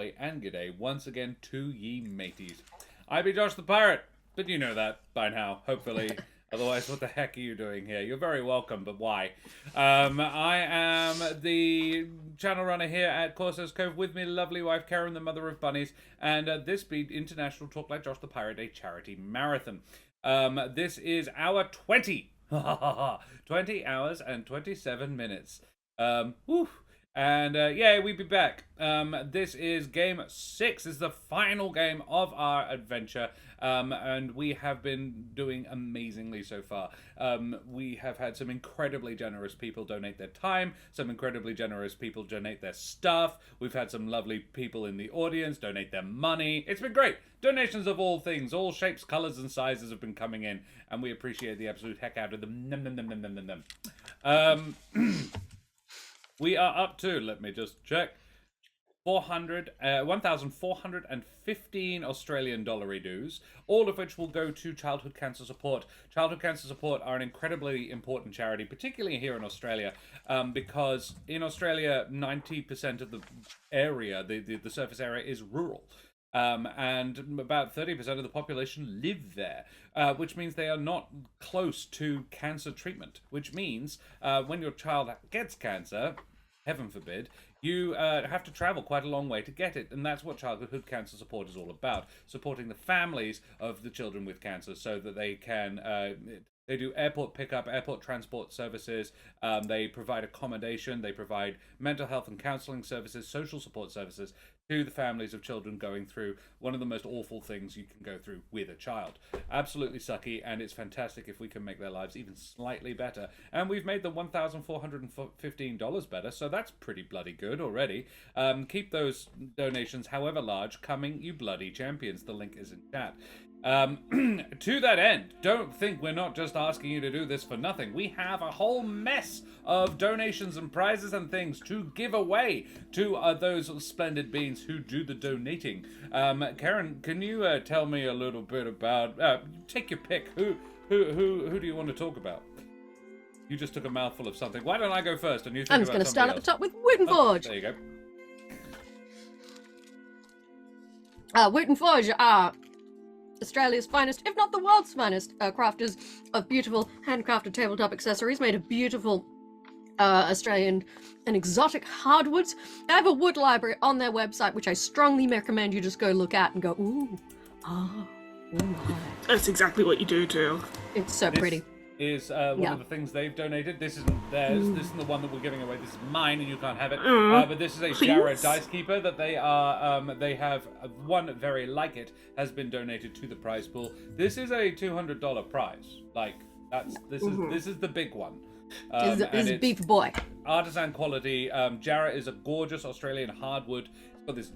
ahoy, and g'day once again to ye mateys. I be Josh the Pirate, but you know that by now, hopefully. Otherwise, what the heck are you doing here? You're very welcome, but why? I am the channel runner here at Corsair's Cove. With me, lovely wife Karen, the mother of bunnies, and this be International Talk Like Josh the Pirate, a charity marathon. This is our 20 hours and 27 minutes. Woo. And yeah, we be back. This is game 6. This is the final game of our adventure. And we have been doing amazingly so far. We have had some incredibly generous people donate their time. Some incredibly generous people donate their stuff. We've had some lovely people in the audience donate their money. It's been great. Donations of all things, all shapes, colors, and sizes have been coming in. And we appreciate the absolute heck out of them. Num, num, num, num, num, num, num. We are up to, let me just check, 1,415 Australian dollar dues, all of which will go to childhood cancer support. Childhood cancer support are an incredibly important charity, particularly here in Australia, because in Australia, 90% of the area, the surface area, is rural. And about 30% of the population live there, which means they are not close to cancer treatment, which means when your child gets cancer, heaven forbid, you have to travel quite a long way to get it. And that's what childhood cancer support is all about, supporting the families of the children with cancer so that they can... They do airport pickup, airport transport services. They provide accommodation. They provide mental health and counseling services, social support services to the families of children going through one of the most awful things you can go through with a child. Absolutely sucky, and it's fantastic if we can make their lives even slightly better. And we've made the $1,415 better, so that's pretty bloody good already. Keep those donations, however large, coming, you bloody champions. The link is in chat. To that end, don't think we're not just asking you to do this for nothing. We have a whole mess of donations and prizes and things to give away to those splendid beings who do the donating. Karen, can you tell me a little bit about? Take your pick. Who do you want to talk about? You just took a mouthful of something. Why don't I go first? And you think I'm just going to start at the top with Woot & Forge. There you go. Woot & Forge are Australia's finest, if not the world's finest, crafters of beautiful handcrafted tabletop accessories made of beautiful Australian and exotic hardwoods. They have a wood library on their website, which I strongly recommend you just go look at and go, ooh, ah, oh my. That's exactly what you do too. It's so pretty. Is one of the things they've donated. This isn't theirs. This isn't the one that we're giving away. This is mine, and you can't have it. But this is a Jarrah Dice Keeper that they are. They have one very like it has been donated to the prize pool. This is a $200 prize. Like this is the big one. This is beef boy. Artisan quality. Jarrah is a gorgeous Australian hardwood. It's got this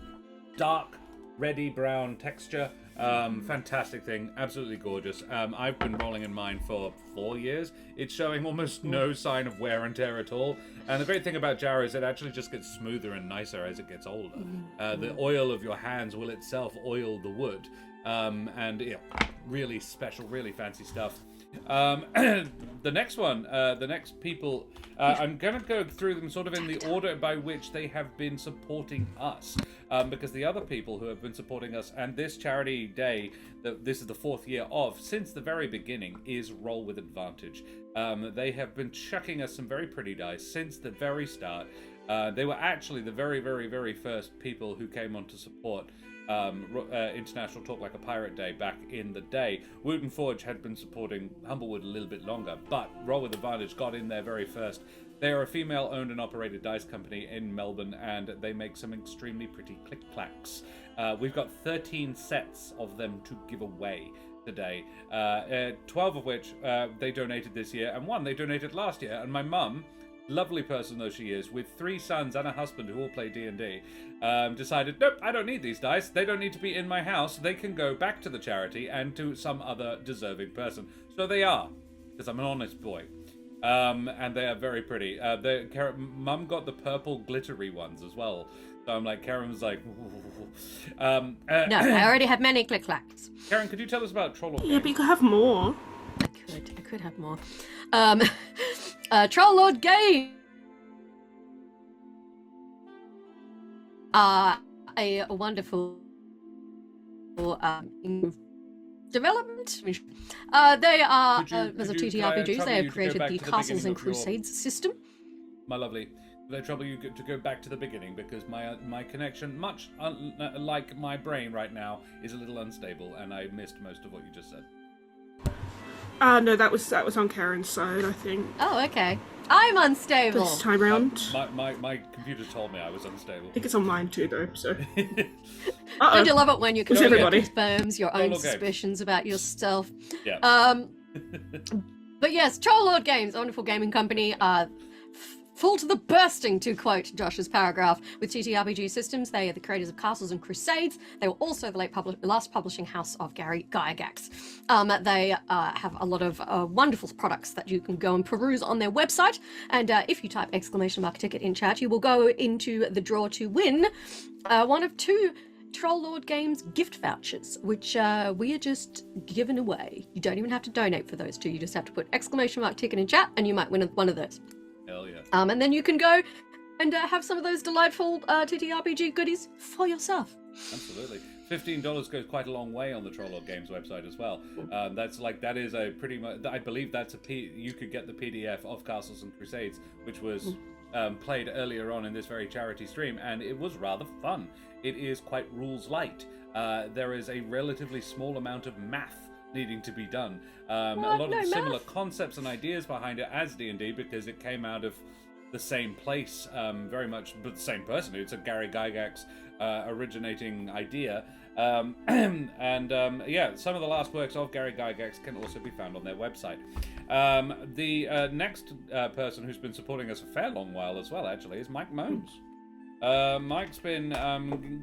dark, reddy brown texture. Fantastic thing, absolutely gorgeous. I've been rolling in mine for 4 years. It's showing almost no sign of wear and tear at all. And the great thing about Jarrah is it actually just gets smoother and nicer as it gets older. The oil of your hands will itself oil the wood. And yeah, really special, really fancy stuff. The next one, the next people, I'm going to go through them sort of in the order by which they have been supporting us. Because the other people who have been supporting us, and this charity day, that this is the 4th year of, since the very beginning, is Roll with Advantage. They have been chucking us some very pretty dice since the very start. They were actually the very, very, very first people who came on to support International Talk Like a Pirate Day back in the day. Woot & Forge had been supporting Humblewood a little bit longer, but Roll with Advantage got in there very first. They are a female-owned and operated dice company in Melbourne, and they make some extremely pretty click-clacks. We've got 13 sets of them to give away today, 12 of which they donated this year, and one they donated last year. And my mum, lovely person though she is, with 3 sons and a husband who all play D&D, decided, nope, I don't need these dice. They don't need to be in my house. They can go back to the charity and to some other deserving person. So they are, because I'm an honest boy. And they are very pretty. Mum got the purple glittery ones as well. So I'm like, Karen was like, no, I already have many click-clacks. Karen, could you tell us about Troll Lord Game? Yeah, but you could have more. I could have more. Troll Lord Game. a wonderful development. They are, as a TTRPGs, they have created the Castles and Crusades system. My lovely, could I trouble you to go back to the beginning, because my connection, much like my brain right now, is a little unstable, and I missed most of what you just said. No, that was on Karen's side, I think. Oh, okay. I'm unstable. This time round. My computer told me I was unstable. I think it's on mine too, though, so. Don't you love it when you can everybody confirms your own suspicions about yourself? Yeah. But yes, Troll Lord Games, a wonderful gaming company, full to the bursting, to quote Josh's paragraph, with TTRPG systems. They are the creators of Castles and Crusades. They were also the last publishing house of Gary Gygax. They have a lot of wonderful products that you can go and peruse on their website. And if you type !ticket in chat, you will go into the draw to win one of 2 Troll Lord Games gift vouchers, which we are just giving away. You don't even have to donate for those 2. You just have to put !ticket in chat, and you might win one of those. Hell yeah. And then you can go and have some of those delightful TTRPG goodies for yourself. Absolutely. $15 goes quite a long way on the Troll Lord Games website as well. That is a pretty much, I believe that's you could get the PDF of Castles and Crusades, which was played earlier on in this very charity stream, and it was rather fun. It is quite rules light. There is a relatively small amount of math needing to be done. A lot of similar concepts and ideas behind it as D&D, because it came out of the same place, very much, but the same person. It's a Gary Gygax originating idea. Some of the last works of Gary Gygax can also be found on their website. The next person who's been supporting us a fair long while as well, actually, is Mike Moans. Mike's been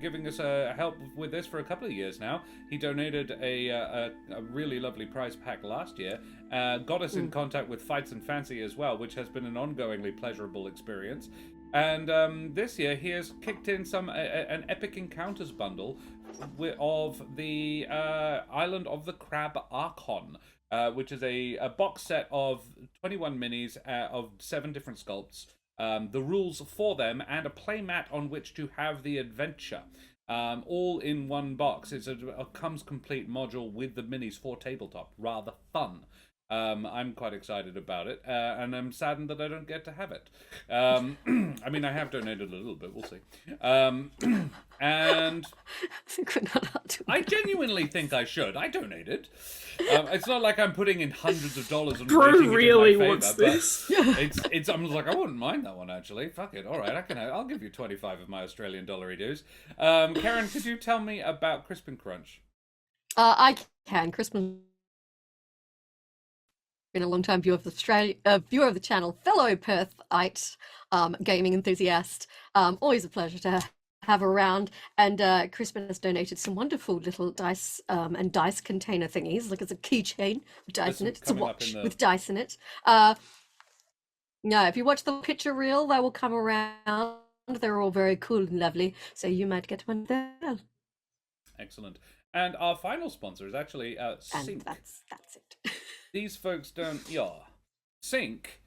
giving us help with this for a couple of years now. He donated a really lovely prize pack last year, got us in contact with Fights and Fancy as well, which has been an ongoingly pleasurable experience. And this year he has kicked in an Epic Encounters bundle of the Island of the Crab Archon, which is a box set of 21 minis of 7 different sculpts. The rules for them, and a playmat on which to have the adventure, all in one box. It's a comes complete module with the minis for tabletop. Rather fun. I'm quite excited about it, and I'm saddened that I don't get to have it. I mean, I have donated a little bit. We'll see. And I genuinely think I should. I donated. It's not like I'm putting in hundreds of dollars and Bro making really it in my wants favor, this. It's. I'm like, I wouldn't mind that one actually. Fuck it. All right, I'll give you 25 of my Australian dollary dues. Karen, could you tell me about Crisp and Crunch? I can. Crisp and been a long-time viewer of the channel, fellow Perthite gaming enthusiast. Always a pleasure to have around. And Crispin has donated some wonderful little dice and dice container thingies. Like, it's a keychain with dice in it. It's a watch with dice in it. If you watch the picture reel, they will come around. They're all very cool and lovely. So you might get one there. Excellent. And our final sponsor is actually Sync. And that's it. These folks don't Sync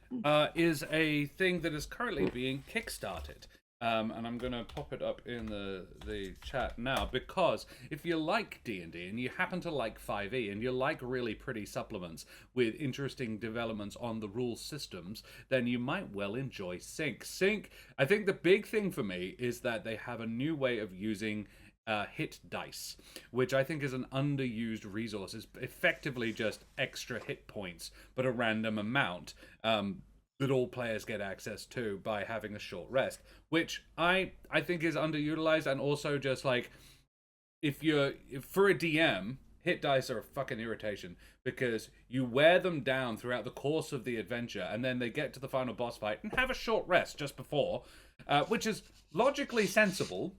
is a thing that is currently being kickstarted. And I'm going to pop it up in the chat now, because if you like D&D and you happen to like 5e and you like really pretty supplements with interesting developments on the rule systems, then you might well enjoy Sync. Sync, I think the big thing for me is that they have a new way of using hit dice, which I think is an underused resource. It's effectively just extra hit points, but a random amount that all players get access to by having a short rest, which I think is underutilized. And also, just like, if for a DM, hit dice are a fucking irritation, because you wear them down throughout the course of the adventure, and then they get to the final boss fight and have a short rest just before, which is logically sensible.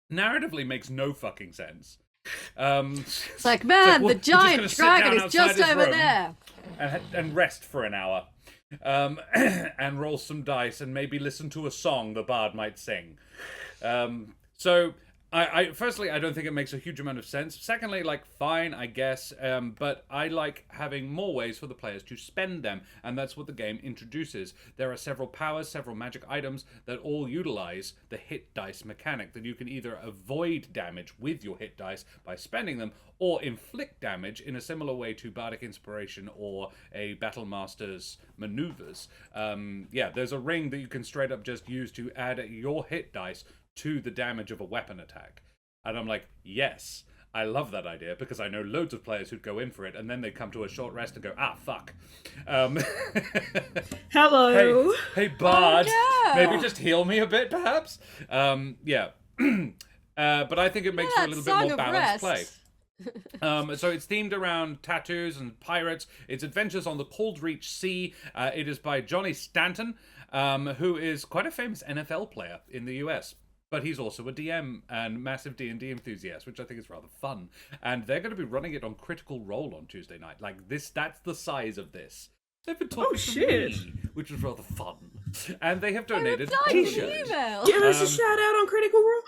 Narratively makes no fucking sense. It's like, man, the giant dragon is just over there. And rest for an hour. And roll some dice and maybe listen to a song the bard might sing. So Firstly, I don't think it makes a huge amount of sense. Secondly, like, fine, I guess, but I like having more ways for the players to spend them, and that's what the game introduces. There are several powers, several magic items that all utilize the hit dice mechanic, that you can either avoid damage with your hit dice by spending them, or inflict damage in a similar way to Bardic Inspiration or a Battle Master's maneuvers. There's a ring that you can straight up just use to add your hit dice to the damage of a weapon attack. And I'm like, yes, I love that idea, because I know loads of players who'd go in for it, and then they'd come to a short rest and go, fuck. Hello. Hey, Bard, yeah. maybe just heal me a bit, perhaps? But I think it makes for a little bit more balanced play. So it's themed around tattoos and pirates. It's Adventures on the Cold Reach Sea. It is by Johnny Stanton, who is quite a famous NFL player in the US. But he's also a DM and massive D&D enthusiast, which I think is rather fun. And they're going to be running it on Critical Role on Tuesday night. Like, that's the size of this. They've been talking to me, which was rather fun. And they have donated t-shirts. Give us a shout out on Critical Role.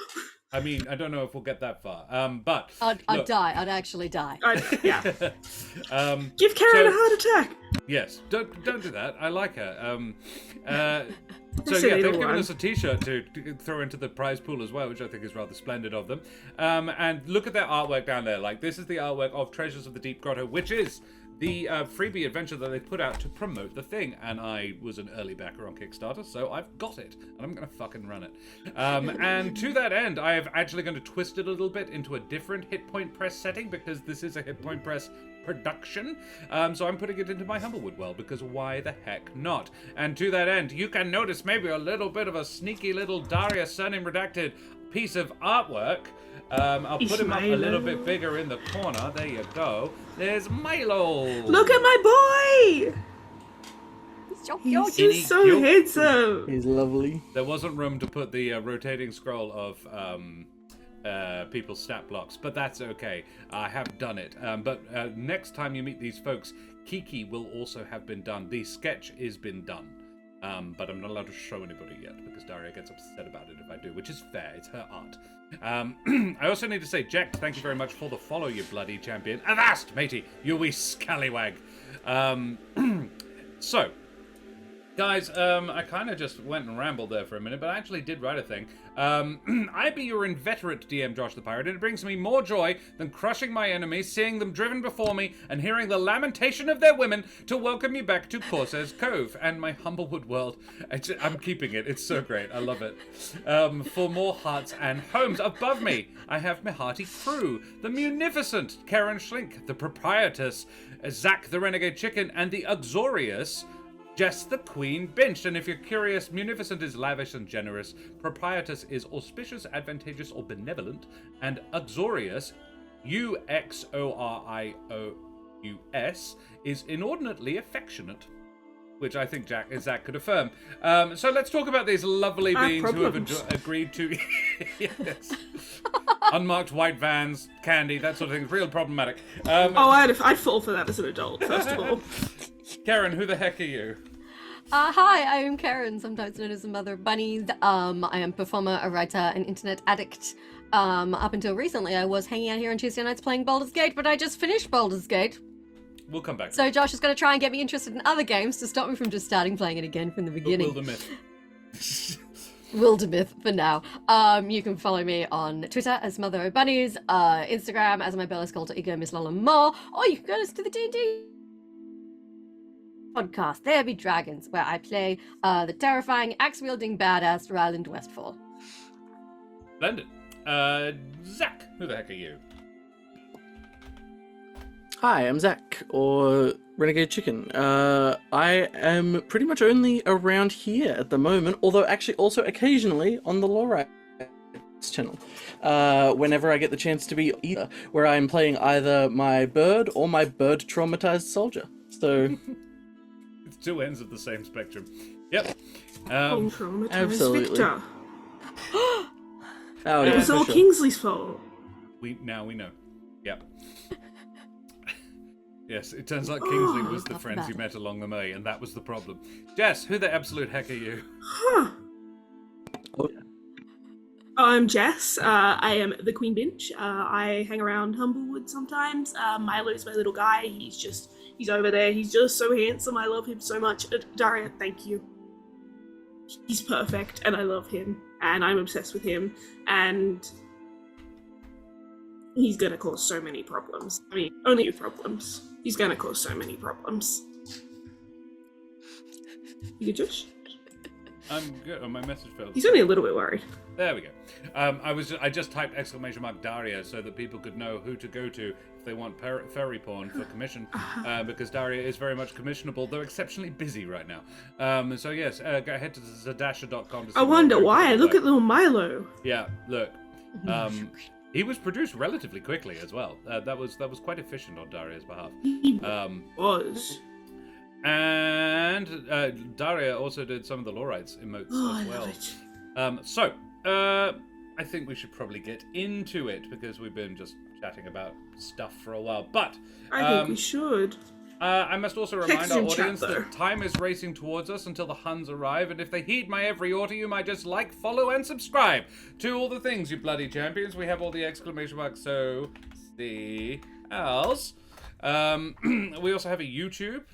I mean, I don't know if we'll get that far. But I'd die. I'd actually die. Give Karen a heart attack. Yes, don't do that. I like her. They've given us a t-shirt to throw into the prize pool as well, which I think is rather splendid of them. And look at their artwork down there. Like, this is the artwork of Treasures of the Deep Grotto, which is the freebie adventure that they put out to promote the thing. And I was an early backer on Kickstarter, so I've got it. And I'm going to fucking run it. And to that end, I am actually going to twist it a little bit into a different hit point press setting, because this is a hit point press production. So I'm putting it into my Humblewood world, because why the heck not? And to that end, you can notice maybe a little bit of a sneaky little Daria surname redacted piece of artwork. I'll put him up a little bit bigger in the corner. There you go. There's Milo. Look at my boy. He's just so handsome. He's lovely. There wasn't room to put the rotating scroll of people's stat blocks, but that's okay. I have done it. But next time you meet these folks, Kiki will also have been done. The sketch is been done. But I'm not allowed to show anybody yet, because Daria gets upset about it if I do, which is fair. It's her art. I also need to say, Jack, thank you very much for the follow, you bloody champion. Avast, matey, you wee scallywag. So, guys, I kind of just went and rambled there for a minute, but I actually did write a thing. I be your inveterate DM, Josh the Pirate, and it brings me more joy than crushing my enemies, seeing them driven before me, and hearing the lamentation of their women to welcome you back to Corsair's Cove and my Humblewood world. I'm keeping it. It's so great. I love it. For more hearts and homes above me, I have my hearty crew, the munificent Karen Schlink, the proprietress, Zach the Renegade Chicken, and the uxorious Jess the Queen Binched. And if you're curious, munificent is lavish and generous, proprietress is auspicious, advantageous, or benevolent, and uxorious, UXORIOUS, is inordinately affectionate, which I think Zach could affirm. So let's talk about these lovely beings who have agreed to yes. Unmarked white vans, candy, that sort of thing. It's real problematic. I'd fall for that as an adult, first of all. Karen, who the heck are you? Hi, I am Karen, sometimes known as the Mother of Bunnies. I am a performer, a writer, an internet addict. Up until recently, I was hanging out here on Tuesday nights playing Baldur's Gate, but I just finished Baldur's Gate. We'll come back. So Josh is going to try and get me interested in other games to stop me from just starting playing it again from the beginning. Wildermyth for now. You can follow me on Twitter as Mother of Bunnies, Instagram as my Bella's alter ego Miss Lola Moore, or you can go to the D&D podcast, There Be Dragons, where I play the terrifying axe-wielding badass Ryland Westfall. Splendid. Zach, who the heck are you? Hi, I'm Zach, or Renegade Chicken. I am pretty much only around here at the moment, although actually also occasionally on the Lore channel, whenever I get the chance to be either, where I'm playing either my bird or my bird-traumatized soldier. So... It's two ends of the same spectrum. Yep. Traumatized absolutely. Victor. It was all sure. Kingsley's fault. We know. Yep. Yes, it turns out Kingsley was the friends you met along the way, and that was the problem. Jess, who the absolute heck are you? Huh. I'm Jess. I am the Queen Binch. I hang around Humblewood sometimes. Milo's my little guy. He's over there. He's just so handsome. I love him so much. Daria, thank you. He's perfect, and I love him, and I'm obsessed with him, and he's gonna cause so many problems. I mean, only problems. He's gonna cause so many problems. You good, Josh? I'm good. Oh, my message failed. He's only a little bit worried. There we go. I just typed ! Daria so that people could know who to go to if they want furry porn for commission, because Daria is very much commissionable, though exceptionally busy right now. So yes, go ahead to zadasha.com to see I wonder why. Look at little Milo. Yeah, look. He was produced relatively quickly as well. That was quite efficient on Daria's behalf. He was. And Daria also did some of the Lawrites emotes as well. I love it. I think we should probably get into it because we've been just chatting about stuff for a while. But I think we should. I must also remind our audience chat, that time is racing towards us until the Huns arrive, and if they heed my every order, you might just like, follow, and subscribe to all the things, you bloody champions. We have all the exclamation marks, so the else. We also have a YouTube.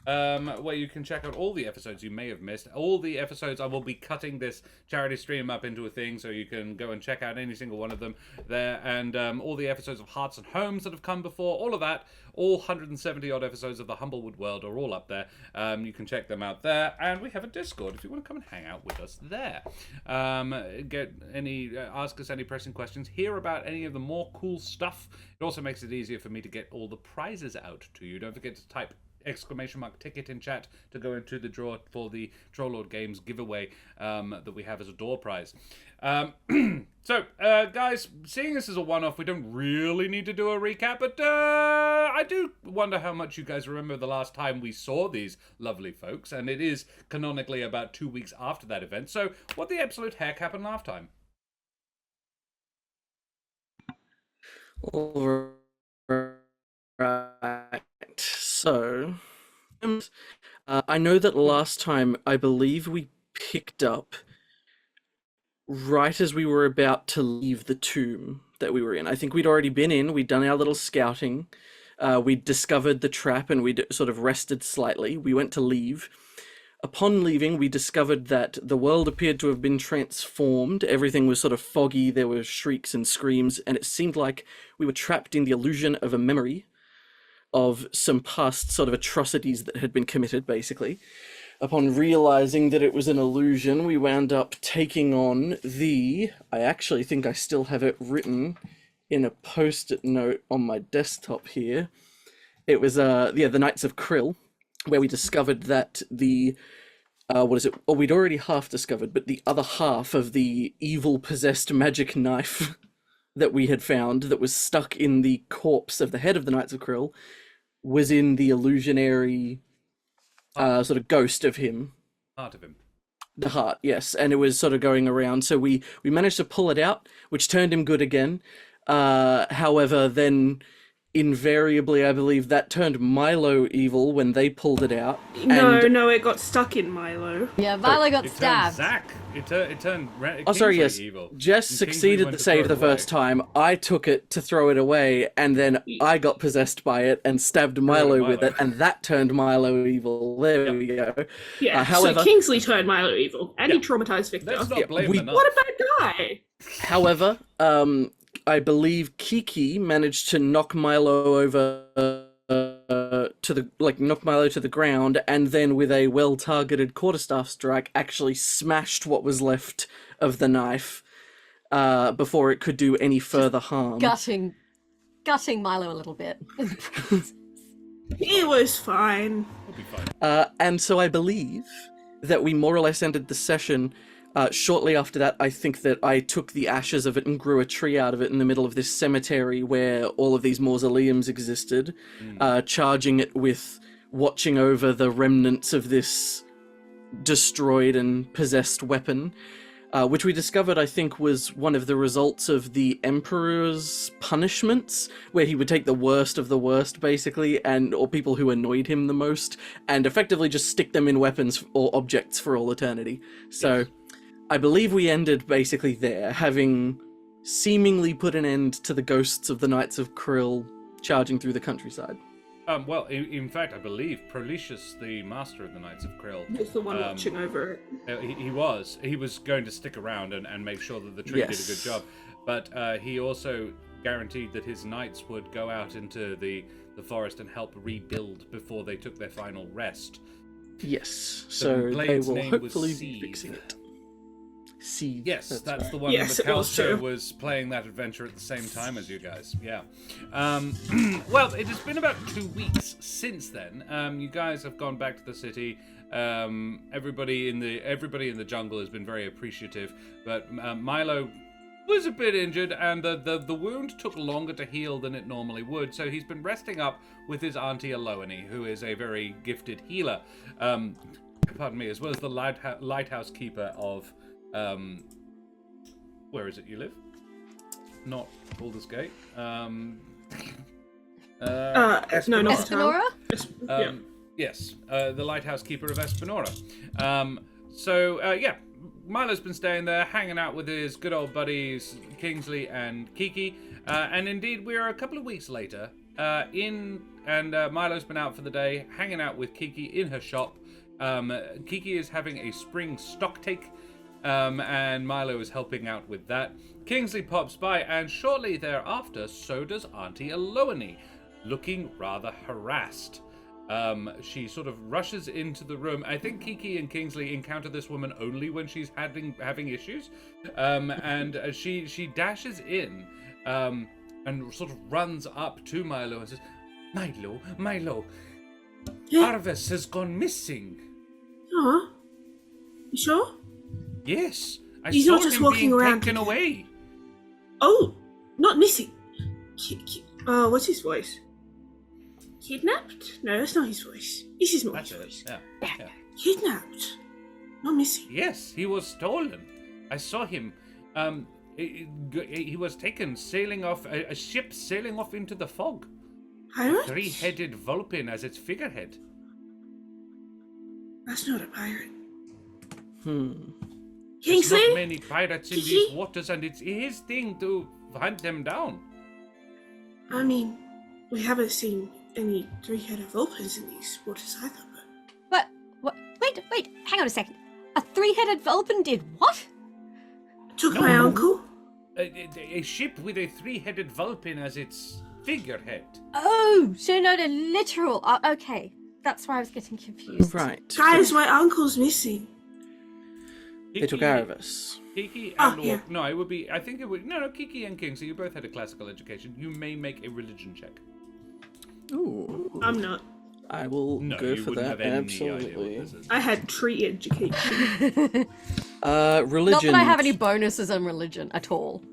Where you can check out all the episodes you may have missed. All the episodes, I will be cutting this charity stream up into a thing, so you can go and check out any single one of them there. And all the episodes of Hearts and Homes that have come before, all of that, all 170 odd episodes of the Humblewood world are all up there. You can check them out there. And we have a Discord if you want to come and hang out with us there. Ask us any pressing questions, hear about any of the more cool stuff. It also makes it easier for me to get all the prizes out to you. Don't forget to type !ticket in chat to go into the draw for the Trollord Games giveaway that we have as a door prize. So, guys, seeing this as a one-off, we don't really need to do a recap, but I do wonder how much you guys remember the last time we saw these lovely folks, and it is canonically about 2 weeks after that event. So, what the absolute heck happened last time? All right. So, I know that last time, I believe we picked up right as we were about to leave the tomb that we were in. I think we'd already been in, we'd done our little scouting, we'd discovered the trap and we'd sort of rested slightly. We went to leave. Upon leaving, we discovered that the world appeared to have been transformed. Everything was sort of foggy, there were shrieks and screams, and it seemed like we were trapped in the illusion of a memory of some past sort of atrocities that had been committed, basically. Upon realizing that it was an illusion, we wound up taking on I actually think I still have it written in a post-it note on my desktop here. It was, the Knights of Krill, where we discovered that we'd already half discovered, but the other half of the evil possessed magic knife that we had found that was stuck in the corpse of the head of the Knights of Krill was in the illusionary sort of ghost of him. Heart of him. The heart, yes. And it was sort of going around. So we managed to pull it out, which turned him good again. However, then invariably, I believe that turned Milo evil when they pulled it out. No, it got stuck in Milo. Yeah, Milo got stabbed. Zach. It turned evil. Jess succeeded the save the first time. I took it to throw it away, and then I got possessed by it and stabbed Milo with it, and that turned Milo evil. There we go. Yeah, however, so Kingsley turned Milo evil, and he traumatized Victor. Let's not blame the What a bad guy! However, I believe Kiki managed to knock Milo over knock Milo to the ground, and then with a well-targeted quarterstaff strike actually smashed what was left of the knife before it could do any further harm. Gutting Milo a little bit. It was fine. It'll be fine. And so I believe that we more or less ended the session. Shortly after that, I think that I took the ashes of it and grew a tree out of it in the middle of this cemetery where all of these mausoleums existed, charging it with watching over the remnants of this destroyed and possessed weapon, which we discovered, I think, was one of the results of the Emperor's punishments, where he would take the worst of the worst, basically, or people who annoyed him the most, and effectively just stick them in weapons or objects for all eternity. So... I believe we ended basically there, having seemingly put an end to the ghosts of the Knights of Krill charging through the countryside. Well, in fact, I believe Prolicius, the master of the Knights of Krill, It's the one watching over it. he was going to stick around and make sure that the tree did a good job, but he also guaranteed that his knights would go out into the forest and help rebuild before they took their final rest. Yes, The so they blade's will name was hopefully be Seethe. fixing it. Seethe. Yes, that's right. the one. Yes, it was Mikhailsha too. was playing that adventure at the same time as you guys. Yeah. Well, it has been about 2 weeks since then. You guys have gone back to the city. Everybody in the jungle has been very appreciative, but Milo was a bit injured, and the wound took longer to heal than it normally would. So he's been resting up with his auntie Aloane, who is a very gifted healer. Pardon me, as well as the lighthouse keeper of. Where is it you live? Not Baldur's Gate. No, not Espinora? Yeah. Yes, the lighthouse keeper of Espinora. Yeah, Milo's been staying there, hanging out with his good old buddies Kingsley and Kiki. And indeed, we are a couple of weeks later. Milo's been out for the day, hanging out with Kiki in her shop. Kiki is having a spring stock take. And Milo is helping out with that. Kingsley pops by, and shortly thereafter, so does Auntie Aloane, looking rather harassed. She sort of rushes into the room. I think Kiki and Kingsley encounter this woman only when she's having issues. She dashes in and sort of runs up to Milo and says, Milo, Yeah. Arvis has gone missing. Aw. You sure? Yes, I He's saw not just him walking being around taken together. away. Oh, not missing. What's his voice? Kidnapped? No, that's not his voice. This is not That's his it. voice. Yeah. Kidnapped. Not missing. Yes, he was stolen. I saw him. He was taken sailing off a ship sailing off into the fog. Pirate? Three-headed vulpin as its figurehead. That's not a pirate. Hmm. There's Kingsley? not many pirates in these waters, and it's his thing to hunt them down. I mean, we haven't seen any three-headed vulpins in these waters either, but... What? Wait, hang on a second. A three-headed vulpin did what? Took my uncle? A ship with a three-headed vulpin as its figurehead. Oh, so not a literal... okay, that's why I was getting confused. Right. Guys, my uncle's missing. They took Aravis. Kiki Oh, and yeah. no, it would be. I think it would. No, Kiki and Kingsley, you both had a classical education. You may make a religion check. Ooh. I'm not. I will No, go you for wouldn't that. have any idea what Absolutely. this is. I had tree education. Religion. Not that I have any bonuses on religion at all.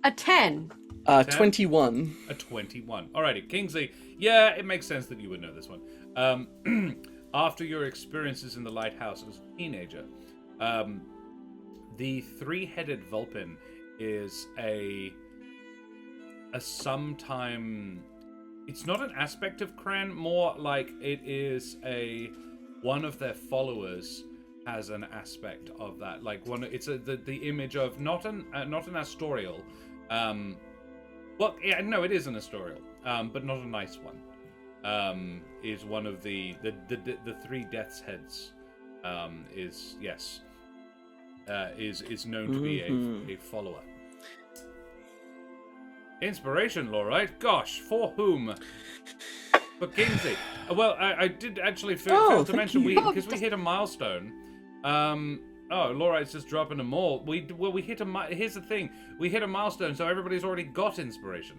A 10. 21. A 21. Alrighty, Kingsley. Yeah, it makes sense that you would know this one. After your experiences in the lighthouse as a teenager, the three-headed vulpin is a sometime. It's not an aspect of Cran, more like it is one of their followers has an aspect of that. Like it's the image of not an Astorial. Well, yeah, no, it is an Astorial, but not a nice one. Is one of the three death's heads. Is known to be a follower. Inspiration, all right. Gosh, for whom? For Kingsley. Well, I did actually fail to mention because we hit a milestone. Laurite's just dropping them all. We hit here's the thing. We hit a milestone, so everybody's already got inspiration.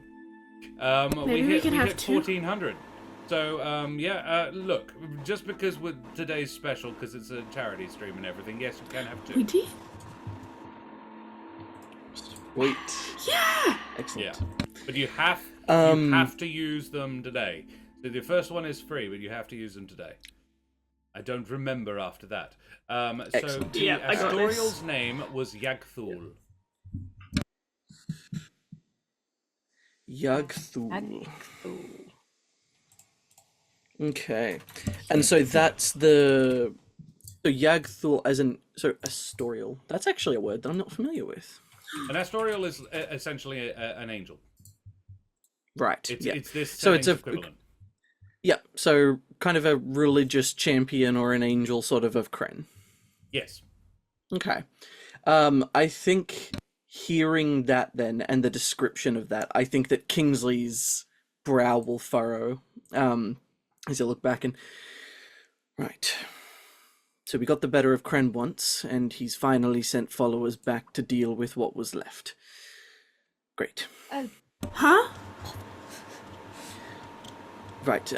Maybe we can have hit two. 1400. So, look, just because today's special, because it's a charity stream and everything, yes, you can have two. We did? Wait. Yeah! Excellent. Yeah, but you have to use them today. So the first one is free, but you have to use them today. I don't remember after that. So Excellent. the Yeah, I got this. Astorial's name was Yagthul. Yagthul. Okay. And so that's the So Yagthul as so Astorial. That's actually a word that I'm not familiar with. An Astorial is essentially an angel. Right. It's this So it's equivalent. Yeah, so kind of a religious champion or an angel sort of Kren. Yes. Okay. I think hearing that then and the description of that, I think that Kingsley's brow will furrow as you look back and... Right. So we got the better of Kren once, and he's finally sent followers back to deal with what was left. Great. Huh? Right,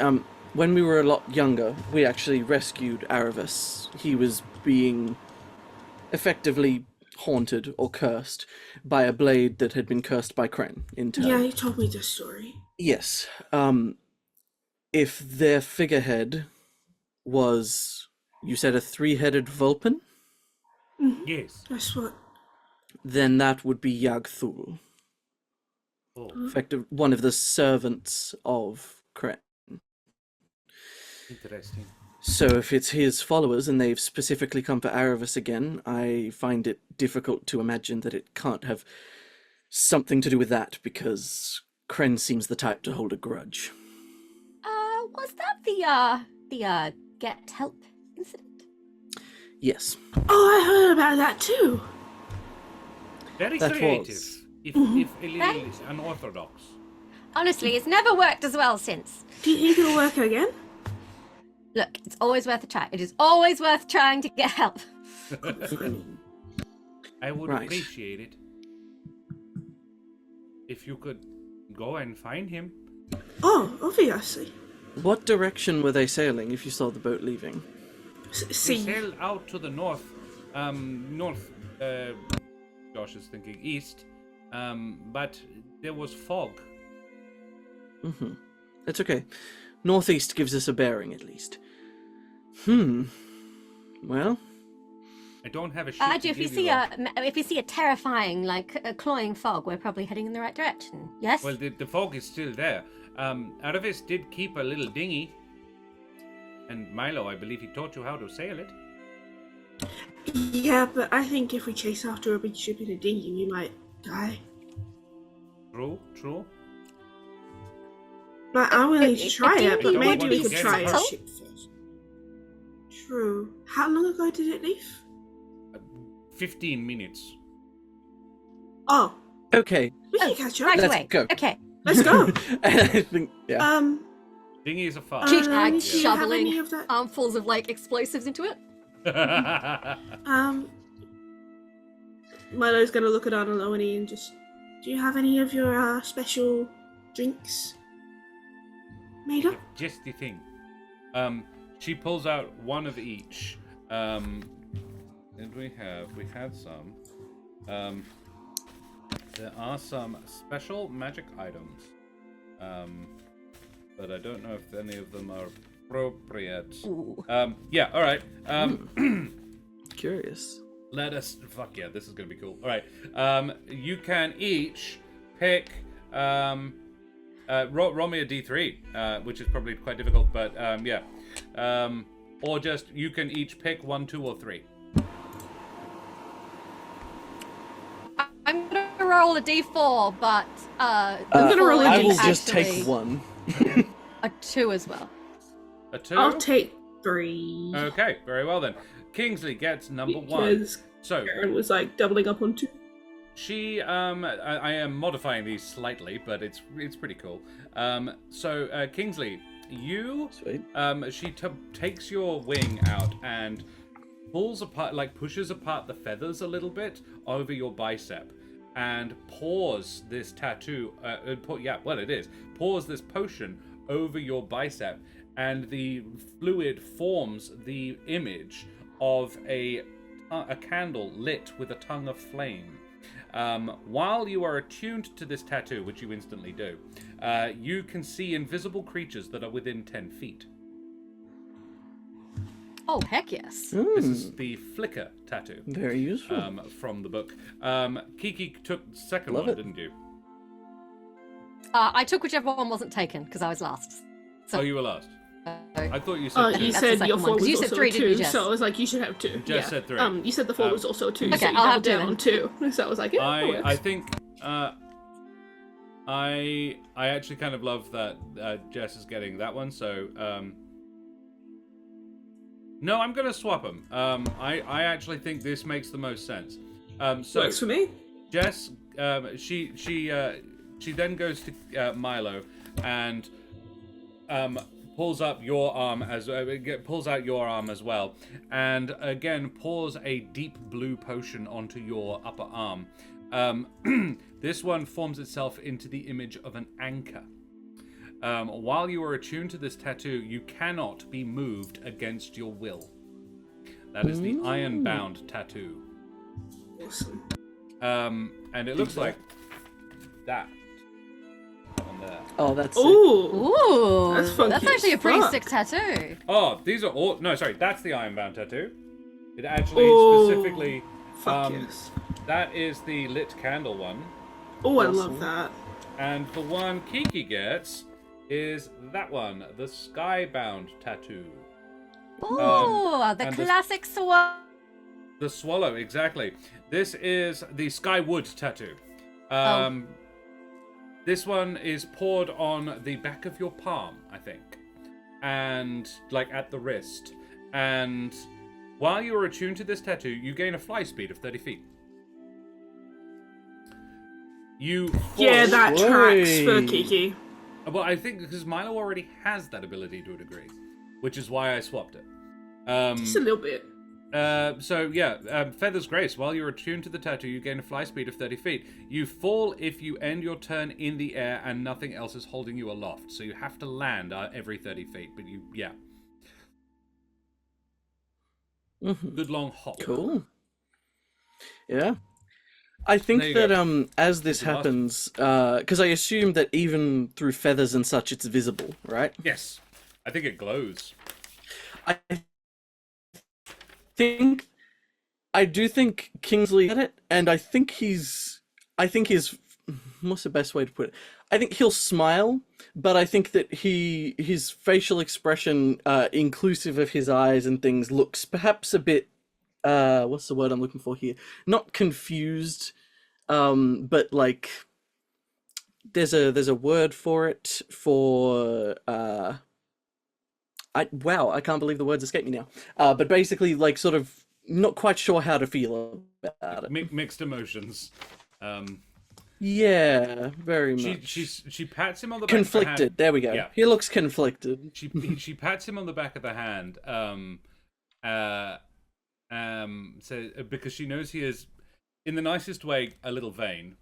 when we were a lot younger, we actually rescued Aravis. He was being effectively haunted or cursed by a blade that had been cursed by Kren in turn. Yeah, you told me this story. Yes. If their figurehead was, you said, a three-headed vulpin? Yes. That's what. Then that would be Yagthul. Oh, Effective, one of the servants of Kren. interesting. So if it's his followers and they've specifically come for Aravis again, I find it difficult to imagine that it can't have something to do with that, because Kren seems the type to hold a grudge. Was that the get help incident? Yes. Oh, I heard about that too. Very That creative. was. If a little Thanks. unorthodox. Honestly, it's never worked as well since. Do you think it'll work again? Look, it's always worth a try. It is always worth trying to get help. I would Right. appreciate it if you could go and find him. Oh, obviously. What direction were they sailing if you saw the boat leaving? We See, sail out to the north. Josh is thinking east. But there was fog. Mm-hmm. It's okay. Northeast gives us a bearing, at least. Well, I don't have a ship If to you give see you. if you see a terrifying, like a cloying fog, we're probably heading in the right direction. Yes. Well, the fog is still there. Aravis did keep a little dinghy. And Milo, I believe he taught you how to sail it. yeah, but I think if we chase after a big ship in a dinghy, we might die. True. Like, I'm willing to A try it, but dinghy maybe would we be could try a subtle. ship first. True. How long ago did it leave? 15 minutes. Oh, okay. we can catch up. Right Let's away. go. Okay. Let's go. I think, yeah. Dinghies are fast. Cheat do bag you have shoveling any of that? armfuls of like explosives into it. Milo's gonna look at Arnaloni and just, do you have any of your special drinks made up? Just the thing. She pulls out one of each. And we had some. There are some special magic items. But I don't know if any of them are appropriate. Ooh. Yeah, alright. Curious. Let us. Fuck yeah, this is gonna be cool. Alright. You can each pick. Roll me a d3, which is probably quite difficult, but yeah. Or just, you can each pick 1, 2, or 3. I'm gonna roll a d4, but I'm gonna roll a I will d6. just take one. a 2 as well. A 2? I'll take 3. Okay, very well then. Kingsley gets number 1. Because So, Karen was like doubling up on 2. she, I am modifying these slightly, but it's pretty cool. So, Kingsley, you, Sweet. she takes your wing out and pulls apart, like pushes apart the feathers a little bit over your bicep and pours this tattoo, pours this potion over your bicep, and the fluid forms the image of a candle lit with a tongue of flame. While you are attuned to this tattoo, which you instantly do, you can see invisible creatures that are within 10 feet. Oh, heck yes. This is the flicker tattoo Very useful. from the book. Kiki took the second Love one, it. didn't you? I took whichever one wasn't taken because I was last. So Oh, you were last. I thought you said two. You That's said the your second one, four 'cause was you said also three, a didn't you, two, Jess? so I was like, you should have two. Jess said three. You said the four was also a two, Okay, so you I'll have doubled two down on two. So I was like, yeah, that works. I think I actually kind of love that Jess is getting that one. So no, I'm gonna swap them. I actually think this makes the most sense. So Works for me. Jess, she then goes to Milo and pulls up your arm pulls out your arm as well, and again pours a deep blue potion onto your upper arm. This one forms itself into the image of an anchor. While you are attuned to this tattoo, you cannot be moved against your will. That is the iron-bound tattoo. Awesome. And it looks like that on there. Oh, that's sick. Ooh, That's funky that's actually as a pretty fuck. sick tattoo. Oh, these are all... No, sorry, that's the iron-bound tattoo. It actually Ooh. specifically... Fuck yes. That is the lit candle one. Oh, I Awesome. love that. And the one Kiki gets is that one, the skybound tattoo. Ooh, the and the- classic sword. The swallow, exactly. This is the Skywood tattoo. This one is poured on the back of your palm, I think. And, like, at the wrist. And while you are attuned to this tattoo, you gain a fly speed of 30 feet. You Yeah, that tracks for Wait. Kiki. Well, I think because Milo already has that ability to a degree, which is why I swapped it. Just a little bit. Feather's Grace. While you're attuned to the tattoo, you gain a fly speed of 30 feet. You fall if you end your turn in the air and nothing else is holding you aloft. So you have to land every 30 feet. But good long hop. Cool. Yeah. I think There you that go. as this That's the last happens, because I assume that even through feathers and such, it's visible, right? Yes, I think it glows. I do think Kingsley did it, and I think his what's the best way to put it? I think he'll smile, but I think that his facial expression, inclusive of his eyes and things, looks perhaps a bit what's the word I'm looking for here? Not confused, but like there's a word for it for I can't believe the words escape me now. But basically, like, sort of not quite sure how to feel about it. Mixed emotions. Yeah, very much. She pats him on the back of the Conflicted. hand. There we go. Yeah. He looks conflicted. She pats him on the back of the hand. So because she knows he is, in the nicest way, a little vain.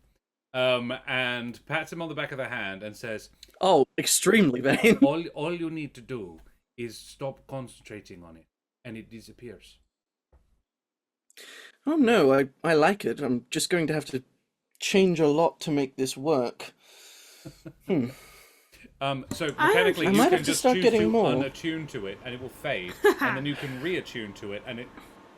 And pats him on the back of the hand and says, Oh, extremely vain. all you need to do is stop concentrating on it, and it disappears. Oh no, I like it. I'm just going to have to change a lot to make this work. So mechanically, I you might can have to just start choose getting to more. unattune to it, and it will fade, and then you can reattune to it, and it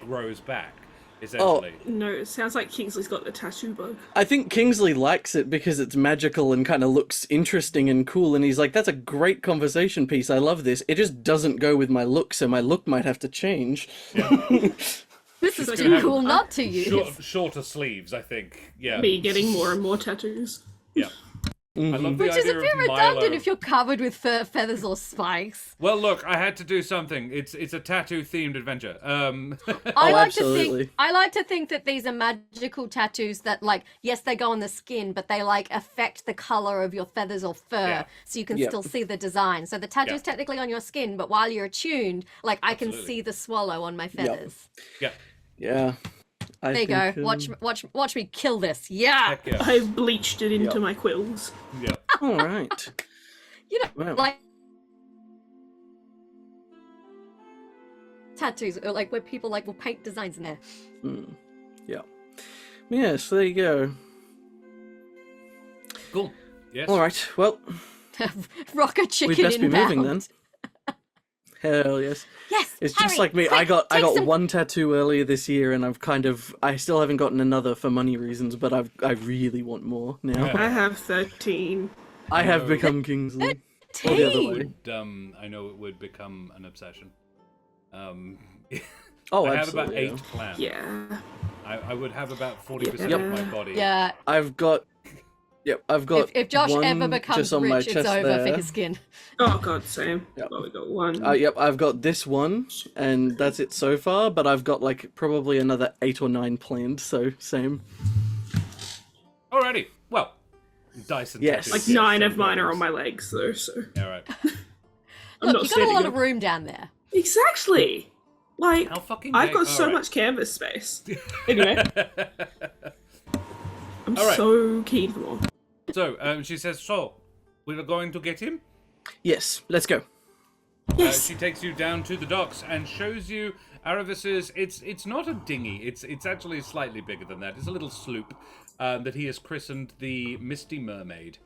grows back. Essentially, No, it sounds like Kingsley's got the tattoo bug. I think Kingsley likes it because it's magical and kind of looks interesting and cool, and he's like, that's a great conversation piece, I love this. It just doesn't go with my look, so my look might have to change. This is She's too gonna cool have- not to use. shorter sleeves, I think. Yeah, Me getting more and more tattoos. yeah. I love the Which is idea a bit of redundant Milo. if you're covered with feathers or spikes. Well, look, I had to do something. It's a tattoo-themed adventure. I like absolutely. I like to think that these are magical tattoos that, like, yes, they go on the skin, but they like affect the color of your feathers or fur, Yeah. so you can Yep. still see the design. So the tattoo's Yeah. technically on your skin, but while you're attuned, like, I can Absolutely. see the swallow on my feathers. yeah, Yeah. There you go. Watch me kill this. Yeah. heck yeah, I've bleached it into Yep. my quills. yeah. All right. You know, Wow. like tattoos, or like where people like will paint designs in there. Yeah. Yeah, so there you go. Cool. Yes. All right, well, Rock a chicken we'd best be inbound. moving then. Hell yes. Yes. It's just Harry, like me. I quick, got take some- one tattoo earlier this year, and I still haven't gotten another for money reasons, but I really want more now. Yeah. I have 13. I have No. become Kingsley. Or the other way. I know it would become an obsession. Oh, I have absolutely. about 8 planned. Yeah. I would have about 40% Yep. of my body. Yeah. I've got If Josh one ever becomes just on my rich, it's chest over there. for his skin. Oh god, same. Yep. Well, we got one. Yep, I've got this one, and that's it so far, but I've got, like, probably another 8 or 9 planned, so same. Alrighty. Well, Dyson. Yes. Like 9 of mine are on my legs, though, so. Alright. I'm Look, not you got a standing lot up. of room down there. Exactly! Like, How fucking I've gay- got so alright. much canvas space. Anyway, I'm Alright. so keen for more. So, she says, so, we are going to get him? Yes, let's go. Yes! She takes you down to the docks and shows you Aravis's. It's not a dinghy. It's actually slightly bigger than that. It's a little sloop that he has christened the Misty Mermaid.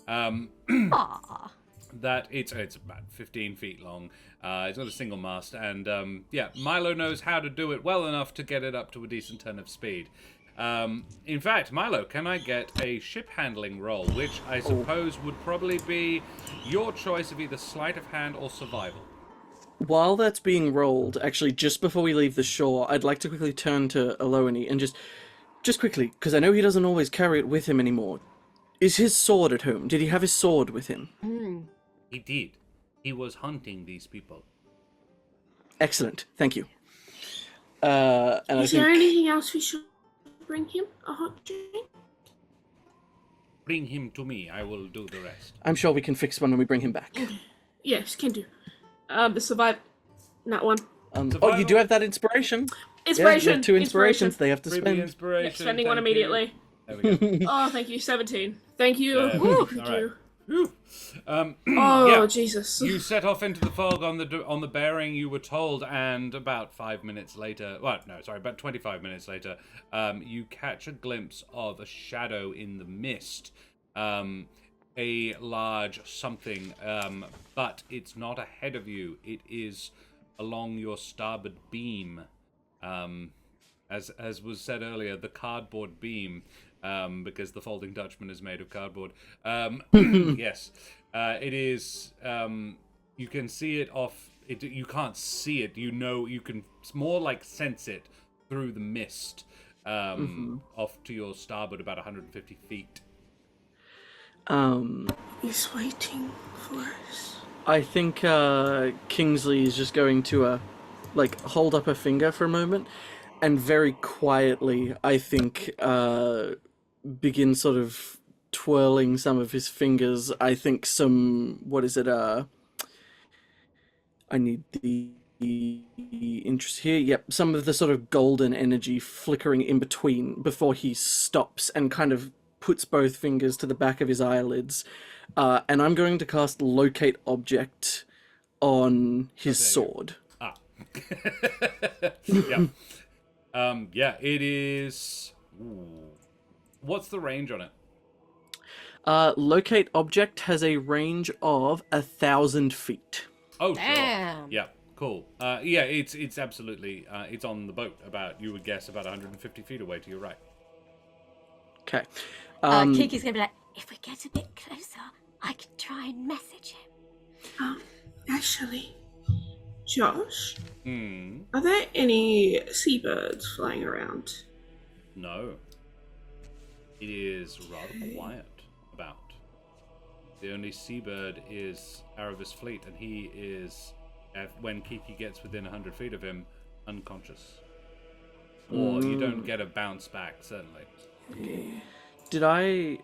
Ah. That it's about 15 feet long. It's got a single mast, and yeah, Milo knows how to do it well enough to get it up to a decent ton of speed. In fact, Milo, can I get a ship handling roll, which I suppose would probably be your choice of either sleight of hand or survival? While that's being rolled, actually, just before we leave the shore, I'd like to quickly turn to Eloane and just quickly, because I know he doesn't always carry it with him anymore. Is his sword at home? Did he have his sword with him? He did. He was hunting these people. Excellent, thank you. And I Is think... there anything else we should bring him? A hot drink? Bring him to me. I will do the rest. I'm sure we can fix one when we bring him back. Yes, can do. The survive. That one. Oh, you do have that inspiration. Inspiration! Yeah, you have 2 inspirations they have to Freebie spend. inspiration. Yeah, spending one thank you. immediately. There we go. Oh, thank you. 17. Thank you. Yeah. Woo, All thank right. you. Whew. Oh, yeah. Jesus. You set off into the fog on the bearing you were told, and about 5 minutes later, well, no, sorry, about 25 minutes later, you catch a glimpse of a shadow in the mist. A large something, but it's not ahead of you. It is along your starboard beam. As was said earlier, the cardboard beam, because the Folding Dutchman is made of cardboard. Yes, it is. You can see it off. You can't see it. You know, you can more like sense it through the mist. Off to your starboard, about 150 feet. He's waiting for us. I think Kingsley is just going to like hold up a finger for a moment, and very quietly, I think, begin sort of twirling some of his fingers. I think some, what is it? I need the interest here. Yep, some of the sort of golden energy flickering in between before he stops and kind of puts both fingers to the back of his eyelids. And I'm going to cast Locate Object on his sword. Ah. Yeah. Yeah, it is... Ooh. What's the range on it? Locate Object has a range of 1,000 feet. Oh, sure. Damn. Yeah, cool. Yeah, it's absolutely... it's on the boat, about, you would guess, about 150 feet away to your right. Okay. Kiki's gonna be like, if we get a bit closer, I can try and message him. Actually, Josh, Hmm. are there any seabirds flying around? No. It is rather quiet about. The only seabird is Aravis Fleet, and he is, when Kiki gets within 100 feet of him, unconscious. Or you don't get a bounce back, certainly.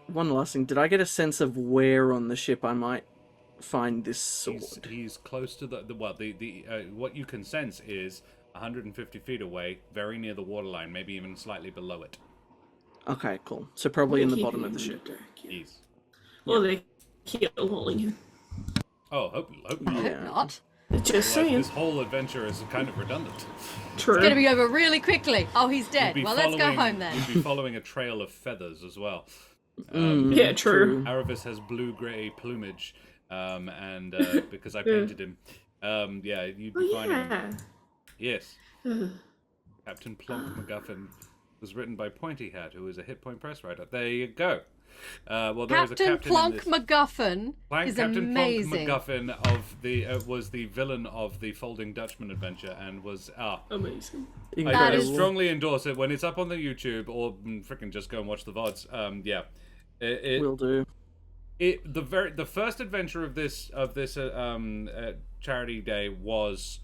One last thing, did I get a sense of where on the ship I might find this sword? He's close to the what you can sense is 150 feet away, very near the waterline, maybe even slightly below it. Okay, cool. So probably in the bottom of the ship. He's... Or they keep holding him. Oh, hope I not. hope not. Just Otherwise, saying. this whole adventure is kind of redundant. True. It's gonna be over really quickly. Oh, he's dead. You'd be Well, let's go following- home then. You'd be following a trail of feathers as well. Yeah, true. Aravis has blue-grey plumage, and because I painted him, yeah, you'd be Oh, finding him. yeah. Yes. Captain Plonk MacGuffin was written by Pointy Hat, who is a hit point press writer. There you go. Well, there is a Captain captain Plonk in this. MacGuffin is Captain amazing. Plonk MacGuffin of the was the villain of the Folding Dutchman adventure and was Amazing. I Incredible. strongly endorse it when it's up on the YouTube or freaking just go and watch the VODs. Yeah, Will do. the first adventure of this charity day was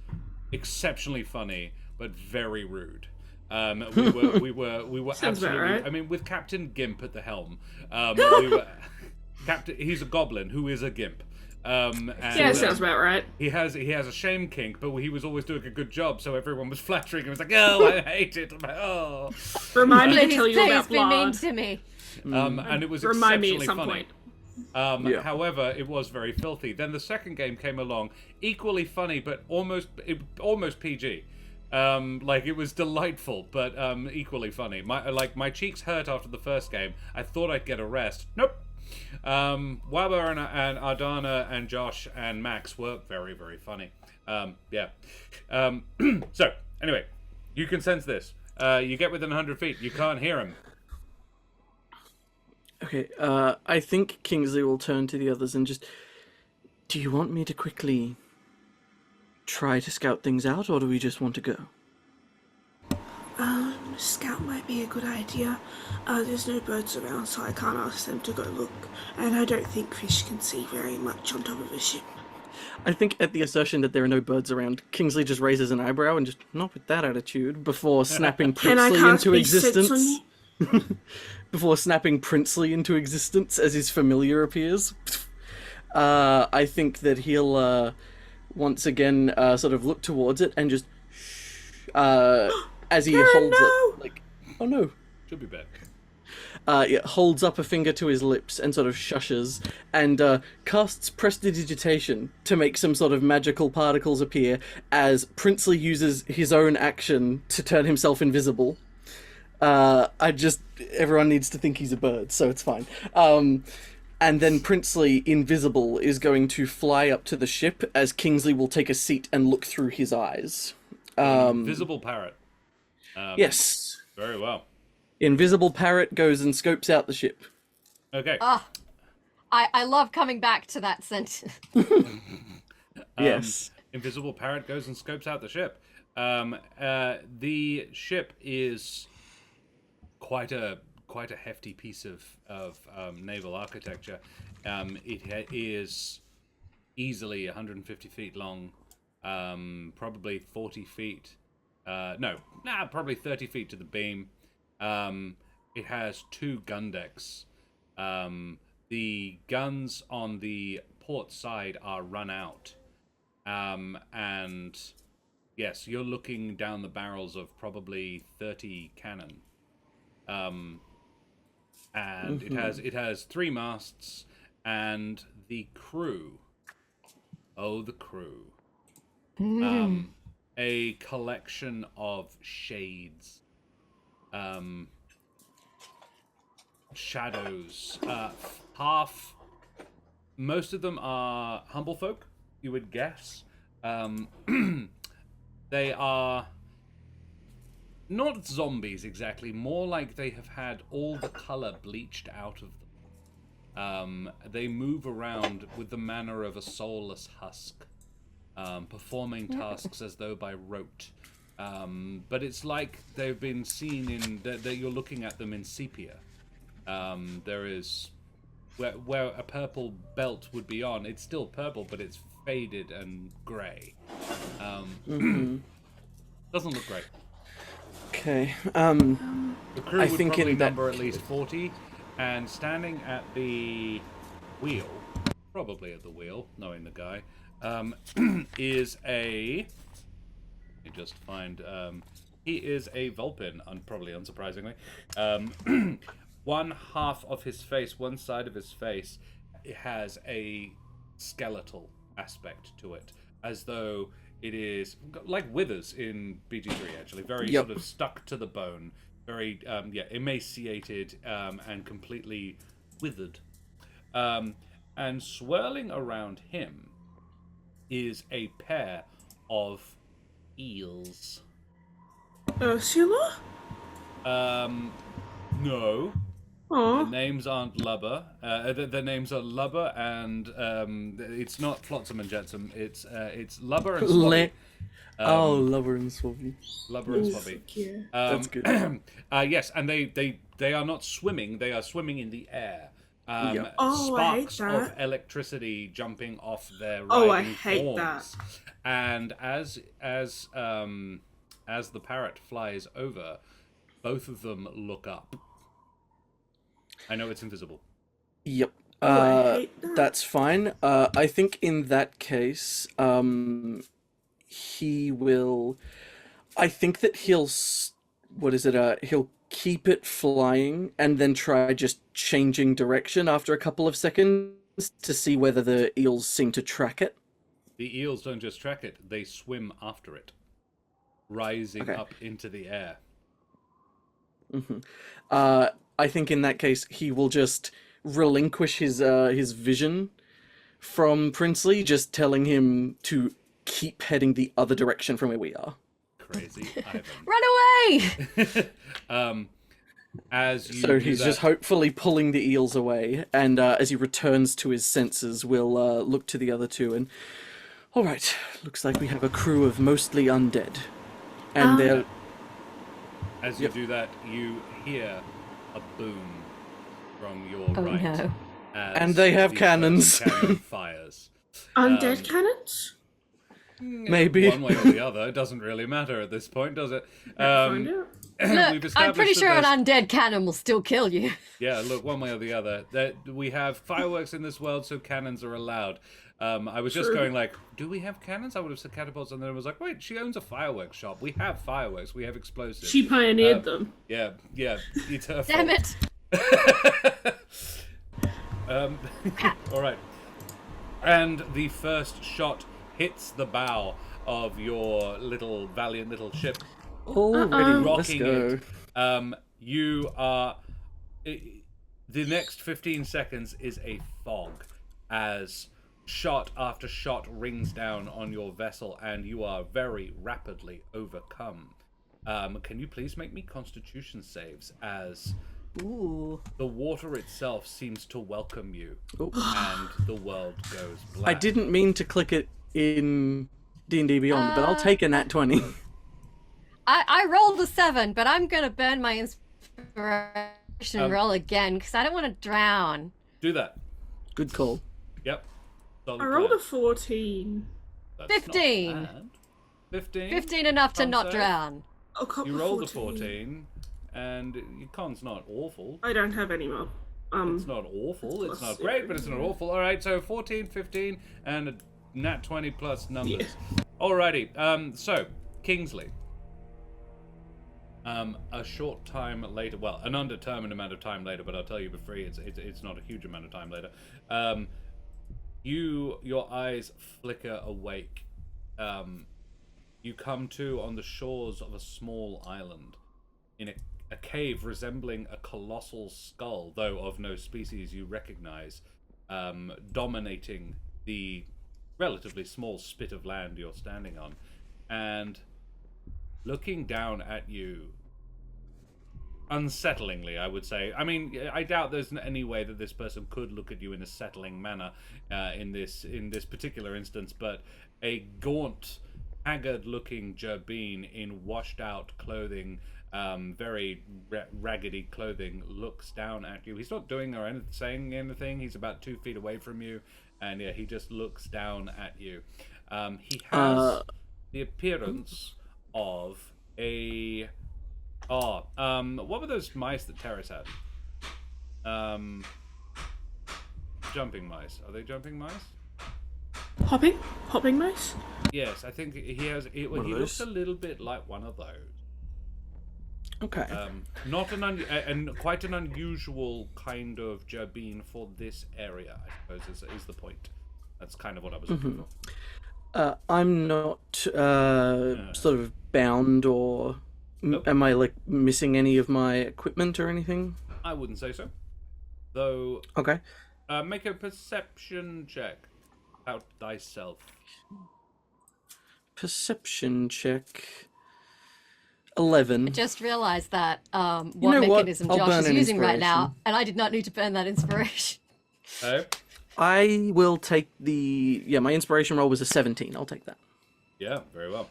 exceptionally funny but very rude. We were Sounds about absolutely. right. I mean, with Captain Gimp at the helm, Captain. He's a goblin who is a gimp. And, Yeah, sounds about right. He has a shame kink, but he was always doing a good job, so everyone was flattering him. It was like, oh, I hate it. I'm like, oh. Remind me to Please, tell you please about be mean blood. to me. And it was Remind me at exceptionally some funny. point. Yeah. However, it was very filthy. Then the second game came along, equally funny, but almost PG. Like it was delightful, but equally funny. My cheeks hurt after the first game. I thought I'd get a rest. Nope. Wabba and Ardana and Josh and Max were very, very funny. Yeah. So anyway, you can sense this. You get within 100 feet, you can't hear him. Okay, I think Kingsley will turn to the others and just... Do you want me to quickly try to scout things out, or do we just want to go? Scout might be a good idea. There's no birds around, so I can't ask them to go look. And I don't think fish can see very much on top of a ship. I think at the assertion that there are no birds around, Kingsley just raises an eyebrow and just, not with that attitude, before snapping Can I Princely cast into Beast Sense on existence. you? Before snapping Princely into existence as his familiar appears. I think that he'll once again sort of look towards it and just as he holds no! it, like, oh no. Should be back. Yeah, holds up a finger to his lips and sort of shushes and casts prestidigitation to make some sort of magical particles appear as Princely uses his own action to turn himself invisible. Everyone needs to think he's a bird, so it's fine. And then Princely, invisible, is going to fly up to the ship as Kingsley will take a seat and look through his eyes. Invisible parrot. Yes. Very well. Invisible parrot goes and scopes out the ship. Okay. I love coming back to that sentence. Yes. Invisible parrot goes and scopes out the ship. The ship is quite a hefty piece of naval architecture. It is easily 150 feet long, probably 40 feet. Probably 30 feet to the beam. It has 2 gun decks. The guns on the port side are run out. And yes, you're looking down the barrels of probably 30 cannon. And it has 3 masts, and the crew. Oh, the crew. A collection of shades. Shadows. Most of them are humble folk, you would guess. They are not zombies exactly, more like they have had all the color bleached out of them. They move around with the manner of a soulless husk, performing tasks as though by rote. But it's like they've been seen in that you're looking at them in sepia. There is where a purple belt would be on. It's still purple, but it's faded and grey. Doesn't look great. Okay. The crew I would think probably in that number at least 40, and standing at the wheel, probably at the wheel, knowing the guy, is a. Let me just find. He is a Vulpin, probably unsurprisingly. One half of his face, one side of his face, it has a skeletal aspect to it, as though it is like Withers in BG3, actually, very sort of stuck to the bone, very emaciated and completely withered. And swirling around him is a pair of eels. Ursula? No. The Aw. names aren't Lubber. The names are Lubber, and it's not Flotsam and Jetsam. It's Lubber and Swabby. Lubber and Swabby. Lubber and Ooh, Swabby. fuck yeah. That's good. Yes, and they are not swimming. They are swimming in the air. Yep. Oh, I hate Sparks of that. electricity jumping off their Oh, I riding hate forms. And as the parrot flies over, both of them look up. I know it's invisible. Yep. I hate that. That's fine. I think in that case, he will. I think that what is it? He'll keep it flying and then try just changing direction after a couple of seconds to see whether the eels seem to track it. The eels don't just track it; they swim after it, rising Okay. up into the air. I think in that case he will just relinquish his vision from Princely, just telling him to keep heading the other direction from where we are. Crazy Ivan. Run away! As you So do he's that, just hopefully pulling the eels away, and as he returns to his senses, we'll look to the other two and. All right, looks like we have a crew of mostly undead, and they're. As you do that, you hear a boom from your Oh right. no. As And they have the cannons. first cannon fires. Undead cannons? Maybe. One way or the other, it doesn't really matter at this point, does it? Find out. We've Look, I'm pretty established sure that an undead cannon will still kill you. Yeah, look, one way or the other. That we have fireworks in this world, so cannons are allowed. I was just True. going like, do we have cannons? I would have said catapults, and then I was like, wait, she owns a fireworks shop. We have fireworks. We have explosives. She pioneered them. Yeah, it's her Damn fault. it! All right. And the first shot hits the bow of your valiant little ship, Already, let's rocking go. it. You are. The next 15 seconds is a fog as shot after shot rings down on your vessel, and you are very rapidly overcome. Can you please make me Constitution saves as Ooh. the water itself seems to welcome you, Oh. and the world goes black. I didn't mean to click it in D&D Beyond, but I'll take a nat 20. I rolled a 7, but I'm gonna burn my inspiration roll again because I don't want to drown. Do that. Good call. Yep. Solid I rolled plan. a 14. That's not 15. bad. 15? 15 enough to Con not save? drown. Oh, cop You rolled a 14, and your con's not awful. I don't have any more. It's not awful. It's plus not great, but it's not awful. All right, so 14, 15, and a nat 20 plus numbers. Alrighty. So Kingsley. A short time later, well, an undetermined amount of time later, but I'll tell you for free, it's not a huge amount of time later. Your eyes flicker awake. You come to on the shores of a small island, in a cave resembling a colossal skull, though of no species you recognize, dominating the relatively small spit of land you're standing on, and looking down at you unsettlingly, I would say. I mean, I doubt there's any way that this person could look at you in a settling manner in this particular instance, but a gaunt, haggard-looking Jerbeen in washed-out clothing, very raggedy clothing, looks down at you. He's not doing or saying anything. He's about 2 feet away from you, and yeah, he just looks down at you. He has the appearance of a... what were those mice that Terrace had? Jumping mice. Are they jumping mice? Hopping mice? Yes, I think he has. He of looks those? a little bit like one of those. Okay. Not an and quite an unusual kind of Jerbeen for this area, I suppose is the point. That's kind of what I was looking for. I'm not sort of bound, or Nope. am I like missing any of my equipment or anything? I wouldn't say so. Though, Okay. make a perception check about thyself. Perception check. 11. I just realised that what know what? mechanism I'll Josh burn is an using right now, inspiration. and I did not need to burn that inspiration. Oh, I will take the... Yeah, my inspiration roll was a 17. I'll take that. yeah, very well.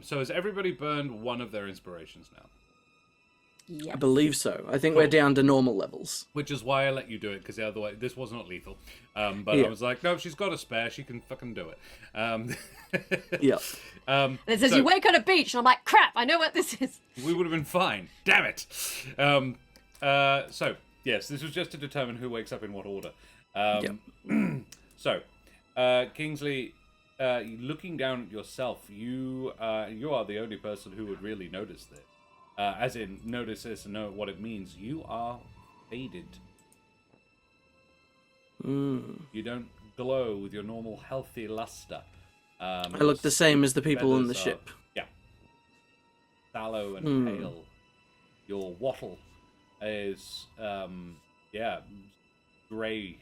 So has everybody burned one of their inspirations now? Yes. I believe so. I think we're down to normal levels. Which is why I let you do it, because otherwise this was not lethal. But Yeah. I was like, no, she's got a spare. She can fucking do it. Yeah. And it says so- you wake on a beach, and I'm like, crap, I know what this is. We would have been fine. Damn it. So, yes, this was just to determine who wakes up in what order. So, Kingsley, looking down at yourself, you are the only person who would really notice this. As in, notice this and know what it means. You are faded. You don't glow with your normal healthy luster. I look the same as the people on the feathers are- ship. Yeah. Sallow and pale. Your wattle is, grey.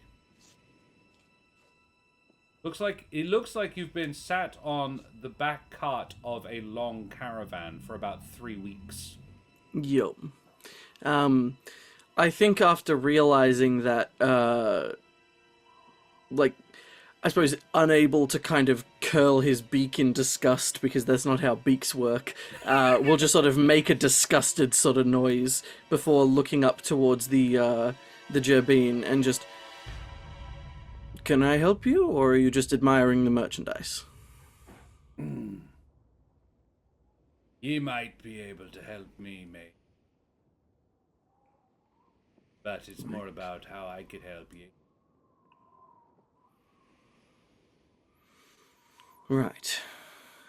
It looks like you've been sat on the back cart of a long caravan for about 3 weeks. Yup. I think after realizing that, I suppose unable to kind of curl his beak in disgust because that's not how beaks work, we'll just sort of make a disgusted sort of noise before looking up towards the gerbine and just, can I help you, or are you just admiring the merchandise? You might be able to help me, mate. But it's more about how I could help you. Right.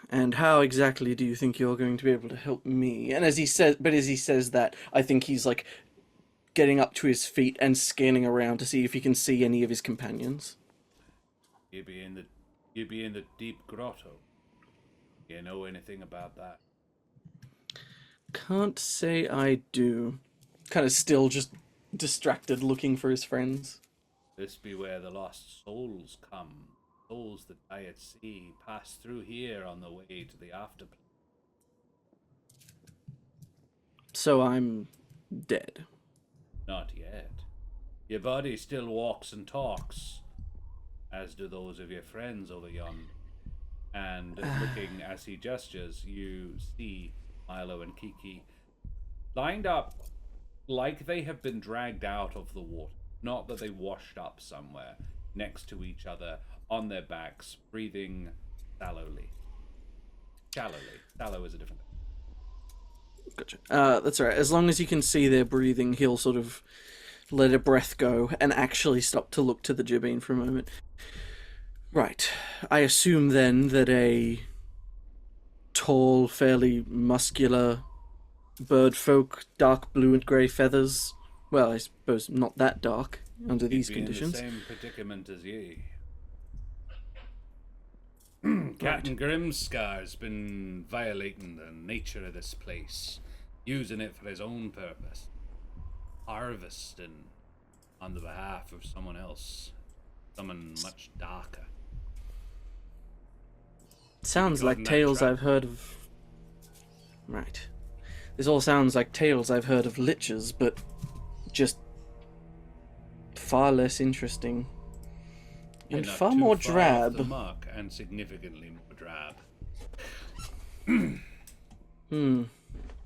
And how exactly do you think you're going to be able to help me? And as he says that, I think he's like getting up to his feet and scanning around to see if he can see any of his companions. You be in the Deep Grotto. You know anything about that? Can't say I do. Kind of still just distracted looking for his friends. This be where the lost souls come. Souls that die at sea pass through here on the way to the afterplane. So I'm dead. Not yet. Your body still walks and talks, as do those of your friends over yonder. And looking as he gestures, you see Milo and Kiki lined up like they have been dragged out of the water. Not that they washed up somewhere, next to each other, on their backs, breathing shallowly. Shallow is a different thing. Gotcha. That's alright. As long as you can see their breathing, he'll sort of let a breath go and actually stop to look to the gerbine for a moment. Right. I assume then that a tall, fairly muscular bird folk, dark blue and grey feathers. Well, I suppose not that dark under these Be in conditions. the same predicament as ye. Captain Grimscar's been violating the nature of this place, using it for his own purpose, harvesting on the behalf of someone else, someone much darker. Sounds Got like in that tales trap. I've heard of. Right. This all sounds like tales I've heard of liches, but just far less interesting. You're And not far too more off drab. the mark, and significantly more drab.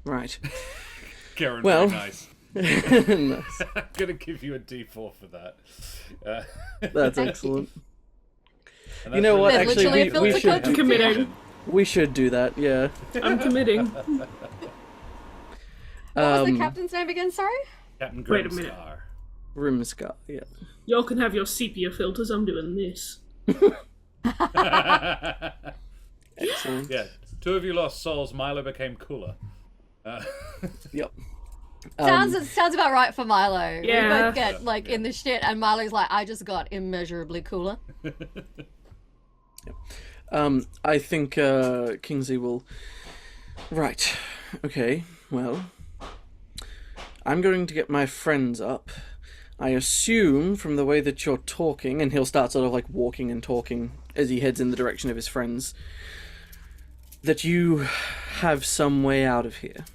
Right. Karen, Well- very nice. Nice. I'm gonna give you a D4 for that. That's Thank excellent. And You that's know what? really There's Actually, literally a we filter should code to Committing. we should do that. Yeah. I'm committing. What was the Um, captain's name again, sorry? Captain Wait a minute. Grimscar. Rimscar. Yeah. Y'all can have your sepia filters. I'm doing this. Excellent. Yeah, two of you lost souls. Milo became cooler. Yep. Sounds about right for Milo. We Yeah. both get like in the shit, and Milo's like, I just got immeasurably cooler. I think Kingsley will. Right. Okay. Well, I'm going to get my friends up. I assume from the way that you're talking, and he'll start sort of like walking and talking as he heads in the direction of his friends, that you have some way out of here.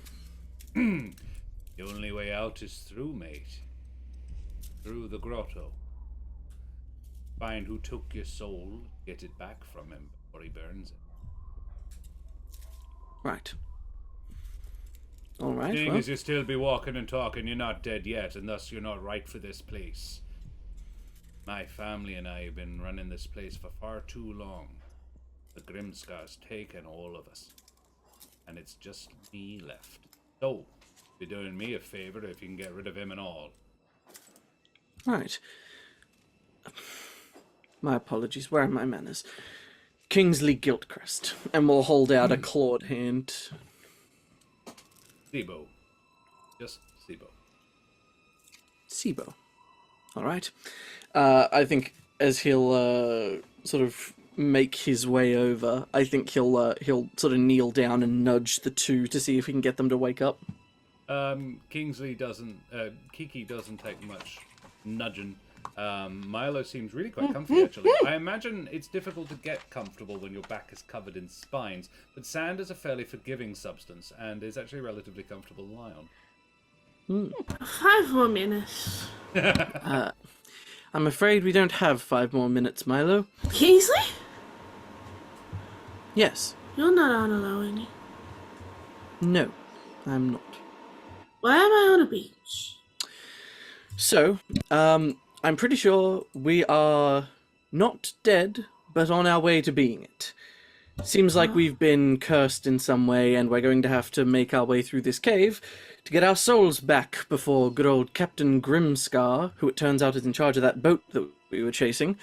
The only way out is through, mate. Through the grotto. Find who took your soul, get it back from him before he burns it. Right. All right. Seeing Well, as you still be walking and talking, you're not dead yet, and thus you're not right for this place. My family and I have been running this place for far too long. The Grimscar's taken all of us, and it's just me left. So, be doing me a favor if you can get rid of him and all. right. My apologies. Where are my manners? Kingsley Guiltcrest, and we'll hold out a clawed hand. Sibo. Just Sibo. Sibo. All right. I think as he'll sort of make his way over, I think he'll sort of kneel down and nudge the two to see if he can get them to wake up. Kingsley doesn't. Kiki doesn't take much nudging. Milo seems really quite comfy, actually. I imagine it's difficult to get comfortable when your back is covered in spines, but sand is a fairly forgiving substance and is actually relatively comfortable to lie on. 5 more minutes. I'm afraid we don't have 5 more minutes, Milo. Kingsley? Yes. You're not on alone, are you? No, I'm not. Why am I on a beach? So, I'm pretty sure we are not dead, but on our way to being it. Seems like we've been cursed in some way, and we're going to have to make our way through this cave to get our souls back before good old Captain Grimscar, who it turns out is in charge of that boat that we were chasing,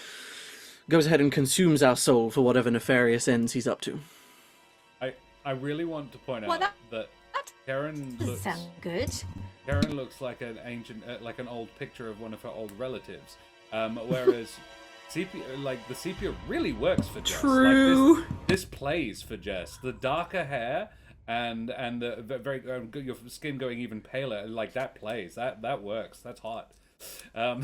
goes ahead and consumes our soul for whatever nefarious ends he's up to. I really want to point Well, out that Karen Doesn't looks... sound good. Karen looks like an ancient, like an old picture of one of her old relatives, whereas sepia, like the sepia, really works for Jess. True. Like this plays for Jess. The darker hair and the very your skin going even paler, like that plays. That works. That's hot. I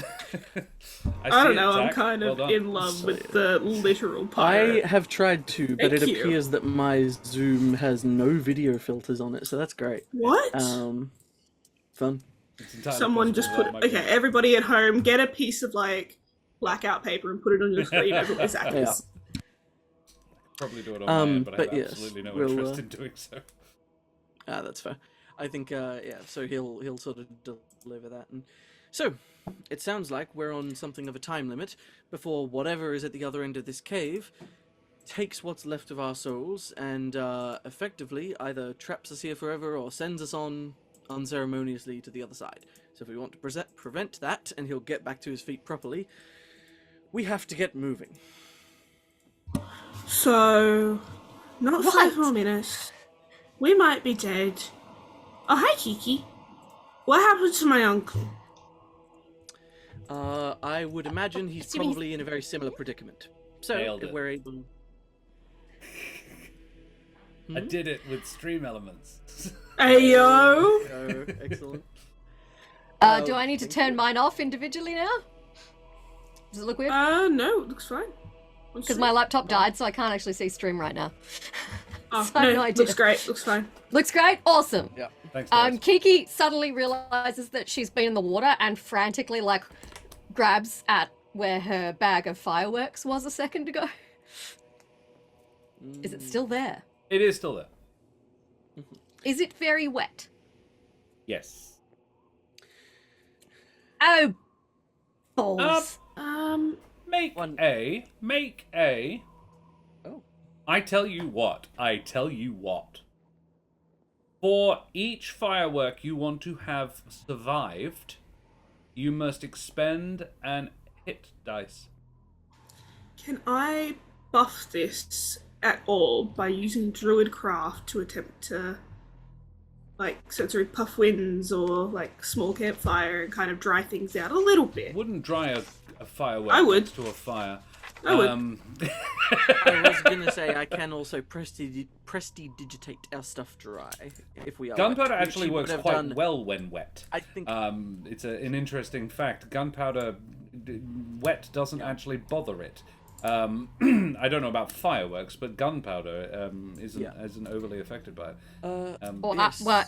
don't know, I'm kind of Well in love with the literal pirate. I have tried to, but Thank it you. appears that my Zoom has no video filters on it, so that's great. What? Fun. Someone just put... Okay, everybody at home, get a piece of, like, blackout paper and put it on your screen over this actors. Probably do it on my end, but I have yes, absolutely no we'll, interest in doing so. That's fair. I think, so he'll sort of deliver that. And so, it sounds like we're on something of a time limit before whatever is at the other end of this cave takes what's left of our souls and effectively either traps us here forever or sends us on unceremoniously to the other side. So if we want to prevent that and he'll get back to his feet properly, we have to get moving. So, not What? 5 more minutes. We might be dead. Oh, hi, Kiki. What happened to my uncle? I would imagine he's Assuming probably in a very similar predicament. So Nailed if it. we're able... I did it with stream elements. Ayo! Oh, excellent. Do I need to turn mine off individually now? Does it look weird? No, it looks fine. Because my laptop died, so I can't actually see stream right now. Oh, So I have no, no idea. looks great, looks fine. Looks great. Awesome. Yeah. Thanks, guys. Kiki suddenly realizes that she's been in the water and frantically, like, grabs at where her bag of fireworks was a second ago. Is it still there? It is still there. Is it very wet? Yes. Oh, balls. Make a. Oh. I tell you what. For each firework you want to have survived, you must expend an hit dice. Can I buff this at all by using Druidcraft to attempt to, like, sensory puff winds or, like, small campfire and kind of dry things out a little bit? Wouldn't dry a firework I would. next to a fire. I would. I was gonna say I can also prestidigitate our stuff dry if we are. Gunpowder wet, which actually you would works have quite done- well when wet. I think. It's an interesting fact. Gunpowder wet doesn't actually bother it. I don't know about fireworks, but gunpowder isn't overly affected by it. Well,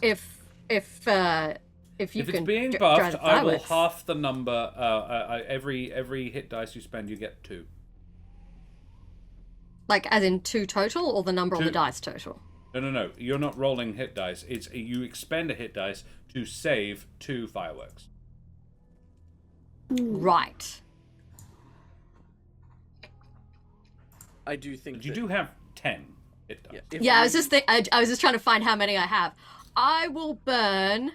if you If can it's being dry buffed, the I will fireworks. half the number. Every hit dice you spend, you get 2. Like, as in 2 total, or the number on the 2. dice total? No. You're not rolling hit dice. It's you expend a hit dice to save 2 fireworks. Right. I do think But you that- do have 10 hit dice. if Yeah, I we- was just I was just trying to find how many I have. I will burn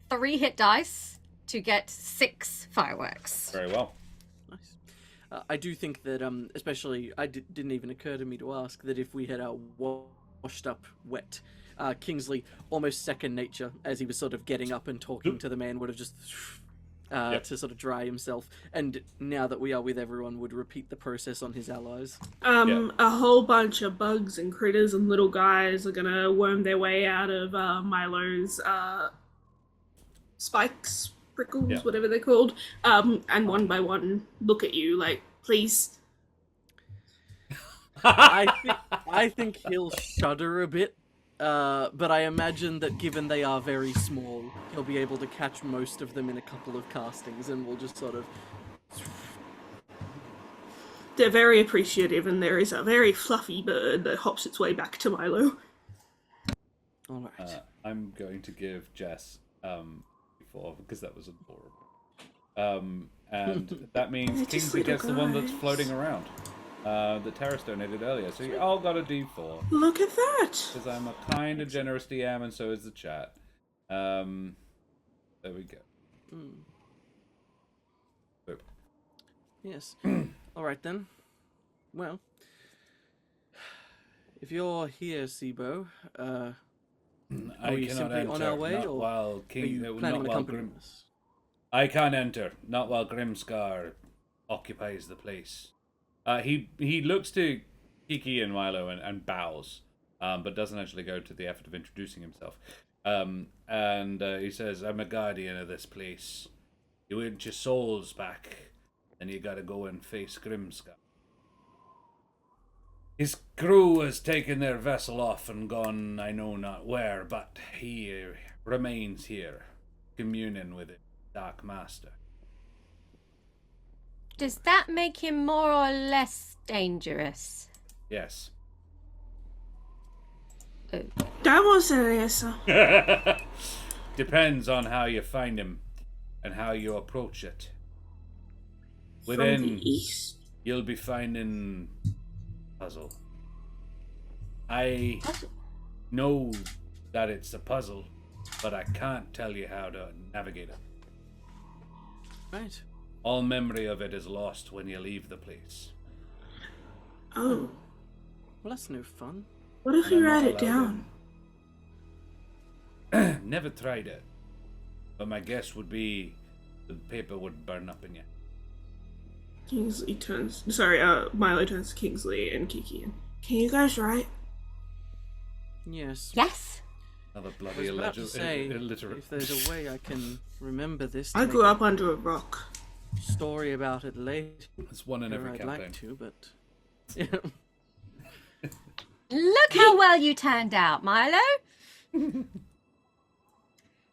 3 hit dice to get 6 fireworks. Very well. Nice. I do think that, especially, didn't even occur to me to ask that if we had washed up wet, Kingsley, almost second nature, as he was sort of getting up and talking to the man, would have just to sort of dry himself. And now that we are with everyone, would repeat the process on his allies. A whole bunch of bugs and critters and little guys are gonna worm their way out of Milo's spikes, prickles, whatever they're called, and one by one look at you like, please. I think he'll shudder a bit, but I imagine that given they are very small, he'll be able to catch most of them in a couple of castings, and we'll just sort of... They're very appreciative, and there is a very fluffy bird that hops its way back to Milo. All right. I'm going to give Jess 4 because that was adorable. And that means They're just Kingsley little gets the one that's guys. floating around that Terrace donated earlier. So you all got a D4 Look at that! because I'm a kind of generous DM, and so is the chat. There we go. Boop. Yes. All right then. Well, if you're here, Sibo, are I we cannot simply enter. on our way, not or while are King. you not planning on while accompanying us? I can't enter. Not while Grimscar occupies the place. He looks to Kiki and Milo and bows, but doesn't actually go to the effort of introducing himself. And he says, "I'm a guardian of this place. You want your souls back, then you gotta go and face Grimscar. His crew has taken their vessel off and gone I know not where, but he remains here, communing with it, Dark Master." Does that make him more or less dangerous? Yes. That wasn't an answer. Depends on how you find him and how you approach it. From Within, the east. you'll be finding puzzle. I know that it's a puzzle, but I can't tell you how to navigate it. Right. All memory of it is lost when you leave the place. Oh. Well, that's no fun. What if And we I'm write not it allowed down? in. Never tried it, but my guess would be the paper would burn up in you. Kingsley turns. Sorry, Milo turns to Kingsley and Kiki. Can you guys write? Yes. Yes. Another I bloody was about to say, illiterate. if there's a way I can remember this, to I make grew a up under a rock. story about it later. It's one in every I'd campaign. like to, but yeah. Look how well you turned out, Milo.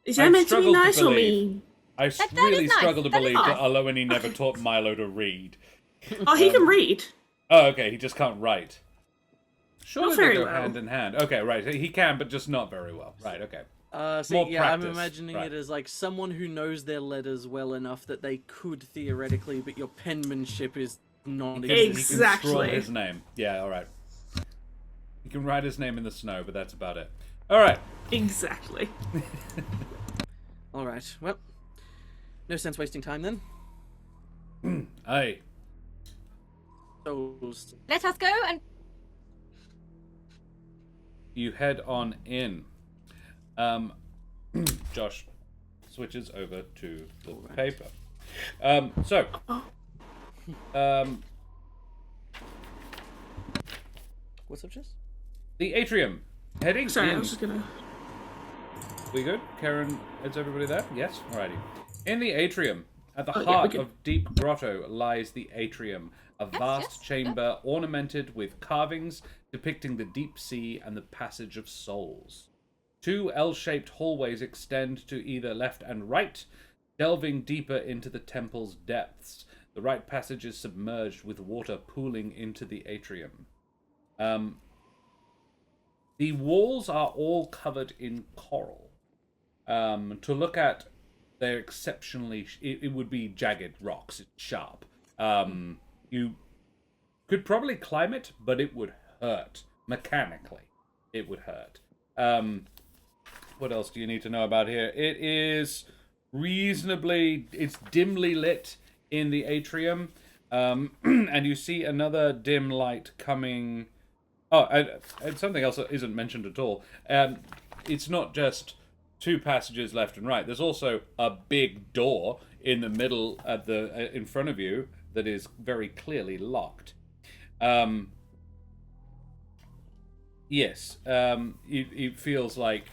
Is that I've meant to be struggled to nice or believe. mean? I That really is nice. struggle to That is believe nice. that Aloini never taught Milo to read. Oh, he can read. Oh, okay, he just can't write. Surely Not they very go well. hand in hand. Okay, right, he can, but just not very well. Right, okay. More Yeah, I'm practice, imagining right. it as like someone who knows their letters well enough that they could theoretically, but your penmanship is non He can Exactly. scrawl his name. Yeah, all right. He can write his name in the snow, but that's about it. All right. Exactly. All right. Well, no sense wasting time then. Aye. So, Let us go and You head on in. Josh switches over to the Alright. paper. what's up, Jess? The atrium. Heading Sorry, I in. was just gonna. We good? Karen, is everybody there? Yes? Alrighty. In the atrium, At the Oh, yeah, heart we can- of Deep Grotto lies the atrium, a vast yes, chamber ornamented with carvings depicting the deep sea and the passage of souls. Two L-shaped hallways extend to either left and right, delving deeper into the temple's depths. The right passage is submerged with water pooling into the atrium. The walls are all covered in coral. To look at, they're exceptionally... It would be jagged rocks. It's sharp. You could probably climb it, but it would hurt. Mechanically, it would hurt. What else do you need to know about here? It is reasonably... It's dimly lit in the atrium. And you see another dim light coming... Oh, and something else that isn't mentioned at all. It's not just two passages left and right. There's also a big door in the middle at the in front of you that is very clearly locked. Yes, it feels like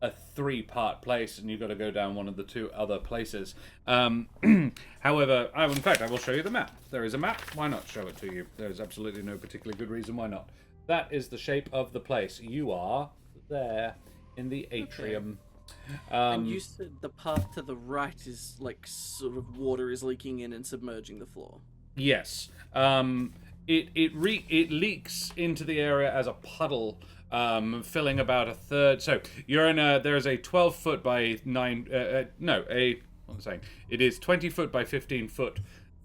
a three-part place, and you've got to go down one of the two other places. However, in fact, I will show you the map. There is a map. Why not show it to you? There is absolutely no particular good reason why not. That is the shape of the place. You are there in the atrium. And you said the path to the right is like sort of water is leaking in and submerging the floor. Yes. It leaks into the area as a puddle, filling about a third. So you're in there's a 12-foot by 9. What am I saying? It is 20-foot by 15-foot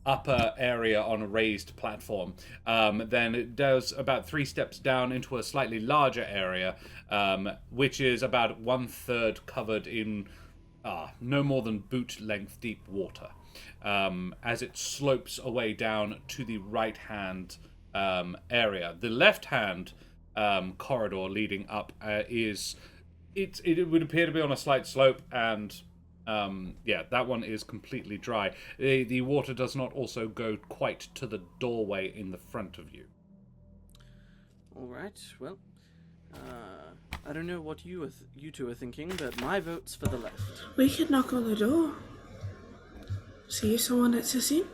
upper area on a raised platform. Then it does about 3 steps down into a slightly larger area, which is about 1/3 covered in no more than boot length deep water. As it slopes away down to the right-hand area. The left-hand corridor leading up it would appear to be on a slight slope, and that one is completely dry. The water does not also go quite to the doorway in the front of you. All right. Well, I don't know what you two are thinking, but my vote's for the left. We could knock on the door. See if someone lets us in.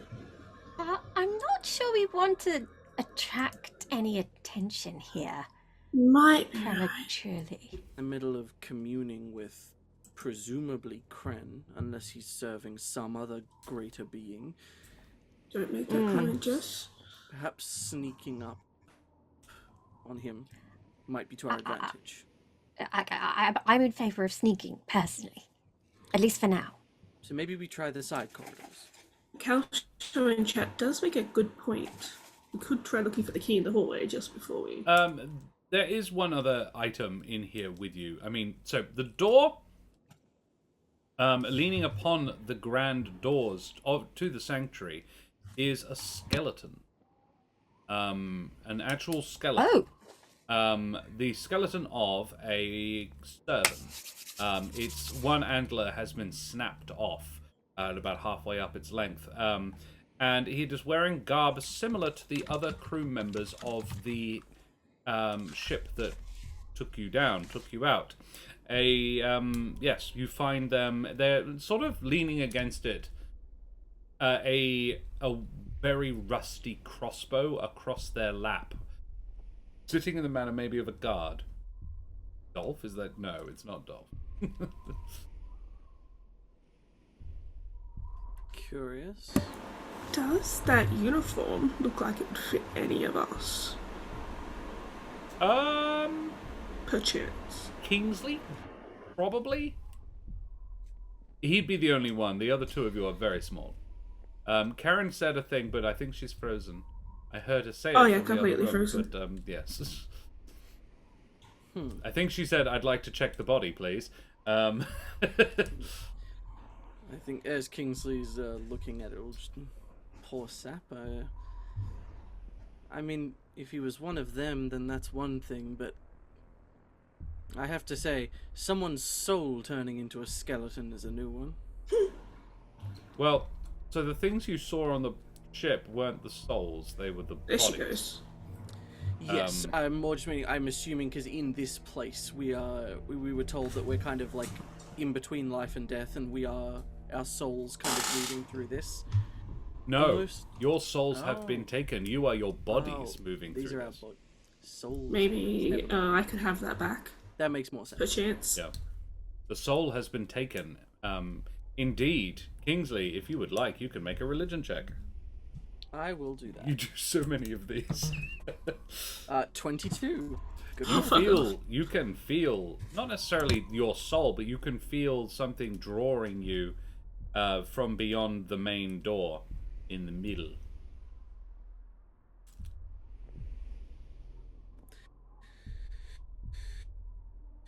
I'm not sure we want to attract any attention here Might be right. prematurely. In the middle of communing with presumably Kren, unless he's serving some other greater being. Don't make that comment, Jess. Perhaps sneaking up on him might be to our advantage. I'm in favor of sneaking, personally. At least for now. So maybe we try the side corridors. Calcio in chat does make a good point. We could try looking for the key in the hallway just before we... There is one other item in here with you. I mean, so the door, leaning upon the grand doors to the sanctuary, is a skeleton. An actual skeleton. Oh! The skeleton of a servant. Its one antler has been snapped off at about halfway up its length. And he is wearing garb similar to the other crew members of the ship that took you out. Yes, you find them. They're sort of leaning against it. A very rusty crossbow across their lap, sitting in the manner maybe of a guard. Dolph, is that? No, it's not Dolph. Curious. Does that uniform look like it would fit any of us? Perchance. Kingsley? Probably? He'd be the only one. The other two of you are very small. Karen said a thing, but I think she's frozen. I heard her say it. Oh yeah, from the other completely room, frozen. But, yes. I think she said, I'd like to check the body, please. I think as Kingsley's looking at it, just poor sap. I mean, if he was one of them, then that's one thing, but I have to say, someone's soul turning into a skeleton is a new one. Well, so the things you saw on the ship weren't the souls, they were the There bodies. she goes. Yes, I'm more just meaning, I'm assuming because in this place we were told that we're kind of like in between life and death, and we are our souls kind of moving through this. No, Almost. your souls have Oh. been taken. You are your bodies Oh, moving these through are our this. souls. Maybe Never mind. I could have that back. That makes more sense. Perchance. Yeah. The soul has been taken. Indeed, Kingsley, if you would like, you can make a religion check. I will do that. You do so many of these. 22. Good You roll. you can feel, not necessarily your soul, but you can feel something drawing you from beyond the main door in the middle.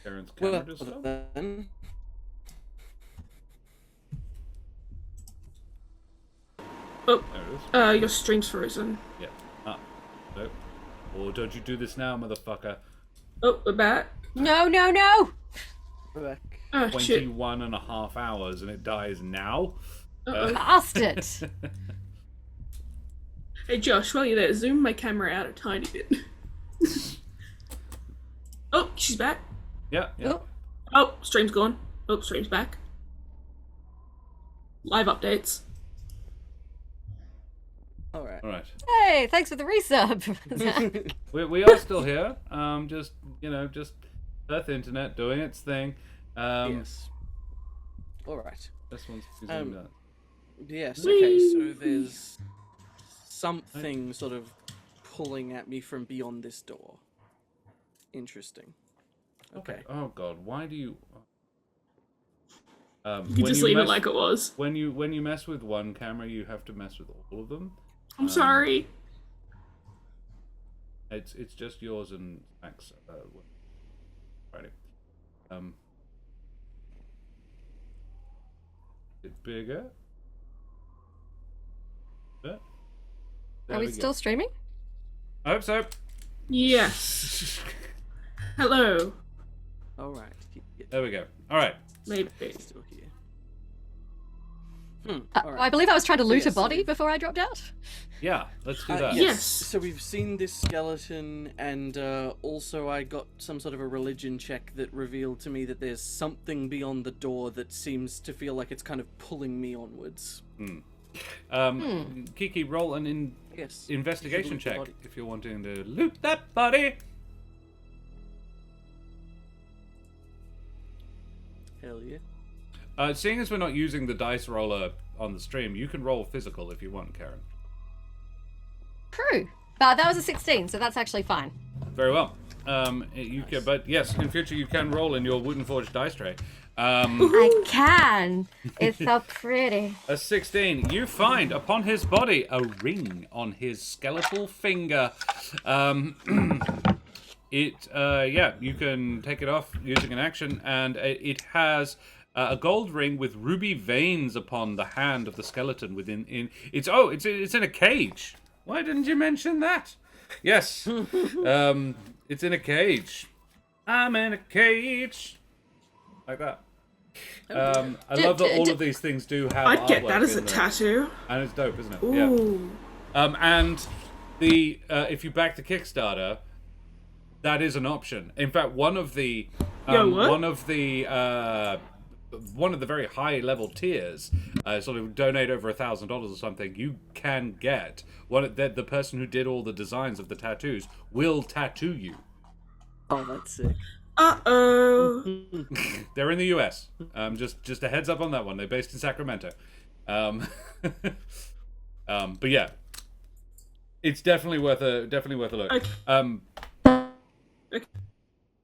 Karen's camera Well, just stopped. then, Oh, There it is. your stream's frozen. Yeah. Ah. No. Or don't you do this now, motherfucker. Oh, we're back. No, no, no! we're back. Oh, shit. 21 and a half hours and it dies now. Bastard! Hey, Josh, while you're there, zoom my camera out a tiny bit. Oh, she's back. Yeah, yeah. Oh. Oh, stream's gone. Oh, stream's back. Live updates. All right. All right. Hey, thanks for the resub. We are still here. Just, just Earth Internet doing its thing. Yes. All right. This one's zoomed out. Yes. Okay. So there's something sort of pulling at me from beyond this door. Interesting. Okay. Oh god, why do you? You can just leave it like it was. When you mess with one camera, you have to mess with all of them. I'm sorry. It's just yours and Max. Friday. Bit bigger. There Are we go. still streaming? I hope so. Yes. Hello. All right. There we go. All right. Maybe. Still here. All right. I believe I was trying to loot a yes, so body we've- before I dropped out. Yeah, let's do that. Yes. So we've seen this skeleton, and also I got some sort of a religion check that revealed to me that there's something beyond the door that seems to feel like it's kind of pulling me onwards. Kiki, roll an Yes. investigation Loot the check body. if you're wanting to loot that body. Hell yeah. Seeing as we're not using the dice roller on the stream, you can roll physical if you want, Karen. True. But that was a 16, so that's actually fine. Very well. But yes, in future you can roll in your Wooden Forge dice tray. I can. It's so pretty. A 16. You find upon his body a ring on his skeletal finger. You can take it off using an action, and it has a gold ring with ruby veins upon the hand of the skeleton. It's in a cage. Why didn't you mention that? Yes, it's in a cage. I'm in a cage, like that. I love that all of these things do have. I'd get that artwork as a in them. tattoo. And it's dope, isn't it? Ooh. Yeah. And the if you back the Kickstarter, that is an option. In fact, one of the very high level tiers, sort of donate over $1,000 or something, you can get the person who did all the designs of the tattoos will tattoo you. Oh, that's sick. Uh-oh. They're in the US. Just a heads up on that one. They're based in Sacramento. But yeah, it's definitely worth a look. Okay.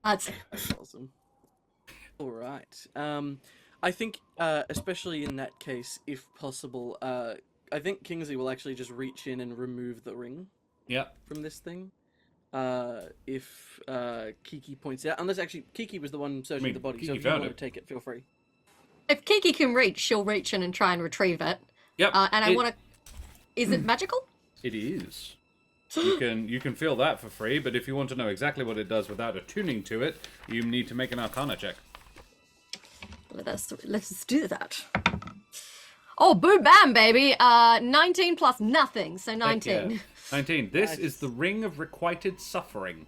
That's That's awesome. All right. I think, especially in that case, if possible, I think Kingsley will actually just reach in and remove the ring Yeah. from this thing. If Kiki points it out, unless actually Kiki was the one searching the body, so Kiki if you found want it. to take it, feel free. if Kiki can reach, she'll reach in and try and retrieve it. Yep. And I want to. Is it magical? It is. You can feel that for free, but if you want to know exactly what it does without attuning to it, you need to make an Arcana check. Let's do that. Oh, boom, bam, baby! 19 plus nothing, so 19. Heck yeah. 19. This Nice. is the Ring of Requited Suffering.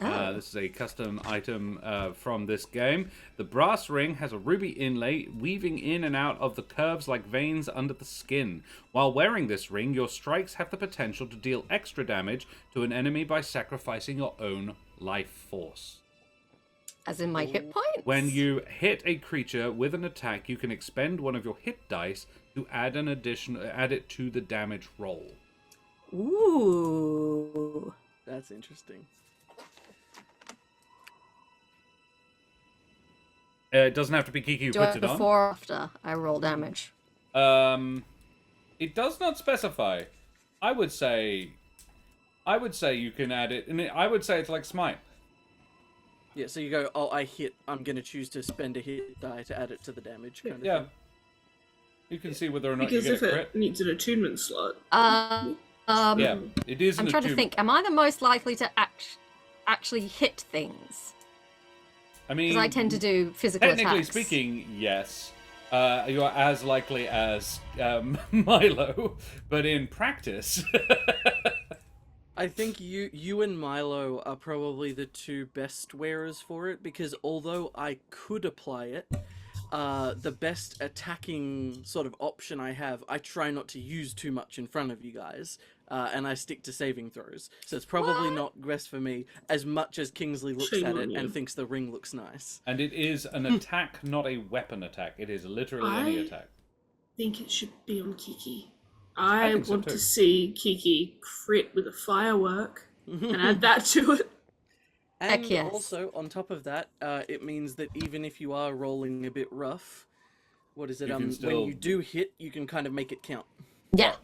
This is a custom item from this game. The brass ring has a ruby inlay weaving in and out of the curves like veins under the skin. While wearing this ring, your strikes have the potential to deal extra damage to an enemy by sacrificing your own life force. As in my hit points? When you hit a creature with an attack, you can expend one of your hit dice to add it to the damage roll. Ooh. That's interesting. It doesn't have to be Kiki who Do I puts it on. before or after I roll damage? It does not specify. I would say you can add it, and I would say it's like Smite. Yeah, so you go, oh, I hit, I'm going to choose to spend a hit die to add it to the damage kind of Yeah. thing. You can see whether or not Because you if get a it crit. needs an attunement slot. Yeah, it is. I'm trying to think. Am I the most likely to actually hit things? I mean, Because I tend to do physical technically attacks. speaking, yes. You are as likely as Milo, but in practice, I think you and Milo are probably the two best wearers for it, because although I could apply it, the best attacking sort of option I have, I try not to use too much in front of you guys, and I stick to saving throws. So it's probably not best for me, as much as Kingsley looks Shame at on it you. and thinks the ring looks nice. and it is an attack, not a weapon attack. It is literally any I- attack. I think it should be on Kiki. I think so want too. to see Kiki crit with a firework and add that to it. And Heck yes. also, on top of that, it means that even if you are rolling a bit rough, what is it? You can When still- you do hit, you can kind of make it count. Yeah.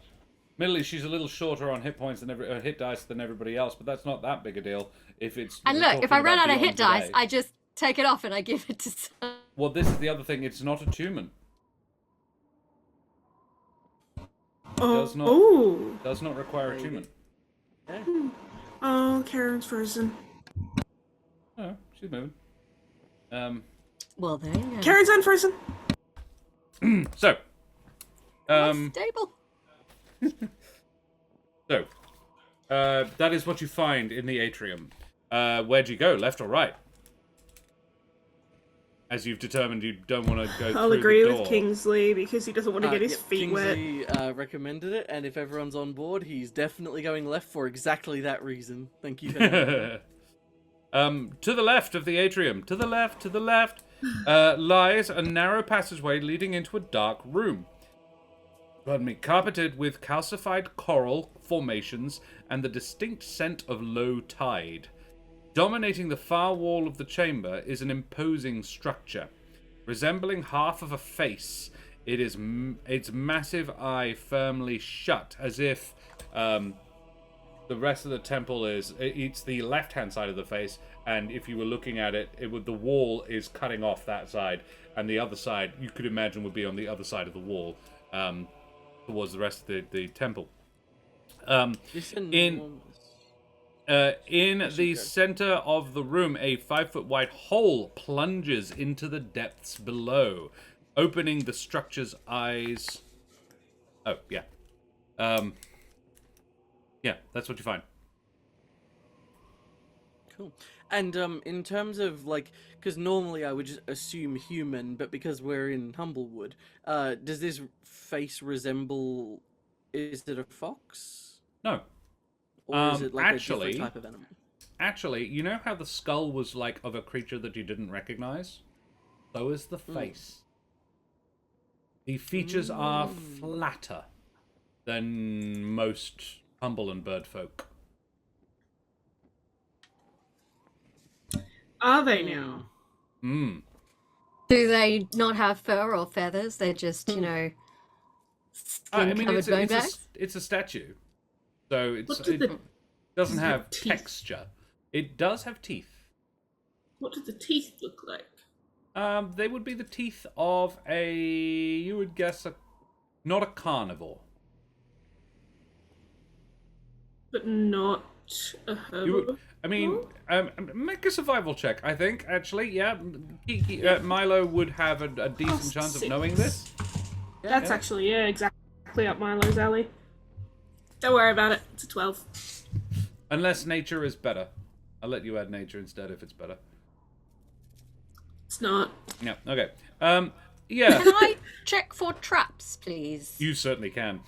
Admittedly, she's a little shorter on hit points than hit dice than everybody else, but that's not that big a deal. If it's And we're look, if talking I run about out of hit beyond dice, today. I just take it off and I give it to someone. Well, this is the other thing. It's not attunement. Does not- Oh, Does not require attunement. Yeah. oh, Karen's frozen. Oh, she's moving. Well, there you go. Karen's unfrozen. So, Stable. so, that is what you find in the atrium. Where'd you go, left or right? As you've determined you don't want to go through I'll agree the door. with Kingsley because he doesn't want to get his Yep, feet wet. Kingsley recommended it, and if everyone's on board, he's definitely going left for exactly that reason. Thank you. For that. To the left of the atrium, to the left, lies a narrow passageway leading into a dark room. Pardon me, carpeted with calcified coral formations and the distinct scent of low tide. Dominating the far wall of the chamber is an imposing structure. Resembling half of a face, its massive eye firmly shut, as if the rest of the temple it's the left-hand side of the face, and if you were looking at it, the wall is cutting off that side, and the other side, you could imagine, would be on the other side of the wall, towards the rest of the temple. This In the center of the room, a 5-foot wide hole plunges into the depths below, opening the structure's eyes. Oh, yeah. Yeah, that's what you find. Cool. And in terms of because normally I would just assume human, but because we're in Humblewood, does this face resemble? Is it a fox? No. Or is it like actually- a different type of animal? Actually, you know how the skull was like of a creature that you didn't recognize? So is the face. The features are flatter than most humble and bird folk. Are they now? Mm. Do they not have fur or feathers? They're just, I skin mean, covered bone it's bags? a statue. So What it did the doesn't does it have have teeth? texture. It does have teeth. what did the teeth look like? They would be the teeth of you would guess, not a carnivore. But not a herbivore. Make a survival check, I think, actually. Yeah, Milo would have a decent chance of knowing this. That's actually exactly up Milo's alley. Don't worry about it. It's a 12. Unless nature is better. I'll let you add nature instead if it's better. It's not. Yeah. Okay. Yeah. Can I check for traps, please? You certainly can.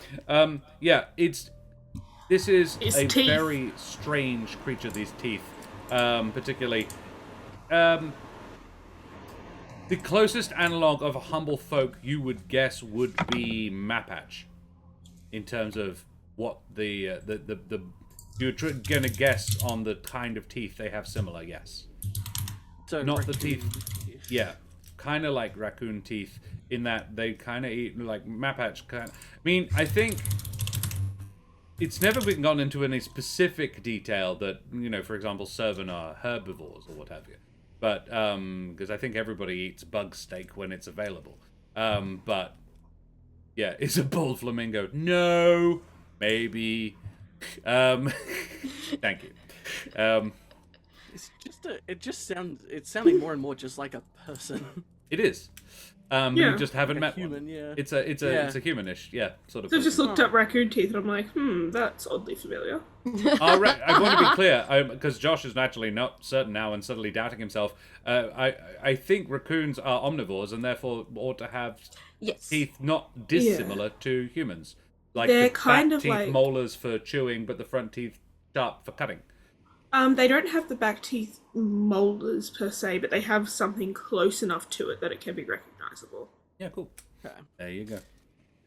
Yeah. This is It's a teeth. very strange creature. These teeth, particularly. The closest analog of a humble folk you would guess would be Mapatch, in terms of what you're gonna guess on the kind of teeth they have similar. Yes, So not the raccoon teeth. Yeah, kind of like raccoon teeth in that they kind of eat like Mapatch. I mean, I think it's never been gone into any specific detail that for example, Servan are herbivores or what have you. But because I think everybody eats bug steak when it's available. But yeah, is a bald flamingo? No, maybe. Thank you. It's it's sounding more and more just like a person. It is. Yeah. You just haven't A met human, one. yeah. It's a humanish, yeah, sort of. So I just person. looked up raccoon teeth and I'm like, that's oddly familiar. I want to be clear, because Josh is naturally not certain now and suddenly doubting himself. I think raccoons are omnivores and therefore ought to have Yes. teeth not dissimilar to humans. Like They're the kind back of teeth like- molars for chewing, but the front teeth sharp for cutting. They don't have the back teeth molars per se, but they have something close enough to it that it can be recognizable. Yeah, cool. Okay. There you go.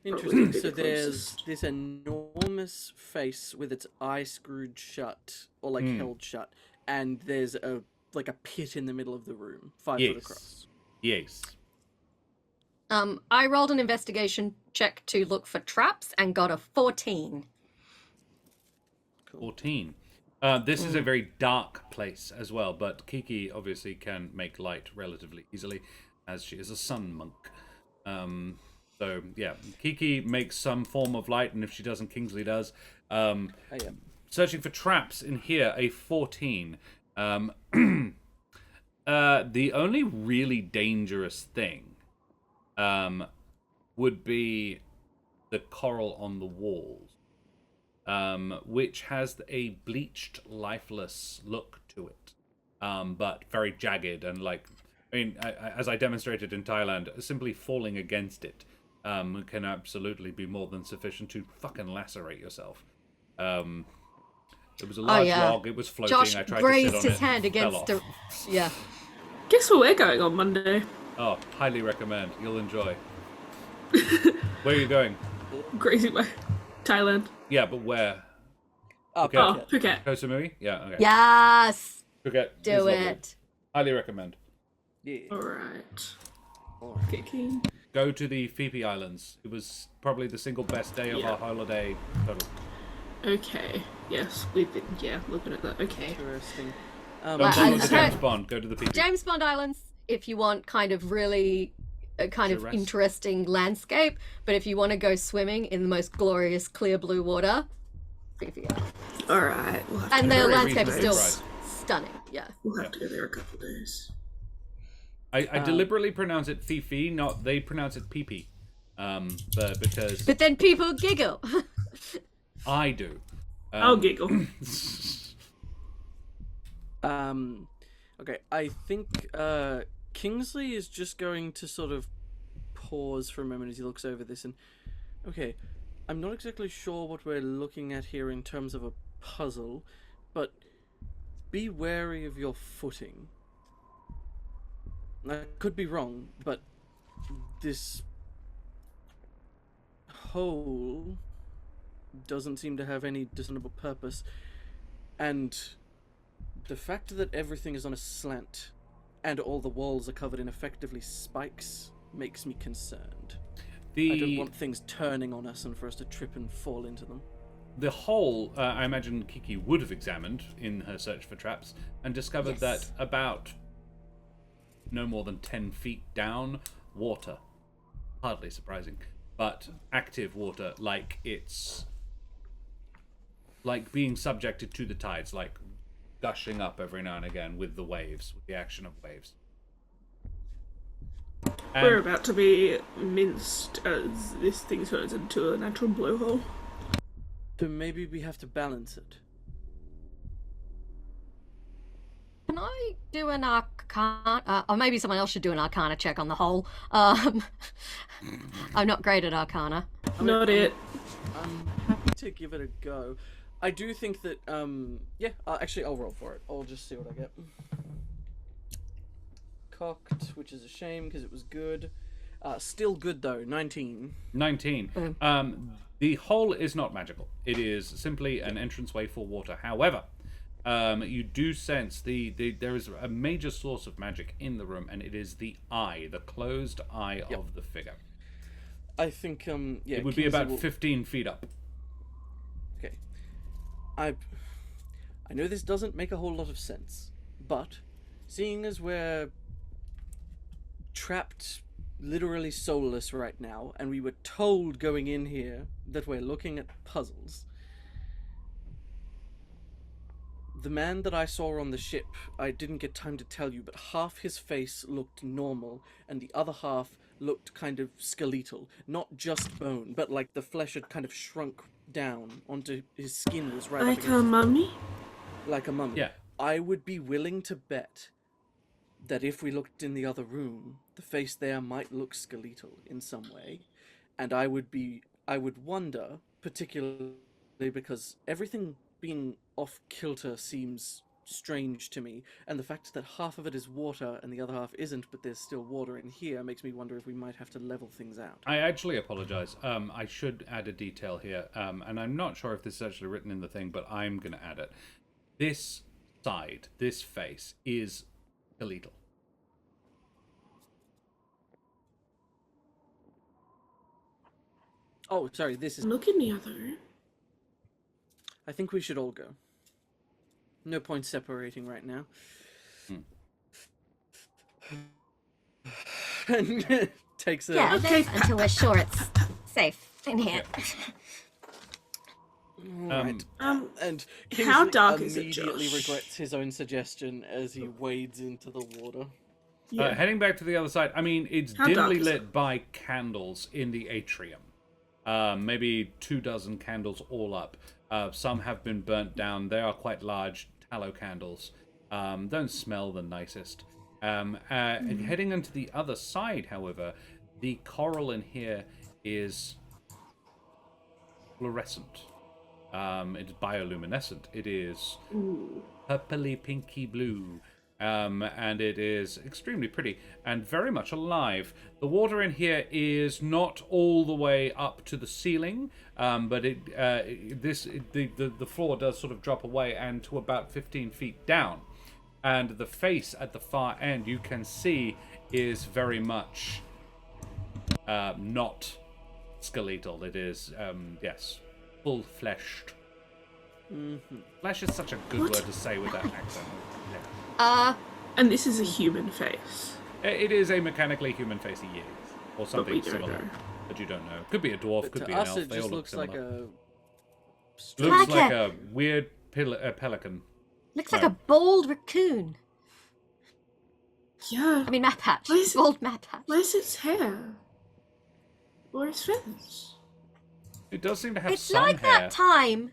Interesting. Probably So the there's closest. this enormous face with its eye screwed shut or like held shut, and there's a pit in the middle of the room, 5 foot across. Yes. I rolled an investigation check to look for traps and got a 14. 14. This is a very dark place as well, but Kiki obviously can make light relatively easily, as she is a sun monk. So yeah, Kiki makes some form of light, and if she doesn't, Kingsley does. Searching for traps in here, a 14. The only really dangerous thing would be the coral on the walls. Which has a bleached, lifeless look to it, but very jagged and as I demonstrated in Thailand, simply falling against it can absolutely be more than sufficient to fucking lacerate yourself. It was a large log, it was floating, Josh I tried grazed to sit on his it, hand fell against off. Yeah. Guess where we're going on Monday? Oh, highly recommend, you'll enjoy. Where are you going? Crazy way. Thailand. Yeah, but where? Oh, Okay. Oh, Phuket. Koh Samui? Yeah, okay. Yes. Phuket is Do lovely. it. Highly recommend. Yeah. Alright. Okay, King. Go to the Phi Islands. It was probably the single best day of our holiday total. Okay. Yes, we've been, looking at that. Okay. Interesting. Don't Well, follow I- the James Bond. Go to the Phi. James Bond Islands, if you want kind of really kind of Picturesque. interesting landscape, but if you want to go swimming in the most glorious clear blue water, Fifi Islands. Alright. We'll have to And go the there a landscape is couple still days. stunning. Yeah. We'll have to go there a couple days. I deliberately pronounce it Fifi, not they pronounce it Pee. But because But then people giggle. I do. I'll giggle. Okay, I think Kingsley is just going to sort of pause for a moment as he looks over this and okay, I'm not exactly sure what we're looking at here in terms of a puzzle, but be wary of your footing. I could be wrong, but this hole doesn't seem to have any discernible purpose, and the fact that everything is on a slant and all the walls are covered in effectively spikes makes me concerned. I don't want things turning on us and for us to trip and fall into them. The hole, I imagine Kiki would have examined in her search for traps and discovered that about no more than 10 feet down, water. Hardly surprising, but active water, like it's like being subjected to the tides, like gushing up every now and again with the waves, with the action of waves. And We're about to be minced as this thing turns into a natural blowhole. So maybe we have to balance it. Can I do an arcana? Or maybe someone else should do an arcana check on the whole. I'm not great at arcana. Not it. I'm happy to give it a go. I do think that, yeah, actually, I'll roll for it. I'll just see what I get. Cocked, which is a shame because it was good. Still good though, 19. 19. The hole is not magical. It is simply an entranceway for water. However, you do sense there is a major source of magic in the room, and it is the eye, the closed eye of the figure. I think, yeah. It would be about 15 feet up. Okay. I know this doesn't make a whole lot of sense, but seeing as we're trapped, literally soulless right now, and we were told going in here that we're looking at puzzles. The man that I saw on the ship, I didn't get time to tell you, but half his face looked normal, and the other half looked kind of skeletal. Not just bone, but like the flesh had kind of shrunk down onto his skin was right up Like against a mummy? like a mummy. Yeah. I would be willing to bet that if we looked in the other room, the face there might look skeletal in some way. And I would wonder, particularly because everything being off kilter seems strange to me, and the fact that half of it is water and the other half isn't, but there's still water in here, makes me wonder if we might have to level things out. I actually apologize. I should add a detail here, and I'm not sure if this is actually written in the thing, but I'm going to add it. This side, this face, is skeletal. Oh, sorry, this is... Look in the other room. I think we should all go. No point separating right now. And takes a... Yeah, Okay. until we're sure it's safe in here. Right. And how Kingsley dark is it, immediately Josh? regrets his own suggestion as he wades into the water. Yeah. Heading back to the other side, I mean, it's How dark dimly is lit by candles in the atrium. Maybe 24 candles all up. Some have been burnt down. They are quite large tallow candles. Don't smell the nicest. Heading into the other side, however, the coral in here is fluorescent. It is bioluminescent. It is purpley pinky blue. And it is extremely pretty and very much alive. The water in here is not all the way up to the ceiling, but the floor does sort of drop away and to about 15 feet down. And the face at the far end, you can see, is very much not skeletal. It is, yes, full-fleshed. Mm-hmm. Flesh is such a good word to say with that accent. Yeah. And this is a human face. It is a mechanically human face he is, or But we something don't similar know. that you don't know. Could be a dwarf, But could to be an us, elf. it They all just look looks like similar. a... Looks Like like a weird pelican. Looks like a bald raccoon. Yeah. I mean, map patch. What is it? Bald map patch. Where's its hair? Or its feathers? It does seem to have It's some like hair. that time.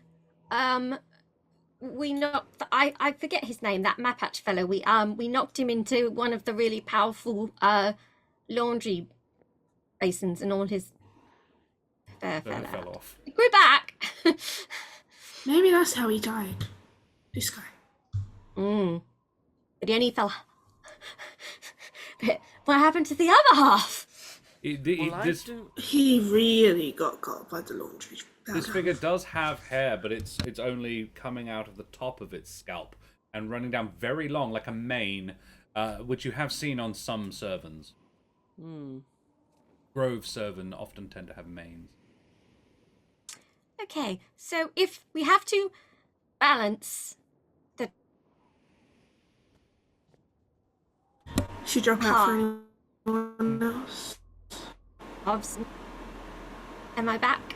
We knocked. I forget his name. That map patch fellow. We knocked him into one of the really powerful laundry basins, and all his hair Then fell it fell out. off. It grew back. Maybe that's how he died. This guy. But he only fell. But what happened to the other half? He really got by the laundry. This figure does have hair, but it's only coming out of the top of its scalp and running down very long, like a mane, which you have seen on some servants. Grove servant often tend to have manes. Okay, so if we have to balance the Should drop out for anyone else. obs. Am I back?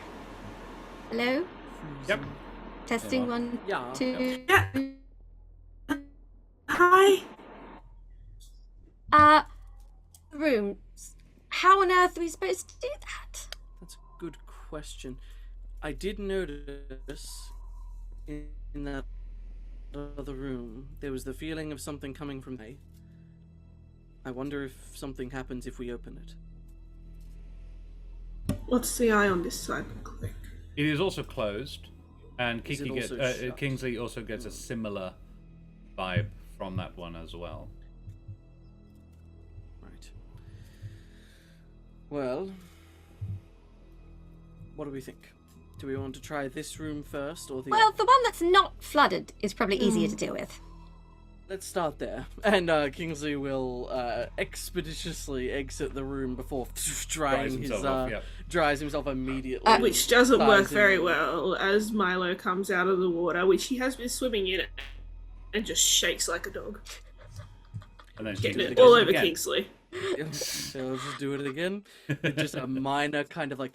Hello? Yep. Testing Yeah. 1, Yeah. 2. Yeah. Hi. Rooms. How on earth are we supposed to do that? That's a good question. I did notice in that of the room, there was the feeling of something coming from me. I wonder if something happens if we open it. What's the eye on this side? It is also closed, and Is it also shut? Kingsley also gets a similar vibe from that one as well. Right. Well, what do we think? Do we want to try this room first, or the Well, the one that's not flooded is probably easier to deal with. Let's start there. And Kingsley will expeditiously exit the room before dries himself immediately. Which doesn't work Dives in very the- well as Milo comes out of the water, which he has been swimming in, and just shakes like a dog. And then Getting she it does all over again. Kingsley. So I'll just do it again. With just a minor kind of like.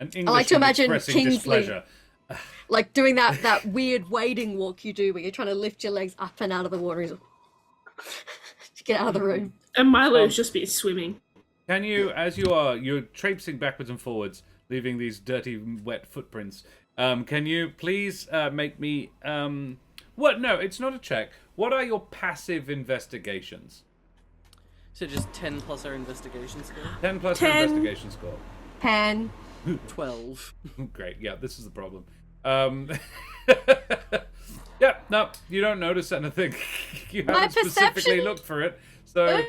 An I like to Englishman imagine expressing Kingsley displeasure. like doing that weird wading walk you do where you're trying to lift your legs up and out of the water to get out of the room. And Milo's just been swimming. Can you, as you're traipsing backwards and forwards, leaving these dirty, wet footprints, can you please make me, what? No, it's not a check. What are your passive investigations? So just 10 plus our investigation score? 10 plus your 10. investigation score. 10. 12. Great, yeah, this is the problem. Yeah, no, you don't notice anything. You My haven't specifically perception- looked for it, so...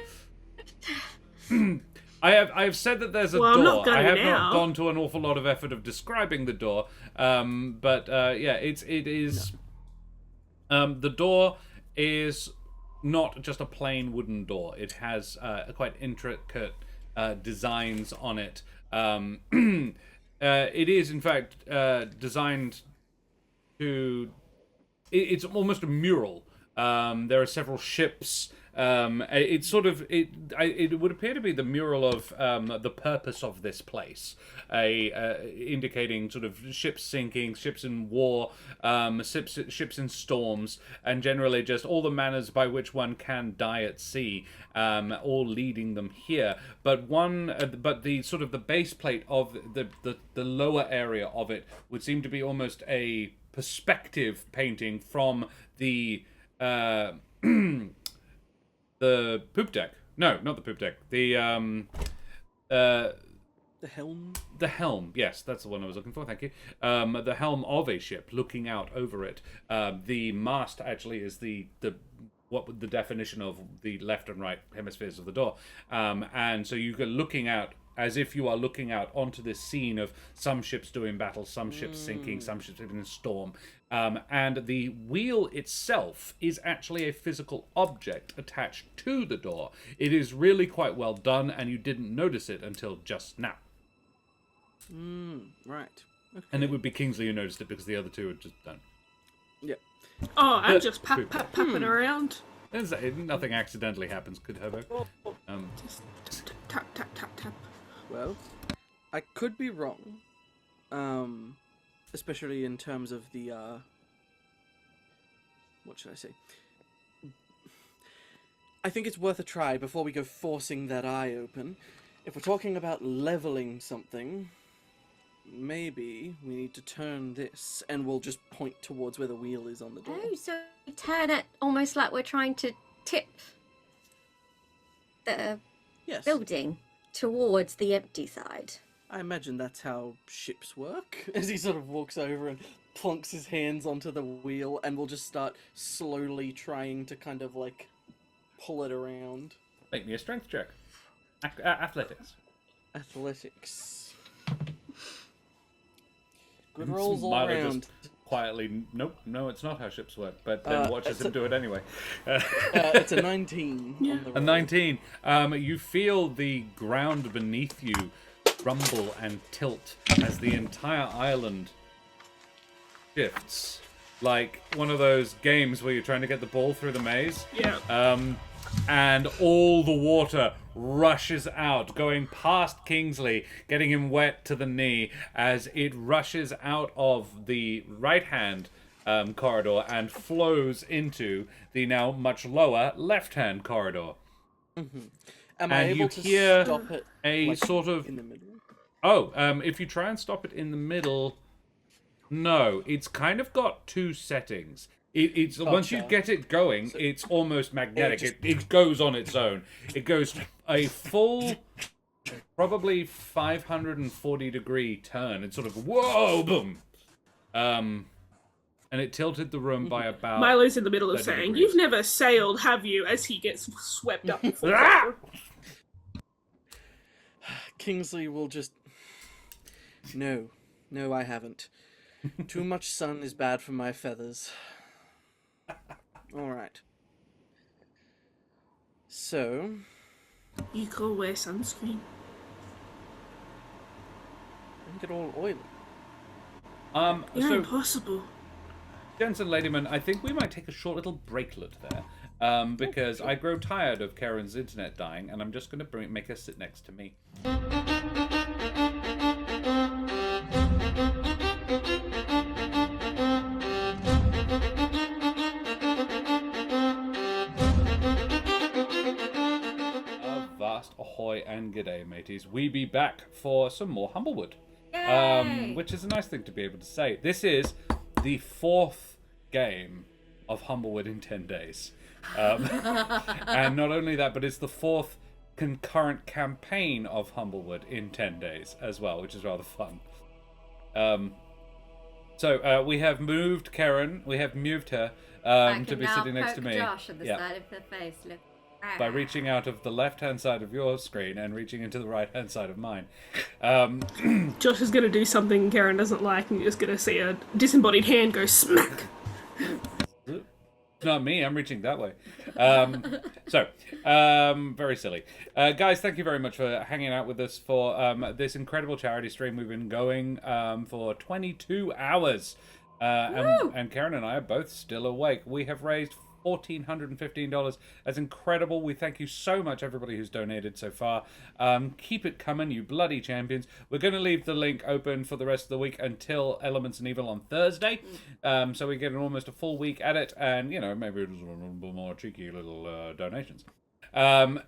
I have said that there's a Well, I'm door. not going I have now. not gone to an awful lot of effort of describing the door, but yeah, it is. The door is not just a plain wooden door. It has quite intricate designs on it. It is in fact designed to. It's almost a mural. There are several ships. It's sort of it would appear to be the mural of the purpose of this place, indicating sort of ships sinking, ships in war, ships in storms, and generally just all the manners by which one can die at sea, all leading them here. But the sort of the base plate of the lower area of it would seem to be almost a perspective painting from the the poop deck. No, not the poop deck. The helm? The helm. Yes, that's the one I was looking for. Thank you. The helm of a ship, looking out over it. The mast actually is the definition of the left and right hemispheres of the door. And so you're looking out as if you are looking out onto this scene of some ships doing battle, some ships sinking, some ships in a storm. And the wheel itself is actually a physical object attached to the door. It is really quite well done, and you didn't notice it until just now. Right. Okay. And it would be Kingsley who noticed it because the other two had just done. Yeah. Oh, I'm just papping around. Nothing accidentally happens, could have. Just tap, tap, tap, tap. Well, I could be wrong. Especially in terms of the, what should I say? I think it's worth a try before we go forcing that eye open. If we're talking about leveling something, maybe we need to turn this, and we'll just point towards where the wheel is on the door. Oh, so we turn it almost like we're trying to tip the Yes. building towards the empty side. I imagine that's how ships work. As he sort of walks over and plonks his hands onto the wheel, and we'll just start slowly trying to kind of like pull it around. Make me a strength check. Athletics. Athletics. Good rolls all Milo around. just quietly, nope, no, it's not how ships work, but then watches him do it anyway. It's a 19 on the A roll. 19. You feel the ground beneath you rumble and tilt as the entire island shifts. Like one of those games where you're trying to get the ball through the maze. Yeah. And all the water rushes out, going past Kingsley, getting him wet to the knee as it rushes out of the right-hand corridor and flows into the now much lower left-hand corridor. Am I and able you to hear stop it a like, sort of... in the middle? Oh, if you try and stop it in the middle... No, it's kind of got two settings. It's once you get it going, it's almost magnetic. It goes on its own. It goes a full, probably 540-degree turn. It's sort of whoa, boom, and it tilted the room by about. Milo's in the middle of 30 saying, degrees. "You've never sailed, have you?" As he gets swept up. Ah! Kingsley will just... No, I haven't. Too much sun is bad for my feathers. Alright. So... You could wear sunscreen. Don't get all oily. You're So, impossible. gents and ladymen, I think we might take a short little breaklet there, because I grow tired of Karen's internet dying, and I'm just going to make her sit next to me. Avast, ahoy, and g'day, mateys. We be back for some more Humblewood. Which is a nice thing to be able to say. This is the 4th game of Humblewood in 10 days. And not only that, but it's the 4th concurrent campaign of Humblewood in 10 days as well, which is rather fun. So we have moved Karen, we have moved her to be sitting next to me. Josh on the side of her face. Look. By reaching out of the left-hand side of your screen and reaching into the right-hand side of mine. Josh is going to do something Karen doesn't like, and you're just going to see a disembodied hand go smack. It's not me, I'm reaching that way. Very silly. Guys, thank you very much for hanging out with us for this incredible charity stream. We've been going for 22 hours. And Karen and I are both still awake. We have raised $1,415. That's incredible. We thank you so much, everybody who's donated so far. Keep it coming, you bloody champions. We're going to leave the link open for the rest of the week until Elements and Evil on Thursday. So we get almost a full week at it, and, you know, maybe it's a little more cheeky little donations. Because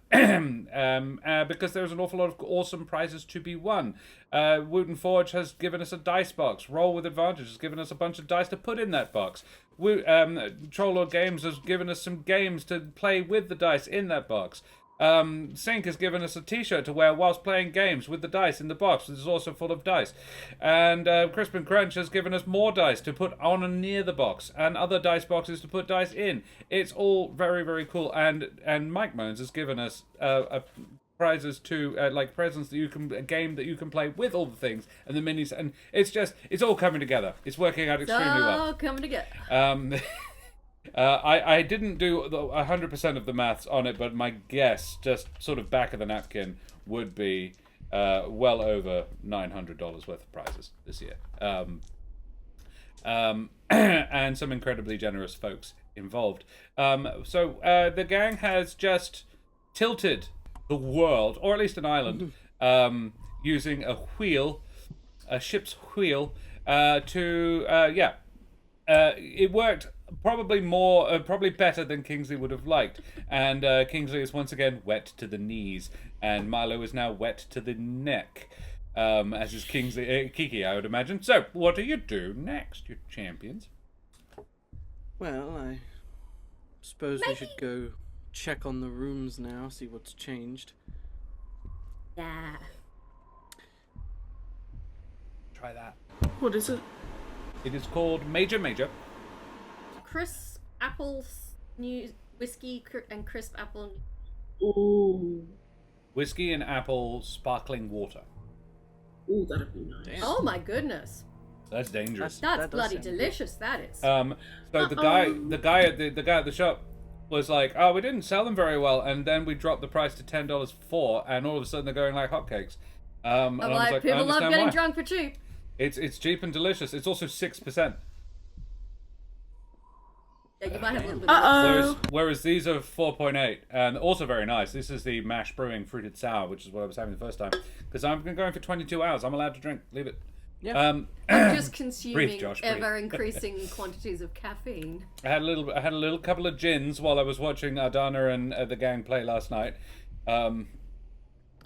there's an awful lot of awesome prizes to be won. Wooten Forge has given us a dice box. Roll with Advantage has given us a bunch of dice to put in that box. Trollord Games has given us some games to play with the dice in that box. Sync has given us a t-shirt to wear whilst playing games with the dice in the box, which is also full of dice. And Crisp and Crunch has given us more dice to put on and near the box, and other dice boxes to put dice in. It's all very, very cool. And Mike Moans has given us prizes to like presents that a game that you can play with all the things and the minis, and it's all coming together. It's working out extremely well. All coming together. I didn't do 100% of the maths on it, but my guess, just sort of back of the napkin, would be well over $900 worth of prizes this year. And some incredibly generous folks involved. So the gang has just tilted the world, or at least an island, using a ship's wheel, it worked probably better than Kingsley would have liked. And Kingsley is once again wet to the knees, and Milo is now wet to the neck, as is Kiki, I would imagine. So, what do you do next, you champions? Well, I suppose we should go check on the rooms now, see what's changed. Yeah. Try that. What is it? It is called Major Major. Crisp apple whiskey and crisp apple. Ooh. Whiskey and apple sparkling water. Ooh, that'd be nice. Damn. Oh my goodness. That's dangerous. That's That does bloody sound good. delicious. That is. So the guy at the shop was like, "Oh, we didn't sell them very well," and then we dropped the price to $10 for, and all of a sudden they're going like hotcakes. And I was like, I people love understand getting why. drunk for cheap. It's cheap and delicious. It's also 6%. Yeah, you might have a little bit of Whereas these are 4.8, and also very nice. This is the Mash Brewing Fruited Sour, which is what I was having the first time. Because I've been going for 22 hours. I'm allowed to drink. Leave it. Yeah. I'm just consuming Josh, breathe. ever increasing quantities of caffeine. I had a little couple of gins while I was watching Ardana and the gang play last night.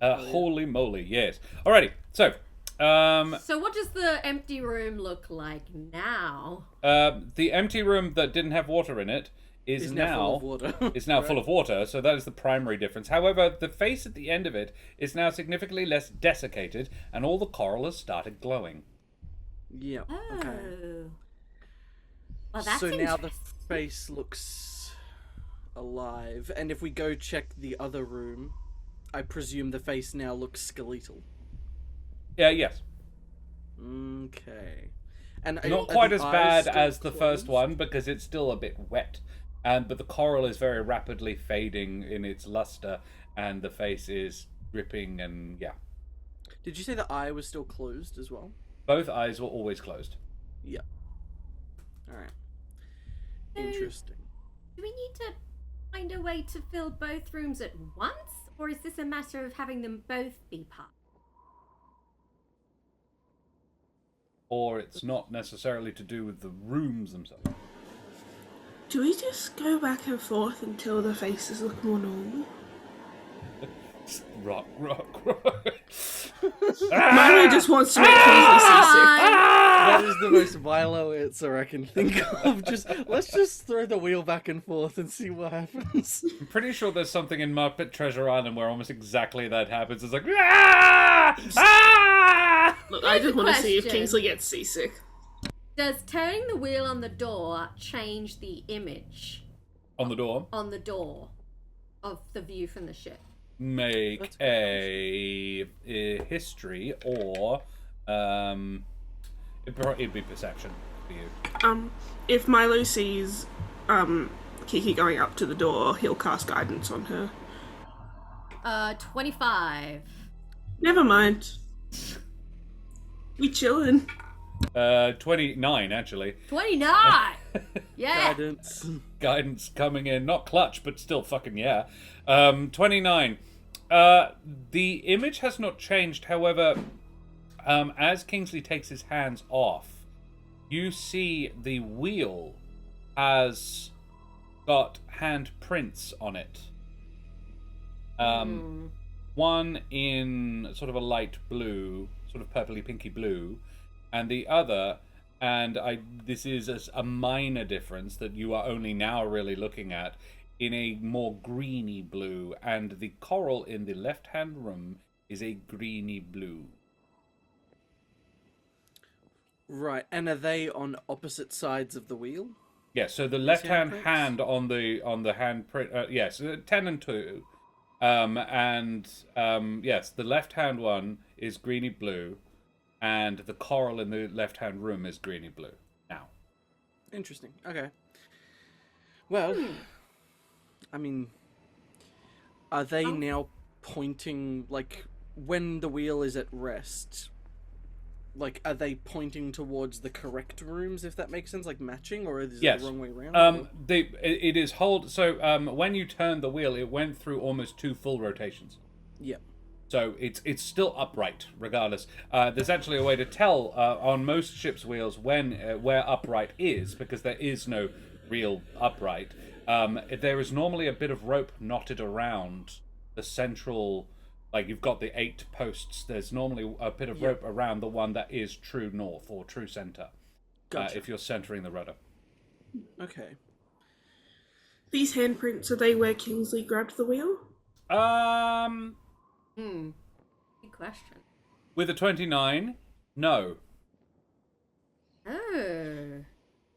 Holy moly, yes. Alrighty, so So what does the empty room look like now? The empty room that didn't have water in it is now full now of water. is now Right. full of water, so that is the primary difference. However, the face at the end of it is now significantly less desiccated, and all the coral has started glowing. Yeah. Oh. Okay. Well, that's So now the interesting. face looks alive, and if we go check the other room, I presume the face now looks skeletal. Yeah, yes. Okay. And Not are quite the as eyes bad still as the first closed? one because it's still a bit wet, but the coral is very rapidly fading in its luster, and the face is dripping, and yeah, Did you say the eye was still closed as well? both eyes were always closed. Yeah. All right. So- Interesting. Do we need to find a way to fill both rooms at once? Or is this a matter of having them both be part? Or it's not necessarily to do with the rooms themselves. Do we just go back and forth until the faces look more normal? Rock. Milo just wants to make Kingsley seasick. That is the most Milo answer I can think of. Let's just throw the wheel back and forth and see what happens. I'm pretty sure there's something in Muppet Treasure Island where almost exactly that happens. It's like, ah! Ah! Look, I just want to see if question. Kingsley gets seasick. Does turning the wheel on the door change the image On the door. on the door of the view from the ship? Make That's a history or it'd be perception for you. If Milo sees Kiki going up to the door, he'll cast guidance on her. 25. Never mind. We chillin'. 29 actually. 29! Yeah! Guidance. Guidance coming in, not clutch, but still fucking yeah. 29. The image has not changed, however, as Kingsley takes his hands off, you see the wheel has got handprints on it. One in sort of a light blue, sort of purpley pinky blue, and the other, and this is a minor difference that you are only now really looking at, in a more greeny blue, and the coral in the left-hand room is a greeny blue. Right, and are they on opposite sides of the wheel? Yeah, so the left-hand handprints? hand on the handprint, yes, 10 and 2, yes, the left-hand one is greeny blue, and the coral in the left-hand room is greeny blue. Now, Interesting. Okay. Well, I mean, are they now pointing, like, when the wheel is at rest, like, are they pointing towards the correct rooms, if that makes sense? Like, matching, or is yes. it the wrong way around? It is hold. So when you turned the wheel, it went through almost 2 full rotations. Yeah. So it's still upright, regardless. There's actually a way to tell on most ships' wheels when where upright is, because there is no real upright. There is normally a bit of rope knotted around the central. Like, you've got the 8 posts. There's normally a bit of rope around the one that is true north or true center. Gotcha. If you're centering the rudder. Okay. These handprints, are they where Kingsley grabbed the wheel? Good question. With a 29, no. Oh.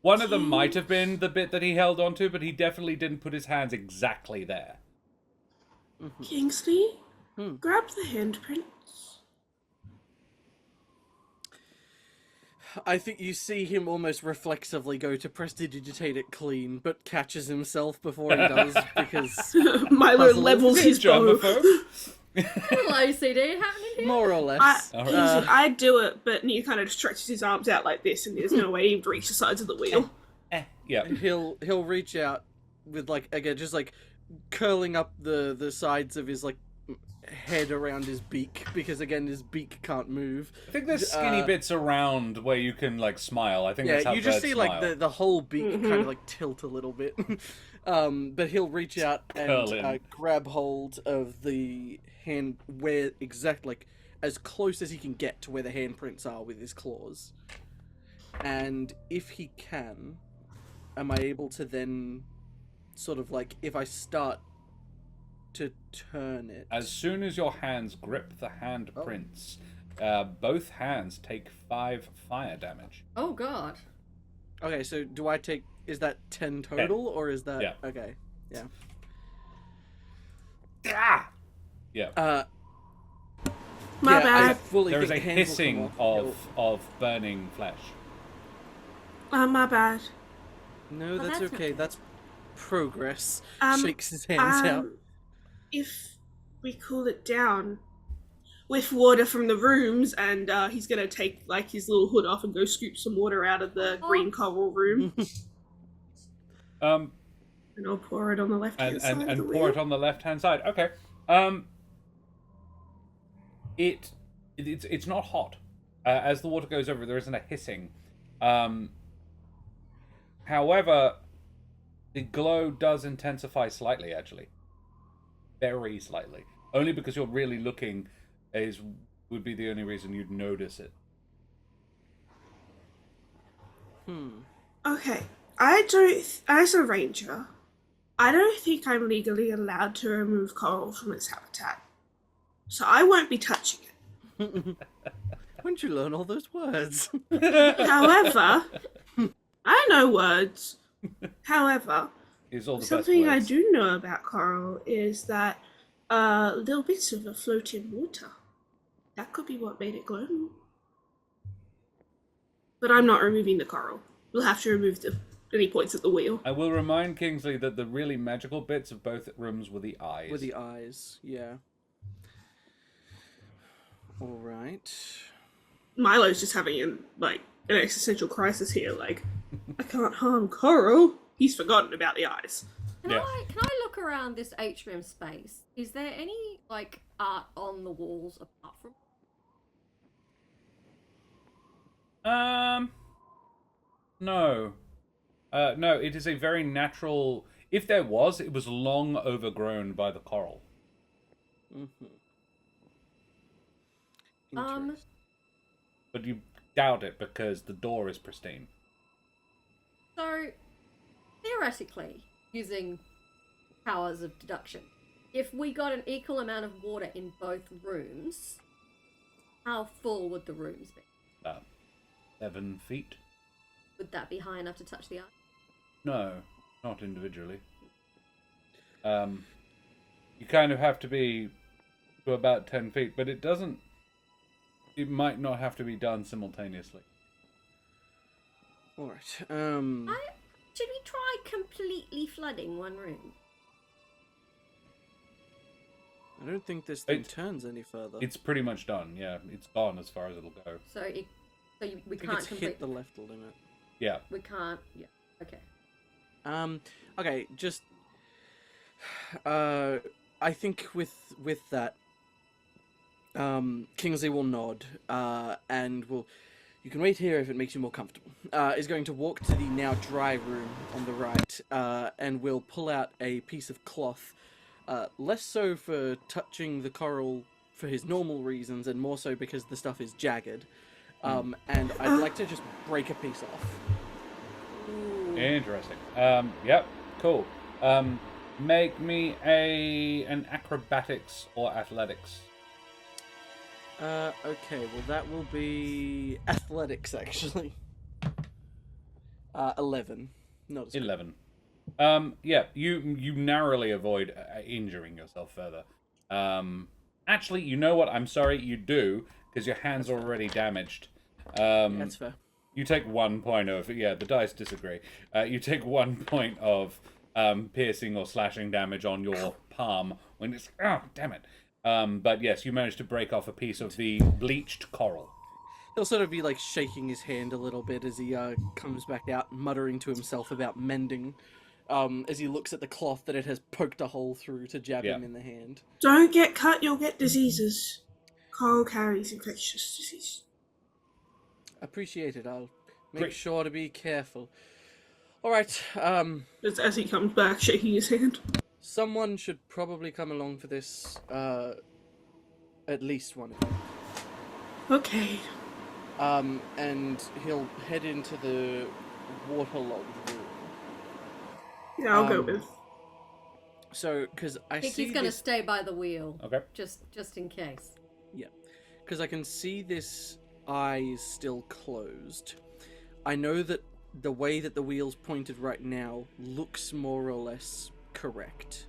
One of them might have been the bit that he held onto, but he definitely didn't put his hands exactly there. Kingsley, grab the handprints. I think you see him almost reflexively go to prestidigitate it clean, but catches himself before he does, because Milo Puzzle. levels his bow. Germaphobe? Little OCD happening here. more or less. I'd do it, but he kind of stretches his arms out like this, and there's no way he'd reach the sides of the wheel. Yeah. He'll reach out with, like, again, just like curling up the sides of his, like, head around his beak, because again his beak can't move. I think there's skinny bits around where you can, like, smile. I think that's Yeah, how you just birds see smile. like the whole beak kind of like tilt a little bit. But he'll reach out Curl and in. grab hold of the hand where exact, like, as close as he can get to where the handprints are with his claws. And if he can, am I able to then sort of like, if I start to turn it... As soon as your hands grip the handprints, both hands take 5 fire damage. Oh god. Okay, so do I take... Is that 10 total, or is that... Yeah. Okay, yeah. Ah! Yeah. My I bad. fully There is a think the hands will hissing come off. of burning flesh. My bad. No, that's that's okay. okay. That's progress. Um, Shakes his hands out. If we cool it down with water from the rooms, and he's gonna take like his little hood off and go scoop some water out of the green coral room, Um, and I'll pour it on the left hand side of the and pour wheel. it on the left hand side. Okay. It's not hot. As the water goes over, there isn't a hissing. However, the glow does intensify slightly, actually. Very slightly. Only because you're really looking would be the only reason you'd notice it. Okay, as a ranger, I don't think I'm legally allowed to remove coral from its habitat, so I won't be touching it. When'd you learn all those words? However, I know words. However, Is all the something best I words. do know about coral is that little bits of it float in water. That could be what made it glow. But I'm not removing the coral. We'll have to remove any points at the wheel. I will remind Kingsley that the really magical bits of both rooms were the eyes. With the eyes, yeah. All right. Milo's just having an existential crisis here. Like, I can't harm coral. He's forgotten about the eyes. Can Yeah. I look around this atrium space? Is there any like art on the walls apart from? No. No, it is a very natural... If there was, it was long overgrown by the coral. Mm-hmm. But you doubt it because the door is pristine. So, theoretically, using powers of deduction, if we got an equal amount of water in both rooms, how full would the rooms be? About 7 feet? Would that be high enough to touch the eye? No, not individually. You kind of have to be to about 10 feet, but it doesn't... It might not have to be done simultaneously. All right. Should we try completely flooding one room? I don't think this thing turns any further. It's pretty much done, yeah. It's gone as far as it'll go. We I think can't it's hit the left limit. Yeah. We can't. Yeah. Okay. Okay, just I think with that Kingsley will nod and will you can wait here if it makes you more comfortable. Is going to walk to the now dry room on the right and will pull out a piece of cloth, less so for touching the coral for his normal reasons and more so because the stuff is jagged. And I'd like to just break a piece off. Interesting. Yep, cool. Make me an acrobatics or athletics. Okay, well that will be athletics actually. 11. Not as good. 11. Yeah, you narrowly avoid injuring yourself further. Actually, you know what? I'm sorry, you do, because your hands are already damaged. That's fair. You take 1 point of... Yeah, the dice disagree. You take 1 point of piercing or slashing damage on your palm when it's... Oh, damn it. But yes, you managed to break off a piece of the bleached coral. He'll sort of be like shaking his hand a little bit as he comes back out, muttering to himself about mending, as he looks at the cloth that it has poked a hole through to jab him in the hand. Don't get cut, you'll get diseases. Coral carries infectious disease. Appreciate it. I'll make sure to be careful. All right. As he comes back, shaking his hand. Someone should probably come along for this. At least one of you. Okay. And he'll head into the waterlogged room. Yeah, I'll go with. So, because I see Kiki's gonna this, stay by the wheel. Okay. Just in case. yeah, because I can see this eye is still closed. I know that the way that the wheel's pointed right now looks more or less correct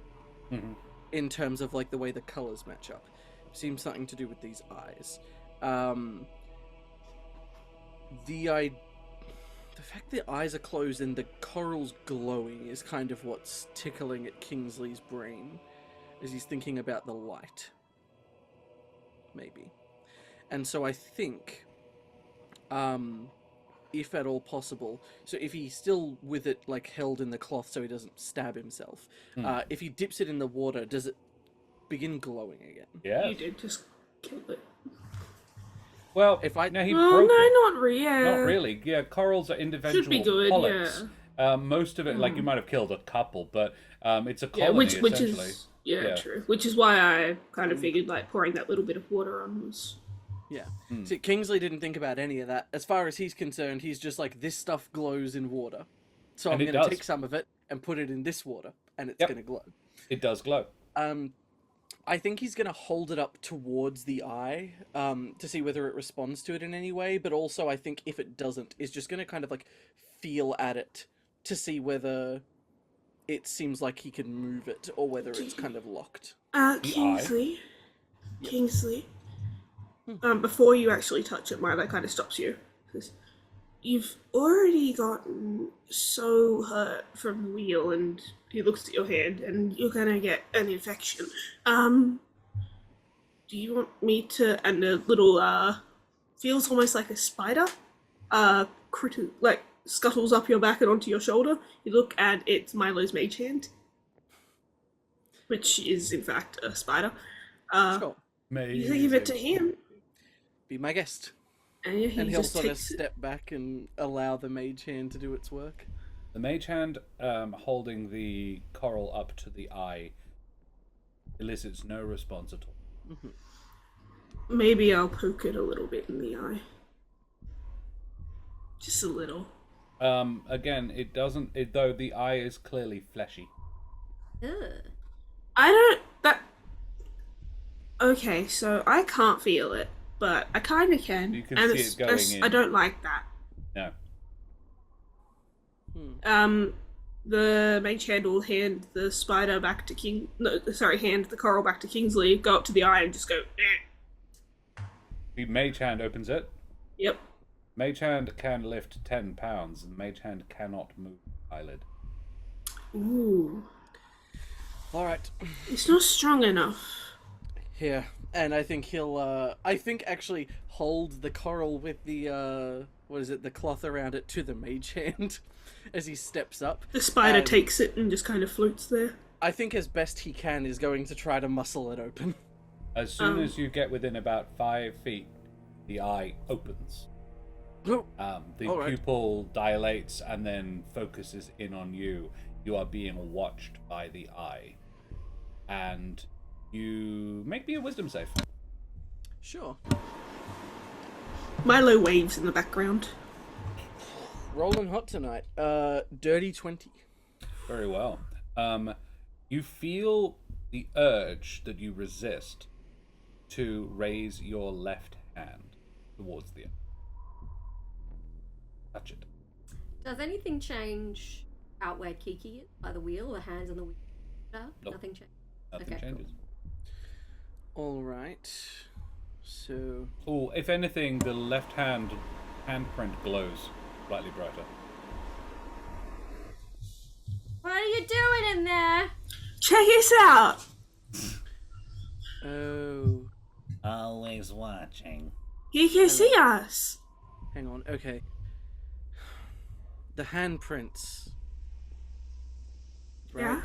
in terms of like the way the colors match up. Seems something to do with these eyes. The fact the eyes are closed and the coral's glowing is kind of what's tickling at Kingsley's brain as he's thinking about the light. Maybe. And so I think, if at all possible, so if he's still with it like held in the cloth so he doesn't stab himself, if he dips it in the water, does it begin glowing again? Yeah. You did just kill it. Well, If I- no, he Oh, broke it. no, not really. Not really. Yeah, corals are individual Should be good, polyps. yeah. Most of it, like you might have killed a couple, but it's a Yeah, colony which essentially. is Yeah. true. Which is why I kind of figured like pouring that little bit of water on was. Yeah. See, Kingsley didn't think about any of that. As far as he's concerned, he's just like, this stuff glows in water. So And I'm it going to does. take some of it and put it in this water, and it's Yep. going to glow. It does glow. I think he's going to hold it up towards the eye to see whether it responds to it in any way, but also I think if it doesn't, is just going to kind of like feel at it to see whether it seems like he can move it or whether it's kind of locked. Kingsley. Kingsley. Before you actually touch it, Milo kind of stops you. Says, "You've already gotten so hurt from the wheel," and he looks at your hand, "and you're gonna get an infection. Do you want me to?" And a little, feels almost like a spider, like scuttles up your back and onto your shoulder. You look, and it's Milo's mage hand, which is in fact a spider. Sure. You give it to him, Be my guest. and he And he'll just sort of takes it. step back and allow the mage hand to do its work. The mage hand holding the coral up to the eye elicits no response at all. Maybe I'll poke it a little bit in the eye. Just a little. Again, it doesn't. Though the eye is clearly fleshy. Ugh. I don't. That. Okay, so I can't feel it, but I kind of can. You can and see it going in. I don't like that. No. The mage hand will hand the spider back to hand the coral back to Kingsley, go up to the eye and just go, eh. The mage hand opens it. Yep. Mage hand can lift 10 pounds, and mage hand cannot move the eyelid. Ooh. Alright. It's not strong enough. Here. And I think he'll, actually hold the coral with the, the cloth around it to the mage hand as he steps up. The spider And takes it and just kind of floats there. I think as best he can is going to try to muscle it open. As soon as you get within about 5 feet, the eye opens. The All right. pupil dilates and then focuses in on you. You are being watched by the eye. And you make me a wisdom save. Sure. Milo waves in the background. Rolling hot tonight. Dirty 20. Very well. You feel the urge that you resist to raise your left hand towards the eye. Touch it. Does anything change out where Kiki is? By the wheel, the hands on the wheel? No? Nope. Nothing changes. Nothing Okay, cool. changes. Alright. So... Oh, if anything, the left hand handprint glows slightly brighter. What are you doing in there? Check us out! Oh... Always watching. He can see us! Hang on, okay. The handprints. Right? Yeah.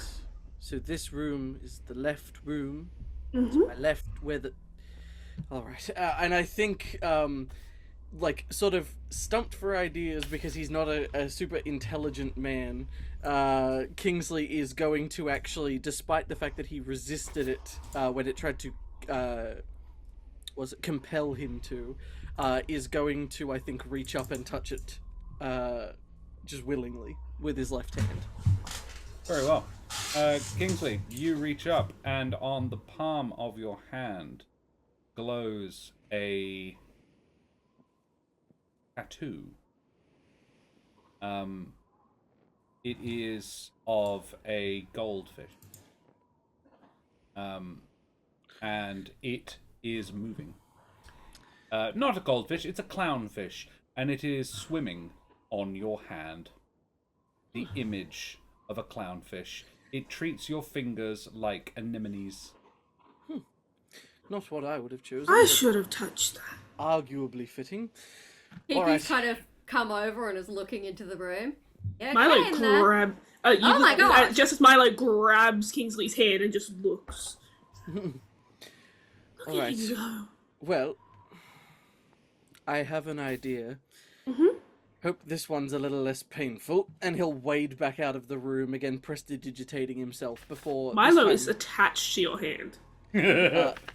So this room is the left room. Mm-hmm. My left, where the... Alright, and I think, sort of stumped for ideas because he's not a super intelligent man, Kingsley is going to actually, despite the fact that he resisted it when it tried to was it compel him to, is going to, I think, reach up and touch it, just willingly with his left hand. Very well. Kingsley, you reach up, and on the palm of your hand glows a tattoo. It is of a goldfish. And it is moving. Not a goldfish, it's a clownfish, and it is swimming on your hand. The image of a clownfish. It treats your fingers like anemones. Not what I would have chosen. I but should have touched that. arguably fitting. Kiki's Alright. kind of come over and is looking into the room. Yeah, Milo in there. grab. Oh my God. Just as Milo grabs Kingsley's hand and just looks. Look All at right. you go. Well, I have an idea. Mhm. Hope this one's a little less painful, and he'll wade back out of the room again, prestidigitating himself before. Milo this is time, attached to your hand.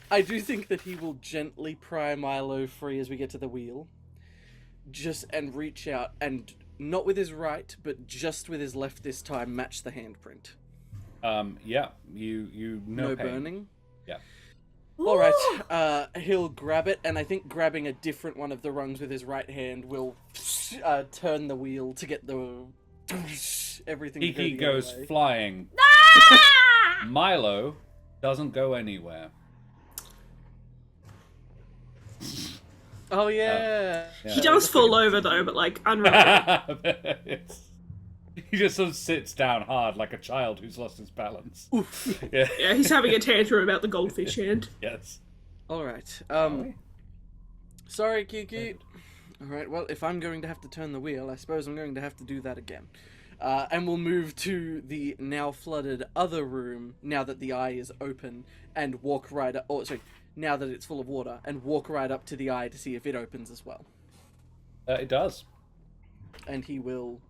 I do think that he will gently pry Milo free as we get to the wheel, and reach out and not with his right, but just with his left this time, match the handprint. Yeah, you No pain. burning. Yeah. All right, he'll grab it, and I think grabbing a different one of the rungs with his right hand will turn the wheel to get the everything. to go Kiki the other goes way. flying. Milo doesn't go anywhere. Oh yeah. He does fall over though, but like unravel. He just sort of sits down hard like a child who's lost his balance. Yeah. Yeah, he's having a tantrum about the goldfish hand. Yes. All right. Sorry, Kiki. All right. Well, if I'm going to have to turn the wheel, I suppose I'm going to have to do that again. And we'll move to the now flooded other room now that the eye is open and walk right up. Oh, sorry. Now that it's full of water, and walk right up to the eye to see if it opens as well. It does. And he will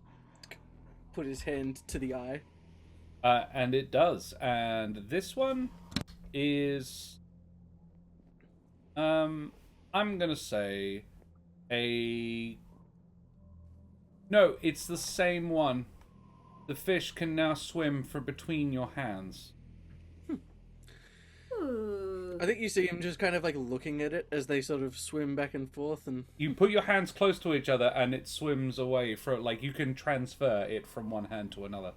put his hand to the eye. And it does. And this one is... I'm going to say No, it's the same one. The fish can now swim from between your hands. Ooh. I think you see him just kind of like looking at it as they sort of swim back and forth, and You put your hands close to each other and it swims away from, like, you can transfer it from one hand to another.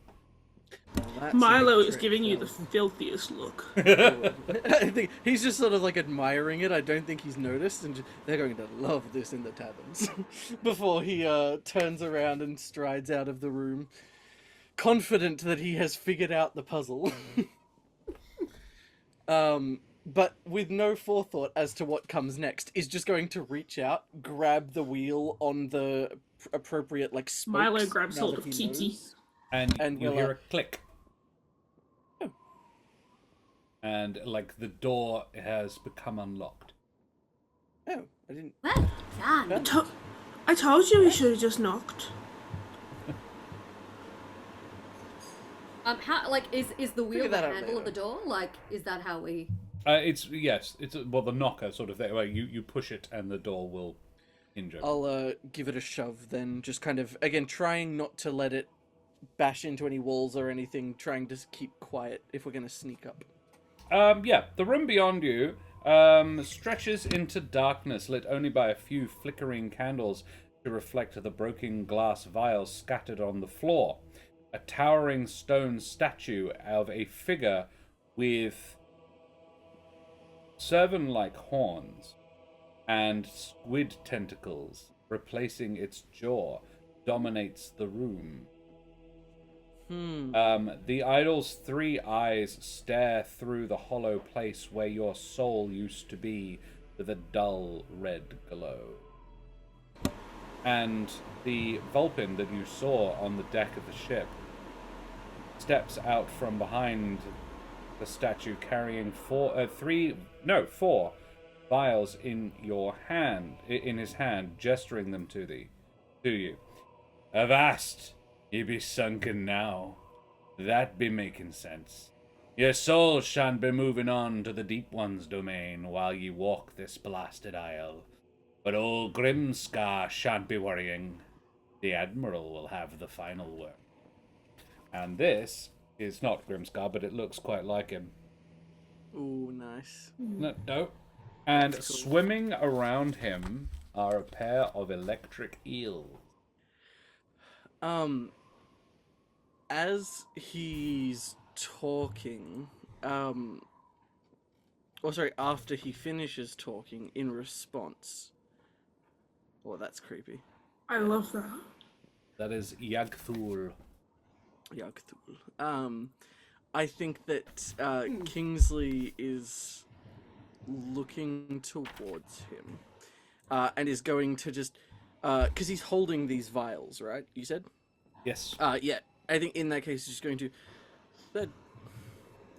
well, that's a Milo big is trick, giving you though. the filthiest look. I think he's just sort of like admiring it. I don't think he's noticed, and they're going to love this in the taverns. Before he turns around and strides out of the room, confident that he has figured out the puzzle. But with no forethought as to what comes next, is just going to reach out, grab the wheel on the appropriate like spokes. Milo grabs now hold that of he Kiki. knows. And you we'll, hear a click. And, like, the door has become unlocked. Oh, I didn't. Well done. I told you we should have just knocked. How, like, is the wheel Figure the that out handle of the later. door? Like, is that how we... It's well, the knocker sort of thing. Well, you push it and the door will hinge open. I'll give it a shove then, just kind of, again, trying not to let it bash into any walls or anything, trying to keep quiet if we're going to sneak up. Yeah, the room beyond you stretches into darkness, lit only by a few flickering candles to reflect the broken glass vials scattered on the floor. A towering stone statue of a figure with serpent-like horns and squid tentacles replacing its jaw dominates the room. The idol's 3 eyes stare through the hollow place where your soul used to be with a dull red glow. And the Vulpin that you saw on the deck of the ship steps out from behind the statue carrying 4 vials in his hand, gesturing them to you. Avast! Ye be sunken now. That be making sense. Your souls shan't be moving on to the Deep One's domain while ye walk this blasted isle. But old Grimscar shan't be worrying. The Admiral will have the final word. And this is not Grimscar, but it looks quite like him. Ooh, nice. No. And swimming around him are a pair of electric eels. As he's talking, after he finishes talking in response. Oh, that's creepy. I love that. That is Yagthul. Yagthul. I think that Kingsley is looking towards him, and is going to just, because he's holding these vials, right? You said? Yes. Yeah. I think in that case, he's just going to.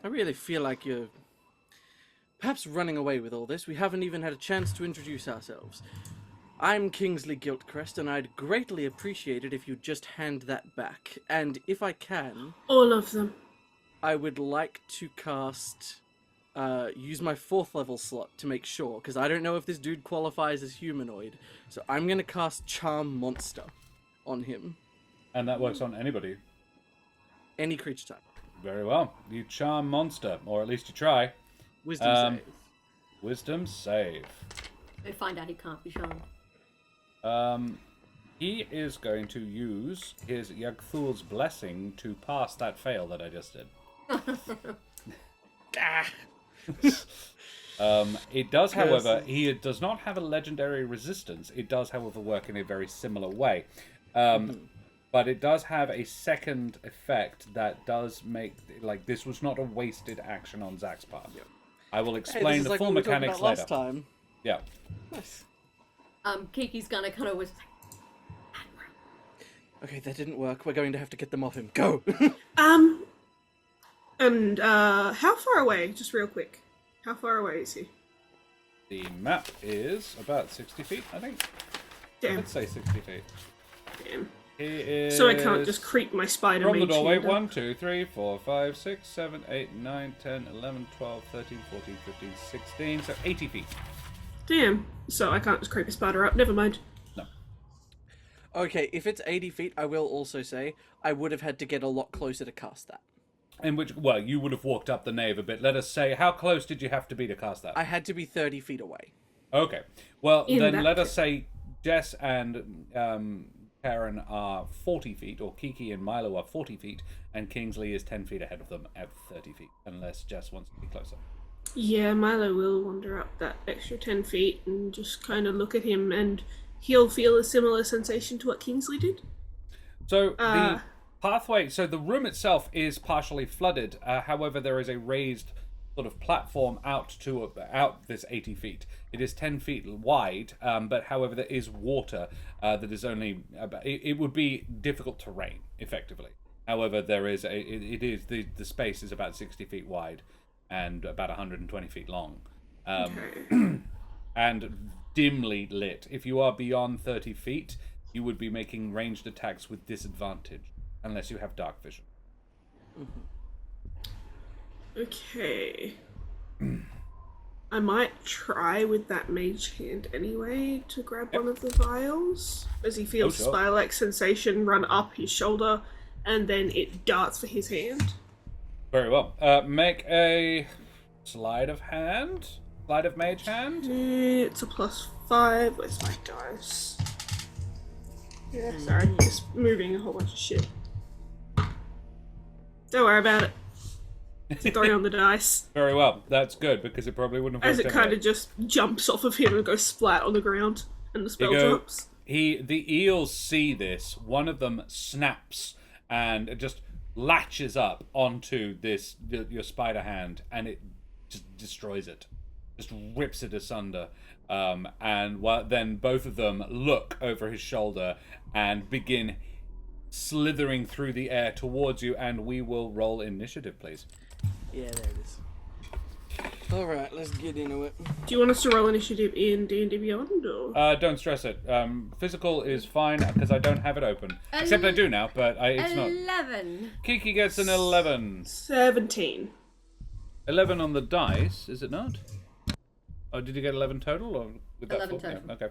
I really feel like you're perhaps running away with all this. We haven't even had a chance to introduce ourselves. I'm Kingsley Giltcrest, and I'd greatly appreciate it if you'd just hand that back. And if I can... All of them. I would like to cast... use my 4th level slot to make sure, because I don't know if this dude qualifies as humanoid. So I'm going to cast Charm Monster on him. And that works on anybody. Any creature type. Very well. You charm monster, or at least you try. Wisdom save. Wisdom save. They find out he can't be charmed. He is going to use his Yagthul's blessing to pass that fail that I just did. It does, however, he does not have a legendary resistance. It does, however, work in a very similar way. But it does have a second effect that does make, like, this was not a wasted action on Zach's part. Yep. I will explain the full mechanics later. Last time. Yeah. Nice. Kiki's gonna kind of whisper, Okay, that didn't work. We're going to have to get them off him. Go! And how far away, just real quick, how far away is he? The map is about 60 feet, I think. Damn. Let's say 60 feet. Damn. He is... So I can't just creep my spider from the mage doorway, hand up. 1, 2, 3, 4, 5, 6, 7, 8, 9, 10, 11, 12, 13, 14, 15, 16, so 80 feet. Damn. So I can't just creep a spider up, never mind. No. Okay, if it's 80 feet, I will also say I would have had to get a lot closer to cast that. In which, well, you would have walked up the nave a bit. Let us say, how close did you have to be to cast that? I had to be 30 feet away. Okay. Well, In then that let us case. say Jess and Karen are 40 feet, or Kiki and Milo are 40 feet, and Kingsley is 10 feet ahead of them at 30 feet, unless Jess wants to be closer. Yeah, Milo will wander up that extra 10 feet and just kind of look at him, and he'll feel a similar sensation to what Kingsley did. So the pathway, so the room itself is partially flooded. However, there is a raised sort of platform out this 80 feet. It is 10 feet wide, but however, there is water that is only. It would be difficult terrain, effectively. However, there is the space is about 60 feet wide and about 120 feet long, and dimly lit. If you are beyond 30 feet, you would be making ranged attacks with disadvantage, unless you have dark vision. Okay. I might try with that mage hand anyway to grab one of the vials, as he feels sure. spire-like sensation run up his shoulder, and then it darts for his hand. Very well. Make a sleight of mage hand. It's a +5. Where's my dice? Yeah, sorry, just moving a whole bunch of shit. Don't worry about it. It's 3 on the dice. Very well. That's good, because it probably wouldn't have As worked it kind anyway. of just jumps off of him and goes splat on the ground, and the spell drops. The eels see this. One of them snaps and it just latches up onto your spider hand, and it just destroys it, just rips it asunder. Then both of them look over his shoulder and begin slithering through the air towards you, and we will roll initiative, please. Yeah, there it is. Alright, let's get into it. Do you want us to roll initiative in D&D Beyond, or...? Don't stress it. Physical is fine, because I don't have it open. Except I do now, but it's not. 11. Kiki gets an 11. 17. 11 on the dice, is it not? Oh, did you get 11 total? Or with that 11 full? total. Yeah, okay.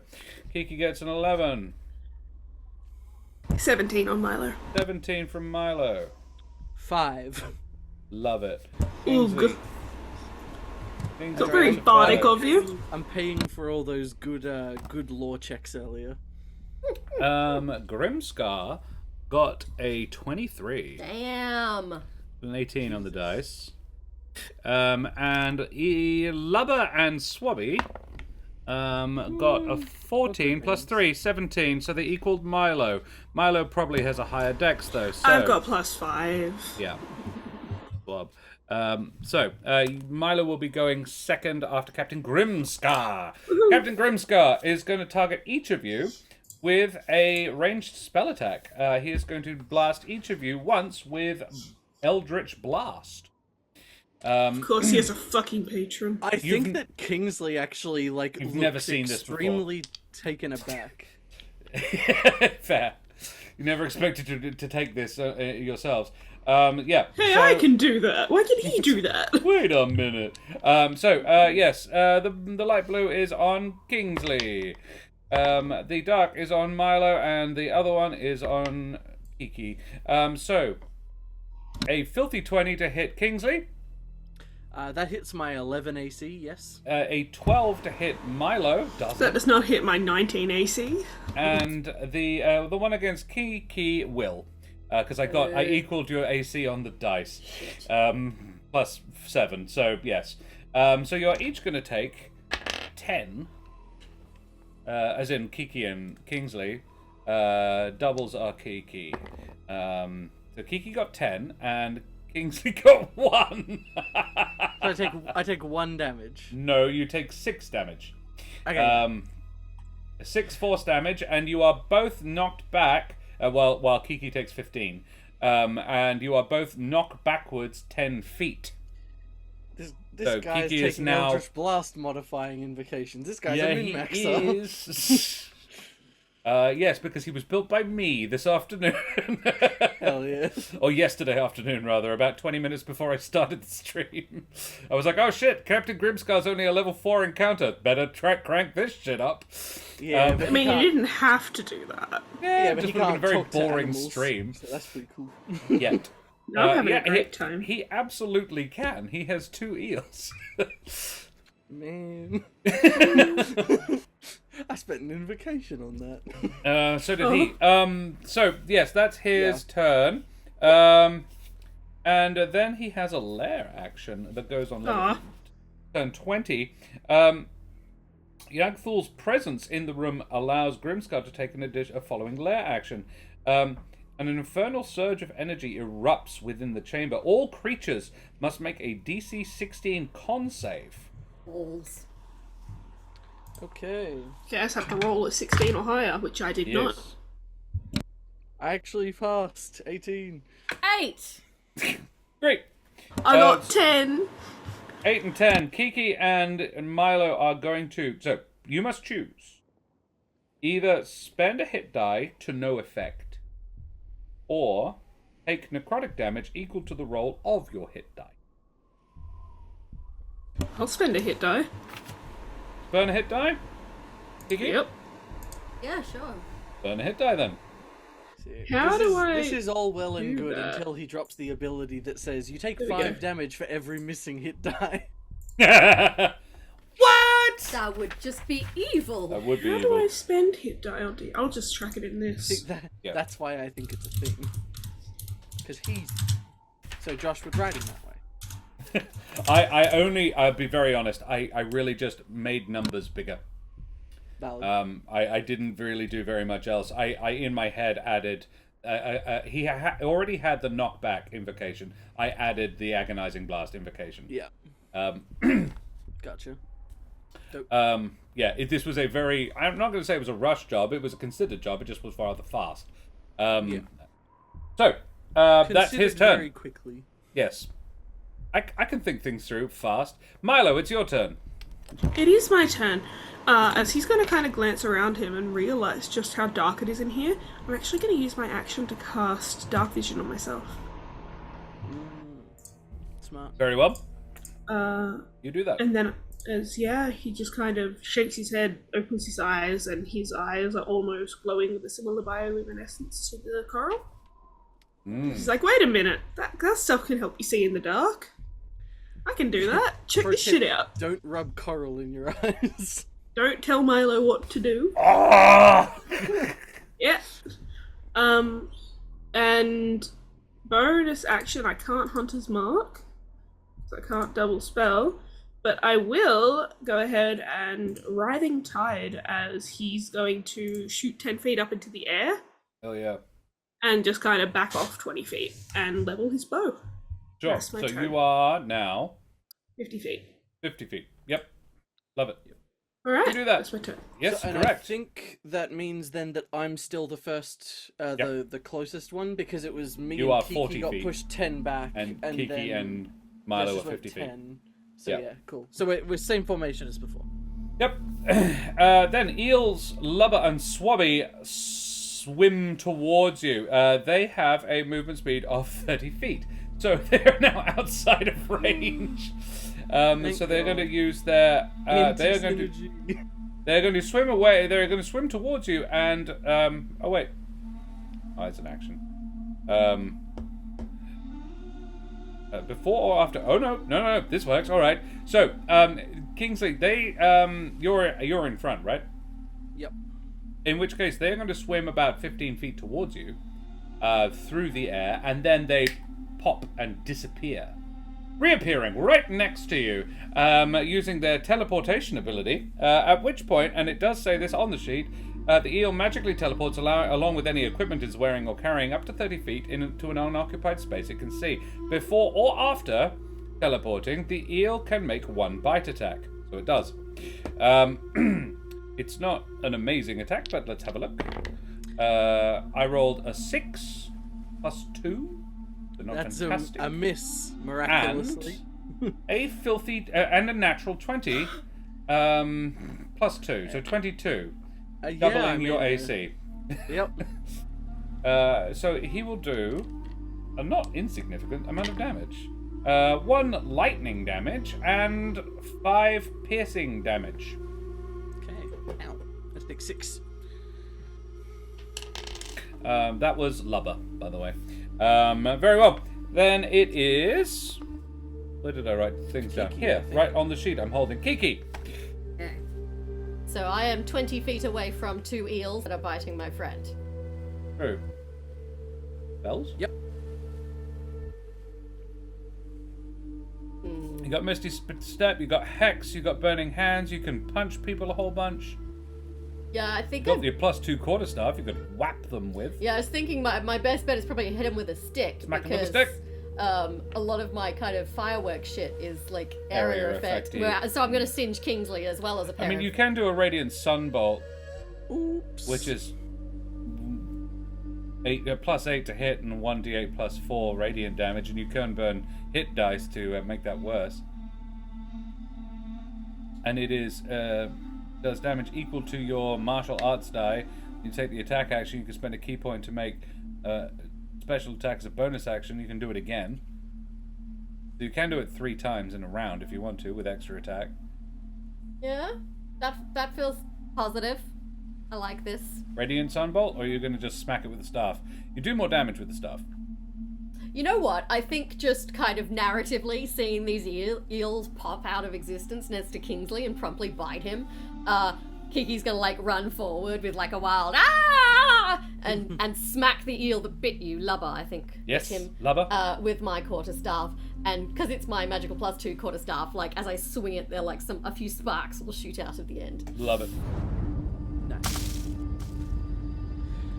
Kiki gets an 11. 17 on Milo. 17 from Milo. 5. Love it. Ooh, Kingsley. It's not very bardic of you. I'm paying for all those good law checks earlier. Grimscar got a 23. Damn. An 18 on the dice. And Lubber and Swabby got a 14 plus 3, 17, so they equaled Milo. Milo probably has a higher dex, though. So, I've got +5. yeah. Blob. Milo will be going second after Captain Grimscar. Captain Grimscar is going to target each of you with a ranged spell attack. He is going to blast each of you once with Eldritch Blast. Of course, he has a fucking patron. I think that Kingsley actually You've looks never seen this before. extremely taken aback. Fair. You never expected to take this yourselves. Yeah. Hey, so- I can do that. Why can he do that? Wait a minute. Yes. The light blue is on Kingsley. The dark is on Milo, and the other one is on Kiki. A filthy 20 to hit Kingsley. That hits my 11 AC, yes. A 12 to hit Milo. That Doesn't. does not hit my 19 AC. And the one against Kiki will. Because I equaled your AC on the dice. Plus 7, so yes. So you're each going to take 10. As in Kiki and Kingsley. Doubles are Kiki. So Kiki got 10, and Kingsley got 1. So I take 1 damage. No, you take 6 damage. Okay. 6 force damage, and you are both knocked back. While Kiki takes 15, and you are both knocked backwards 10 feet. This So guy's Kiki is taking now- Eldritch Blast modifying invocations. This guy's Yeah, a he min-maxer. is. Yes, because he was built by me this afternoon. Hell yeah. Or yesterday afternoon, rather, about 20 minutes before I started the stream. I was like, oh shit, Captain Grimscar's only a level 4 encounter. Better crank this shit up. Yeah, but I mean, you didn't have to do that. Yeah, but just he would have been a can't very talk to boring animals, stream. So that's pretty cool. Yet. I'm having yeah, a great time. He absolutely can. He has 2 eels. Man. I spent an invocation on that. So did he. So, yes, that's his turn. And then he has a lair action that goes on turn 20. Yagthul's presence in the room allows Grimscar to take a following lair action. An infernal surge of energy erupts within the chamber. All creatures must make a DC 16 con save. Balls. Okay. You guys have to roll a 16 or higher, which I did not. Yes. I actually passed. 18. 8. Great. I got 10. 8 and 10. Kiki and Milo are going to... So, you must choose. Either spend a hit die to no effect, or take necrotic damage equal to the roll of your hit die. I'll spend a hit die. Burn a hit die? Kiki? Yep. Yeah, sure. Burn a hit die then. How do I This is all well and do good that? until he drops the ability that says you take There we 5 go. damage for every missing hit die. What? That would just be evil. That would be How do evil. I spend hit die? I'll just track it in See, this. Yeah. That's why I think it's a thing. Because he's... So Josh would write him that way. I'll be very honest, I really just made numbers bigger. Valid. I didn't really do very much else. I in my head added, he already had the knockback invocation. I added the agonizing blast invocation. Yeah. Gotcha. This was a very, I'm not going to say it was a rush job, it was a considered job, it just was rather fast. So, that's his Considered turn. very quickly. Yes. I can think things through fast. Milo, it's your turn. It is my turn. As he's going to kind of glance around him and realise just how dark it is in here, I'm actually going to use my action to cast Dark Vision on myself. Smart. Very well. You do that. And then, he just kind of shakes his head, opens his eyes, and his eyes are almost glowing with a similar bioluminescence to the coral. He's like, wait a minute, that stuff can help you see in the dark. I can do that. Check this shit out. Don't rub coral in your eyes. Don't tell Milo what to do. Ah! Yeah. And bonus action, I can't Hunter's Mark, so I can't double spell, but I will go ahead and Writhing Tide as he's going to shoot 10 feet up into the air Hell yeah. and just kind of back off 20 feet and level his bow. Sure. That's my So turn. you are now 50 feet. 50 feet. Yep. Love it. Alright, You do that. that's my turn. Yes, And I correct. think that means then that I'm still the first, the closest one, because it was me You and are Kiki 40 got feet. pushed 10 back, And then Kiki and Milo Jess are went 50 feet. 10. So Yep. yeah, cool. So we're same formation as before. Yep. Then Eels, Lubber, and Swabby swim towards you. They have a movement speed of 30 feet. So they're now outside of range. So they're going to use their... They're going to swim away. They're going to swim towards you and... oh, wait. Oh, it's an action. Before or after? Oh, no. This works. All right. So, Kingsley, you're in front, right? Yep. In which case, they're going to swim about 15 feet towards you, through the air, and then they pop and disappear, reappearing right next to you, using their teleportation ability. At which point, and it does say this on the sheet, the eel magically teleports along with any equipment it's wearing or carrying up to 30 feet into an unoccupied space it can see. Before or after teleporting, the eel can make one bite attack. So it does. It's not an amazing attack, but let's have a look. I rolled a 6 plus 2. So not That's fantastic. a miss, miraculously. And a filthy and a natural 20 plus 2, so 22. Doubling your AC. Yep. So he will do a not insignificant amount of damage. 1 lightning damage and 5 piercing damage. Okay. Ow. Let's take 6. That was Lubber, by the way. Very well. Then it is... Where did I write things down? Kiki, Here, right on the sheet I'm holding. Kiki! Okay. So I am 20 feet away from 2 eels that are biting my friend. True. Bells? Yep. You got Misty Step, you got Hex, you got Burning Hands, you can punch people a whole bunch. Yeah, I think You got your +2 quarterstaff you could whap them with. Yeah, I was thinking my best bet is probably hit him with a stick. Smack him because, with a stick. A lot of my kind of fireworks shit is like area effect. effecty. So I'm going to singe Kingsley as well as a pair I mean, of- you can do a Radiant Sunbolt, Oops. which is +8 to hit and 1d8 +4 radiant damage, and you can burn hit dice to make that worse. And it is does damage equal to your martial arts die. You take the attack action. You can spend a key point to make special attack as a bonus action. You can do it again. So you can do it 3 times in a round if you want to with extra attack. Yeah, that feels positive. I like this. Radiant Sunbolt, or are you going to just smack it with the staff? You do more damage with the staff. You know what? I think just kind of narratively seeing these eels pop out of existence next to Kingsley and promptly bite him, Kiki's gonna like run forward with like a wild ah and smack the eel that bit you, Lubber, I think. Yes, hit him, Lubber. with my quarterstaff, and because it's my magical +2 quarterstaff, like as I swing it, there like a few sparks will shoot out of the end. Love it. Nice.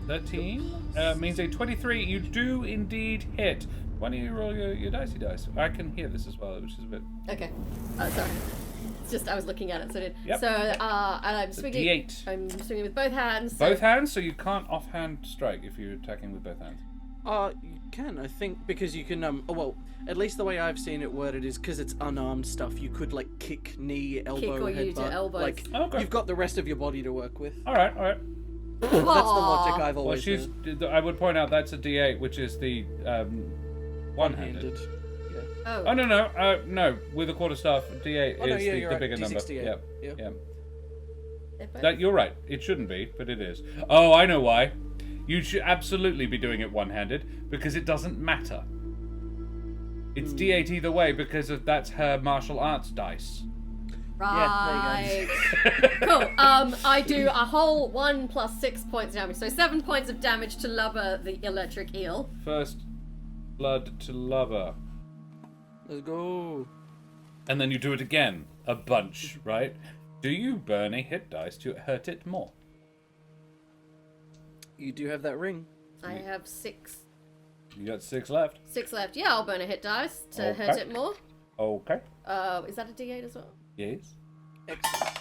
13 means a 23. You do indeed hit. Why don't you roll your dicey dice? I can hear this as well, which is a bit... Okay, sorry. It's just I was looking at it, so I did. Yep. So and I'm swinging. D8. I'm swinging with both hands. So Both hands, so you can't offhand strike if you're attacking with both hands. You can, I think, because you can, at least the way I've seen it worded is because it's unarmed stuff, you could, like, kick, knee, elbow, or use your headbutt. elbows. Like, Okay. you've got the rest of your body to work with. Alright. That's the logic I've Well, always she's... known. I would point out that's a D8, which is the one-handed. Yeah. Oh no, with a quarterstaff, D8 Oh, no, is yeah, the you're right. bigger D6, number. D8. Yeah. They're both- That you're right. It shouldn't be, but it is. Oh, I know why. You should absolutely be doing it one-handed because it doesn't matter. It's D8 either way because that's her martial arts dice. Right. Cool. I do a whole 1 + 6 points damage, so 7 points of damage to Lubba, the electric eel. First blood to Lubba. Let's go. And then you do it again. A bunch, right? Do you burn a hit dice to hurt it more? You do have that ring. I have 6. You got 6 left. 6 left. Yeah, I'll burn a hit dice to hurt Okay. it more. Okay. Is that a D8 as well? Yes. Excellent.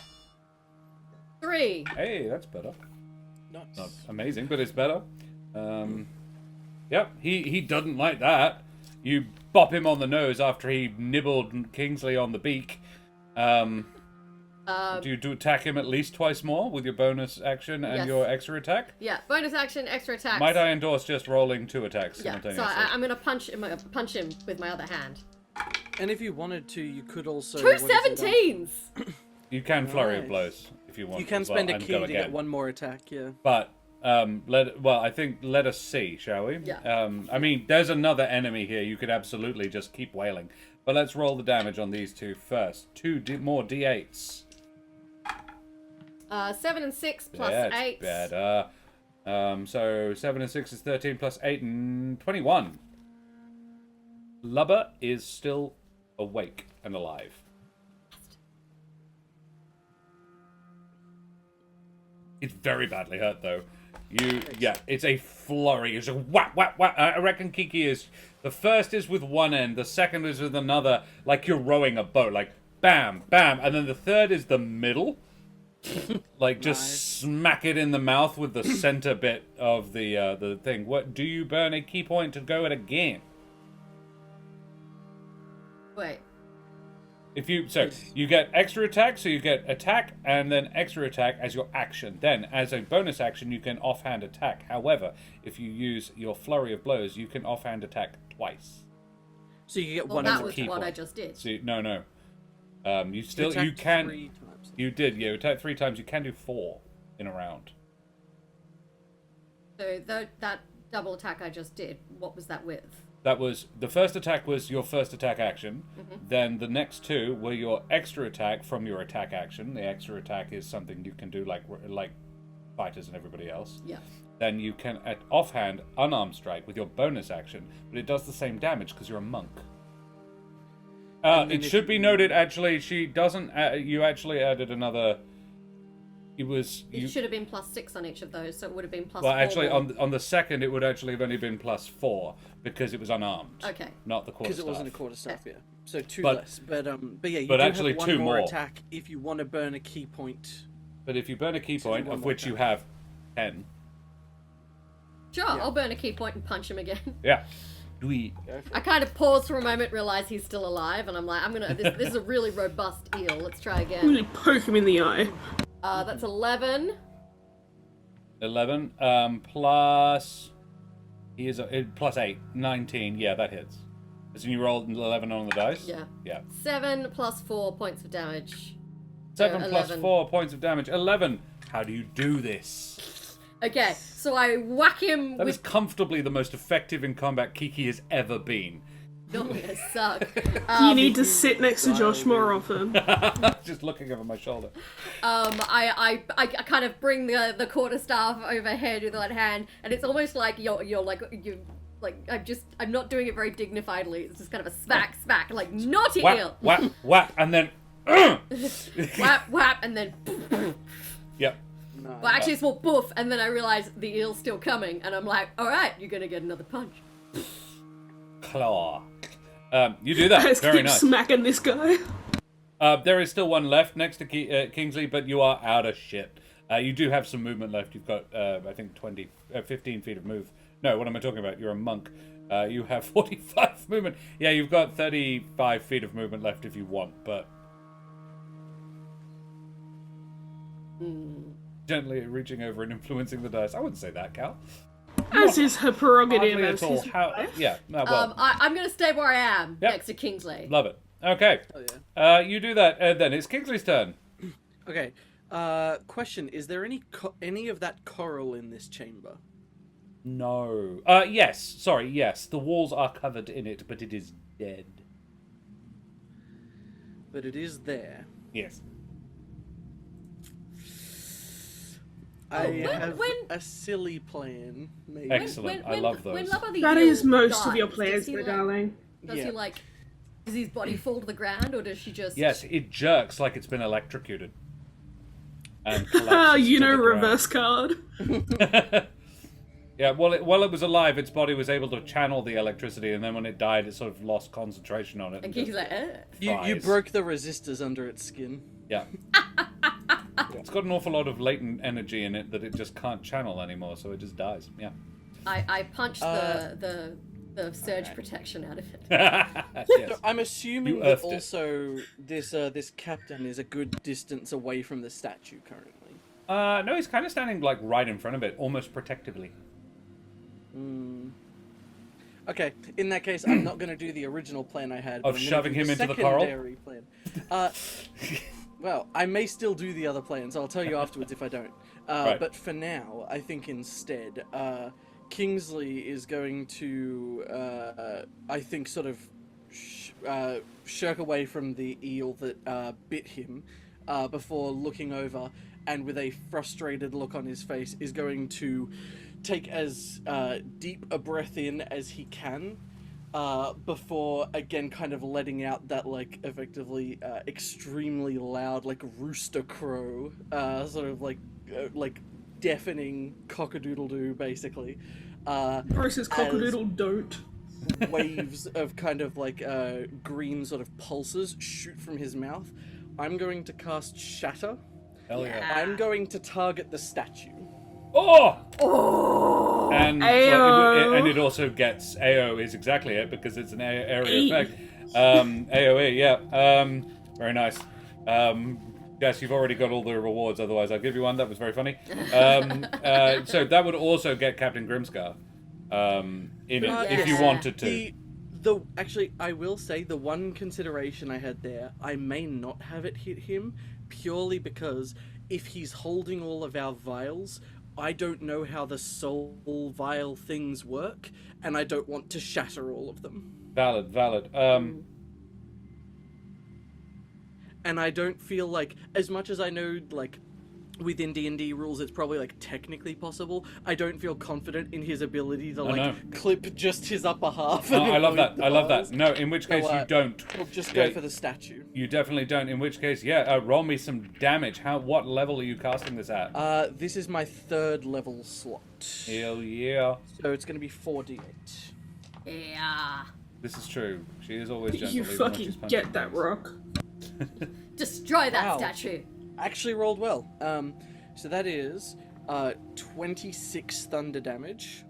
3. Hey, that's better. Nice. Not amazing, but it's better. Yep, he doesn't like that. You bop him on the nose after he nibbled Kingsley on the beak. Do you attack him at least twice more with your bonus action and Yes. your extra attack? Yeah, bonus action, extra attack. Might I endorse just rolling 2 attacks Yeah, simultaneously? so I'm gonna punch him with my other hand. And if you wanted to, you could also... 2 what is it, 17s! You can flurry of Nice. blows if you want. You can as well, spend a and key go to again. get one more attack, yeah. But let us see, shall we? Yeah. I mean, there's another enemy here. You could absolutely just keep wailing. But let's roll the damage on these two first. 2 more D8s. 7 and 6 plus That's 8. better. So 7 and 6 is 13 plus 8 and 21. Lubba is still awake and alive. It's very badly hurt though. It's a flurry. It's a whap, whap, whap. I reckon Kiki is... The first is with one end, the second is with another, like you're rowing a boat, like bam, bam. And then the third is the middle. Like just Nice. smack it in the mouth with the center bit of the thing. What do you burn a key point to go it again? Wait. If you you get extra attack, so you get attack and then extra attack as your action. Then as a bonus action you can offhand attack. However, if you use your flurry of blows, you can offhand attack twice. So you get Well, one that more was the attack. one I just did. So no. You still attacked you can 3 times. you did, you attack 3 times, you can do 4 in a round. So that double attack I just did, what was that with? That was the first attack was your first attack action. Mm-hmm. Then the next 2 were your extra attack from your attack action. The extra attack is something you can do like fighters and everybody else. Yeah. Then you can at offhand unarmed strike with your bonus action, but it does the same damage because you're a monk. It should be noted actually she doesn't. You actually added another. It should have been plus 6 on each of those, so it would have been plus Well, 4 actually, more. on the second, it would actually have only been plus 4 because it was unarmed. Okay. Not the quarter Because it wasn't a staff. quarter staff, yeah. So 2 But- less. But yeah, you but do actually have one 2 more more. attack if you want to burn a key point. But if you burn a key So point, one of more which you attack. have 10, Sure, I'll burn a key point and punch him again. yeah, we. I kind of pause for a moment, realize he's still alive, and I'm like, this is a really robust eel. Let's try again. Really poke him in the eye. That's 11. 11 plus he is plus 8, 19. Yeah, that hits. As in you rolled an 11 on the dice. Yeah. 7 plus 4 points of damage. 7 So plus 11. 4 points of damage. 11. How do you do this? Okay, so I whack him That is with... comfortably the most effective in combat Kiki has ever been. God, I suck. You need to sit next to Josh more often. Just looking over my shoulder. I kind of bring the quarterstaff overhead with one hand, and it's almost like I'm not doing it very dignifiedly. It's just kind of a smack, like naughty eel. Whap, whap, whap, and then. Whap, whap, and then. Yep. No. Well, actually, it's more boof, and then I realize the eel's still coming, and I'm like, all right, you're gonna get another punch. Claw. You do that. Let's Very keep nice. smacking this guy. There is still one left next to Kingsley, but you are out of shit. You do have some movement left. You've got, I think, 15 feet of move. No, what am I talking about? You're a monk. You have 45 movement. Yeah, you've got 35 feet of movement left if you want, but... Gently reaching over and influencing the dice. I wouldn't say that, Cal. As is her prerogative Hardly as at all. his How? wife. Yeah. Well, I'm gonna stay where I am, Yep. next to Kingsley. love it. Okay. Oh yeah. You do that, and then it's Kingsley's turn. Okay. Question: is there any of that coral in this chamber? No. Yes. Sorry. Yes. The walls are covered in it, but it is dead. But it is there. Yes. I when- have when- a silly plan. Maybe. Excellent. I love When those. Lubba the That eel is most of your dies, plans, does he, my like- darling. Does Yeah. he like? Does his body fall to the ground, or does she just? Yes. It jerks like it's been electrocuted. And Ah, collapses you to know, the ground. reverse card. Yeah, while it was alive, its body was able to channel the electricity, and then when it died, it sort of lost concentration on it. And just King's like, You fries. broke the resistors under its skin. Yeah. It's got an awful lot of latent energy in it that it just can't channel anymore, so it just dies. Yeah. I punched the surge protection out of it. Yes. So I'm assuming You that earthed it. also this captain is a good distance away from the statue currently. No, he's kind of standing like right in front of it, almost protectively. Okay, in that case, I'm not going to do the original plan I had. but Of I'm gonna shoving do him into the coral? secondary plan. Well, I may still do the other plans. I'll tell you afterwards if I don't. Right. But for now, I think instead, Kingsley is going to, I think, sort of shirk away from the eel that bit him before looking over, and with a frustrated look on his face, is going to take as deep a breath in as he can before again kind of letting out that like effectively extremely loud like rooster crow sort of like deafening cock-a-doodle-doo basically Versus cockadoodle don't. waves of kind of like green sort of pulses shoot from his mouth. I'm going to cast Shatter. Hell yeah. I'm going to target the statue. Oh! And Ayo. and it also gets AO is exactly it because it's an area effect. AOE, yeah. Very nice. Yes, you've already got all the rewards. Otherwise, I'll give you one. That was very funny. So that would also get Captain Grimscar in it if you Yeah. wanted to. Actually, I will say the one consideration I had there, I may not have it hit him purely because if he's holding all of our vials, I don't know how the soul vial things work, and I don't want to shatter all of them. Valid. And I don't feel like, as much as I know, like, within D&D rules it's probably, like, technically possible, I don't feel confident in his ability to, no. clip just his upper half. No, and I love avoid that. the I love vials. that. No, in which case you don't. We'll just Yeah. go for the statue. You definitely don't. In which case, roll me some damage. What level are you casting this at? This is my 3rd level slot. Hell yeah. So it's going to be 4d8. Yeah. This is true. She is always gentle. You even when fucking she's punching get that things. rock. Destroy that Wow. statue. Actually rolled well. So that is 26 thunder damage.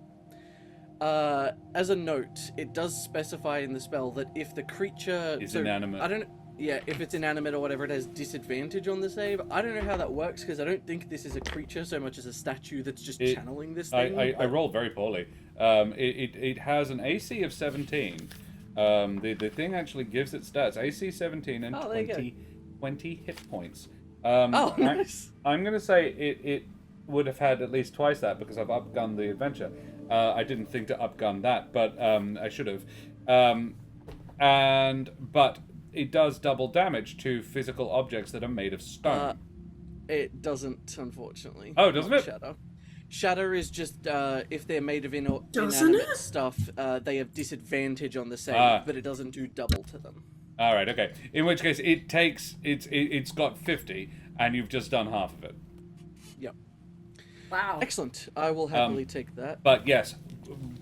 As a note, it does specify in the spell that if the creature Is inanimate. I don't. Yeah, if it's inanimate or whatever, it has disadvantage on the save. I don't know how that works because I don't think this is a creature so much as a statue that's just channeling this thing. I but- rolled very poorly. It has an AC of 17. The thing actually gives it stats. AC 17 and Oh, there you go. 20 hit points. Oh, nice. I'm going to say it would have had at least twice that because I've upgunned the adventure. I didn't think to upgun that, but I should have. But it does double damage to physical objects that are made of stone. It doesn't, unfortunately. Oh, doesn't Not it? Shatter. Shatter is just if they're made of Doesn't inanimate it? stuff, they have disadvantage on the save, Ah. but it doesn't do double to them. All right, okay. In which case, it's got 50, and you've just done half of it. Yep. Wow. Excellent. I will happily take that. But yes,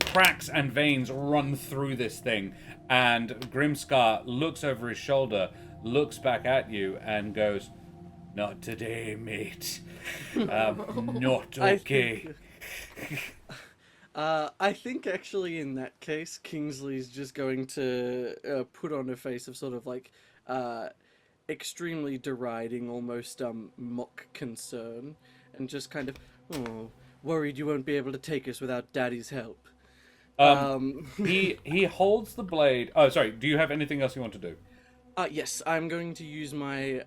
cracks and veins run through this thing, and Grimscar looks over his shoulder, looks back at you, and goes, "Not today, mate. Not okay." I think actually in that case, Kingsley's just going to put on a face of sort of like extremely deriding, almost mock concern, and just kind of, oh, Worried you won't be able to take us without Daddy's help. He holds the blade. Oh, sorry. Do you have anything else you want to do? Yes, I'm going to use my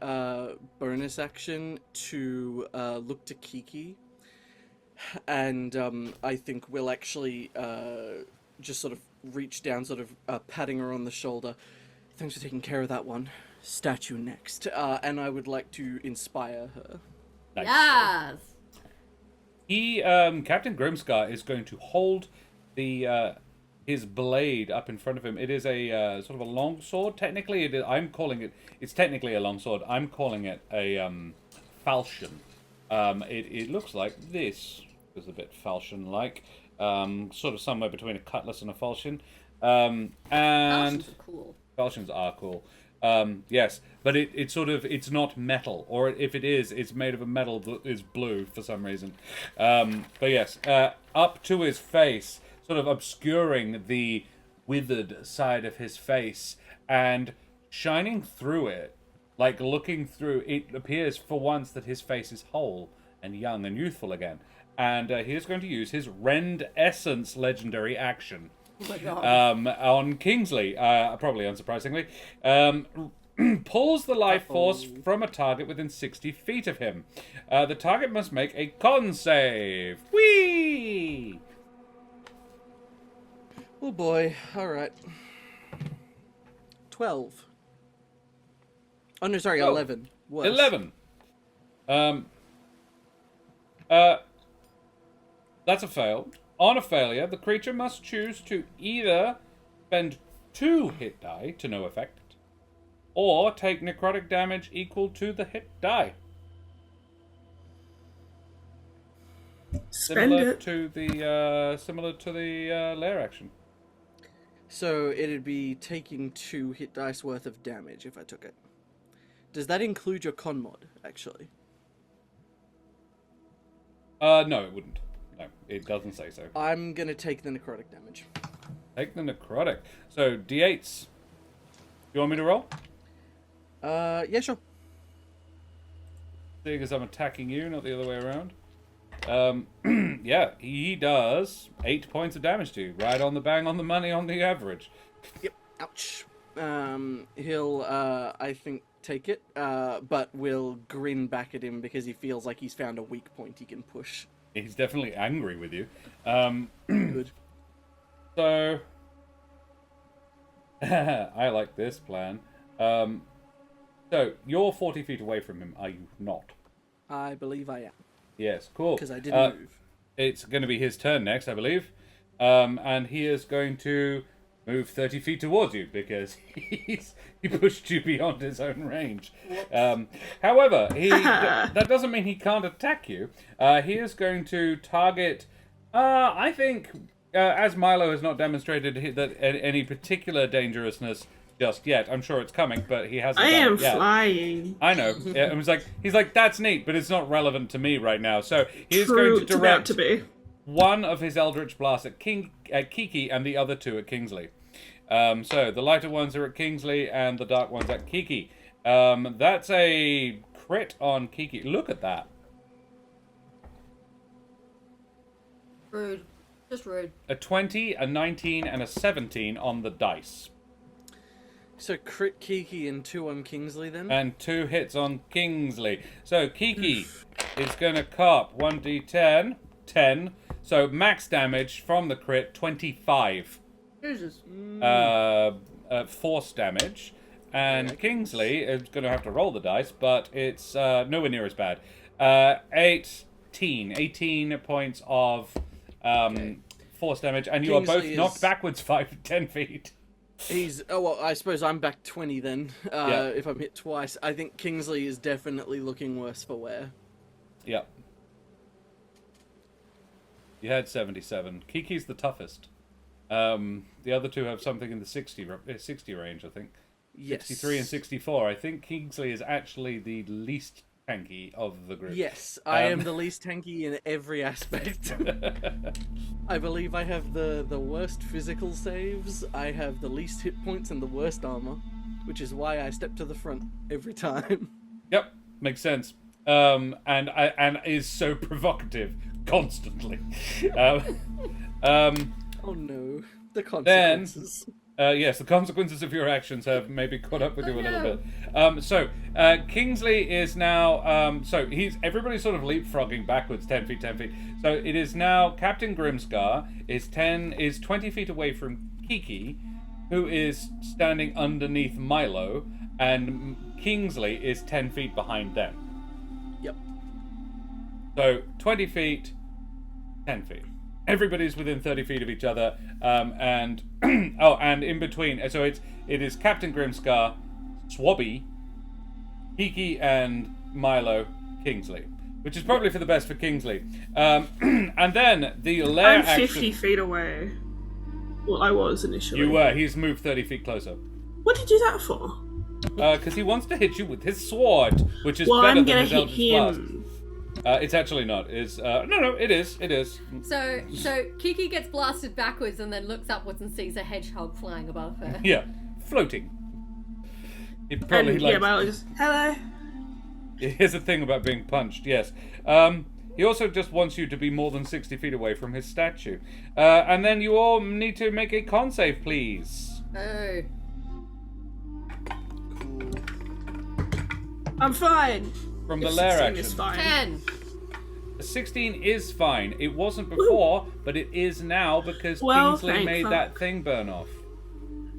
bonus action to look to Kiki. And I think we'll actually just sort of reach down, sort of patting her on the shoulder. Thanks for taking care of that one. Statue next. And I would like to inspire her. Nice. Yes. He, Captain Grimscar, is going to hold the his blade up in front of him. It is a sort of a long sword. Technically, it's technically a long sword. I'm calling it a falchion. It looks like this. It's a bit falchion-like, sort of somewhere between a cutlass and a falchion. And Falchions are cool. falchions are cool. Yes, but it's not metal, or if it is, it's made of a metal that is blue for some reason. But yes, up to his face, sort of obscuring the withered side of his face, and shining through it, like looking through, it appears for once that his face is whole and young and youthful again. And he is going to use his Rend Essence legendary action. Oh my god. On Kingsley, probably unsurprisingly, pulls the life force from a target within 60 feet of him. The target must make a con save. Whee! Oh boy, alright. 12. Oh no, sorry, 11. Worse. 11. That's a fail. On a failure, the creature must choose to either spend 2 hit die to no effect, or take necrotic damage equal to the hit die. Spend it. Similar to the lair action. So it'd be taking 2 hit dice worth of damage if I took it. Does that include your con mod, actually? No, it wouldn't. No, it doesn't say so. I'm gonna take the necrotic damage. Take the necrotic. So, D8s. You want me to roll? Yeah, sure. Seeing as I'm attacking you, not the other way around. Yeah, he does 8 points of damage to you. Right on the bang on the money on the average. Yep. Ouch. He'll, I think, take it, but will grin back at him because he feels like he's found a weak point he can push. He's definitely angry with you. Good. So, I like this plan. So, you're 40 feet away from him, are you not? I believe I am. Yes, cool. Because I didn't move. It's going to be his turn next, I believe. And he is going to move 30 feet towards you because he pushed you beyond his own range. However, that doesn't mean he can't attack you. He is going to target, I think, as Milo has not demonstrated that any particular dangerousness just yet. I'm sure it's coming, but he hasn't. I am yet. flying. I know. It was like he's like, that's neat, but it's not relevant to me right now. So he is going to direct to be. one of his Eldritch Blasts at Kiki and the other 2 at Kingsley. So the lighter ones are at Kingsley and the dark ones at Kiki. That's a crit on Kiki. Look at that. Rude. Just rude. A 20, a 19, and a 17 on the dice. So crit Kiki and 2 on Kingsley then? And 2 hits on Kingsley. So Kiki is going to cop 1d10, 10. So max damage from the crit, 25. Jesus. Force damage. And Kingsley is going to have to roll the dice, but it's nowhere near as bad. 18 points of force damage, and you Kingsley are both knocked backwards 5 to 10 feet. I suppose I'm back 20 then, Yeah. if I'm hit twice. I think Kingsley is definitely looking worse for wear. Yep. You had 77. Kiki's the toughest. The other 2 have something in the 60 range, I think. Yes. 63 and 64. I think Kingsley is actually the least tanky of the group. Yes, I am the least tanky in every aspect. I believe I have the worst physical saves, I have the least hit points and the worst armor, which is why I step to the front every time. Yep, makes sense. And is so provocative. constantly. Oh no, the consequences. Yes, the consequences of your actions have maybe caught up with you a little bit. So Kingsley is now. Everybody's sort of leapfrogging backwards 10 feet, 10 feet. So it is now Captain Grimscar is 20 feet away from Kiki, who is standing underneath Milo, and Kingsley is 10 feet behind them. Yep. So 20 feet, 10 feet. Everybody's within 30 feet of each other, and and in between. So it is Captain Grimscar, Swabby, Kiki, and Milo, Kingsley, which is probably for the best for Kingsley. And then the lair I'm 50 action. feet away. Well, I was initially. You were. He's moved 30 feet closer. What did you do that for? Because he wants to hit you with his sword, which is Well, better I'm than gonna his hit Eldritch Blast. him. It's actually not. No, it is. It is. So Kiki gets blasted backwards and then looks upwards and sees a hedgehog flying above her. Yeah, floating. It probably And likes... yeah, Milo just, hello. Here's the thing about being punched, yes. He also just wants you to be more than 60 feet away from his statue. And then you all need to make a con save, please. Oh. I'm fine. From the If lair 16 is action. fine. 10. A 16 is fine. It wasn't before, but it is now because Well, Kingsley thank made fuck. that thing burn off.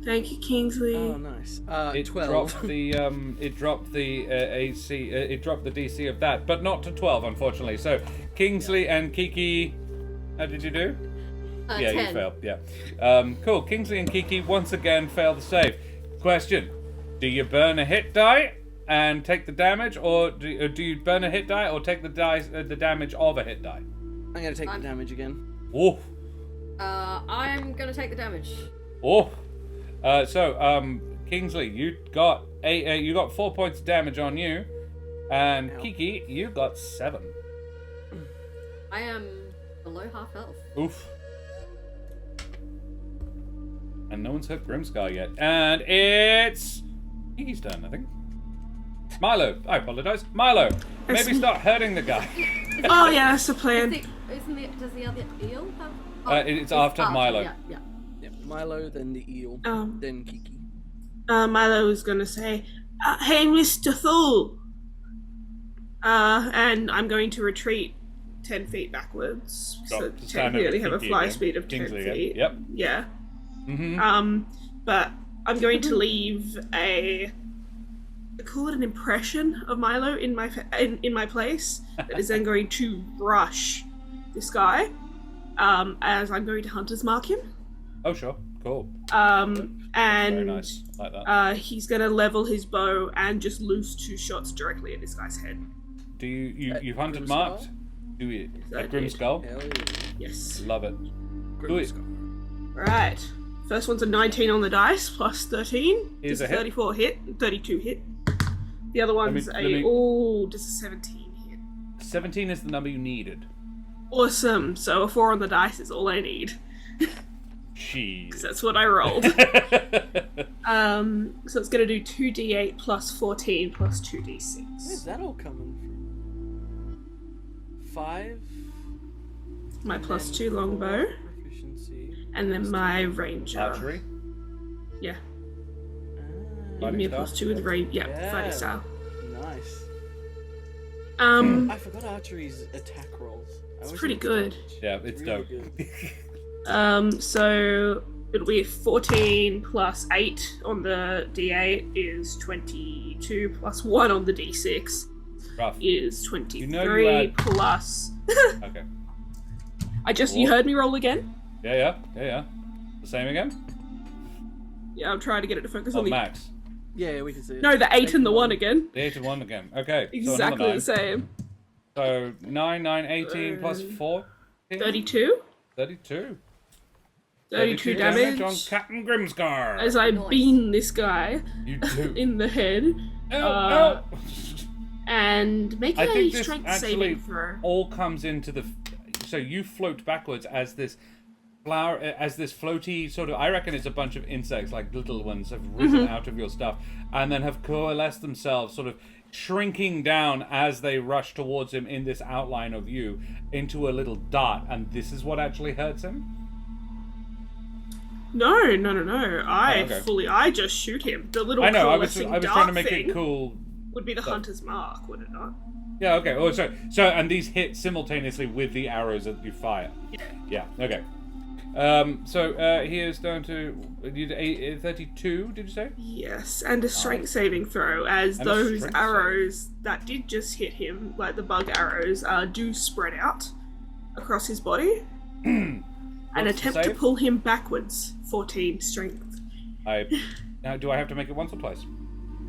Thank you, Kingsley. Oh, nice. It 12. dropped the AC. It dropped the DC of that, but not to 12, unfortunately. So Kingsley and Kiki, how did you do? Yeah, 10. you failed. Yeah. Cool. Kingsley and Kiki once again fail the save. Question: do you burn a hit die and take the damage, or do you burn a hit die or take the damage of a hit die? I'm gonna take the damage again. Oh. I'm gonna take the damage. Oh. Kingsley, you got 4 points of damage on you, and Kiki, you got 7. I am below half health. Oof. And no one's hurt Grimscar yet. And it's Kiki's turn, I think. Milo, I apologize. Milo, maybe start hurting the guy. Oh yeah, that's the plan. Does the other eel have? It's after Milo. Yeah. Yep. Milo, then the eel, then Kiki. Milo was gonna say, "Hey, Mr. Thule," and I'm going to retreat 10 feet backwards. So To stand technically, over I have a Kiki fly again. speed of 10 Kingsley again. feet. Yep. Yeah. Mm-hmm. But I'm going to leave I call it an impression of Milo in my place that is then going to rush this guy, as I'm going to hunter's mark him. Oh, sure. Cool. And Very nice. Like that. he's gonna level his bow and just loose 2 shots directly at this guy's head. Do you've hunted Grimskull? marked? Do you? I At Grimskull? Hell yeah. Yes. Love it. Do it. Right. First one's a 19 on the dice plus 13. Is Just a hit. 34 hit, 32 hit. The other one's let me- just a 17 hit. 17 is the number you needed. Awesome. So a 4 on the dice is all I need. Jeez. That's what I rolled. So it's gonna do 2d8 plus 14 plus 2d6. Where's that all coming from? 5. My plus 2 longbow, Proficiency. and then my ranger. Archery. Yeah. Give Fighting me a style? plus 2 with range. Yeah, Yeah. fighting style. Nice. Um, I forgot archery's attack rolls. It's pretty good. Yeah, it's dope. good. So it'll be 14 plus 8 on the d8 is 22 plus 1 on the d6 Rough. is 23 you add- plus. Okay. You heard me roll again? Yeah. The same again? Yeah, I'm trying to get it to focus Oh, on the. max. Yeah, we can see it. No, the 8 and the 1 again. The 8 and 1 again. Okay. Exactly the So, same. so 9, 18 plus 4. 32? 32. 32 damage. on Captain Grimscar. As I Nice. bean this guy You do. in the head Oh, oh. and make I a think this strength actually saving throw. all comes into the. So you float backwards as this flower, as this floaty sort of. I reckon it's a bunch of insects, like little ones, have risen out of your stuff, and then have coalesced themselves, sort of shrinking down as they rush towards him in this outline of you into a little dart, and this is what actually hurts him? No. Okay. I just shoot him. The little I know, I was coalescing trying to dart make thing it cool. would be the hunter's mark, would it not? Yeah, okay. Oh, so and these hit simultaneously with the arrows that you fire. Yeah. Yeah, okay. He is down to 32, did you say? Yes, and a strength saving throw, as And a those strength arrows that did just hit him, like the bug arrows, do spread out across his body and What's the attempt to save? pull him backwards. 14 strength. Now, do I have to make it once or twice?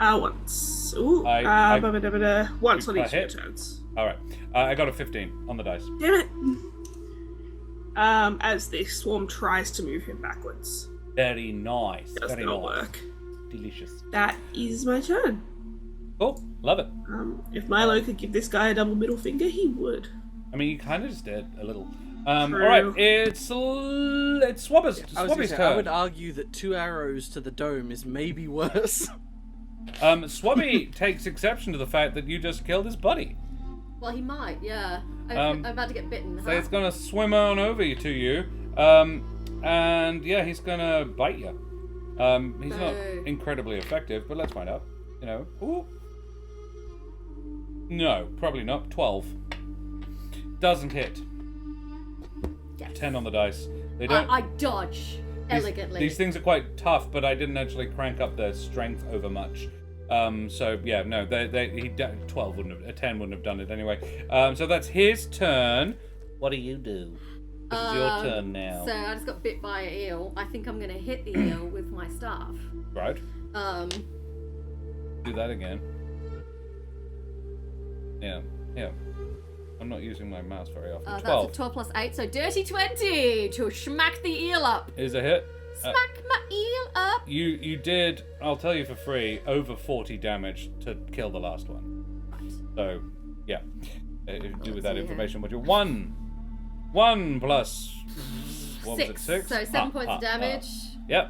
Once. Ooh. I- Once you on each of your hit? turns. Alright. I got a 15 on the dice. Damn it. As the swarm tries to move him backwards. Very nice. Does Very not nice. work. Delicious. That is my turn. Cool. Love it. If Milo could give this guy a double middle finger, he would. I mean, you kind of just did a little. True. Alright, it's Swabber's I was gonna say, I turn. would argue that 2 arrows to the dome is maybe worse. Swabby takes exception to the fact that you just killed his buddy. Well, he might, yeah. Um, I'm about to get bitten. So he's gonna swim on over to you, and yeah, he's gonna bite you. He's not No. incredibly effective, but let's find out. You know, ooh. No, probably not. 12 doesn't hit. Yes. 10 on the dice. They don't. I dodge elegantly. These things are quite tough, but I didn't actually crank up their strength over much. So yeah, no, 12 wouldn't have, 10 wouldn't have done it anyway. So that's his turn. What do you do? This is your turn now. So I just got bit by an eel. I think I'm gonna hit the eel with my staff. Right. Do that again. Yeah. I'm not using my mouse very often. That's 12 a 12 plus 8, so dirty 20 to smack the eel up. is a hit. Smack my eel up. You did, I'll tell you for free, over 40 damage to kill the last one. Right. So, yeah. Do with that see information what you 1 plus, what was it, 6? So 7 points of damage. Yep,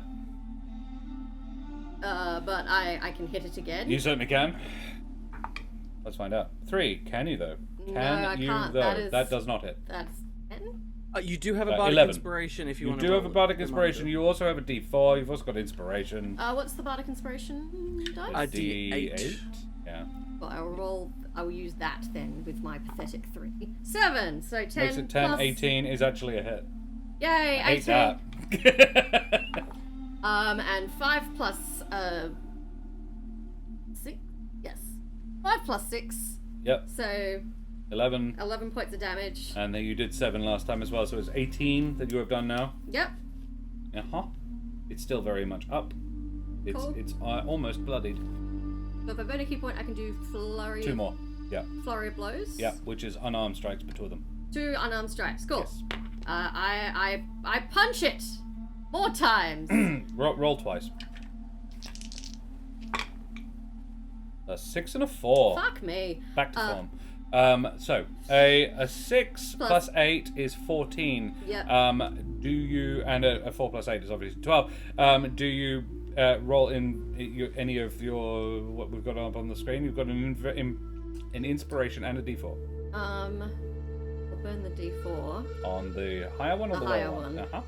But I can hit it again. you certainly can. Let's find out. 3, can you though? No, Can I you can't. though? That does not hit. That's 10. You do have a bardic 11. inspiration if you You want to. do have a bardic inspiration. You also have a D4. You've also got inspiration. What's the bardic inspiration dice? A D8. D8. Yeah. Well, I will use that then with my pathetic 3. 7. So 10. Makes it 10. plus... 18 is actually a hit. Yay! I hate 18. that. And 5 plus 6. Yes. 5 plus 6. Yep. So 11. 11 points of damage. And then you did 7 last time as well, so it's 18 that you have done now. Yep. Uh-huh. It's still very much up. Cool. It's almost bloodied. So if I burn a key point, I can do flurry. 2 more. Yeah. Flurry of blows. Yeah, which is unarmed strikes between them. 2 unarmed strikes. Cool. Yes. I punch it more times. Roll twice. A 6 and a 4. Fuck me. Back to form. So a 6 plus 8 is 14. Yep. Do you, and a 4 plus 8 is obviously 12. Do you roll in any of your what we've got up on the screen? You've got an inspiration and a D4 I'll burn the D4. on the higher one or the higher lower one? one. Uh-huh.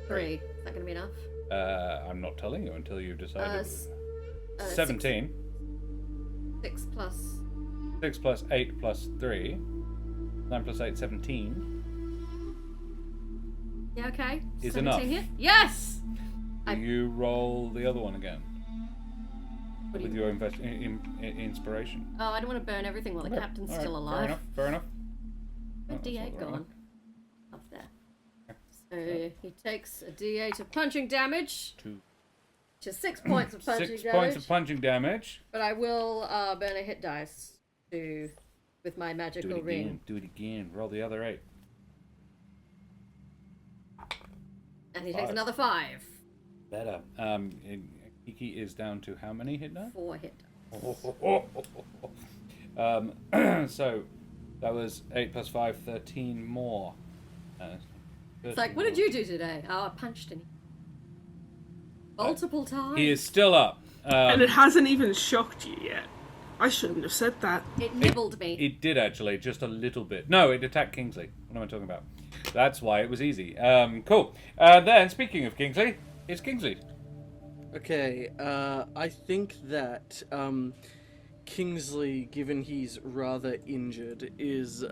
3. Is that gonna be enough? I'm not telling you until you've decided. 17. 17. 6 plus. 6 plus 8 plus 3. 9 plus 8, 17. Yeah, okay. Is 17 enough. hit? Yes! Do you roll the other one again? What do With you your inspiration. Oh, I don't want to burn everything while the captain's All right, still alive. Fair enough. Where's Oh, that's D8 not right. gone? Up there. So he takes a D8 of punching damage, 2. which is 6 points of punching 6 damage. points of punching damage. But I will burn a hit dice with my Do magical it ring. again. Do it again. Roll the other 8. And he takes 5. another 5. Better. Kiki is down to how many hit now? 4 hit dice. So that was 8 plus 5, 13 more. It's like, what did you do today? Oh, I punched him. Multiple times. He is still up. And it hasn't even shocked you yet. I shouldn't have said that. It nibbled me. It did actually, just a little bit. No, it attacked Kingsley. What am I talking about? That's why it was easy. Cool. Then, speaking of Kingsley, it's Kingsley. Okay, I think that Kingsley, given he's rather injured, is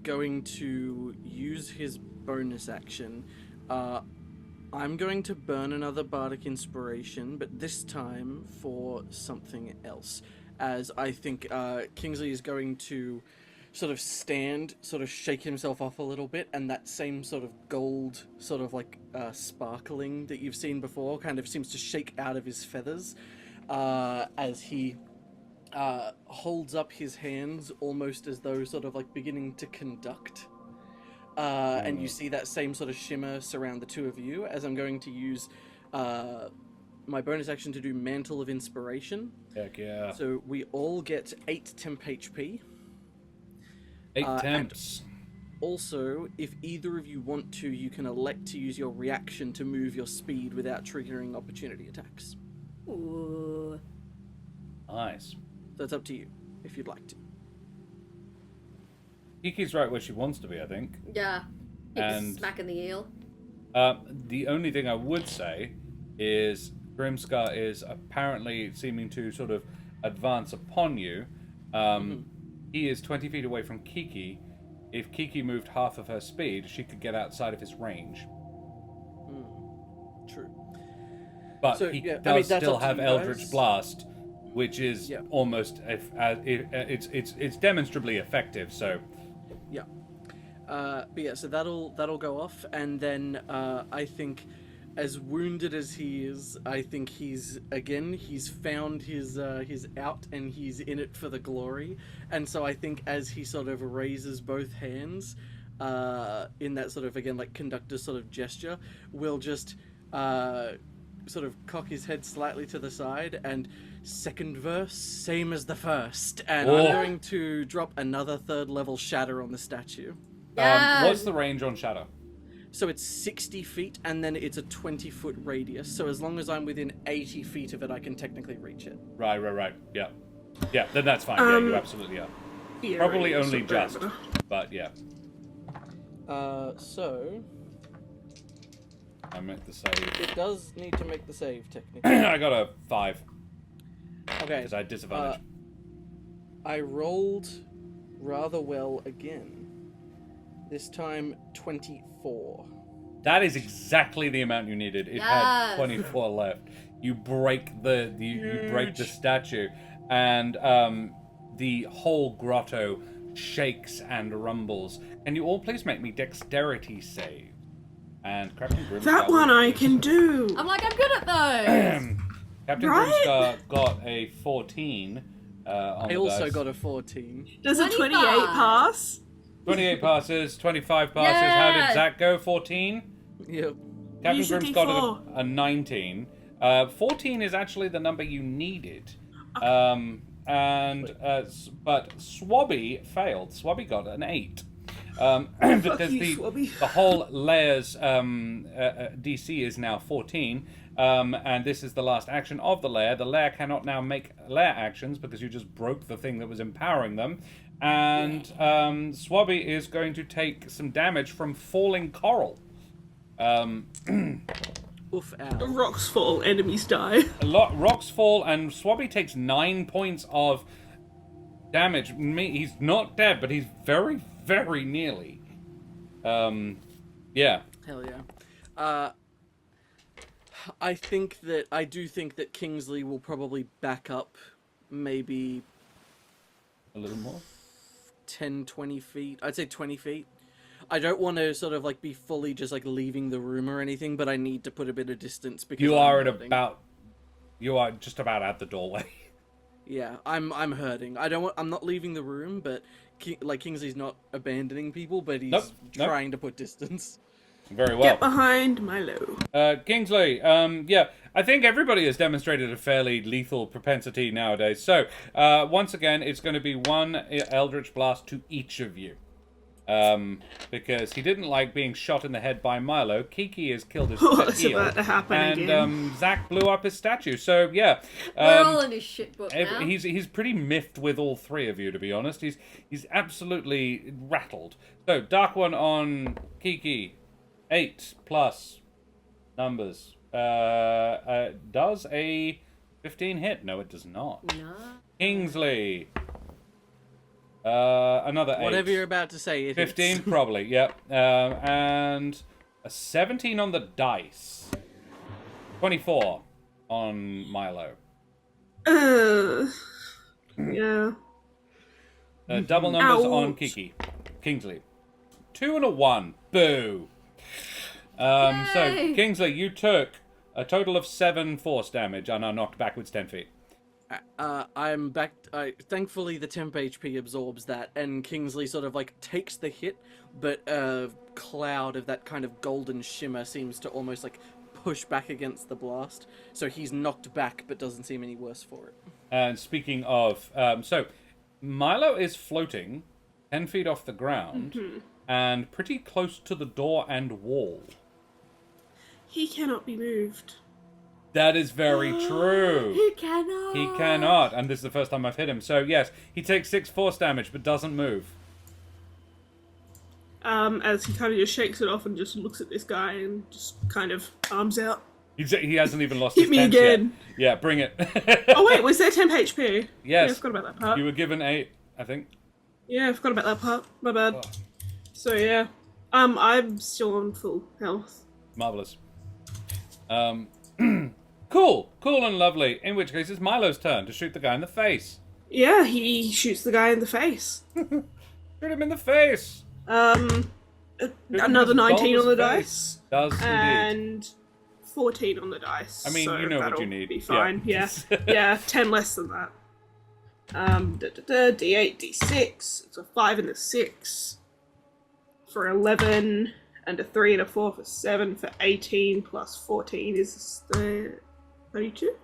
going to use his bonus action. I'm going to burn another Bardic Inspiration, but this time for something else. As I think Kingsley is going to sort of stand, sort of shake himself off a little bit, and that same sort of gold, sort of like sparkling that you've seen before kind of seems to shake out of his feathers as he holds up his hands almost as though sort of like beginning to conduct. And you see that same sort of shimmer surround the two of you as I'm going to use my bonus action to do Mantle of Inspiration. Heck yeah. So we all get 8 temp HP. 8 temps. Also, if either of you want to, you can elect to use your reaction to move your speed without triggering opportunity attacks. Ooh. Nice. So it's up to you, if you'd like to. Kiki's right where she wants to be, I think. Yeah. And- Keep smacking the eel. The only thing I would say is Grimscar is apparently seeming to sort of advance upon you. He is 20 feet away from Kiki. If Kiki moved half of her speed, she could get outside of his range. True. But So, he yeah, does that's still up to have you Eldritch guys. Blast, which is Yeah. almost it's demonstrably effective. So Yeah. But yeah, so that'll go off, and then I think, as wounded as he is, I think he's found his out, and he's in it for the glory. And so I think as he sort of raises both hands, in that sort of again like conductor sort of gesture, will just sort of cock his head slightly to the side and second verse, same as the first, and Oh. I'm going to drop another 3rd level shatter on the statue. Yeah. what's the range on Shadow? So it's 60 feet, and then it's a 20-foot radius. So as long as I'm within 80 feet of it, I can technically reach it. Right. Yeah. Yeah, then that's fine. Yeah, you absolutely are. Yeah, Probably right, only so just, diameter. but yeah. So I meant to say it does need to make the save, technically. I got a 5 Okay. because I had disadvantage. I rolled rather well again. This time, 24. That is exactly the amount you needed. It had Yes. 24 left. You break you break the statue, and the whole grotto shakes and rumbles. Can you all please make me dexterity save? And Captain Grimscar. That one I can do. I'm like, I'm good at those. Captain Right? Grimscar got a 14 on I the also dice. got a 14. Does a 28 25. pass? 28 passes, 25 passes. How Yeah. did Zach go? 14? Yep. Captain Use your Grimm's got D4. a 19. 14 is actually the number you needed. But Swabby failed. Swabby got an 8. Because you, Swabby. the whole layer's DC is now 14. And this is the last action of the layer. The layer cannot now make layer actions because you just broke the thing that was empowering them. And Swabby is going to take some damage from falling coral. Oof, ow. Rocks fall, enemies die. Rocks fall, and Swabby takes 9 points of damage. He's not dead, but he's very, very nearly. Yeah. Hell yeah. I do think that Kingsley will probably back up maybe A little more. 10, 20 feet. I'd say 20 feet. I don't want to sort of like be fully just like leaving the room or anything, but I need to put a bit of distance because You I'm are hurting. You are just about at the doorway. Yeah, I'm hurting. I'm not leaving the room, but Kingsley's not abandoning people, but he's Nope. trying to put distance. Very well. Get behind Milo. Kingsley, yeah, I think everybody has demonstrated a fairly lethal propensity nowadays. So, once again, it's going to be 1 Eldritch Blast to each of you. Because he didn't like being shot in the head by Milo. Kiki has killed his What's eel, about to happen and again? Zach blew up his statue. So yeah, We're all in his shit book now. he's pretty miffed with all three of you, to be honest. He's absolutely rattled. So dark one on Kiki, 8 plus numbers. Does a 15 hit? No, it does not. No. Kingsley. Another 8. Whatever you're about to say, it 15 hits. probably, yep. And a 17 on the dice. 24 on Milo. Yeah. Double numbers on Ouch. Kingsley. 2 and a 1. Boo. So Yay. Kingsley, you took a total of 7 force damage and are knocked backwards 10 feet. I'm back. Thankfully, the temp HP absorbs that, and Kingsley sort of like takes the hit, but a cloud of that kind of golden shimmer seems to almost like push back against the blast. So he's knocked back, but doesn't seem any worse for it. And speaking of, so Milo is floating 10 feet off the ground and pretty close to the door and wall. He cannot be moved. That is very true. He cannot. He cannot, and this is the first time I've hit him. So yes, he takes 6 force damage, but doesn't move. As he kind of just shakes it off and just looks at this guy and just kind of arms out. He hasn't even lost Hit his me tense again. yet. Yeah, bring it. Oh wait, was there temp HP? Yes. Yeah, I forgot about that part. You were given 8, I think. Yeah, I forgot about that part. My bad. Oh. So yeah, I'm still on full health. Marvelous. Cool and lovely. In which case, it's Milo's turn to shoot the guy in the face. Yeah, he shoots the guy in the face. Shoot him in the face. Another his 19 on the bulbous dice. Does indeed. And 14 on the dice. I mean, so you know what that'll you need. Be fine. Yeah. Yeah, 10 less than that. D8, D6. It's a 5 and a 6 for 11, and a 3 and a 4 for 7 for 18 plus 14 is 32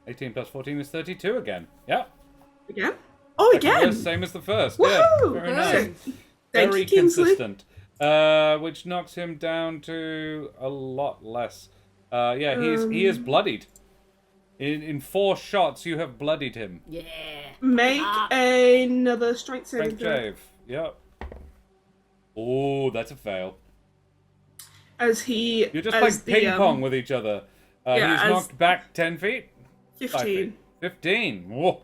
18 plus 14 is 32 again. Yeah. again. Oh, again! Same as the first. Woohoo! Yeah. Very Good. nice. Thank Very you, Kingsley. consistent. Which knocks him down to a lot less. Yeah, he is bloodied. In 4 shots, you have bloodied him. Yeah. Make another strength saving Strength throw. save. Yep. Oh, that's a fail. As he, You're just as playing the, ping pong with each other. yeah, He's as- knocked back 10 feet. 5 15. feet. 15. Whoa.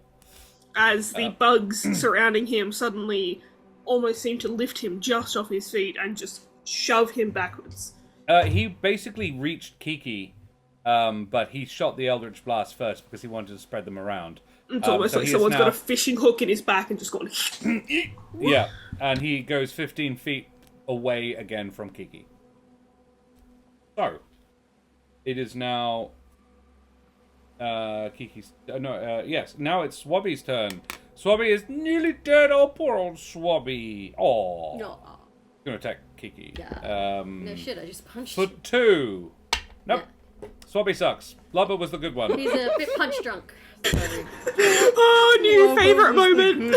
As the bugs surrounding him suddenly almost seem to lift him just off his feet and just shove him backwards. He basically reached Kiki, but he shot the Eldritch Blast first because he wanted to spread them around. It's almost so like he is someone's got now- a fishing hook in his back and just gone. Yeah, and he goes 15 feet away again from Kiki. So, it is now Kiki's... yes, now it's Swabby's turn. Swabby is nearly dead. Oh, poor old Swabby. Oh, No. gonna attack Kiki. Yeah. No shit, I just punched For him. 2. Nope. Swabby sucks. Lubba was the good one. He's a bit punch drunk. So. Oh, new favourite moment!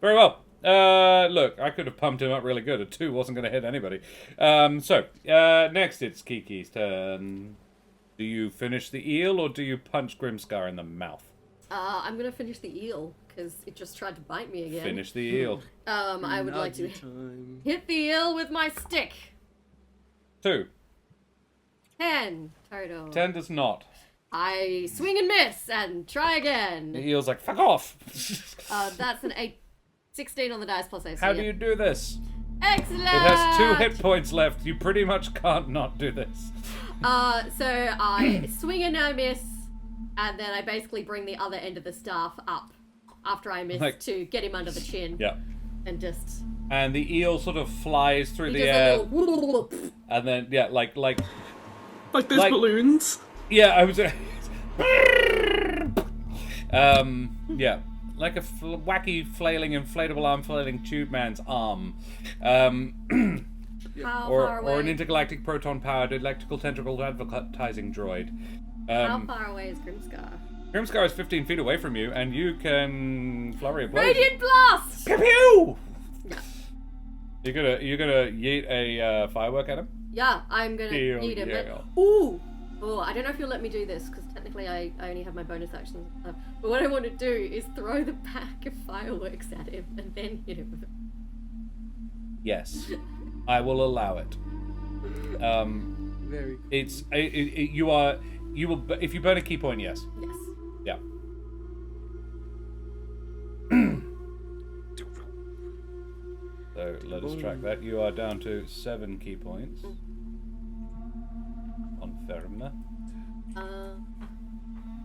Very well. Look, I could have pumped him up really good. A 2 wasn't going to hit anybody. Next it's Kiki's turn. Do you finish the eel or do you punch Grimscar in the mouth? I'm gonna finish the eel because it just tried to bite me again. Finish the eel. I would like to Time. hit the eel with my stick. 2. 10 total. 10 does not. I swing and miss and try The again. eel's like, fuck off. That's an 16 on the dice plus AC. How do you do this? Excellent. It has 2 hit points left. You pretty much can't not do this. So I swing and I miss, and then I basically bring the other end of the staff up after I miss Like- to get him under the chin. Yeah. And just And the eel sort of flies through he the does air. a little And then, yeah, like Like those Like- balloons. yeah, I was. Yeah, like a wacky flailing inflatable arm flailing tube man's arm, How or far away? or an intergalactic proton powered electrical tentacle advertising droid. How far away is Grimscar? Grimscar is 15 feet away from you, and you can flurry a blade. Radiant blast. Pew pew! Yeah. You're gonna yeet a firework at him? Yeah, I'm gonna Yeah, need him. yeah. Ooh! Oh, I don't know if you'll let me do this, because technically I only have my bonus actions and stuff. But what I want to do is throw the pack of fireworks at him and then hit him with it. Yes. I will allow it. Very. It's you will if you burn a key point, yes. Yes. Yeah. So let us track that. You are down to 7 key points. Confirm.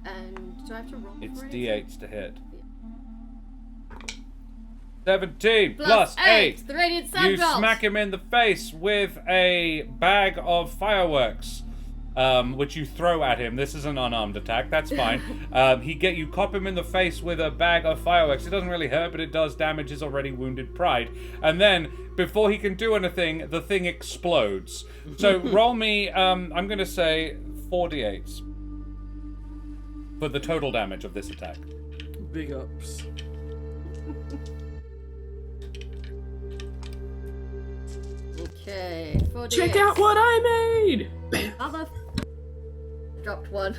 And do I have to roll It's for it? D8s to hit. 17 Plus plus 8. The radiant You sandbolt. smack him in the face with a bag of fireworks, which you throw at him. This is an unarmed attack. That's fine. You cop him in the face with a bag of fireworks. It doesn't really hurt, but it does damage his already wounded pride. And then, before he can do anything, the thing explodes. So roll me, I'm going to say 4d8s for the total damage of this attack. Big ups. Okay. 4d8. Check out what I made! Mother. Dropped one.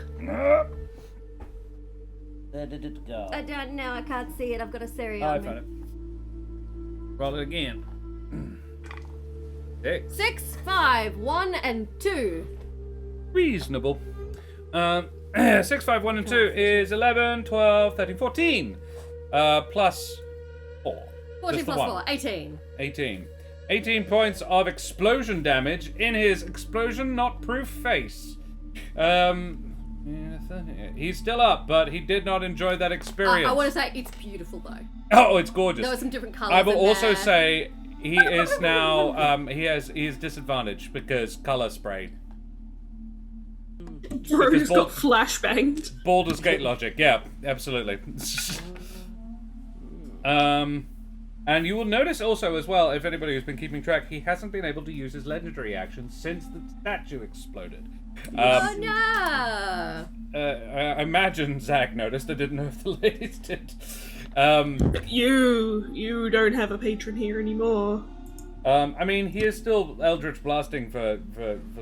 Where did it go? I don't know. I can't see it. I've got a Siri Oh, I on me. found it. Roll it again. 6. 6, 5, 1, and 2. Reasonable. 6, 5, 1, and 2 is 11, 12, 13, 14. Plus 4. 14 Just the plus one. 4, 18. 18. 18 points of explosion damage in his explosion not proof face. He's still up, but he did not enjoy that experience. I want to say it's beautiful though. Oh, it's gorgeous. There were some different colours. I will in also there. say he is now he is disadvantaged because color spray. Bro's Bald- got flashbanged. Baldur's Gate logic, yeah, absolutely. And you will notice also as well, if anybody has been keeping track, he hasn't been able to use his legendary action since the statue exploded. Oh no! I imagine Zach noticed. I didn't know if the ladies did. You don't have a patron here anymore. I mean, he is still Eldritch blasting for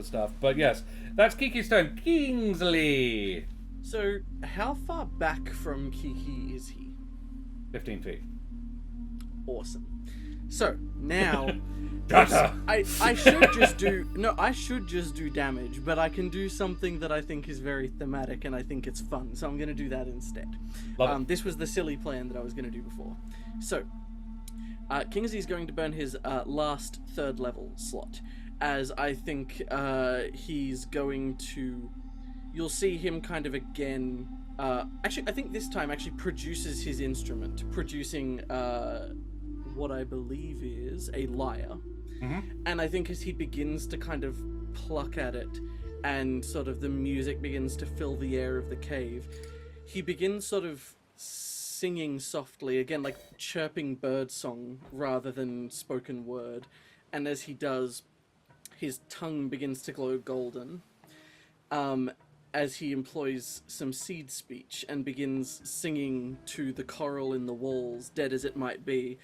stuff, but yes, that's Kiki's turn. Kingsley! So, how far back from Kiki is he? 15 feet. Awesome. So now, Data! I should just do I should just do damage, but I can do something that I think is very thematic and I think it's fun. So I'm going to do that instead. Love it. This was the silly plan that I was going to do before. So, Kingsley's going to burn his last 3rd level slot, as I think he's going to. You'll see him kind of again. Actually, I think this time actually produces his instrument, producing what I believe is a lyre. Mm-hmm. And I think as he begins to kind of pluck at it, and sort of the music begins to fill the air of the cave, he begins sort of singing softly, again, like chirping bird song rather than spoken word. And as he does, his tongue begins to glow golden. As he employs some seed speech and begins singing to the coral in the walls, dead as it might be.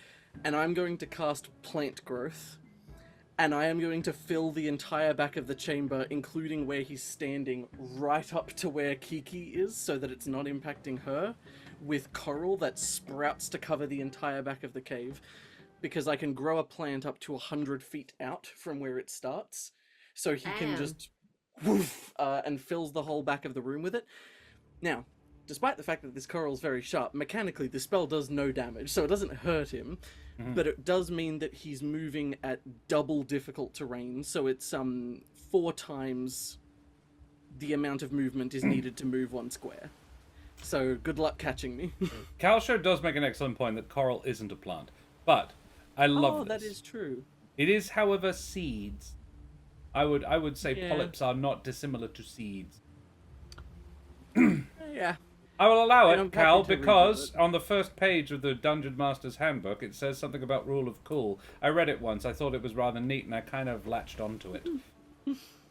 And I'm going to cast Plant Growth, and I am going to fill the entire back of the chamber, including where he's standing, right up to where Kiki is, so that it's not impacting her, with coral that sprouts to cover the entire back of the cave, because I can grow a plant up to 100 feet out from where it starts, so he can just woof, and fills the whole back of the room with it. Now, despite the fact that this coral's very sharp, mechanically the spell does no damage, so it doesn't hurt him, but it does mean that he's moving at double difficult terrain, so it's 4 times the amount of movement is needed to move 1 square. So good luck catching me. Calsho does make an excellent point that coral isn't a plant, but I love this. That is true. It is, however, seeds. I would say Yeah. polyps are not dissimilar to seeds. Yeah. I will allow And I'm it, Cal, happy to because redo on the first page of the Dungeon Master's Handbook, it says something about Rule of Cool. I read it once. I thought it was rather neat, and I kind of latched onto it.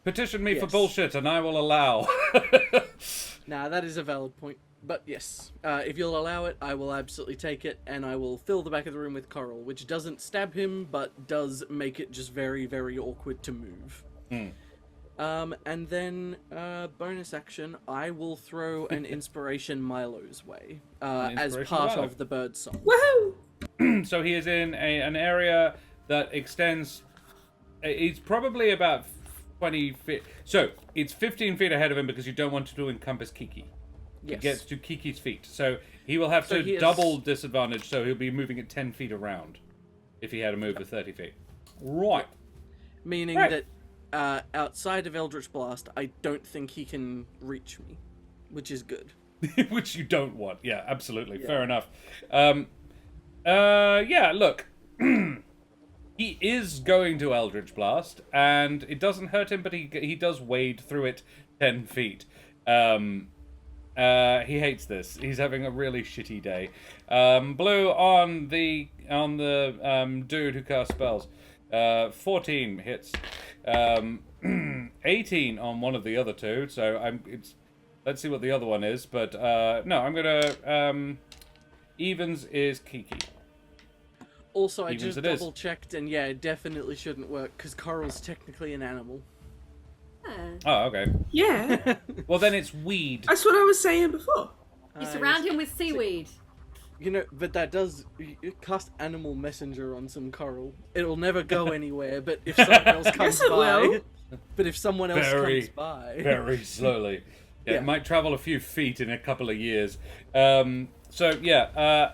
Petition me for Yes. bullshit, and I will allow. Nah, that is a valid point. But yes, if you'll allow it, I will absolutely take it, and I will fill the back of the room with coral, which doesn't stab him, but does make it just very, very awkward to move. And then, bonus action, I will throw an inspiration Milo's way, as part Milo. of the bird song. Woohoo! So he is in an area that extends. It's probably about 20 feet. So it's 15 feet ahead of him because you don't want to encompass Kiki. Yes. It gets to Kiki's feet. So he will have So to he is- double disadvantage, so he'll be moving at 10 feet around if he had to move at 30 feet. Right. Meaning Right. that outside of Eldritch Blast, I don't think he can reach me, which is good. Which you don't want. Yeah, absolutely. Yeah. Fair enough. Yeah, look. He is going to Eldritch Blast, and it doesn't hurt him, but he does wade through it 10 feet. He hates this. He's having a really shitty day. Blue on the dude who casts spells. 14 hits. 18 on one of the other two. So let's see what the other one is. But no, I'm gonna evens is Kiki. Also, I Evens just it is. double checked, and yeah, it definitely shouldn't work because coral's technically an animal. Oh, okay. Yeah, Well, then it's weed. that's what I was saying before. You surround him with seaweed. You know, but that does you cast animal messenger on some coral. It'll never go anywhere. But if someone else comes Yes, it by, will. but if someone else Very, comes by, very slowly. Yeah, Yeah. It might travel a few feet in a couple of years. So yeah,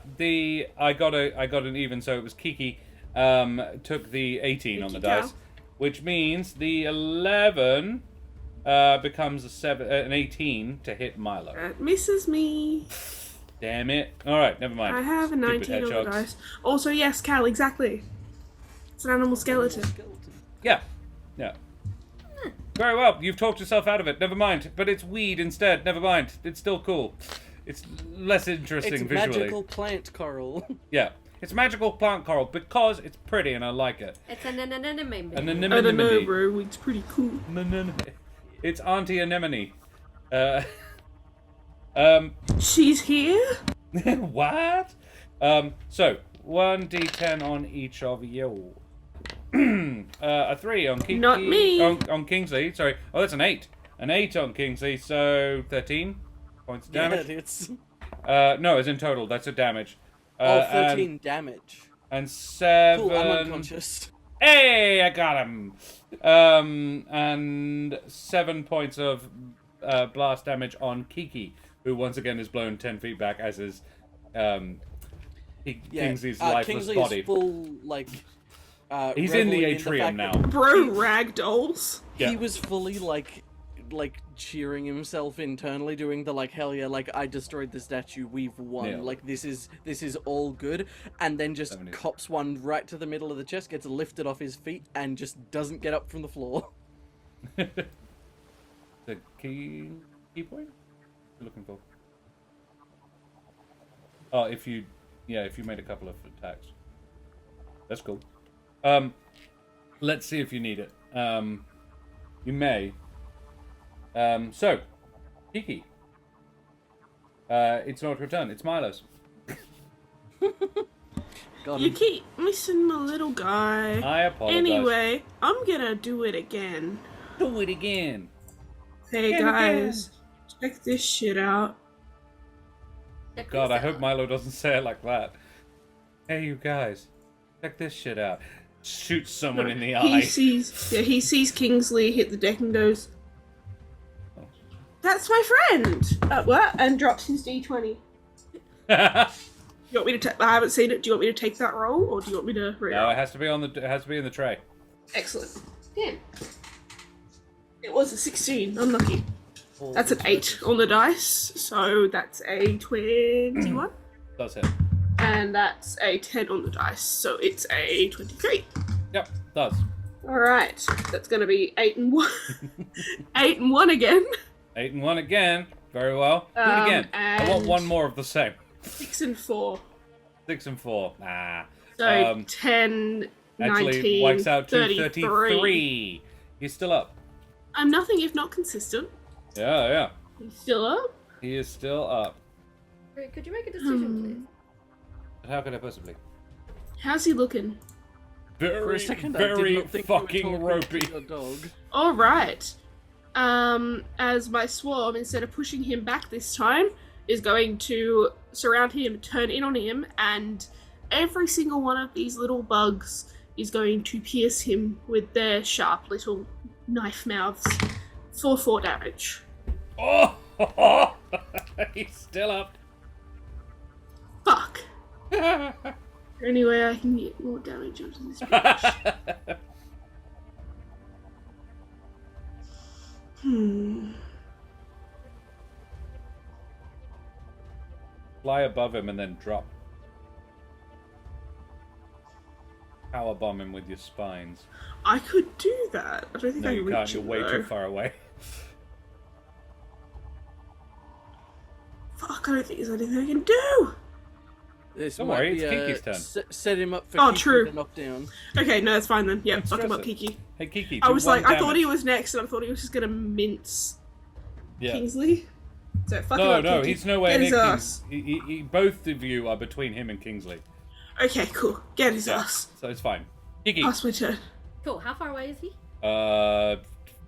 I got an even, so it was Kiki took the 18 on the Kiki cow. dice, which means the 11 becomes an 18 to hit Milo. That misses me. Damn it! All right, never mind. I have a Stupid 19 on the hedgehogs. dice. Also, yes, Cal, exactly. It's an animal skeleton. Yeah, yeah. Very well. You've talked yourself out of it. Never mind. But it's weed instead. Never mind. It's still cool. It's less interesting it's visually. magical plant coral. Yeah. It's magical plant coral because it's pretty and I like it. It's an anemone. An I don't anemone. know, bro. It's pretty cool. It's Auntie Anemone. She's here? What? So 1d10 on each of you. A 3 on Kiki. Not me. On Kingsley. Sorry. Oh, that's an 8. An 8 on Kingsley. So 13 points of damage. Yeah, it's No, it's in total. That's a damage. 13 damage. And 7. Cool, I'm unconscious. Hey, I got him. And 7 points of blast damage on Kiki, who once again is blown 10 feet back, as is Kingsley's lifeless Kingsley body. is full, like, He's in the reveling atrium fact now. that Bro, ragdolls. Yeah. He was fully, like cheering himself internally, doing the, like, hell yeah, like, I destroyed the statue, we've won, Yeah. like, this is all good, and then just 70s. cops one right to the middle of the chest, gets lifted off his feet, and just doesn't get up from the floor. The key point? You're looking for? Oh, if you made a couple of attacks. That's cool. Let's see if you need it. You may. So, Kiki. It's not your turn. It's Milo's. Got You him. keep missing my little guy. I apologize. Anyway, I'm gonna do it again. Do it again. Hey Again, guys, check this shit out. God, I hope Milo doesn't say it like that. Hey, you guys, check this shit out. Shoot someone in the eye. He sees Kingsley hit the deck and goes, Oh. "That's my friend." What? And drops his d20. You want me to? I haven't seen it. Do you want me to take that roll, or do you want me to read No, it? it has to be in the tray. Excellent. Damn. It was a 16. Unlucky. That's an 8 on the dice, so that's a 21. Does hit. And that's a 10 on the dice, so it's a 23. Yep, does. Alright, that's gonna be 8 and 1. 8 and 1 again. 8 and 1 again. Very well. Do it again. I want and- one more of the same. 6 and 4. 6 and 4. Ah. So 10, Actually 19, wipes out to 33. 33. He's still up. I'm nothing if not consistent. Yeah. He's still up. He is still up. Ropey, could you make a decision, please? How could I possibly? How's he looking? Very, For a second, I did very not think you were fucking talking ropey. to your dog. All right. As my swarm, instead of pushing him back this time, is going to surround him, turn in on him, and every single one of these little bugs is going to pierce him with their sharp little knife mouths for 4 damage. Oh! He's still up. Fuck. Anyway, I can get more damage onto this bitch. Fly above him and then drop. Power bomb him with your spines. I could do that. I don't think No, I you can can't. reach You're him, way though. too far away. Fuck, I don't think there's anything I can do. This Don't might worry, be, it's Kiki's turn. Set him up for Oh, Kiki true. to knock down. Okay, no, that's fine then. Yeah, Don't fuck him stress up, it. Kiki. Hey, Kiki. I do was 1 like, I thought he damage. was next, and I thought he was just gonna mince Yeah. Kingsley. So fuck him No, up, no, Kiki. he's nowhere Get near his ass. Kingsley. Both of you are between him and Kingsley. Okay, cool. Get his ass. So it's fine. Kiki. Pass my turn. Cool. How far away is he?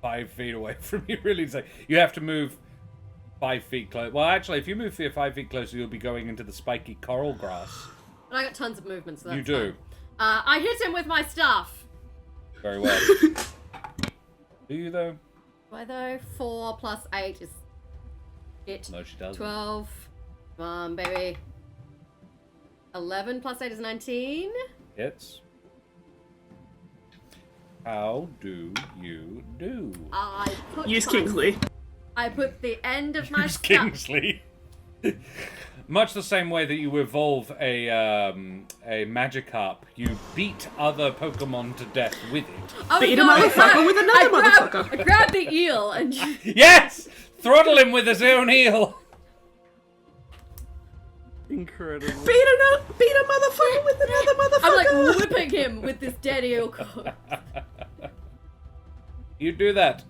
5 feet away from you, really. So you have to move 5 feet close. Well, actually, if you move 5 feet closer, you'll be going into the spiky coral grass. But I got tons of movement, so that's You do. fine. I hit him with my staff. Very well. Do you, though? Why though? 4 plus 8 is... Shit. No, she doesn't. 12. Come on, baby. 11 plus 8 is 19. Hits. How do you do? I put Use my- Kingsley. I put the end of my Use staff. Kingsley. Much the same way that you evolve a Magikarp, you beat other Pokemon to death with it. Oh, Beat a no, motherfucker with another motherfucker. I grabbed the eel and... Yes! Throttle him with his own heel! Incredible. Beat a motherfucker with another motherfucker. I'm like whipping him with this dead eel corpse. You do that.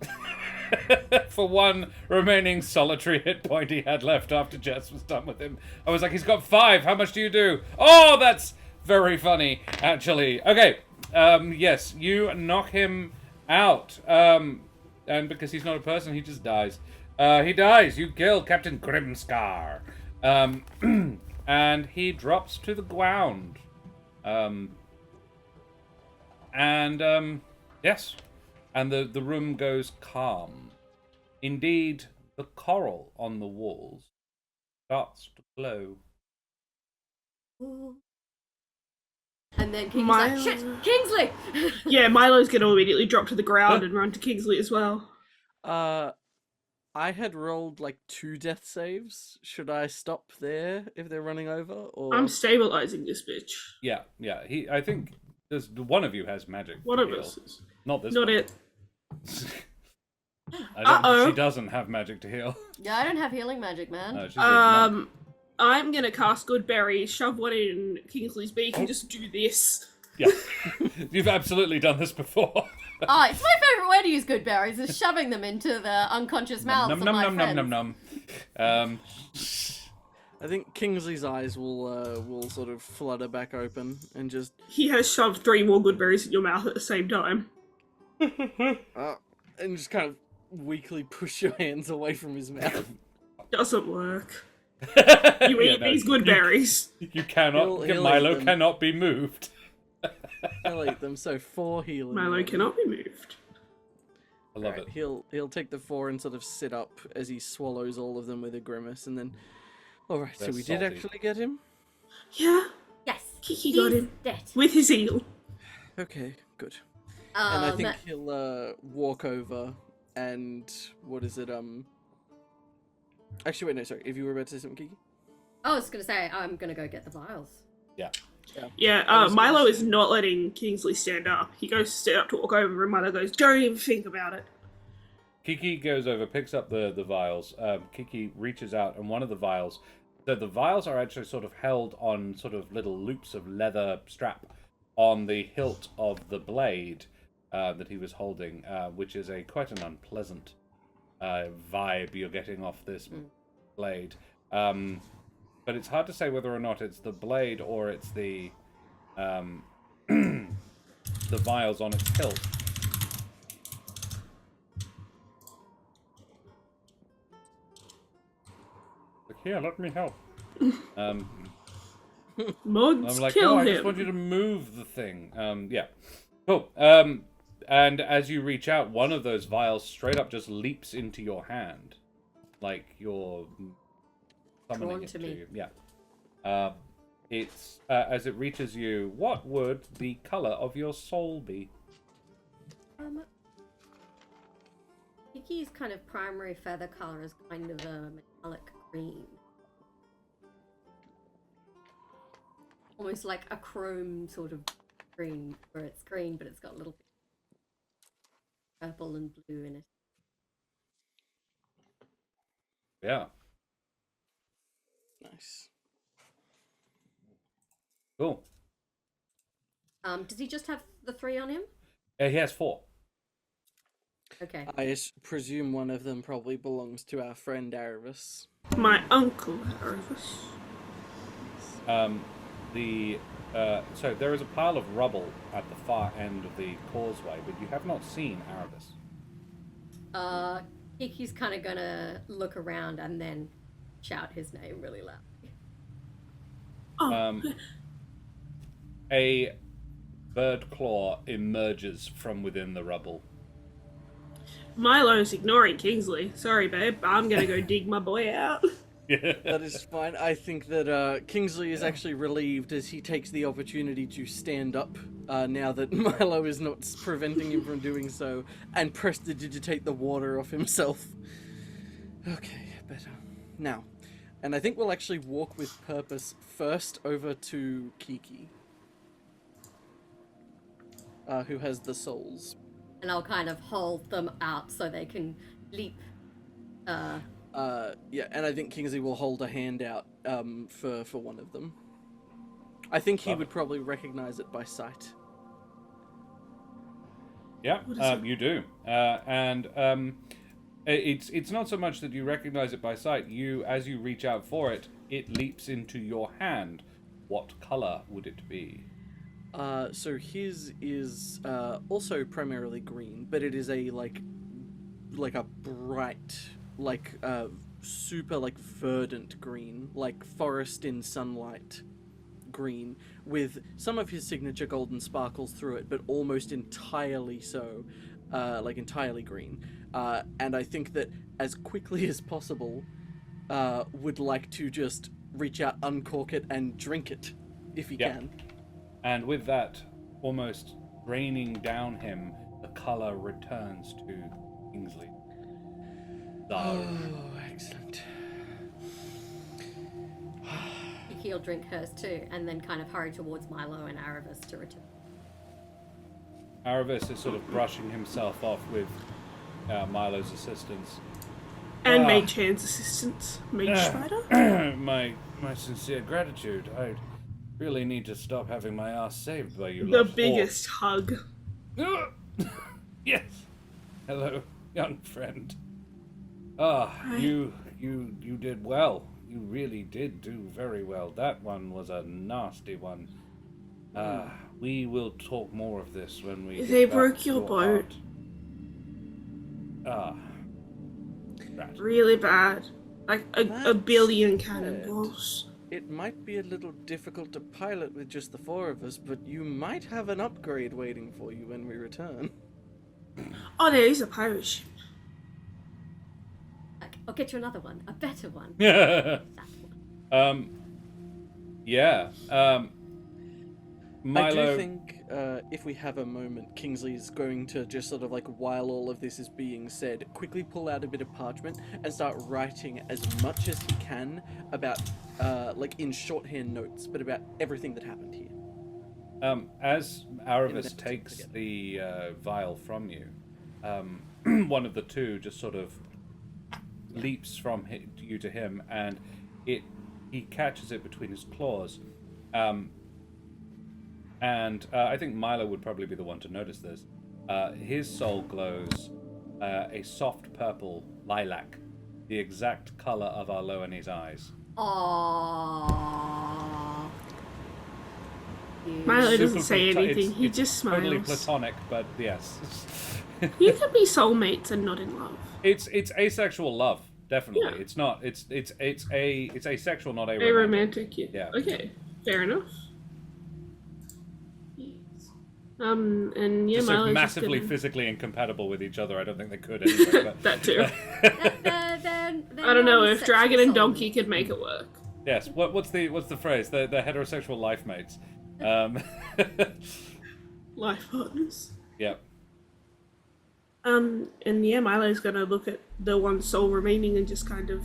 For one remaining solitary hit point he had left after Jess was done with him. I was like, he's got 5. How much do you do? Oh, that's very funny, actually. Okay. Yes, you knock him out. And because he's not a person, he just dies. He dies. You kill Captain Grimscar. And he drops to the ground. Yes. And the room goes calm. Indeed, the coral on the walls starts to glow. And then Kingsley's My- like, shit, Kingsley! Yeah, Milo's gonna immediately drop to the ground and run to Kingsley as well. I had rolled like 2 death saves. Should I stop there if they're running over? Or I'm stabilizing this bitch. Yeah. I think there's one of you has magic. One to of heal. us is. Not this Not one. it. She doesn't have magic to heal. Yeah, I don't have healing magic, man. No, she's a monk. I'm gonna cast Good Berry, shove one in Kingsley's beak, and just do this. Yeah. You've absolutely done this before. Oh, it's my favourite way to use good berries, is shoving them into the unconscious mouths Num of num my num friends. num num. I think Kingsley's eyes will sort of flutter back open and just He has shoved 3 more Good Berries in your mouth at the same time. and just kind of weakly push your hands away from his mouth. Doesn't work. You You eat these Good Berries. You cannot. He'll Milo eat them. cannot be moved. I'll eat them. So 4 healing. Milo damage. cannot be moved. I love Right, it. He'll take the 4 and sort of sit up as he swallows all of them with a grimace, and then. All right, so They're we salty. did actually get him. Yeah, Yes. Kiki got he's him. dead. with his eel. Okay, good. And I think Um, he'll walk over and what is it? Actually, wait, no, sorry. If you were about to say something, Kiki. I was gonna say, I'm gonna go get the vials. Yeah. Yeah, I was gonna Milo say- is not letting Kingsley stand up. He goes to stand up to walk over, and Milo goes, "Don't even think about it." Kiki goes over, picks up the vials. Kiki reaches out, and one of the vials. So the vials are actually sort of held on sort of little loops of leather strap on the hilt of the blade that he was holding, which is quite an unpleasant vibe you're getting off this blade. but it's hard to say whether or not it's the blade or it's the the vials on its hilt. Like, here, let me help. Mugs, I'm like, kill no, him. I just want you to move the thing. Yeah. Cool. And as you reach out, one of those vials straight up just leaps into your hand. Like you're summoning Drawn it to to me. you. Yeah. It's, as it reaches you, what would the color of your soul be? Kiki's kind of primary feather color is kind of a metallic green. Almost like a chrome sort of green, where it's green, but it's got a little purple and blue in it. Yeah. Nice. Cool. Does he just have the 3 on him? He has 4. Okay. I presume one of them probably belongs to our friend Aravis. My uncle, Aravis. So there is a pile of rubble at the far end of the causeway, but you have not seen Aravis. Kiki's kind of gonna look around and then shout his name really loud. Oh, A bird claw emerges from within the rubble. Milo's ignoring Kingsley. Sorry, babe. I'm gonna go dig my boy out. That is fine. I think that Kingsley is actually relieved as he takes the opportunity to stand up now that Milo is not preventing him from doing so, and prestidigitate the water off himself. Okay, better. Now, and I think we'll actually walk with purpose first over to Kiki, who has the souls. And I'll kind of hold them out so they can leap. Yeah, and I think Kingsley will hold a hand out for one of them. I think he would probably recognize it by sight. Yeah, you do. It's not so much that you recognize it by sight. As you reach out for it, it leaps into your hand. What color would it be? So his is also primarily green, but it is a like a bright, super verdant green, like forest in sunlight green, with some of his signature golden sparkles through it, but almost entirely so, entirely green. And I think that as quickly as possible, would like to just reach out, uncork it, and drink it, if he can. And with that, almost draining down him, the color returns to Kingsley. Oh, excellent. Kiki'll drink hers too, and then kind of hurry towards Milo and Aravis to return. Aravis is sort of brushing himself off with Milo's assistance. And Mage Hand's assistance, Mage Strider. My sincere gratitude. I really need to stop having my ass saved by you. The biggest hug. Yes. Hello, young friend. You did well. You really did do very well. That one was a nasty one. We will talk more of this when we. They get back broke to your boat. Art. Really bad. Like a That's billion good. cannonballs. It might be a little difficult to pilot with just the 4 of us, but you might have an upgrade waiting for you when we return. Oh, there is a pirate ship. I'll get you another one, a better one. Yeah. That one. Milo. I do think if we have a moment, Kingsley's going to just sort of while all of this is being said, quickly pull out a bit of parchment and start writing as much as he can about, in shorthand notes, but about everything that happened here. As Aravis takes the vial from you, one of the two just sort of leaps from you to him, and he catches it between his claws. And I think Milo would probably be the one to notice this. His soul glows a soft purple lilac, the exact color of our Loanese eyes. Aww. Milo doesn't super say anything. it's- He it's just totally smiles. platonic, but yes. You can be soulmates and not in love. It's asexual love, definitely. Yeah. It's not. It's asexual, not A aromantic. romantic, yeah. Yeah. Okay, fair enough. Yes. And yeah, Just sort of Milo's massively just physically incompatible with each other. I don't think they could anyway. But, that too. They're I don't know if non-sexual Dragon and soulmates. Donkey could make it work. yes. What's the phrase? The heterosexual life mates. Life partners. Yeah. And yeah, Milo's gonna look at the one soul remaining and just kind of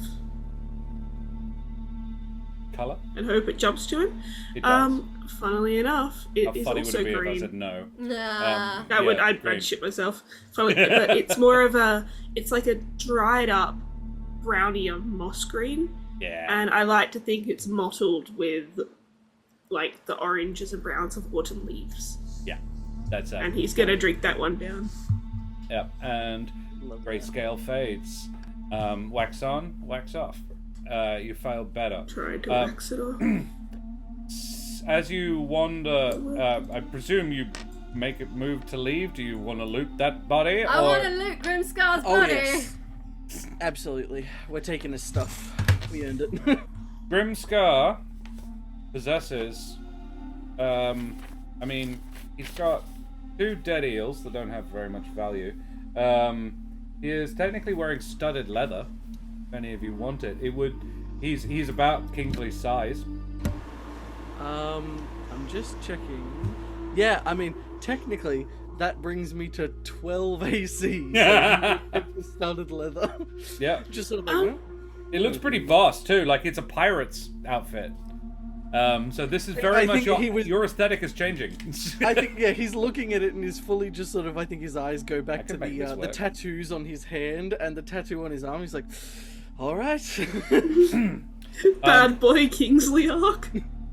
Color. and hope it jumps to him. It does. Funnily enough, How it is funny would also it be green. if I said no? Nah. That would Yeah, I'd green. shit myself. But it's more of it's like a dried up brownier moss green, Yeah. and I like to think it's mottled with like the oranges and browns of autumn leaves. Yeah. That's it. And he's gonna drink that one down. Yep. And Love grayscale fades. Wax on, wax off. You failed better. Trying to wax it off. As you wander, I presume you make a move to leave. Do you want to loot that body? I or... want to loot Grimscar's Oh, body. yes. Absolutely. We're taking his stuff. We earned it. Grimscar possesses. I mean, he's got 2 dead eels that don't have very much value. He is technically wearing studded leather. If any of you want it, it would. He's about Kingsley's size. I'm just checking. Yeah, I mean, technically, that brings me to 12 AC. So studded leather. Yeah, Just sort of like, well, it looks pretty boss too. Like it's a pirate's outfit. So this is very I much think he was- your aesthetic is changing. I think, yeah, he's looking at it and is fully just sort of, I think his eyes go back to can make this the work. tattoos on his hand and the tattoo on his arm. He's like, all right. Bad boy Kingsley arc.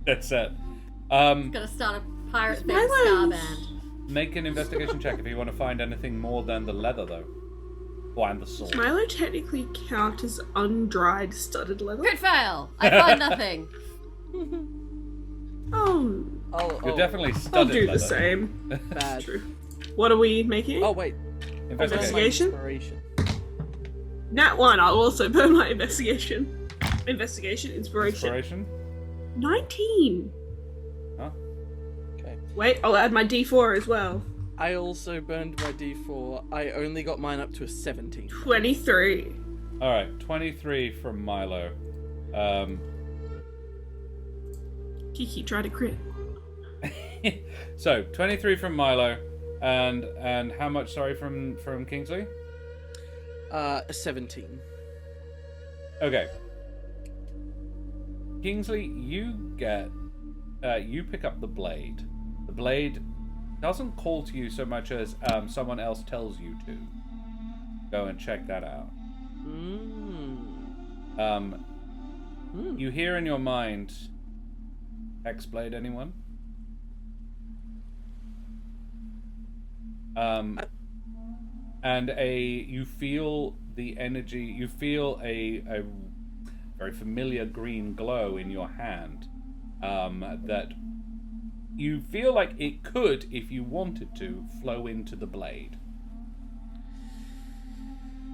That's it. Gonna start a pirate themed Milo. star band. Make an investigation check if you want to find anything more than the leather, though. Oh, and the sword. Milo technically count as undried studded leather. Crit fail. I find nothing. Oh, You're definitely I'll studded do leather. the same. bad. True. What are we making? Oh, wait. Investigation. Investigation? Inspiration. Nat 1, I'll also burn my investigation. Investigation, inspiration. Inspiration. 19. Huh? Okay. Wait, I'll add my D4 as well. I also burned my D4. I only got mine up to a 17. 23. All right, 23 from Milo. Kiki tried to crit. So 23 from Milo, and how much? Sorry, from Kingsley. A 17. Okay. Kingsley, you get, you pick up the blade. The blade doesn't call to you so much as someone else tells you to. Go and check that out. You hear in your mind, X-Blade, anyone? And you feel the energy, you feel a very familiar green glow in your hand that you feel like it could, if you wanted to, flow into the blade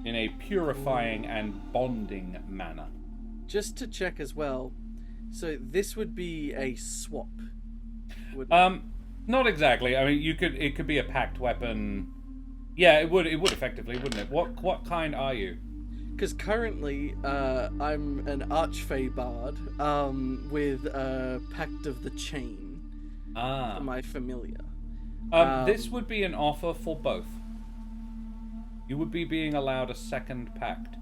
in a purifying and bonding manner. Just to check as well, so this would be a swap. Not exactly. I mean, it could be a packed weapon. Yeah, it would effectively, wouldn't it? What kind are you? Because currently, I'm an Archfey Bard with Pact of the Chain for my familiar. This would be an offer for both. You would be being allowed a second pact.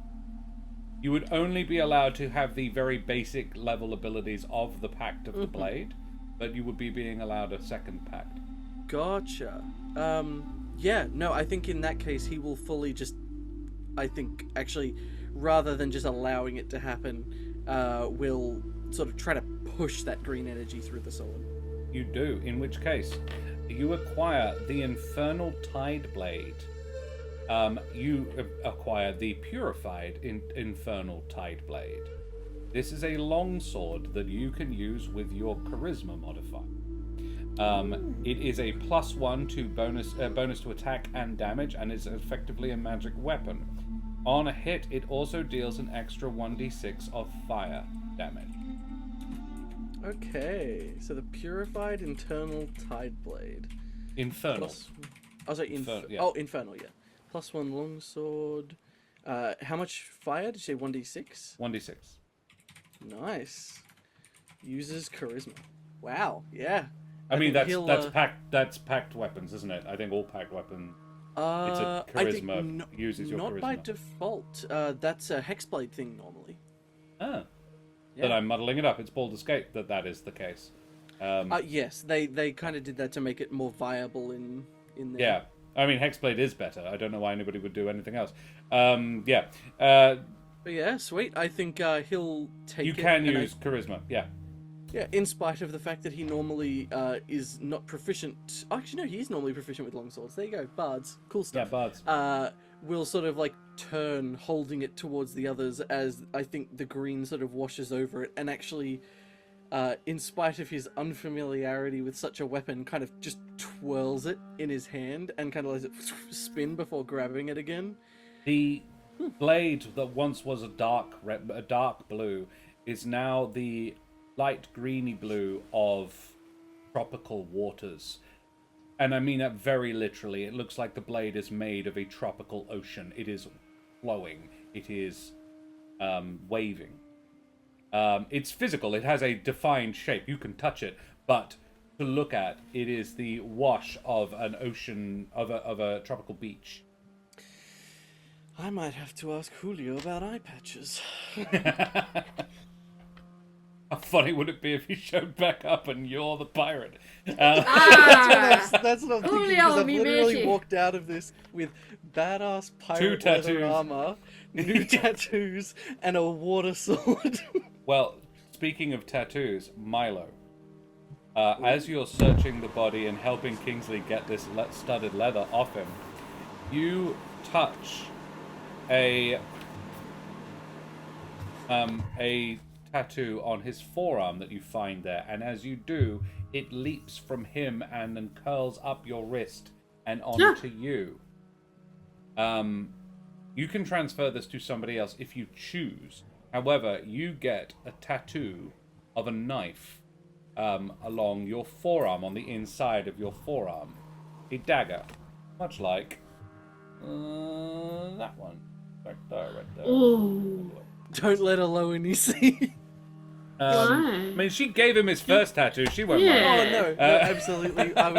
You would only be allowed to have the very basic level abilities of the Pact of the Blade, but you would be being allowed a second pact. Gotcha. Yeah, no, I think in that case he will fully just, I think, actually, rather than just allowing it to happen, will sort of try to push that green energy through the sword. You do, in which case, you acquire the Infernal Tide Blade. You acquire the Purified Infernal Tide Blade. This is a longsword that you can use with your Charisma modifier. It is a +1 to bonus to attack and damage, and is effectively a magic weapon. On a hit, it also deals an extra 1d6 of fire damage. Okay, so the Purified Internal Tide Blade. Infernal. Infernal, yeah. +1 longsword. How much fire? Did you say 1d6? 1d6. Nice. Uses charisma. Wow, yeah. I mean, think that's packed weapons, isn't it? I think all packed weapons. It's a charisma uses your not charisma. by default. That's a hexblade thing normally. Ah. Yeah. Then I'm muddling it up. It's Bald Escape that is the case. Yes, they kind of did that to make it more viable in there. Yeah. I mean, Hexblade is better. I don't know why anybody would do anything else. Yeah. But yeah, sweet. I think he'll take it. You can use charisma, yeah. Yeah, in spite of the fact that he normally is not proficient. Actually, no, he is normally proficient with longswords. There you go, bards. Cool stuff. Yeah, bards. Will sort of like turn, holding it towards the others as I think the green sort of washes over it, and actually, in spite of his unfamiliarity with such a weapon, kind of just twirls it in his hand and kind of lets it spin before grabbing it again. The blade that once was a dark blue is now the light greeny blue of tropical waters. And I mean that very literally. It looks like the blade is made of a tropical ocean. It is flowing. It is waving. It's physical. It has a defined shape. You can touch it, but to look at, it is the wash of an ocean, of a tropical beach. I might have to ask Julio about eye patches. How funny would it be if he showed back up and you're the pirate? That's what I'm thinking, Julio, because I've mi literally Messi. walked out of this with badass pirate Two leather tattoos. armor, new tattoos, and a water sword. Well, speaking of tattoos, Milo, as you're searching the body and helping Kingsley get this studded leather off him, you touch a tattoo on his forearm that you find there, and as you do, it leaps from him and then curls up your wrist and onto you. You can transfer this to somebody else if you choose. However, you get a tattoo of a knife along your forearm, on the inside of your forearm. A dagger, much like that one. Right there. Ooh. Don't let Aloini see. Why? I mean, she gave him his first tattoo. She won't Yeah. mind. Oh no, absolutely. I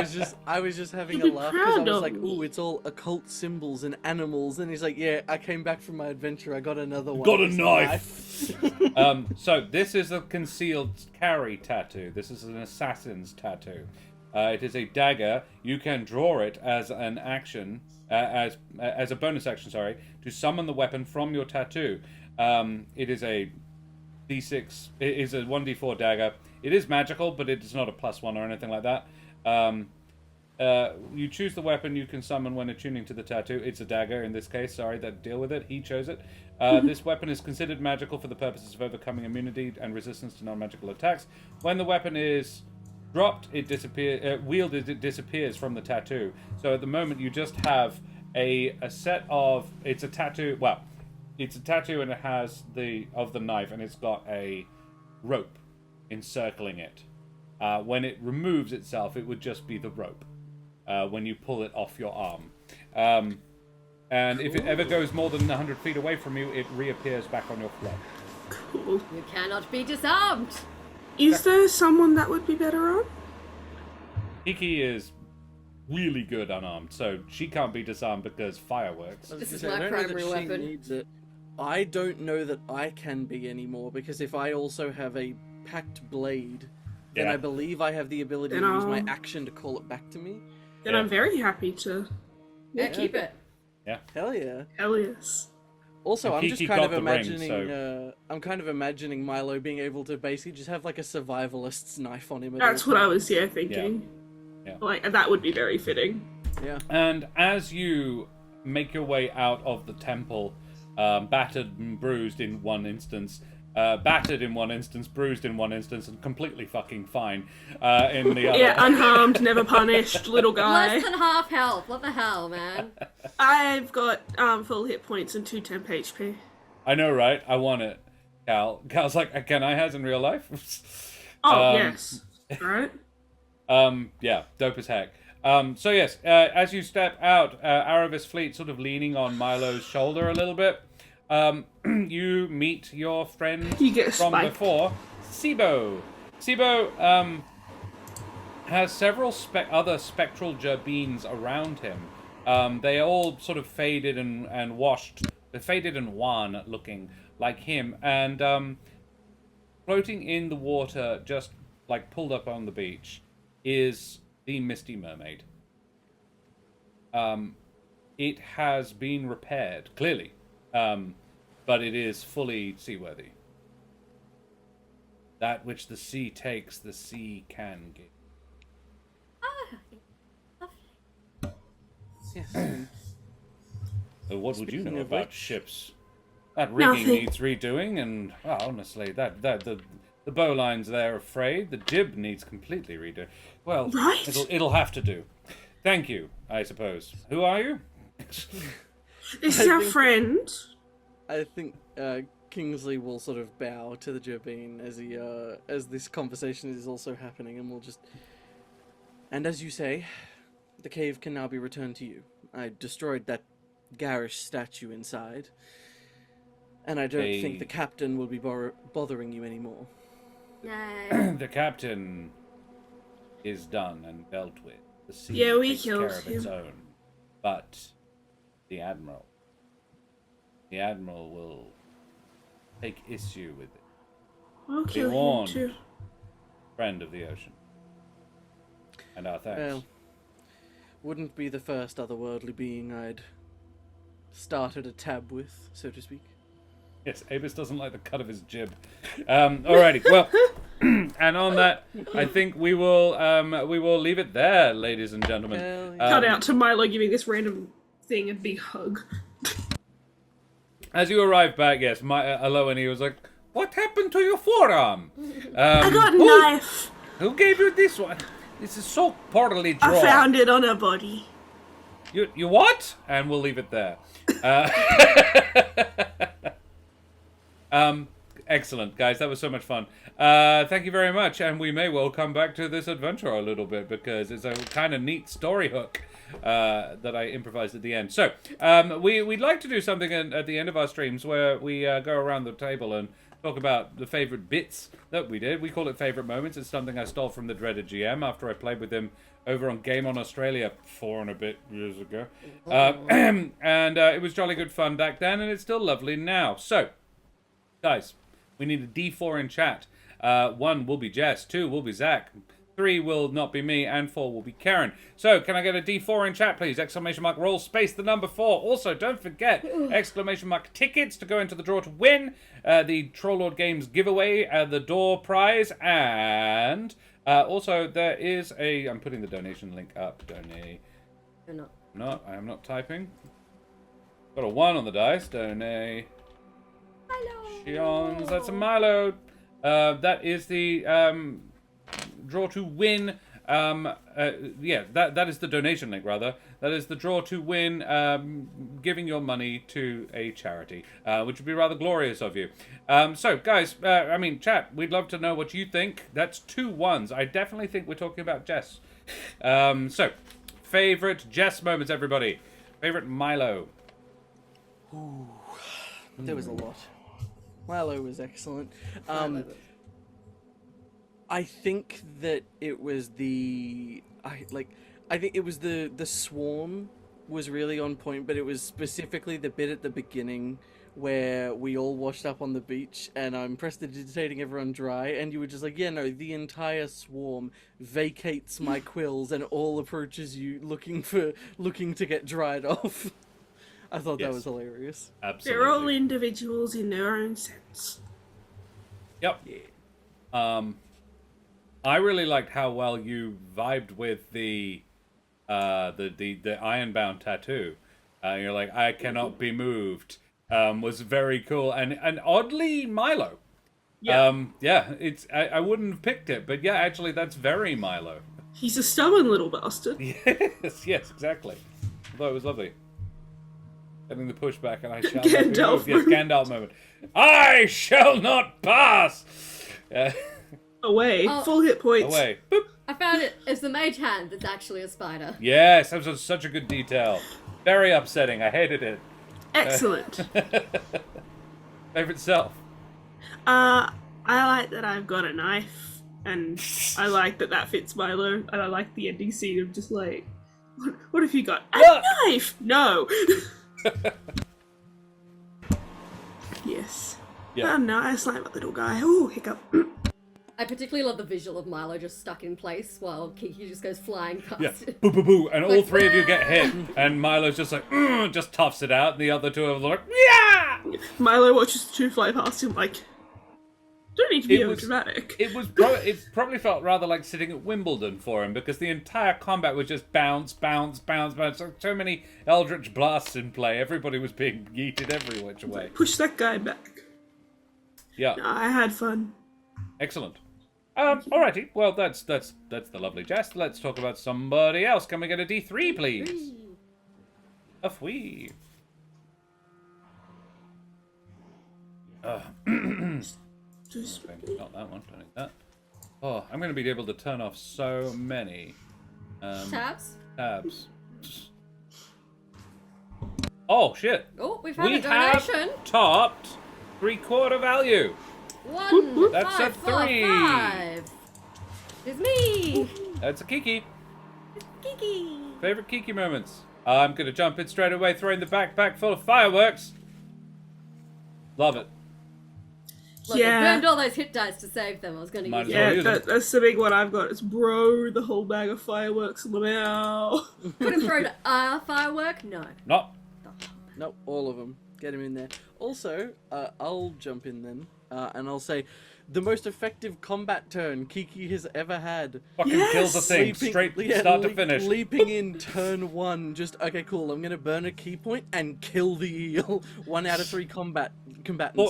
was just having a You'd be laugh because I proud was of like, me. "Ooh, it's all occult symbols and animals." And he's like, "Yeah, I came back from my adventure. I got another one. Got a It's knife." So this is a concealed carry tattoo. This is an assassin's tattoo. It is a dagger. You can draw it as an action, as a bonus action. Sorry, to summon the weapon from your tattoo. It is a D6. It is a 1d4 dagger. It is magical, but it is not a +1 or anything like that. You choose the weapon you can summon when attuning to the tattoo. It's a dagger in this case. Sorry, that deal with it. He chose it. This weapon is considered magical for the purposes of overcoming immunity and resistance to non-magical attacks. When the weapon is dropped, it disappears. Wielded, it disappears from the tattoo. So at the moment, you just have a set of. It's a tattoo. Well, it's a tattoo, and it has the knife, and it's got a rope encircling it. When it removes itself, it would just be the rope. When you pull it off your arm. And if it ever goes more than 100 feet away from you, it reappears back on your flesh. Cool. You cannot be disarmed. Is there someone that would be better on? Kiki is really good unarmed, so she can't be disarmed because fireworks. This is I my don't know that primary she weapon. needs it. I don't know that I can be anymore, because if I also have a packed blade, then Yeah. I believe I have the ability Then to use my I'll- action to call it back to me. Then Yeah. I'm very happy to. Yeah, keep it. Hell yeah. Hell yes. Also, And I'm Kiki just kind got of the ring, imagining. so- I'm kind of imagining Milo being able to basically just have like a survivalist's knife on him. At That's all what I times. was thinking. Yeah. Like that would be very fitting. Yeah. And as you make your way out of the temple, battered and bruised in one instance, battered in one instance, bruised in one instance, and completely fucking fine in the other. Yeah, unharmed, never punished, little guy. Less than half health. What the hell, man? I've got full hit points and 2 temp HP. I know, right? I want it. Cal's like, can I has in real life? Oh, yes. Right? Yeah, dope as heck. So yes, as you step out, Aravis Fleet sort of leaning on Milo's shoulder a little bit, you meet your friend You get a from spike. before, Sibo. Sibo has several other spectral gerbines around him. They all sort of faded and washed. They're faded and wan looking like him, and floating in the water, just like pulled up on the beach, is the Misty Mermaid. It has been repaired, clearly, but it is fully seaworthy. That which the sea takes, the sea can give. Yes. So what would you Speaking know of about which- ships? That rigging Nothing. needs redoing, and honestly, the bowlines there are frayed. The jib needs completely redoing. Well, Right? it'll have to do. Thank you, I suppose. Who are you? This I is our think- friend. I think Kingsley will sort of bow to the Jabin as he as this conversation is also happening, and we'll just. And as you say, the cave can now be returned to you. I destroyed that garish statue inside, and I don't think the captain will be bothering you anymore. No. The captain is done and dealt with. The sea Yeah, we takes killed care of its him. own. But the admiral will take issue with it. I'll Be kill him warned, too. friend of the ocean. And our thanks. Well, wouldn't be the first otherworldly being I'd started a tab with, so to speak. Yes, Abus doesn't like the cut of his jib. Alrighty, well, and on that, I think we will leave it there, ladies and gentlemen. Hell Cut out to Milo giving this random thing a big hug. As you arrive back, yes, Aloani was like, "What happened to your forearm? I got a who, knife. Who gave you this one? This is so poorly drawn." I found it on her body. You what? And we'll leave it there. Excellent, guys. That was so much fun. Thank you very much, and we may well come back to this adventure a little bit because it's a kind of neat story hook that I improvised at the end. So we'd like to do something at the end of our streams where we go around the table and talk about the favorite bits that we did. We call it favorite moments. It's something I stole from the dreaded GM after I played with him over on Game on Australia 4 and a bit years ago. And it was jolly good fun back then, and it's still lovely now. So, guys, we need a D4 in chat. 1 will be Jess, 2 will be Zach, 3 will not be me, and 4 will be Karen. So, can I get a D4 in chat, please? Exclamation mark, roll space, the number 4. Also, don't forget, exclamation mark, tickets to go into the draw to win the Trollord Games giveaway, the door prize, and also there is a, I'm putting the donation link up, donate. You're not. No, I am not typing. Got a 1 on the dice, donate. Shions, that's a Milo. That is the draw to win. Yeah, that is the donation link, rather. That is the draw to win, giving your money to a charity, which would be rather glorious of you. So, guys, I mean, chat, we'd love to know what you think. That's 2 1s. I definitely think we're talking about Jess. So, favorite Jess moments, everybody. Favorite Milo. Ooh, there was a lot. Milo was excellent. I think that it was I think it was the swarm was really on point, but it was specifically the bit at the beginning where we all washed up on the beach and I'm prestidigitating everyone dry, and you were just like, yeah, no, the entire swarm vacates my quills and all approaches you looking to get dried off. I thought that Yes. was hilarious. Absolutely. They're all individuals in their own sense. Yep. I really liked how well you vibed with the ironbound tattoo. You're like, I cannot be moved. Was very cool and oddly Milo. Yeah, it's I wouldn't have picked it, but yeah, actually, that's very Milo. He's a stubborn little bastard. Yes, exactly. Although it was lovely. Getting the pushback, and I shall Gandalf not be moved. Yes, Gandalf moment. I shall not pass! Away. Oh. Full hit points. Away. Boop. I found it. It's the mage hand that's actually a spider. Yes, that was such a good detail. Very upsetting. I hated it. Excellent. Favorite self? I like that I've got a knife, and I like that fits Milo, and I like the ending scene of just like, what have you got? A Look! knife! No! Yes. Yeah. Oh, nice, like that little guy. Oh, hiccup. I particularly love the visual of Milo just stuck in place while Kiki just goes flying past. Yeah. it. Boo, boo, boo. And all Like, three of you get hit, and Milo's just like, just toughs it out, and the other two are like, yeah! Milo watches the two fly past him like, don't need to be It over was- dramatic. It probably felt rather like sitting at Wimbledon for him, because the entire combat was just bounce, bounce, bounce, bounce. So many Eldritch blasts in play. Everybody was being yeeted every which way. Push that guy back. Yeah, I had fun. excellent. Alrighty. Well, that's the lovely jest. Let's talk about somebody else. Can we get a D3, please? A fwee. Just Not that one. Don't need that. Oh, I'm going to be able to turn off so many Tabs. tabs. Oh shit! Oh, we've had We a donation. have topped 3/4 value. 1, That's a 5, 4, 3. 5. It's me. That's a Kiki. Kiki. Favorite Kiki moments. I'm going to jump in straight away, throwing the backpack full of fireworks. Love it. Look, Yeah. I burned all those hit dice to save them. I was going to Might use as well them. Yeah, use it. that's the big one I've got. It's bro, the whole bag of fireworks in the mouth. Put him through a firework? No. Not. Nope, all of them. Get him in there. Also, I'll jump in then, and I'll say, the most effective combat turn Kiki has ever had. Fucking Yes! kill the thing straight start to finish. Leaping in turn 1, just, okay, cool, I'm gonna burn a key point and kill the eel. 1 out of 3 combatants.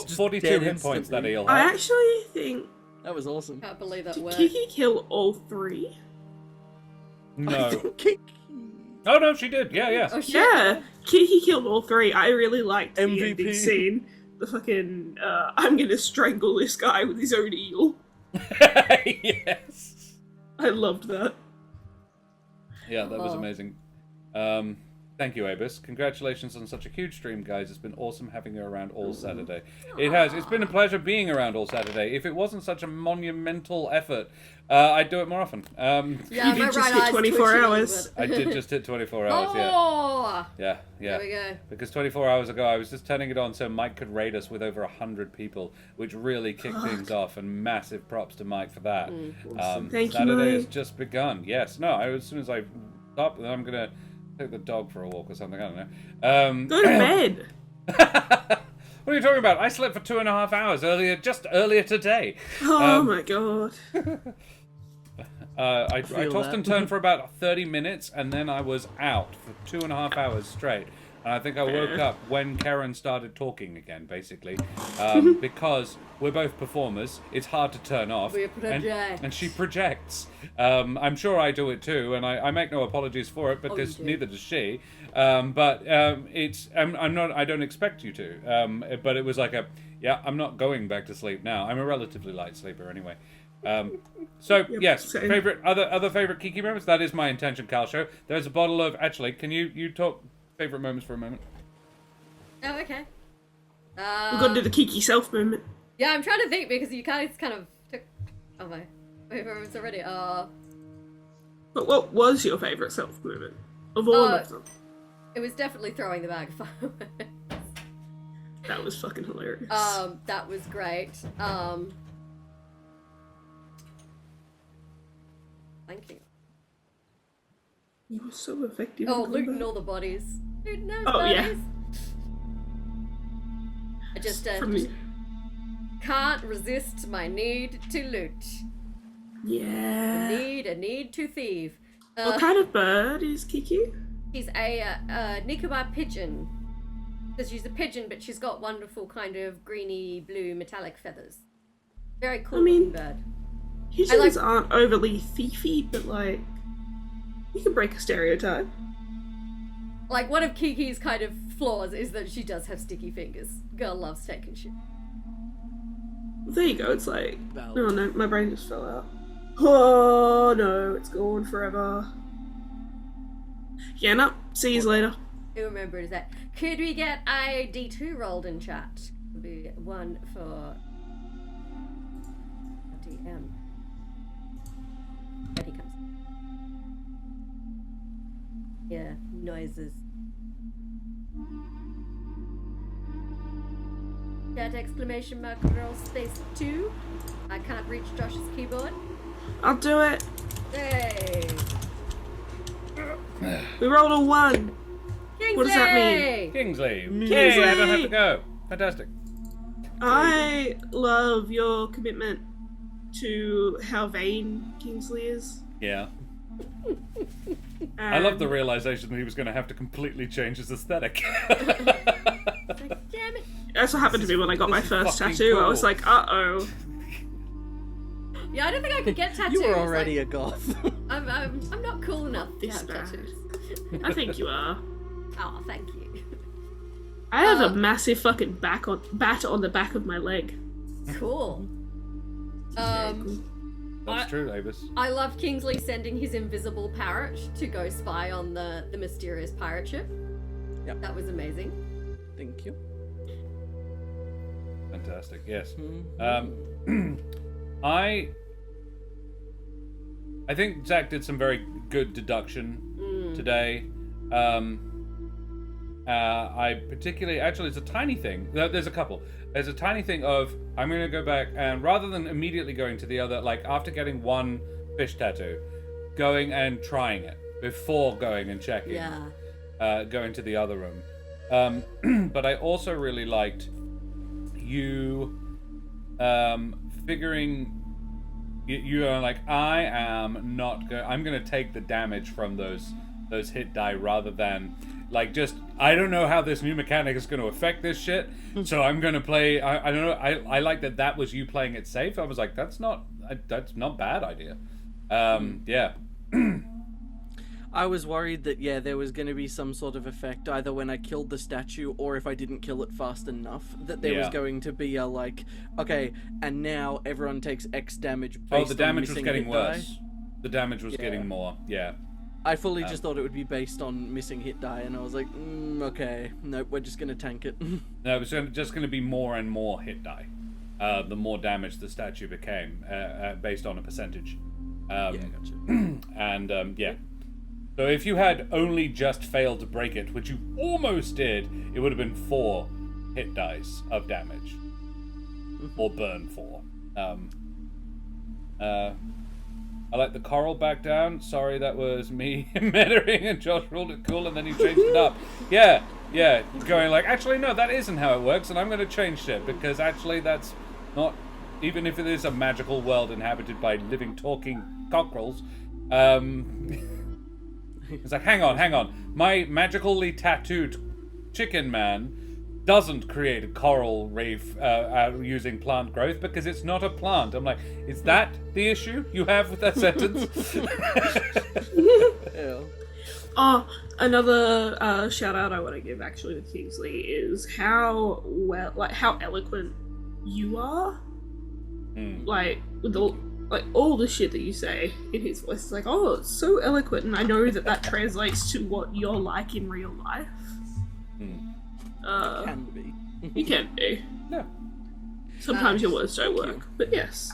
just 42 dead hit points that instantly. eel I had. actually think, That was awesome. Can't believe that did worked. Kiki kill all 3? I No. think Kiki... Oh no, she did. Yeah. Oh shit. Yeah, Kiki killed all 3. I really liked the MVP. ending scene. The fucking, I'm gonna strangle this guy with his own eel. Yes. I loved that. Yeah, that was Oh. amazing. Thank you, Abus. Congratulations on such a huge stream, guys. It's been awesome having you around all Saturday. It has. It's been a pleasure being around all Saturday. If it wasn't such a monumental effort, I'd do it more often. Yeah, You my did just right hit eye's 24 twitching a little hours. bit. I did just hit 24 hours, yeah. Oh! Yeah. There we go. Because 24 hours ago, I was just turning it on so Mike could raid us with over 100 people, which really kicked things off, and massive props to Mike for that. Thank you, Saturday has Mike. just begun. Yes, no, as soon as I stop, I'm going to take the dog for a walk or something, I don't know. Go to bed. What are you talking about? I slept for 2.5 hours earlier today. Oh my god. I feel tossed that. and turned for about 30 minutes, and then I was out for 2.5 hours straight. And I think I woke up when Karen started talking again, basically. Because we're both performers, it's hard to turn off. We project. And she projects. I'm sure I do it too, and I make no apologies for it, because do. neither does she. I don't expect you to. But it was like I'm not going back to sleep now. I'm a relatively light sleeper anyway. Yes, same. other favorite Kiki moments. That is my intention, Calsho. There's a bottle of. Actually, can you talk favorite moments for a moment? Oh, okay. We've got to do the Kiki self moment. Yeah, I'm trying to think because you guys kind of took. Oh my. It's already. But what was your favourite self moment? Of all of them. It was definitely throwing the bag of fireworks. That was fucking hilarious. That was great. Thank you. You were so effective. Oh, in looting combat. all the bodies. Looting those Oh, bodies. yeah. I just From the... can't resist my need to loot. Yeah. A need to thieve. What kind of bird is Kiki? She's a Nicobar pigeon. So she's a pigeon, but she's got wonderful kind of greeny blue metallic feathers. Very cool I mean- looking bird. Pigeons aren't overly thiefy, but like, you can break a stereotype. Like, one of Kiki's kind of flaws is that she does have sticky fingers. Girl loves taking shit. There you go, it's like, Valid. oh no, my brain just fell out. Oh no, it's gone forever. Yeah, no, see you later. Who remembers that? Could we get a D2 rolled in chat? Would be one for DM. There he comes. Yeah, noises. Chat exclamation mark roll space 2. I can't reach Josh's keyboard. I'll do it. Hey! We rolled a 1. Kingsley! What does that mean? Kingsley. Kingsley! Yay, I don't have to go. Fantastic. I love your commitment to how vain Kingsley is. Yeah. I love the realization that he was going to have to completely change his aesthetic. Like, damn it! That's what happened to me when I got my this is first fucking tattoo. I was cool. like, uh-oh. Yeah, I don't think I could get tattoos. You were already like, a goth. I'm not cool enough to This have bad. tattoos. I think you are. Oh, thank you. I have a massive fucking bat on the back of my leg. Cool. That's true, Avis. I love Kingsley sending his invisible parrot to go spy on the mysterious pirate ship. Yep. That was amazing. Thank you. Fantastic, yes. Mhm. I think Zach did some very good deduction today. I particularly, actually, it's a tiny thing. There's a couple. There's a tiny thing of, I'm going to go back and rather than immediately going to the other, like after getting one fish tattoo, going and trying it before going and checking. Yeah. Going to the other room. But I also really liked you figuring you are like, I am not going, I'm going to take the damage from those hit die rather than like just, I don't know how this new mechanic is going to affect this shit, so I'm going to play, I don't know, I like that was you playing it safe. I was like, that's not bad idea. Yeah. I was worried that, yeah, there was going to be some sort of effect, either when I killed the statue or if I didn't kill it fast enough, that there was Yeah. going to be a, like, okay, and now everyone takes X damage based Oh, the damage on was missing getting hit worse. die. The damage was Yeah. getting more, yeah. I fully just thought it would be based on missing hit die, and I was like, okay, nope, we're just going to tank it. No, it was just going to be more and more hit die. The more damage the statue became, based on a percentage. Yeah, gotcha. And, yeah. So if you had only just failed to break it, which you almost did, it would have been 4 hit dice of damage. Or burn 4. I like the coral back down. Sorry, that was me mettering and Josh ruled it cool and then he changed it up. Yeah, going like, actually no, that isn't how it works and I'm going to change shit because actually that's not, even if it is a magical world inhabited by living, talking cockerels, it's like, hang on. My magically tattooed chicken man doesn't create a coral reef using plant growth because it's not a plant. I'm like, is that the issue you have with that sentence? Ew. Oh, another shout out I want to give actually to Kingsley is how eloquent you are. Like with all the shit that you say in his voice. It's like, oh, it's so eloquent, and I know that translates to what you're like in real life. Can be. You can be. Yeah. Sometimes your words don't work, but yes.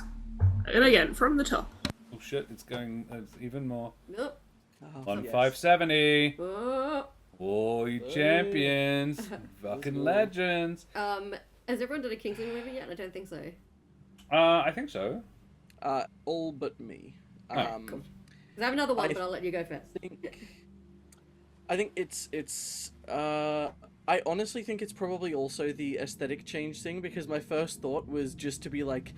And again, from the top. Oh shit, it's even more. Nope. Oh, 1570. Oh. Oh, you champions. Fucking legends. Has everyone done a Kingsley movie yet? I don't think so. I think so. All but me. Cool. 'Cause I have another one, but I'll let you go first. I think it's I honestly think it's probably also the aesthetic change thing, because my first thought was just to be like,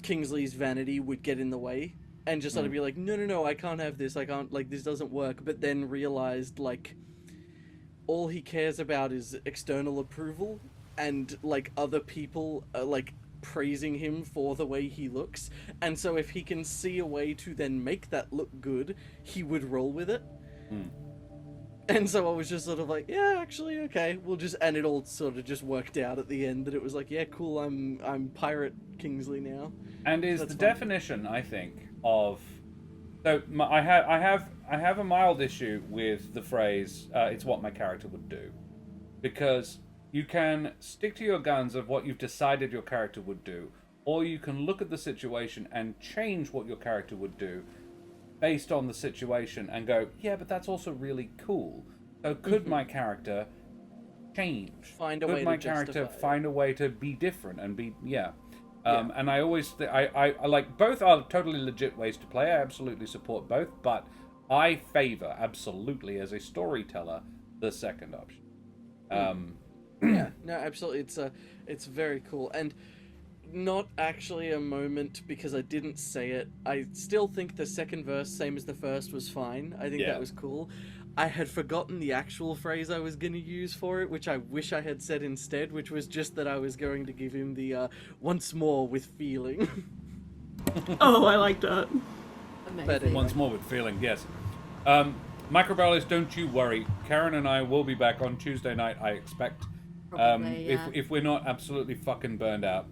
Kingsley's vanity would get in the way, and just sort of be like, no, I can't have this, I can't, like, this doesn't work, but then realized, like, all he cares about is external approval, and, like, other people, like, praising him for the way he looks, and so if he can see a way to then make that look good, he would roll with it. And so I was just sort of like, yeah, actually, okay, we'll just, and it all sort of just worked out at the end that it was like, yeah, cool, I'm Pirate Kingsley now. And is That's the fine. definition, I think, of I have a mild issue with the phrase "it's what my character would do," because you can stick to your guns of what you've decided your character would do, or you can look at the situation and change what your character would do based on the situation and go, yeah, but that's also really cool. So could my character change? Find a could way my to character justify it. find a way to be different and be and I always I like both are totally legit ways to play. I absolutely support both, but I favor absolutely as a storyteller the second option. Yeah, no, absolutely. It's very cool, and not actually a moment because I didn't say it. I still think the second verse, same as the first, was fine. I think Yeah. that was cool. I had forgotten the actual phrase I was going to use for it, which I wish I had said instead, which was just that I was going to give him the once more with feeling. Oh, I like that. Amazing. Once more with feeling, yes. Microbarrels, don't you worry. Karen and I will be back on Tuesday night, I expect. Probably, yeah. If we're not absolutely fucking burned out.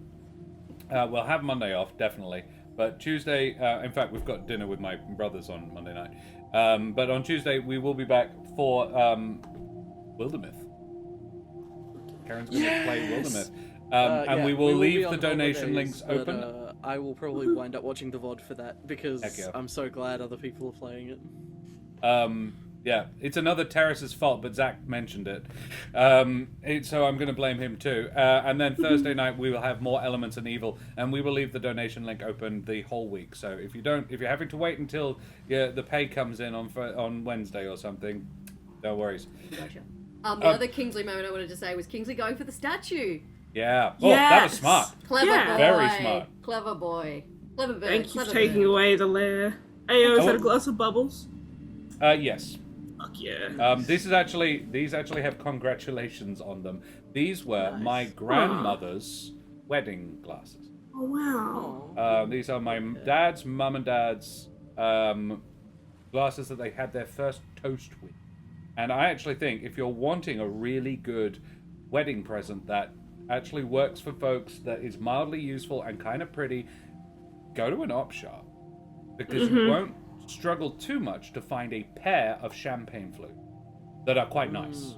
We'll have Monday off, definitely. But Tuesday, in fact, we've got dinner with my brothers on Monday night. But on Tuesday, we will be back for Wildermyth. Karen's going to play Wildermyth. And Yeah, we will be leave on the donation holidays, links but, open. I will probably wind up watching the VOD for that because Heck yeah. I'm so glad other people are playing it. Yeah, it's another Terrace's fault, but Zach mentioned it. So I'm going to blame him too. And then Thursday night we will have more Elements and Evil, and we will leave the donation link open the whole week. So if you're having to wait until the pay comes in on Wednesday or something, no worries. Gotcha. The other Kingsley moment I wanted to say was Kingsley going for the statue. Yeah. Oh, that was Yes. smart. Clever Yeah. boy. Very smart. Clever boy. Clever bird. Thank you clever for taking bird. away the lair. Ayo, is that Oh. a glass of bubbles? Yes. Fuck yeah. These actually have congratulations on them. These were Nice. my grandmother's wedding glasses. Oh wow. These are my dad's, mum and dad's glasses that they had their first toast with. And I actually think if you're wanting a really good wedding present that actually works for folks, that is mildly useful and kind of pretty, go to an op shop. Because you won't struggle too much to find a pair of champagne flutes that are quite nice.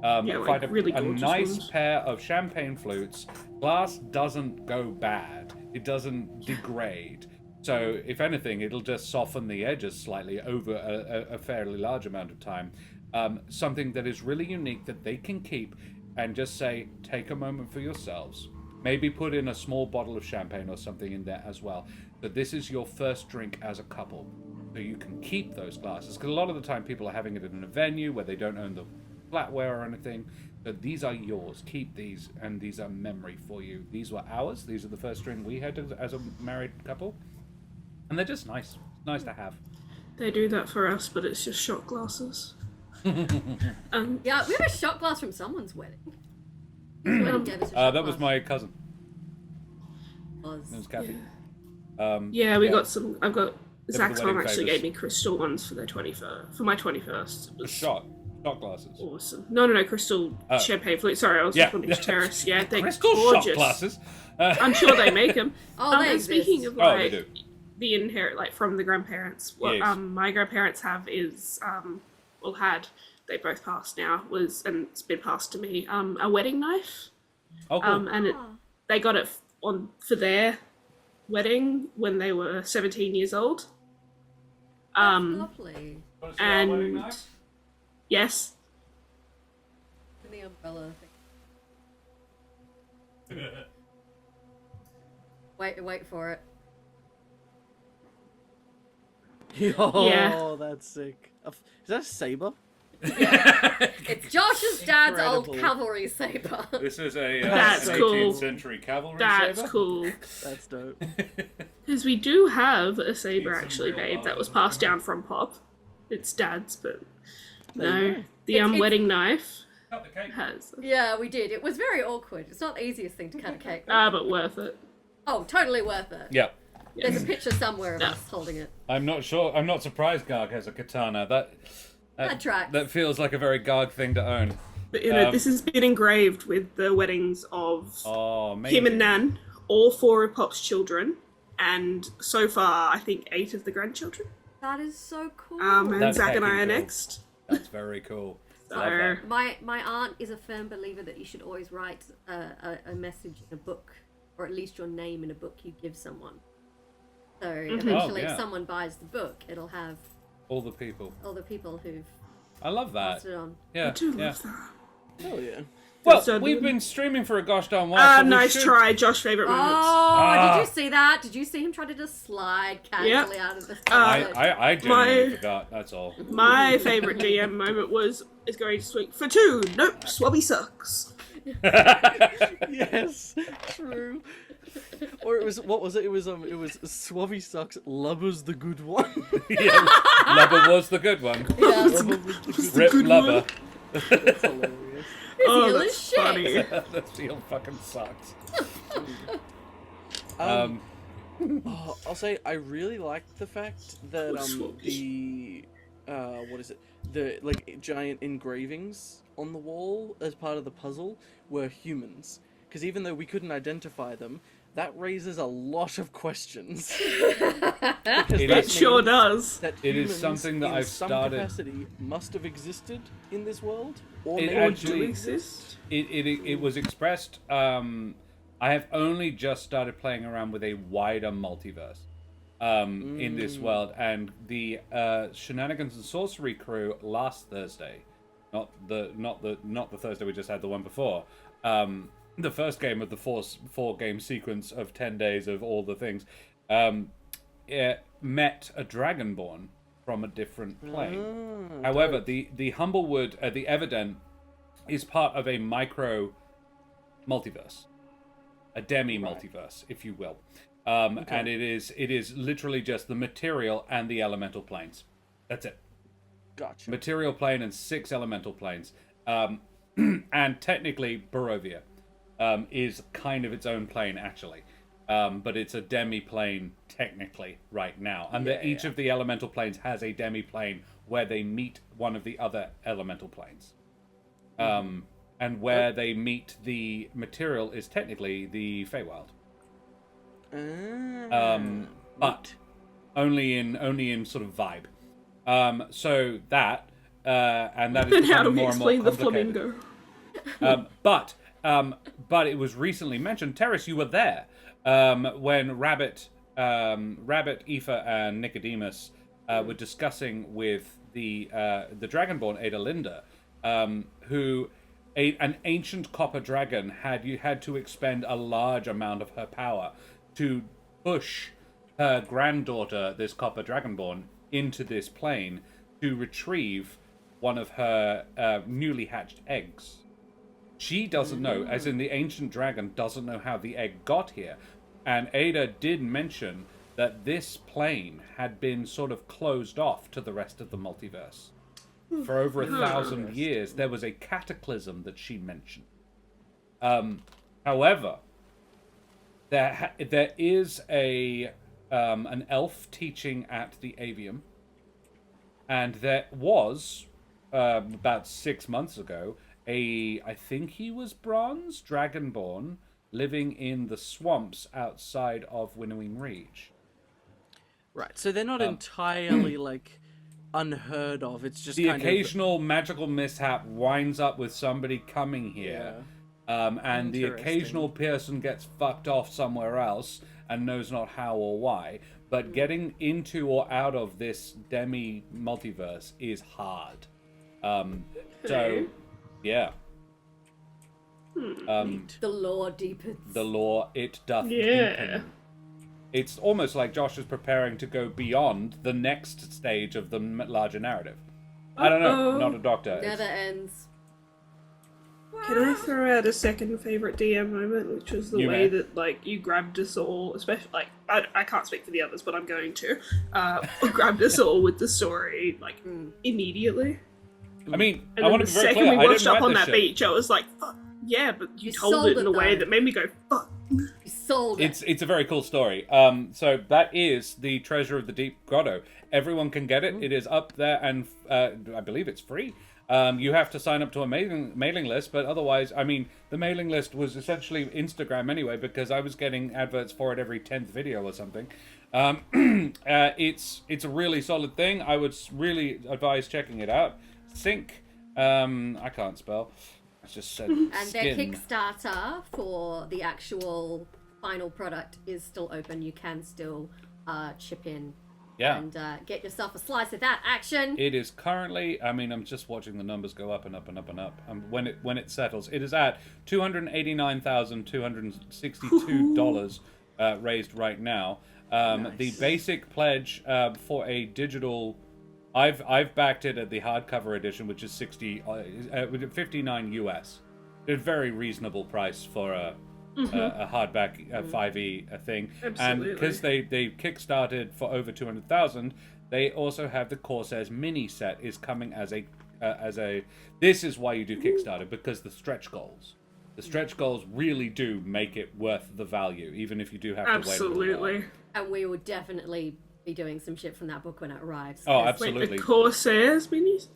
Yeah, Find like really a gorgeous nice ones. pair of champagne flutes. Glass doesn't go bad. It doesn't degrade. So, if anything, it'll just soften the edges slightly over a fairly large amount of time. Something that is really unique that they can keep and just say, take a moment for yourselves. Maybe put in a small bottle of champagne or something in there as well. But this is your first drink as a couple. So you can keep those glasses. Because a lot of the time people are having it in a venue where they don't own the flatware or anything. But these are yours. Keep these, and these are memory for you. These were ours. These are the first drink we had as a married couple. And they're just nice. Nice to have. They do that for us, but it's just shot glasses. Yeah, we have a shot glass from someone's wedding. Whose wedding gave us a shot That was glass? my cousin. Was. It was Kathy. Yeah, we got some. I've got the Zach's mom wedding actually favours. gave me crystal ones for their 21st. For my 21st, it A was shot glasses. awesome. No, crystal champagne flute. Sorry, I was Yeah. on Beach Terrace. Yeah, they're Crystal gorgeous. shot glasses. I'm sure they make them. Oh, they and speaking exist. of Oh, they like do. the inherit, like from the grandparents, what Yes. my grandparents have is had. They both passed now. And it's been passed to me. A wedding knife. Oh, cool. And they got it for their wedding when they were 17 years old. Lovely. Wanna see our wedding and- knife? Yes. And the umbrella thing. Wait for it. Oh, Yeah. that's sick. Is that a saber? It's Josh's dad's old Incredible. cavalry saber. This is a That's an cool. 18th century cavalry That's saber. cool. That's dope. Because we do have a saber, Need some actually, real babe, love. that was passed down from Pop. It's dad's, but There you no. go. The It's- wedding knife. Cut the cake. has. Yeah, we did. It was very awkward. It's not the easiest thing to cut a cake. But worth it. Oh, totally worth it. Yeah. There's a picture somewhere of No. us holding it. I'm not sure. I'm not surprised Garg has a katana. That tracks. That feels like a very Garg thing to own. But you know, this has been engraved with the weddings of Oh, amazing. him and Nan, all 4 of Pop's children, and so far, I think 8 of the grandchildren. That is so cool. And That's Zach and I heckin' are cool. next. That's very cool. Love So, that. My aunt is a firm believer that you should always write a message in a book, or at least your name in a book you give someone. So eventually, Oh, yeah. if someone buys the book, it'll have All the people. all the people who've I love that. passed it on. Yeah. I do yeah. love that. Hell yeah. Well, So we've the- been streaming for a gosh darn while. So we Nice should- try, Josh. Favorite moments. Oh, did you see that? Did you see him try to just slide casually out of the I genuinely My- forgot. That's all. My favorite DM moment is going to swing for 2. Nope, Swabby sucks. Yes, true. Or it was, what was it? It was Swabby sucks. Lubber's the good one. Yeah, Lubber was the good one. Yeah. Lubber was the good Rip good Lubber. That's hilarious. Oh, Heel that's as shit. funny. That feel fucking sucks. Oh, I'll say I really liked the fact that Swabby. the what is it? The like giant engravings on the wall as part of the puzzle were humans. Because even though we couldn't identify them, that raises a lot of questions. Because It that is- Sure means does. that It is humans something that in I've some started- capacity must have existed in this world, or It maybe actually- do exist. It was expressed. I have only just started playing around with a wider multiverse in this world, and the Shenanigans and Sorcery crew last Thursday, not the Thursday we just had, the one before. The first game of the four game sequence of 10 days of all the things, it met a Dragonborn from a different plane. However, the Humblewood, the Everden, is part of a micro multiverse, a demi multiverse, if you will, and it is literally just the material and the elemental planes. That's it. Gotcha. Material plane and 6 elemental planes, and technically Barovia is kind of its own plane actually, but it's a demi plane technically right now, and each of the elemental planes has a demi plane where they meet one of the other elemental planes, and where they meet the material is technically the Feywild, but only in sort of vibe. So that and that is Then how do becoming we more and more explain the complicated. flamingo? But it was recently mentioned. Terrace, you were there when Rabbit, Aoife, and Nicodemus were discussing with the Dragonborn Adalinda, who an ancient copper dragon had to expend a large amount of her power to push her granddaughter, this copper dragonborn, into this plane to retrieve one of her newly hatched eggs. She doesn't know, as in the ancient dragon doesn't know how the egg got here. And Ada did mention that this plane had been sort of closed off to the rest of the multiverse. For over 1,000 years, there was a cataclysm that she mentioned. However, there is an elf teaching at the Avium, and there was, about 6 months ago, I think he was bronze, dragonborn, living in the swamps outside of Winnowing Reach. Right, so they're not entirely like unheard of. It's just The kind occasional magical mishap winds up with somebody coming here, and the Interesting. occasional person gets fucked off somewhere else and knows not how or why. But getting into or out of this demi multiverse is hard. So, yeah. The lore deepens. The lore, it doth Yeah. deepen. It's almost like Josh is preparing to go beyond the next stage of the larger narrative. I don't know, not a doctor. Never ends. Can I throw out a second favorite DM moment, which was the You way may. that like you grabbed us all, especially like I can't speak for the others, but I'm going to grabbed us all with the story like immediately. I mean, And I then want the to be very second clear. we I washed didn't up write on this that shit. beach, I was like, fuck, yeah, but you told sold it in it, a way though. that made me go, fuck. You sold it. It's a very cool story. So that is the Treasure of the Deep Grotto. Everyone can get it. It is up there, and I believe it's free. You have to sign up to a mailing list, but otherwise, I mean, the mailing list was essentially Instagram anyway, because I was getting adverts for it every 10th video or something. It's a really solid thing. I would really advise checking it out. Sync. I can't spell. I just said And skin. their Kickstarter for the actual final product is still open. You can still chip in and get yourself a slice of that action. It is currently, I mean, I'm just watching the numbers go up and up and up and up. When it settles, it is at $289,262 raised right now. Nice. The basic pledge for a digital, I've backed it at the hardcover edition, which is 59 US. A very reasonable price for a hardback 5e thing. Absolutely. And because they kickstarted for over 200,000, they also have the Corsairs mini set is coming as a this is why you do Kickstarter, because the stretch goals really do make it worth the value, even if you do have to wait a little while. Absolutely. And we will definitely be doing some shit from that book when it arrives. Oh, 'cause- absolutely. Wait, the Corsairs minis?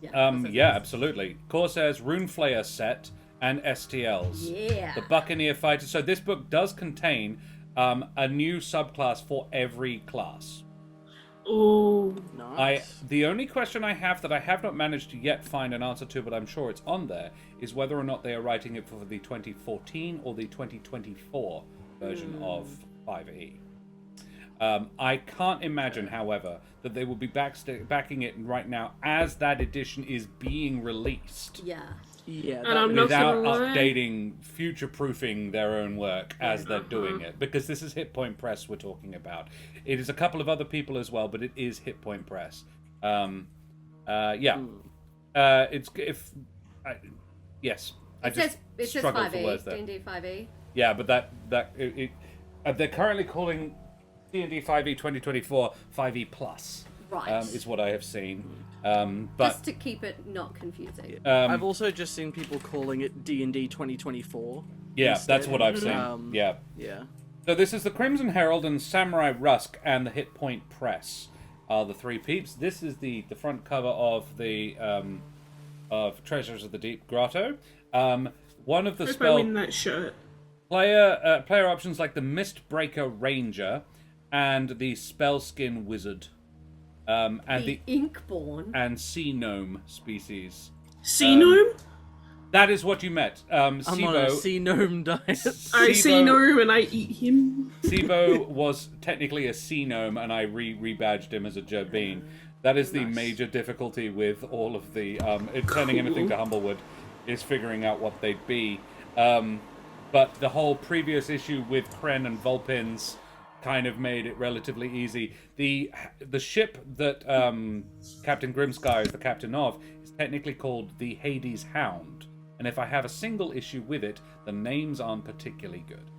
Yeah, absolutely. Corsairs Runeflayer set and STLs. Yeah. The Buccaneer Fighters. So this book does contain a new subclass for every class. Oh, Nice. The only question I have that I have not managed to yet find an answer to, but I'm sure it's on there, is whether or not they are writing it for the 2014 or the 2024 version of 5e. I can't imagine, however, that they will be backing it right now as that edition is being released. Yeah. Yeah, And I'm not Without gonna lie. updating, future-proofing their own work as they're doing it. Because this is Hit Point Press we're talking about. It is a couple of other people as well, but it is Hit Point Press. It's... Yes. It says 5e, D&D 5e. Yeah, but they're currently calling D&D 5e 2024 5e Plus. Right. Is what I have seen. But Just to keep it not confusing. I've also just seen people calling it D&D 2024. yeah, instead. that's what I've seen. Yeah. Yeah. So this is the Crimson Herald and Samurai Rusk and the Hit Point Press are the three peeps. This is the front cover of the of Treasures of the Deep Grotto. One of the Hope I win that shirt. player options like the Mistbreaker Ranger and the Spellskin Wizard. And the Inkborn. and Sea Gnome species. Sea gnome? That is what you met. I'm on a sea gnome diet. I see gnome and I eat him. Sibo was technically a sea gnome, and I rebadged him as a Jabeen. That is the major difficulty with all of the turning anything to Humblewood, is figuring out what they'd be. But the whole previous issue with Kren and Vulpins kind of made it relatively easy. The ship that Captain Grimsky is the captain of is technically called the Hades Hound, and if I have a single issue with it, the names aren't particularly good.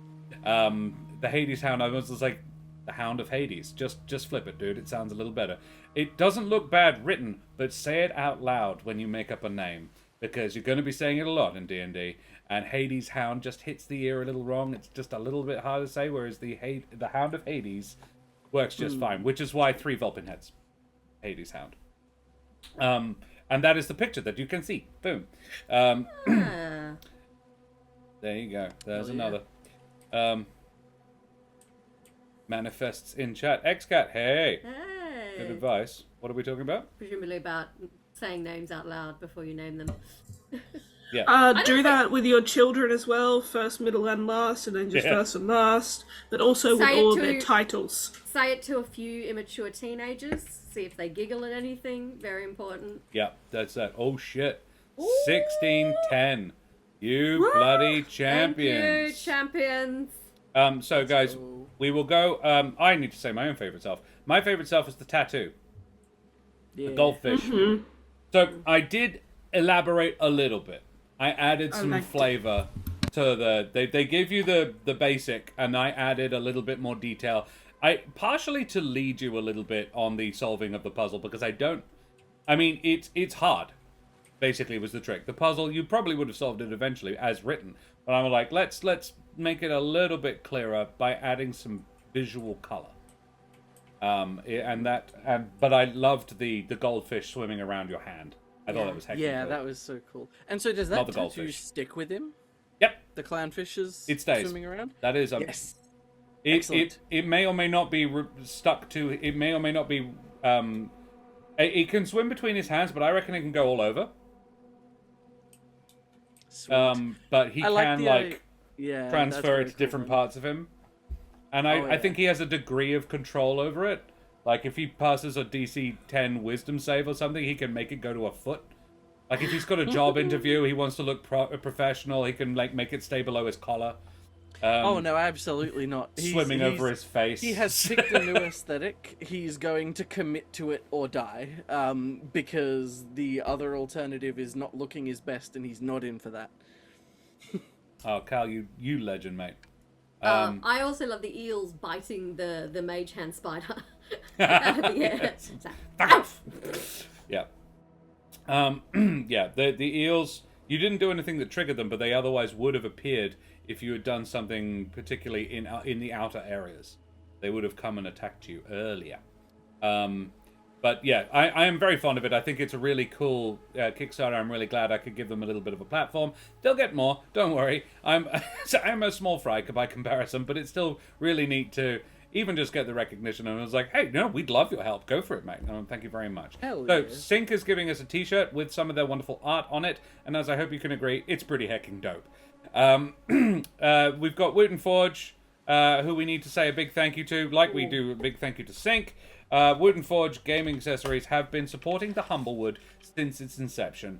The Hades Hound, I was just like, the Hound of Hades. Just flip it, dude. It sounds a little better. It doesn't look bad written, but say it out loud when you make up a name, because you're going to be saying it a lot in D&D. And Hades Hound just hits the ear a little wrong. It's just a little bit hard to say, whereas the Hound of Hades works just fine, which is why 3 Vulpin heads. Hades Hound. And that is the picture that you can see. Boom. There you go. There's another. Manifests in chat. XCat, hey! Good Hey. advice. What are we talking about? Presumably about saying names out loud before you name them. Yeah. Do that with your children as well, first, middle, and last, and then just Yeah. first and last, but also with Say it all to- their titles. Say it to a few immature teenagers. See if they giggle at anything. Very important. Yeah, that's that. Oh shit. 1610. You bloody champions. Thank you, champions. So guys, we will go. I need to say my own favorite self. My favorite self is the tattoo. Yeah. The goldfish. So I did elaborate a little bit. I added some liked it. flavor to they give you the basic, and I added a little bit more detail. I partially to lead you a little bit on the solving of the puzzle, because I mean it's hard. basically was the trick. The puzzle, you probably would have solved it eventually as written, but I'm like, let's make it a little bit clearer by adding some visual color. But I loved the goldfish swimming around your hand. I thought that was heckin' Yeah, cool. that was so cool. And so does that Not the tattoo goldfish. stick with him? Yep, The clownfish is it stays. swimming around? That is Yes. It may or may not be stuck to. It may or may not be. It can swim between his hands, but I reckon it can go all over. Sweet. But he can yeah, transfer it to different parts of him, and I think he has a degree of control over it. Like if he passes a DC 10 Wisdom save or something, he can make it go to a foot. Like if he's got a job interview, he wants to look professional, he can like make it stay below his collar. Oh no, absolutely not. Swimming over his face. He has picked a new aesthetic. He's going to commit to it or die, because the other alternative is not looking his best, and he's not in for that. Oh, Cal, you legend, mate. I also love the eels biting the mage hand spider out of the air. It's like, Fuck off. Yeah. Yeah, the eels, you didn't do anything that triggered them, but they otherwise would have appeared if you had done something particularly in the outer areas. They would have come and attacked you earlier. But yeah, I am very fond of it. I think it's a really cool Kickstarter. I'm really glad I could give them a little bit of a platform. They'll get more, don't worry. I'm a small fry by comparison, but it's still really neat to even just get the recognition. And I was like, hey, no, we'd love your help. Go for it, mate. Thank you very much. Hell So yeah. Sync is giving us a t-shirt with some of their wonderful art on it. And as I hope you can agree, it's pretty hecking dope. We've got Wooten Forge, who we need to say a big thank you to, like we do a big thank you to Sync. Wooten Forge Gaming Accessories have been supporting the Humblewood since its inception.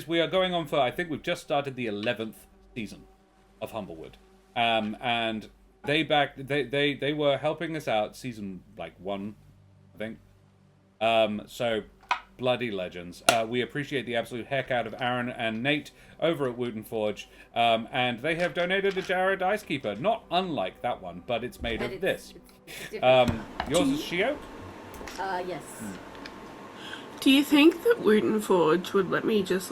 We are going on for, I think we've just started the 11th season of Humblewood. And they were helping us out season 1, I think. So bloody legends. We appreciate the absolute heck out of Aaron and Nate over at Wooten Forge. And they have donated a Jared Ice Keeper, not unlike that one, but it's made of this. Yours is Shio? Yes. Do you think that Wooten Forge would let me just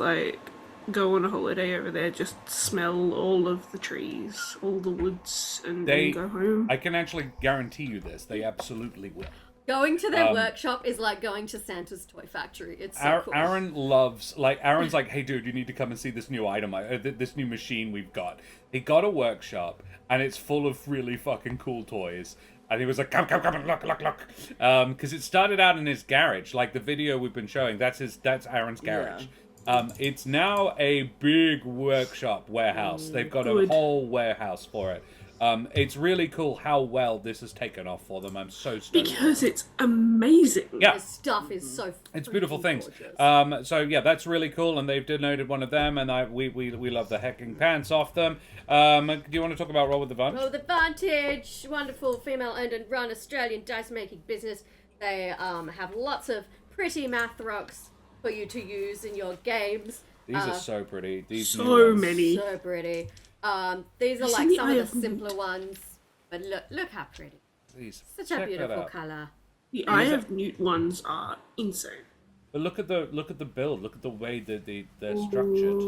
go on a holiday over there, just smell all of the trees, all the woods, and go home? I can actually guarantee you this. They absolutely will. Going to their workshop is like going to Santa's toy factory. It's so cool. Aaron's like, hey dude, you need to come and see this new item, this new machine we've got. He got a workshop, and it's full of really fucking cool toys. And he was like, come, and look. Because it started out in his garage. Like the video we've been showing, that's Aaron's garage. Yeah. It's now a big workshop warehouse. They've got a whole warehouse for it. It's really cool how well this has taken off for them. I'm so stoked. Because it's amazing. Yeah. The stuff is so it's beautiful things. gorgeous. So yeah, that's really cool, and they've donated one of them, and we love the hecking pants off them. Do you want to talk about Roll with Advantage? Roll with Advantage, wonderful female-owned and run Australian dice-making business. They have lots of pretty math rocks for you to use in your games. These are so pretty. These So many. So pretty. These are like some of the simpler ones, but look how pretty. These. Such Check a that beautiful out. colour. The Eye of Newt ones are insane. But look at the build. Look at the way that they're structured.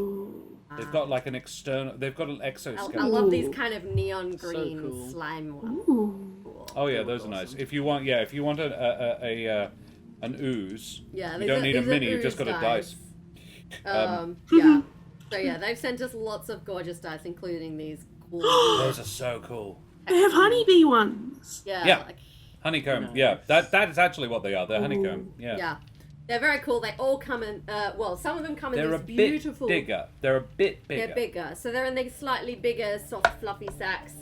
They've got like an external. They've got an exoskeleton. I love these kind of neon green cool. slime ones. Ooh. Oh yeah, those are nice. If you want, an ooze, Yeah, you these don't are- need a these are mini. You've just ooze got a dice. dice. Yeah. So yeah, they've sent us lots of gorgeous dice, including these cool. Those are so cool. They have honeybee ones. Yeah. Like, Honeycomb. Nice. Yeah, that is actually what they are. They're honeycomb. yeah. They're very cool. They all come in. Some of them come in They're a these bit beautiful. bigger. They're a bit bigger. They're bigger, so they're in these slightly bigger, soft, fluffy sacks,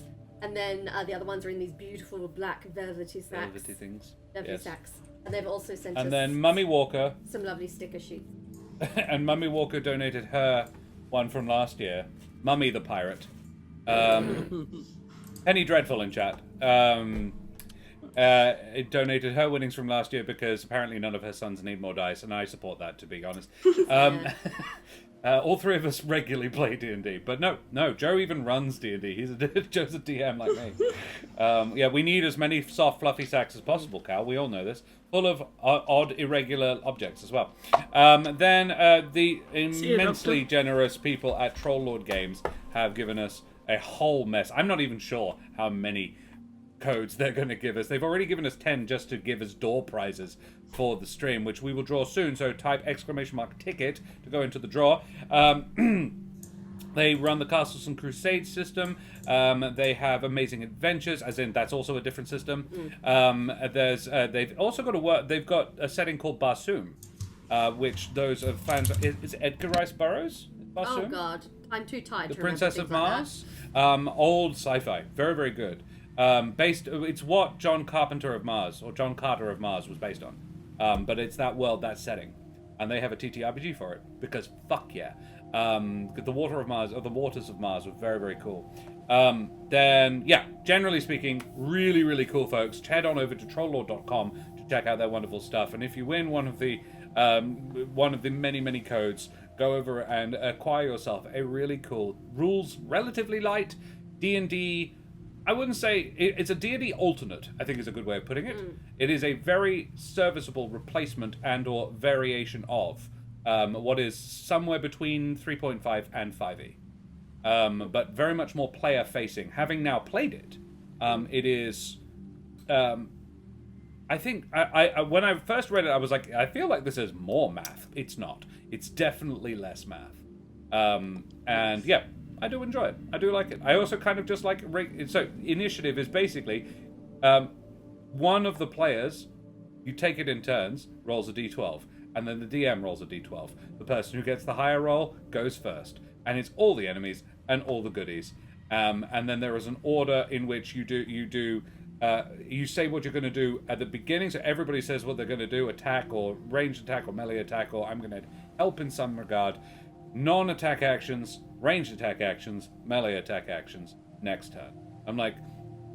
and then the other ones are in these beautiful black velvety sacks. Velvety things. Velvety Yes. sacks. And they've also sent us And then Mummy Walker, some lovely sticker sheets. and Mummy Walker donated her one from last year. Mummy the pirate. Penny Dreadful in chat. It donated her winnings from last year because apparently none of her sons need more dice, and I support that, to be honest. All three of us regularly play D&D, but no, Joe even runs D&D. Joe's a DM like me. Yeah, we need as many soft, fluffy sacks as possible, Cal. We all know this. full of odd, irregular objects as well. Then the immensely generous people at Troll Lord Games have given us a whole mess. I'm not even sure how many codes they're going to give us. They've already given us 10 just to give us door prizes for the stream, which we will draw soon. So type !ticket to go into the draw. They run the Castles and Crusades system. They have Amazing Adventures, as in that's also a different system. They've also got they've got a setting called Barsoom, which those are fans. Is it Edgar Rice Burroughs? Barsoom? Oh God, I'm too tired. The to Princess of remember Mars. Old sci-fi, very very good. It's what John Carter of Mars was based on. But it's that world, that setting, and they have a TTRPG for it because fuck yeah. The Waters of Mars were very, very cool. Then, yeah, generally speaking, really, really cool folks. Head on over to trolllord.com to check out their wonderful stuff. And if you win one of the many, many codes, go over and acquire yourself a really cool, rules relatively light D&D. I wouldn't say it's a D&D alternate, I think is a good way of putting it. It is a very serviceable replacement and or variation of what is somewhere between 3.5 and 5e. But very much more player-facing. Having now played it, it is... I think... I when I first read it, I was like, I feel like this is more math. It's not. It's definitely less math. And yeah, I do enjoy it. I do like it. I also kind of just like... So, initiative is basically... one of the players, you take it in turns, rolls a d12. And then the DM rolls a d12. The person who gets the higher roll goes first. And it's all the enemies and all the goodies. And then there is an order in which you say what you're going to do at the beginning. So everybody says what they're going to do, attack or ranged attack or melee attack, or I'm going to help in some regard. Non-attack actions, ranged attack actions, melee attack actions, next turn. I'm like,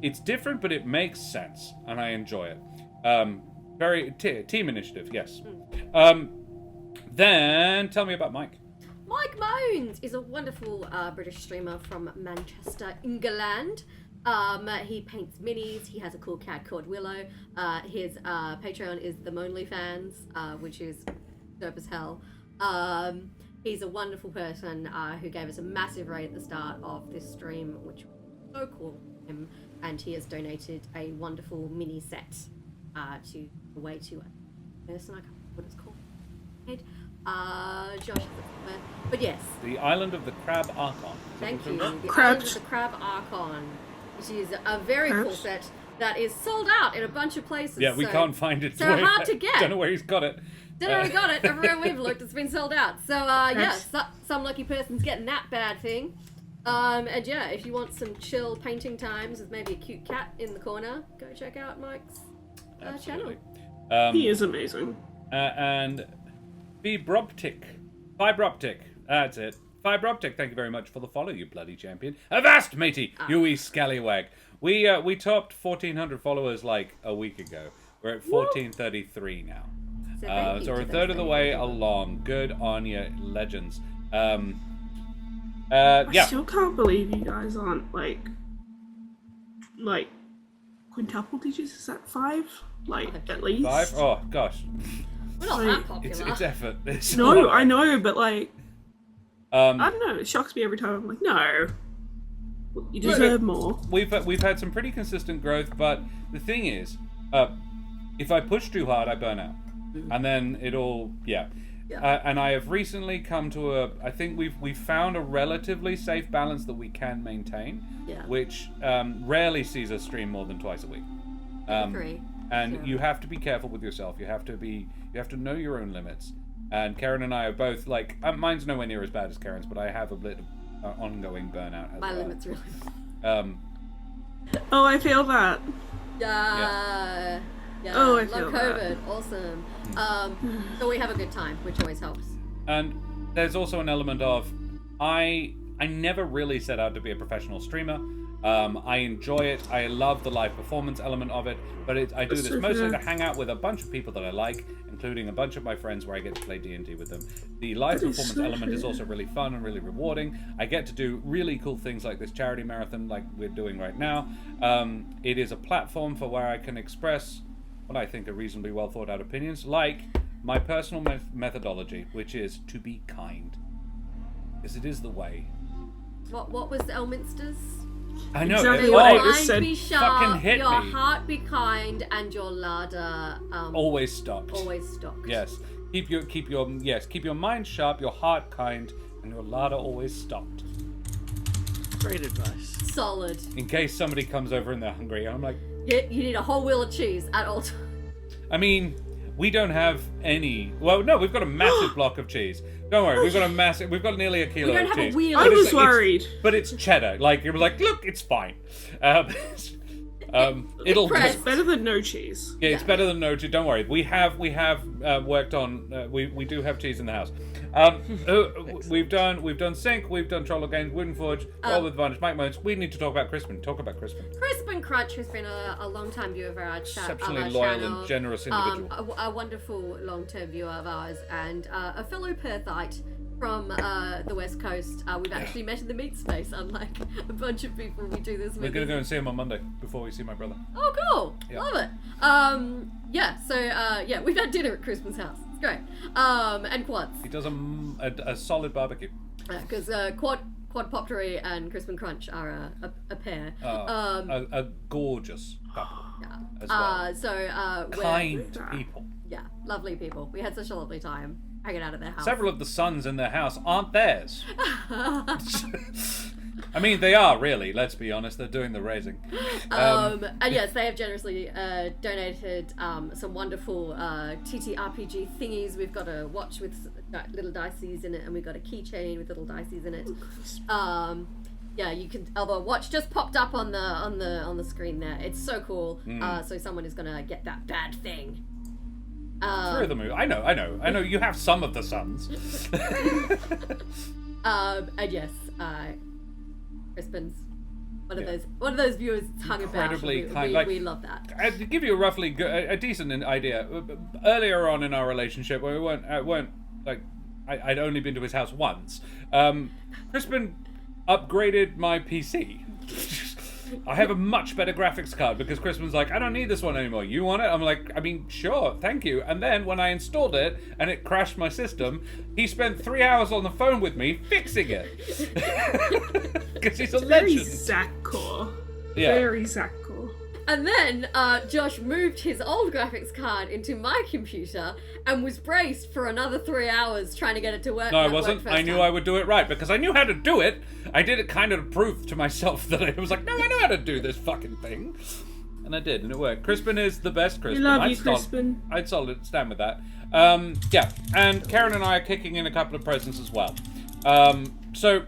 it's different, but it makes sense. And I enjoy it. Very team initiative, yes. Then tell me about Mike. Mike Moans is a wonderful British streamer from Manchester, England. He paints minis. He has a cool cat called Willow. His Patreon is the Monly Fans, which is dope as hell. He's a wonderful person who gave us a massive raid at the start of this stream, which was so cool for him. And he has donated a wonderful mini set to away to a person. I can't remember what it's called. Josh, but yes. The Island of the Crab Archon. Thank you. The Island Crabs. of the Crab Archon, which is a very cool set that is sold out in a bunch of places. Yeah, we can't find it. So hard to get. Don't know where he's got it. Don't know where he got it. Everywhere we've looked, it's been sold out. So yeah, some lucky person's getting that bad thing. And yeah, if you want some chill painting times with maybe a cute cat in the corner, go check out Mike's channel. He is amazing. And Fibroptic, that's it. Fibroptic, thank you very much for the follow, you bloody champion. Avast, matey, you wee scallywag. We topped 1,400 followers like a week ago. We're at 1,433 now. So we're a third of the way along. Good on you, legends. I Yeah. still can't believe you guys aren't like quintuple digits. Is that 5? At least 5? Oh gosh. We're not that popular. It's effort. It's No, I know, but I Um, don't know. It shocks me every time. I'm like, no, you deserve more. we've had some pretty consistent growth, but the thing is, if I push too hard, I burn out, and then it'll and I have recently come to I think we've found a relatively safe balance that we can maintain, which rarely sees us stream more than twice a week. And you have to be careful with yourself. You have to know your own limits. And Karen and I are both like, mine's nowhere near as bad as Karen's, but I have a bit of ongoing burnout as My well. limit's really. Oh, I feel that. Yeah. Oh, I love feel COVID. Awesome. So we have a good time, which always helps. And there's also an element of I never really set out to be a professional streamer. I enjoy it. I love the live performance element of it, but I do this mostly to hang out with a bunch of people that I like, including a bunch of my friends where I get to play D&D with them. The live performance element is also really fun and really rewarding. I get to do really cool things like this charity marathon like we're doing right now. It is a platform for where I can express what I think are reasonably well thought out opinions, like my personal methodology, which is to be kind. Because it is the way. What was Elminster's? I know. Exactly Your what I mind just said. be sharp, Fucking hit your me. heart be kind, and your larder Always stocked. always stocked. Yes. Keep your mind sharp, your heart kind, and your larder always stocked. Great advice. Solid. In case somebody comes over and they're hungry, I'm like, You need a whole wheel of cheese at all times. I mean, we don't have any. Well, no, we've got a massive block of cheese. Don't worry, we've got nearly a kilo We don't of have a cheese. wheel. I But was it's worried. But it's cheddar. Like, it was like, look, it's fine. It'll Press. It's better than no cheese. Yeah, it's better than no cheese. Don't worry. We have worked on. We do have cheese in the house. We've done Sync. We've done Troll Games, Wooden Forge, Roll with Advantage, Mike Modes. We need to talk about Crispin. Talk about Crispin. Crispin Crunch has been a long-time viewer of our Exceptionally our loyal channel. and generous individual. A wonderful long-term viewer of ours, and a fellow Perthite from the West Coast. We've actually met in the meat space, unlike a bunch of people we do this with. We're gonna go and see him on Monday before we see my brother. Oh, cool! Yeah. Love it. So we've had dinner at Crispin's house. It's great. And quads. He does a solid barbecue. Because Quadpoptery and Crispin Crunch are a pair. A gorgeous couple Yeah. as well. We're- Kind people. Yeah, lovely people. We had such a lovely time hanging out at their house. Several of the sons in their house aren't theirs. I mean, they are really. Let's be honest. They're doing the raising. And yes, they have generously donated some wonderful TTRPG thingies. We've got a watch with little dices in it, and we've got a keychain with little dices in it. Yeah, you can. The watch just popped up on the screen there. It's so cool. So someone is gonna get that bad thing. Through the movie. I know. You have some of the sons. And yes, Crispin's one of those viewers that's hung about. Incredibly kind. We, Like, we love that. To give you a decent idea, earlier on in our relationship, where we weren't like, I'd only been to his house once. Crispin upgraded my PC. I have a much better graphics card because Crispin's like, I don't need this one anymore. You want it? I'm like, I mean, sure, thank you. And then when I installed it and it crashed my system, he spent 3 hours on the phone with me fixing it. Because he's a Very legend. Zach-core. Yeah. Very Zach-core. And then Josh moved his old graphics card into my computer and was braced for another 3 hours trying to get it to work. No, I wasn't. I knew I would do it right because I knew how to do it. I did it kind of to prove to myself that I was like, no, I know how to do this fucking thing. And I did, and it worked. Crispin is the best Crispin. We love you, Crispin. I'd stand with that. Yeah, and Karen and I are kicking in a couple of presents as well. So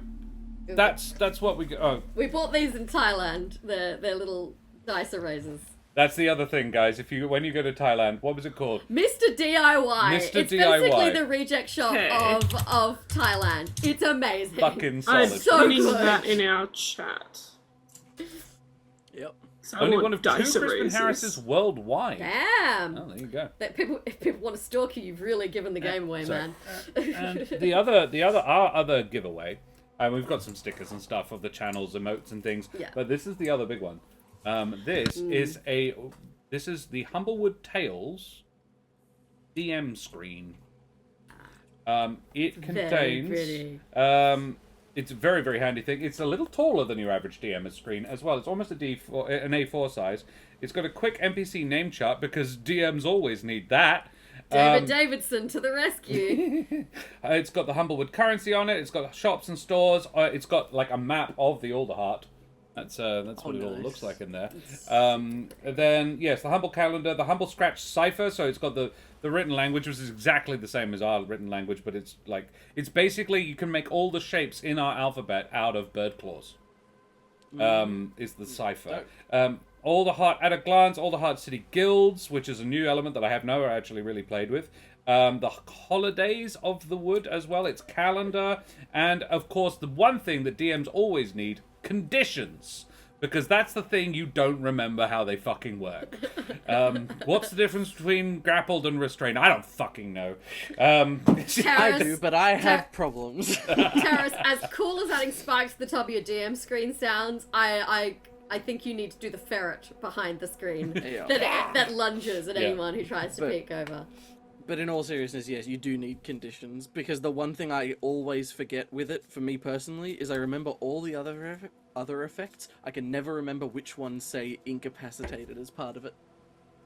that's what we. We bought these in Thailand. They're little dice erasers. That's the other thing, guys. When you go to Thailand, what was it called? Mr. DIY. Mr. It's DIY. basically the reject shop Okay. of Thailand. It's amazing. Fucking I'm solid. So putting good. that in our chat. Yep. So Only I one want of two dice Crispin erasers. Harrises worldwide. Damn. Oh, there you go. If people want to stalk you, you've really given the game away, Sorry. man. And our other giveaway, and we've got some stickers and stuff of the channels, emotes and things. Yeah. But this is the other big one. This is the Humblewood Tales DM screen. It contains. pretty. It's a very, very handy thing. It's a little taller than your average DM screen as well. It's almost an A4 size. It's got a quick NPC name chart because DMs always need that. David Davidson to the rescue. It's got the Humblewood currency on it. It's got shops and stores. It's got like a map of the Alderheart. That's what it all nice. looks like in there. Then yes, the Humble calendar, the Humble Scratch cipher. So it's got the written language, which is exactly the same as our written language, but it's basically you can make all the shapes in our alphabet out of bird claws. Is the cipher. All the Heart at a glance, all the Heart City guilds, which is a new element that I have never actually really played with. The holidays of the wood as well, its calendar, and of course the one thing that DMs always need, conditions. Because that's the thing you don't remember how they fucking work. What's the difference between grappled and restrained? I don't fucking know. I do, but I have problems. Terrace, as cool as adding spikes to the top of your DM screen sounds, I I think you need to do the ferret behind the screen Yeah. that lunges at Yeah. anyone who tries to But- peek over. But in all seriousness, yes, you do need conditions, because the one thing I always forget with it, for me personally, is I remember all the other effects. I can never remember which ones say incapacitated as part of it.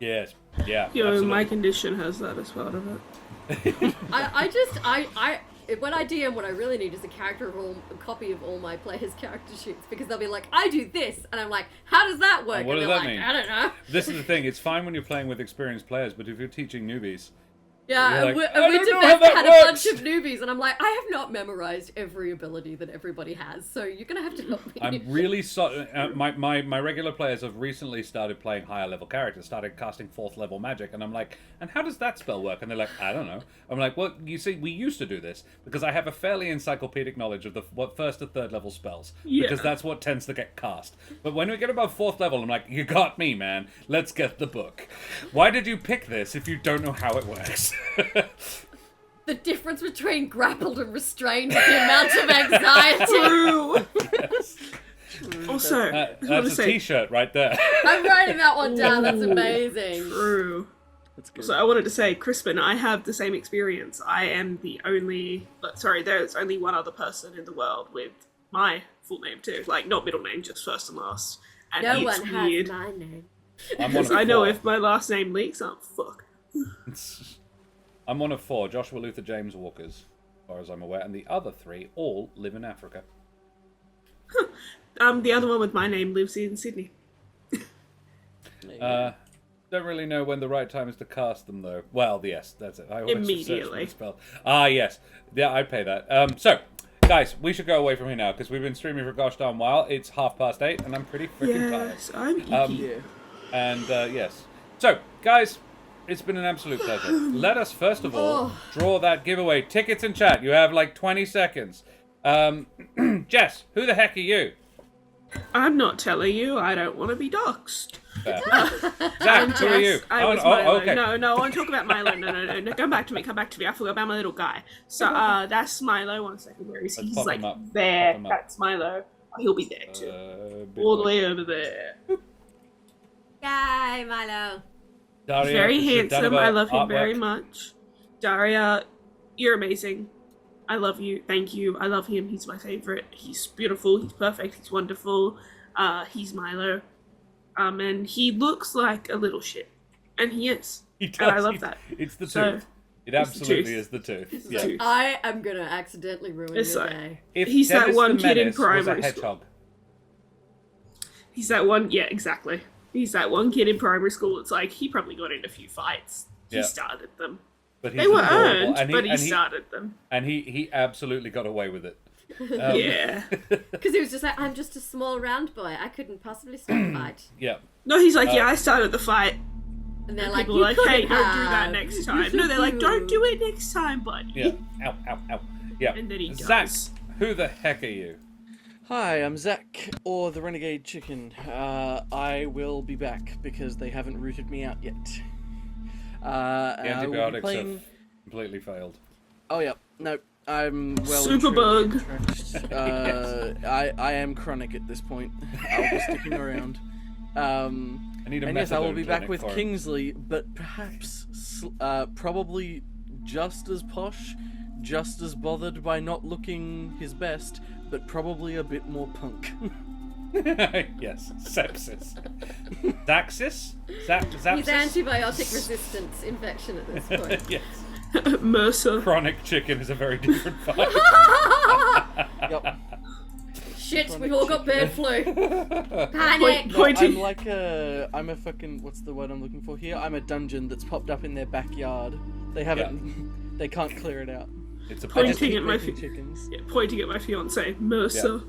Yes. Yeah. Yo, absolutely. my condition has that as part of it. When I DM, what I really need is a copy of all my players' character sheets, because they'll be like, I do this, and I'm like, how does that work? What and does they're that like, mean? I don't know. This is the thing. It's fine when you're playing with experienced players, but if you're teaching newbies, Yeah, You're and like, we "I don't know had how that a bunch works." of newbies, and I'm like, I have not memorized every ability that everybody has, so you're gonna have to help me. I'm really my regular players have recently started playing higher level characters, started casting 4th level magic, and I'm like, and how does that spell work? And they're like, I don't know. I'm like, well, you see, we used to do this because I have a fairly encyclopedic knowledge of what 1st to 3rd level spells, because that's what tends to get cast. But when we get above 4th level, I'm like, you got me, man. Let's get the book. Why did you pick this if you don't know how it works? The difference between grappled and restrained is the amount of anxiety. True. Yes. Also, I want to That's a say, t-shirt right there. I'm writing that one down. That's amazing. true. That's good. So I wanted to say, Crispin, I have the same experience. I am the only, there's only one other person in the world with my full name too. Like, not middle name, just first and last. And No it's one weird. has my name. I'm one Because of I know 4. if my last name leaks, I'm fucked. I'm one of 4, Joshua Luther James Walkers, as far as I'm aware, and the other 3 all live in Africa. The other one with my name lives in Sydney. Don't really know when the right time is to cast them, though. Well, yes, that's it. I always search for Immediately. the spell. Ah, yes. Yeah, I'd pay that. So, guys, we should go away from here now, because we've been streaming for a gosh darn while. It's 8:30, and I'm pretty freaking Yes, tired. I'm geeky. Yeah. And, yes. So, guys, it's been an absolute pleasure. Let us, first of all, draw that giveaway. Tickets in chat. You have, like, 20 seconds. Jess, who the heck are you? I'm not telling you. I don't want to be doxxed. Fair. Zach, who are you? Yes, I was oh, Milo. okay. No, I want to talk about Milo. No. Come back to me. I forgot about my little guy. So, that's Milo. 1 second. Where is he? Let's He's pop like him up. there. Pop him up. That's Milo. He'll be there too. Big All the boy. way over there. Yay, Milo. Daria, Very is it handsome. I love him artwork? very much. Daria, you're amazing. I love you. Thank you. I love him. He's my favorite. He's beautiful. He's perfect. He's wonderful. He's Milo. And he looks like a little shit. And he is. He does. And I love that. It's the So, tooth. It it's the absolutely tooth. is the tooth. It's the Yeah. tooth. I am gonna accidentally ruin It's your like- day. If He's that Dennis one the kid in Menace was a primary school. hedgehog. He's that one. Yeah, exactly. He's that one kid in primary school. It's like he probably got in a few fights. Yeah. He started them. But he's They were adorable, earned, but he and started them. And he absolutely got away with it. Yeah. Because he was just like, I'm just a small round boy. I couldn't possibly start a fight. Yeah. No, he's like, yeah, I started the fight. And they're like, People you are like, hey, couldn't don't do that have. next time. No, they're like, don't do it next time, bud. Yeah. Ow, ow, ow. Yeah. And then he Zach, does. who the heck are you? Hi, I'm Zach, or the Renegade Chicken. I will be back because they haven't rooted me out yet. The And I will be antibiotics playing... have completely failed. Oh yeah, no, I'm well. Superbug. and truly entrenched. I am chronic at this point. I'll be sticking around. I need a And yes, I will methadone be back clinic with for him. Kingsley, but perhaps probably just as posh, just as bothered by not looking his best, but probably a bit more punk. Yes, sepsis. Daxis? Zapsis? He's antibiotic resistance infection at this point. Yes. Mercer. Chronic chicken is a very different fight. Yep. Shit, we've all got bird flu. Panic! Point- No, Pointing. I'm like I'm a fucking, what's the word I'm looking for here? I'm a dungeon that's popped up in their backyard. They haven't, they can't clear it out. It's a Pointing positive. at my Making chickens. Yeah, pointing at my fiance, Mercer.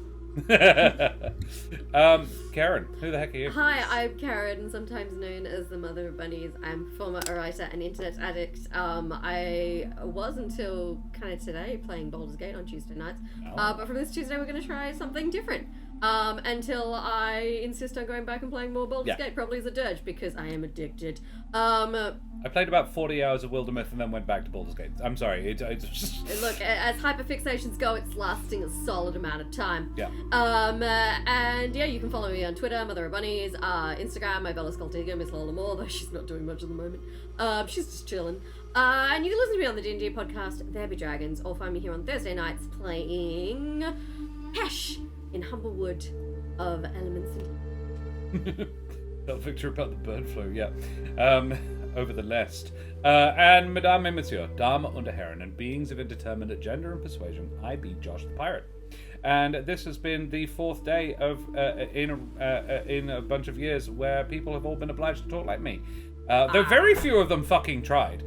Karen, who the heck are you? Hi, I'm Karen, sometimes known as the Mother of Bunnies. I'm a former writer and internet addict. I was until kind of today playing Baldur's Gate on Tuesday nights. But from this Tuesday, we're going to try something different. Until I insist on going back and playing more Baldur's Gate, probably as a dirge, because I am addicted. I played about 40 hours of Wildermyth and then went back to Baldur's Gate. I'm sorry, it's just... Look, as hyperfixations go, it's lasting a solid amount of time. Yeah. And yeah, you can follow me on Twitter, Mother of Bunnies, Instagram, my Bella Scultiga, Miss Lola Moore, though she's not doing much at the moment. She's just chilling. And you can listen to me on the D&D podcast, There Be Dragons, or find me here on Thursday nights playing Pesh in Humblewood of Elements. Tell Victor about the bird flu, yeah. Over the list. And Madame et Monsieur, Dame und Herren, and beings of indeterminate gender and persuasion, I be Josh the Pirate. And this has been the fourth day of in a bunch of years where people have all been obliged to talk like me. Though very few of them fucking tried.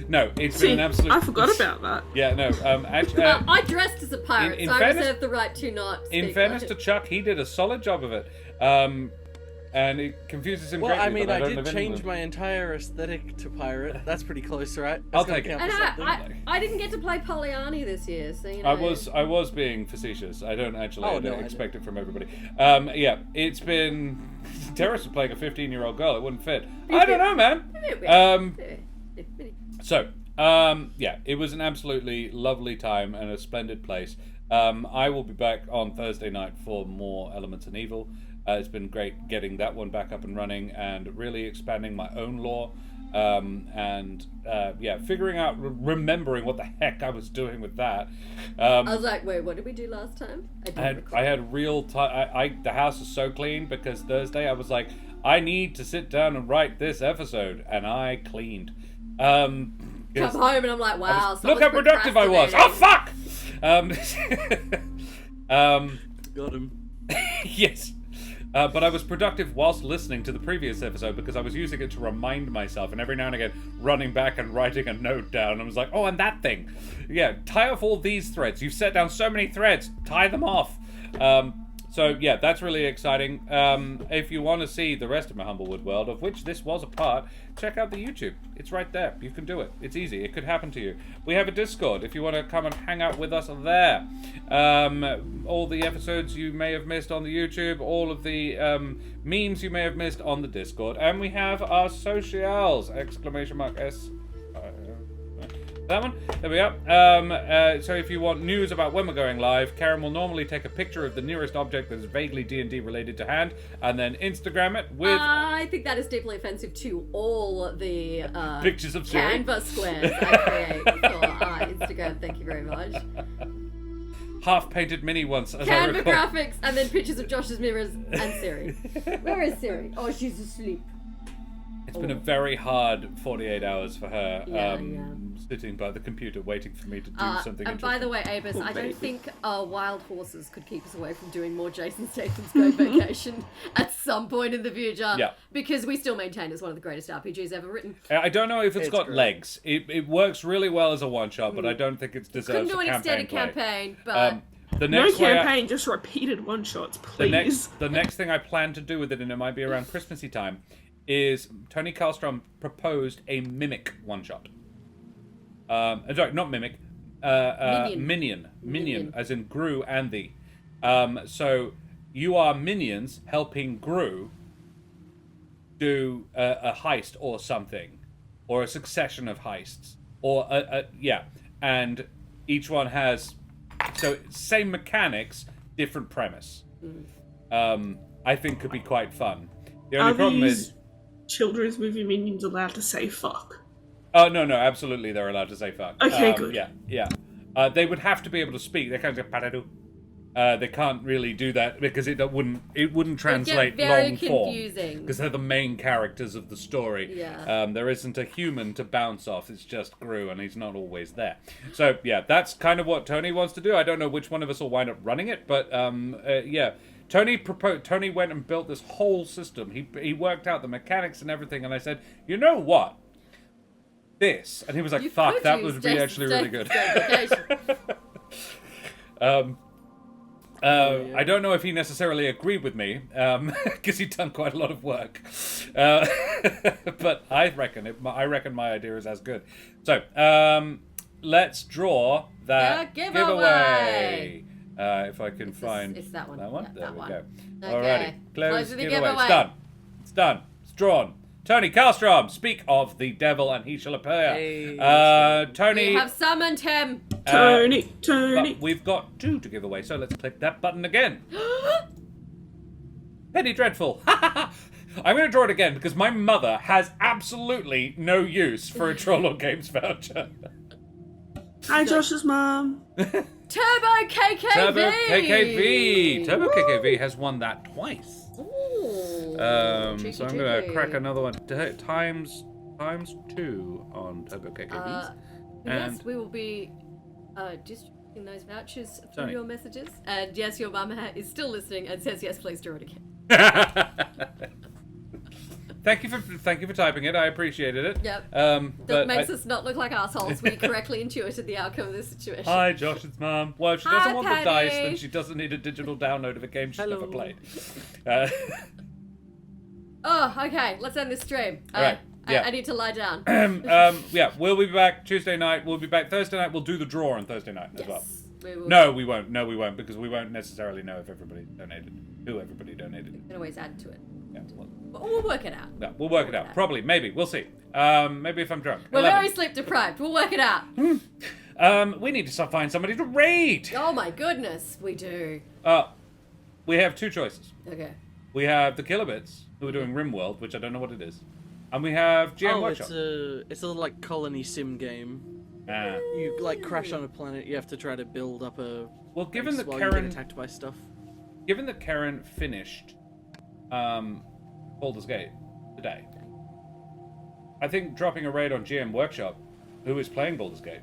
No, it's been an absolute... I forgot about that. Yeah, no. Actually, I dressed as a pirate, in so fairness- I reserve the right to not speak in fairness like to it. Chuck, he did a solid job of it. And it confuses him Well, greatly. I mean, that I don't did live in change England. my entire aesthetic to pirate. That's pretty close, right? I'll That's take it. gotta And count for something. I didn't get to play Polyani this year, so you know. I was being facetious. I don't actually Oh, no, I expect it from everybody. Yeah, it's been Terrace was playing a 15-year-old girl. It wouldn't fit. I don't know, man. So, yeah, it was an absolutely lovely time and a splendid place. I will be back on Thursday night for more Elements and Evil. It's been great getting that one back up and running and really expanding my own lore. Yeah, figuring out, remembering what the heck I was doing with that. I was like, wait, what did we do last time? I had real time. The house is so clean because Thursday I was like, I need to sit down and write this episode, and I cleaned. Come home and I'm like, wow. Look how productive I was. Oh fuck! Got him. Yes. But I was productive whilst listening to the previous episode because I was using it to remind myself, and every now and again running back and writing a note down. I was like, oh, and that thing. Yeah, tie off all these threads. You've set down so many threads. Tie them off. So, yeah, that's really exciting. If you want to see the rest of my Humblewood world, of which this was a part, check out the YouTube. It's right there. You can do it. It's easy. It could happen to you. We have a Discord if you want to come and hang out with us there. All the episodes you may have missed on the YouTube, all of the memes you may have missed on the Discord. And we have our socials! ! S. That one? There we are. So if you want news about when we're going live, Karen will normally take a picture of the nearest object that is vaguely D&D related to hand, and then Instagram it with... I think that is deeply offensive to all the pictures of Siri. Canva squares I create for Instagram. Thank you very much. Half-painted mini once, as I Canva recall. graphics and then pictures of Josh's mirrors and Siri. Where is Siri? Oh, she's asleep. It's been a very hard 48 hours for her, Yeah. sitting by the computer waiting for me to do something And by interesting. the way, Abus, I baby. don't think wild horses could keep us away from doing more Jason Statham's Go Vacation at some point in the future. Yeah. Because we still maintain it's one of the greatest RPGs ever written. I don't know if it's got great. legs. It works really well as a one-shot, but I don't think it deserves Couldn't do a an extended campaign play. campaign, but The No next way campaign, just repeated one shots, please. the next thing I plan to do with it, and it might be around Christmassy time, is Tony Karlstrom proposed a mimic one-shot. Sorry, not mimic. Minion, as in Gru and thee. So you are minions helping Gru do a heist or something, or a succession of heists, or and each one has same mechanics, different premise. I think could be quite fun. The only problem is children's movie minions allowed to say fuck? Oh, no, absolutely they're allowed to say fuck. Okay, good. Yeah. They would have to be able to speak. They can't go "Paradu." They can't really do that because it wouldn't translate very long form. confusing. Because they're the main characters of the story. Yeah. There isn't a human to bounce off. It's just Gru, and he's not always there. So, yeah, that's kind of what Tony wants to do. I don't know which one of us will wind up running it, but, yeah. Tony went and built this whole system. He worked out the mechanics and everything, and I said, you know what? This. And he was like, You fuck, could that use would be Jason actually really good. Statham's Go Vacation. I don't know if he necessarily agreed with me, because he'd done quite a lot of work. But I reckon my idea is as good. So, let's draw that Yeah, giveaway. If I can find it's that one. That one? Yeah, there that we one. go. Okay. Alrighty. Close the giveaway. It's giveaway. done. It's done. It's drawn. Tony Karlstrom, speak of the devil and he shall appear. Hey, Tony. We have summoned him. Tony. But we've got 2 to give away, so let's click that button again. Penny Dreadful. I'm going to draw it again because my mother has absolutely no use for a Troll or Games voucher. Hi, Josh's mom. Turbo KKV. Turbo KKV. Turbo KKV has won that twice. Ooh, So I'm going to crack another one. Times 2 on Turbo KKVs. Yes, we will be distributing those vouchers through Tony. your messages. And yes, your mum is still listening and says yes, please do it again. Thank you for typing it. I appreciated it. Yep. But That makes us not look like assholes. We correctly intuited the outcome of this situation. Hi, Josh's mum. Well, if she Hi, doesn't want the dice, Penny. then she doesn't need a digital download of a game she's Hello. never played. Oh, okay. Let's end this stream. Right, yeah. I need to lie down. Yeah, we'll be back Tuesday night. We'll be back Thursday night. We'll do the draw on Thursday night as well. Yes. We will. No, we won't. No, we won't, because we won't necessarily know if everybody donated. Who everybody donated. We can always add to it. Yeah, well, But we'll work it out. yeah, we'll work it out. Probably, maybe. We'll see. Maybe if I'm drunk. We're 11. very sleep deprived. We'll work it out. We need to find somebody to raid. Oh my goodness, we do. We have 2 choices. Okay. We have the Kilobits, who are doing RimWorld, which I don't know what it is. And we have GM Workshop. it's a like colony sim game. Ah. You like crash on a planet. You have to try to build up a. Well, given base that while you get Karen, attacked by stuff. given that Karen finished, Baldur's Gate today, I think dropping a raid on GM Workshop, who is playing Baldur's Gate,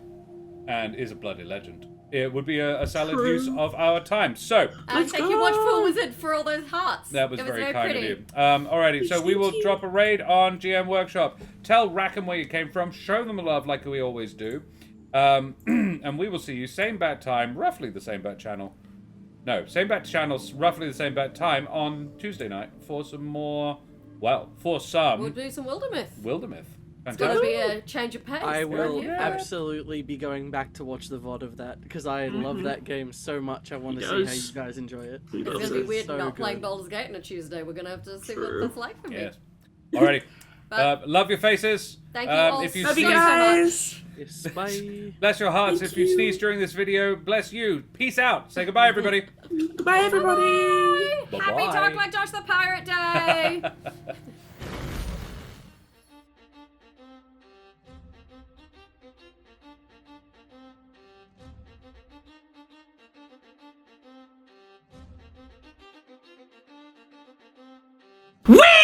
and is a bloody legend, it would be a solid True. use of our time. So Let's Thank go. you, Watchful Wizard, for all those hearts. that was It very very kind pretty. of you. Alrighty, so we will Thank you. drop a raid on GM Workshop. Tell Rackham where you came from. Show them the love like we always do. And we will see you same bat time, roughly the same bat channel. No, same bat channels, roughly the same bat time on Tuesday night for some more. Well, for some We'll do some Wildermyth. Wildermyth. It's gonna Fantastic. be a change of pace. I We're will here for it. absolutely be going back to watch the VOD of that because I love that game so much. I want to He see how does. you guys enjoy it. He It's does gonna be it. weird so not playing good. Baldur's Gate on a Tuesday. We're gonna have to see what True. that's like for me. Yes. Alrighty. But- Love your faces. Thank you all if you Love so, you sneeze, so guys. Yes, bye. bless your hearts. Thank if you you. sneeze during this video, bless you. Peace out. Say goodbye, everybody. Goodbye, everybody. Happy Bye-bye. Talk Like Josh the Pirate Day! Whee!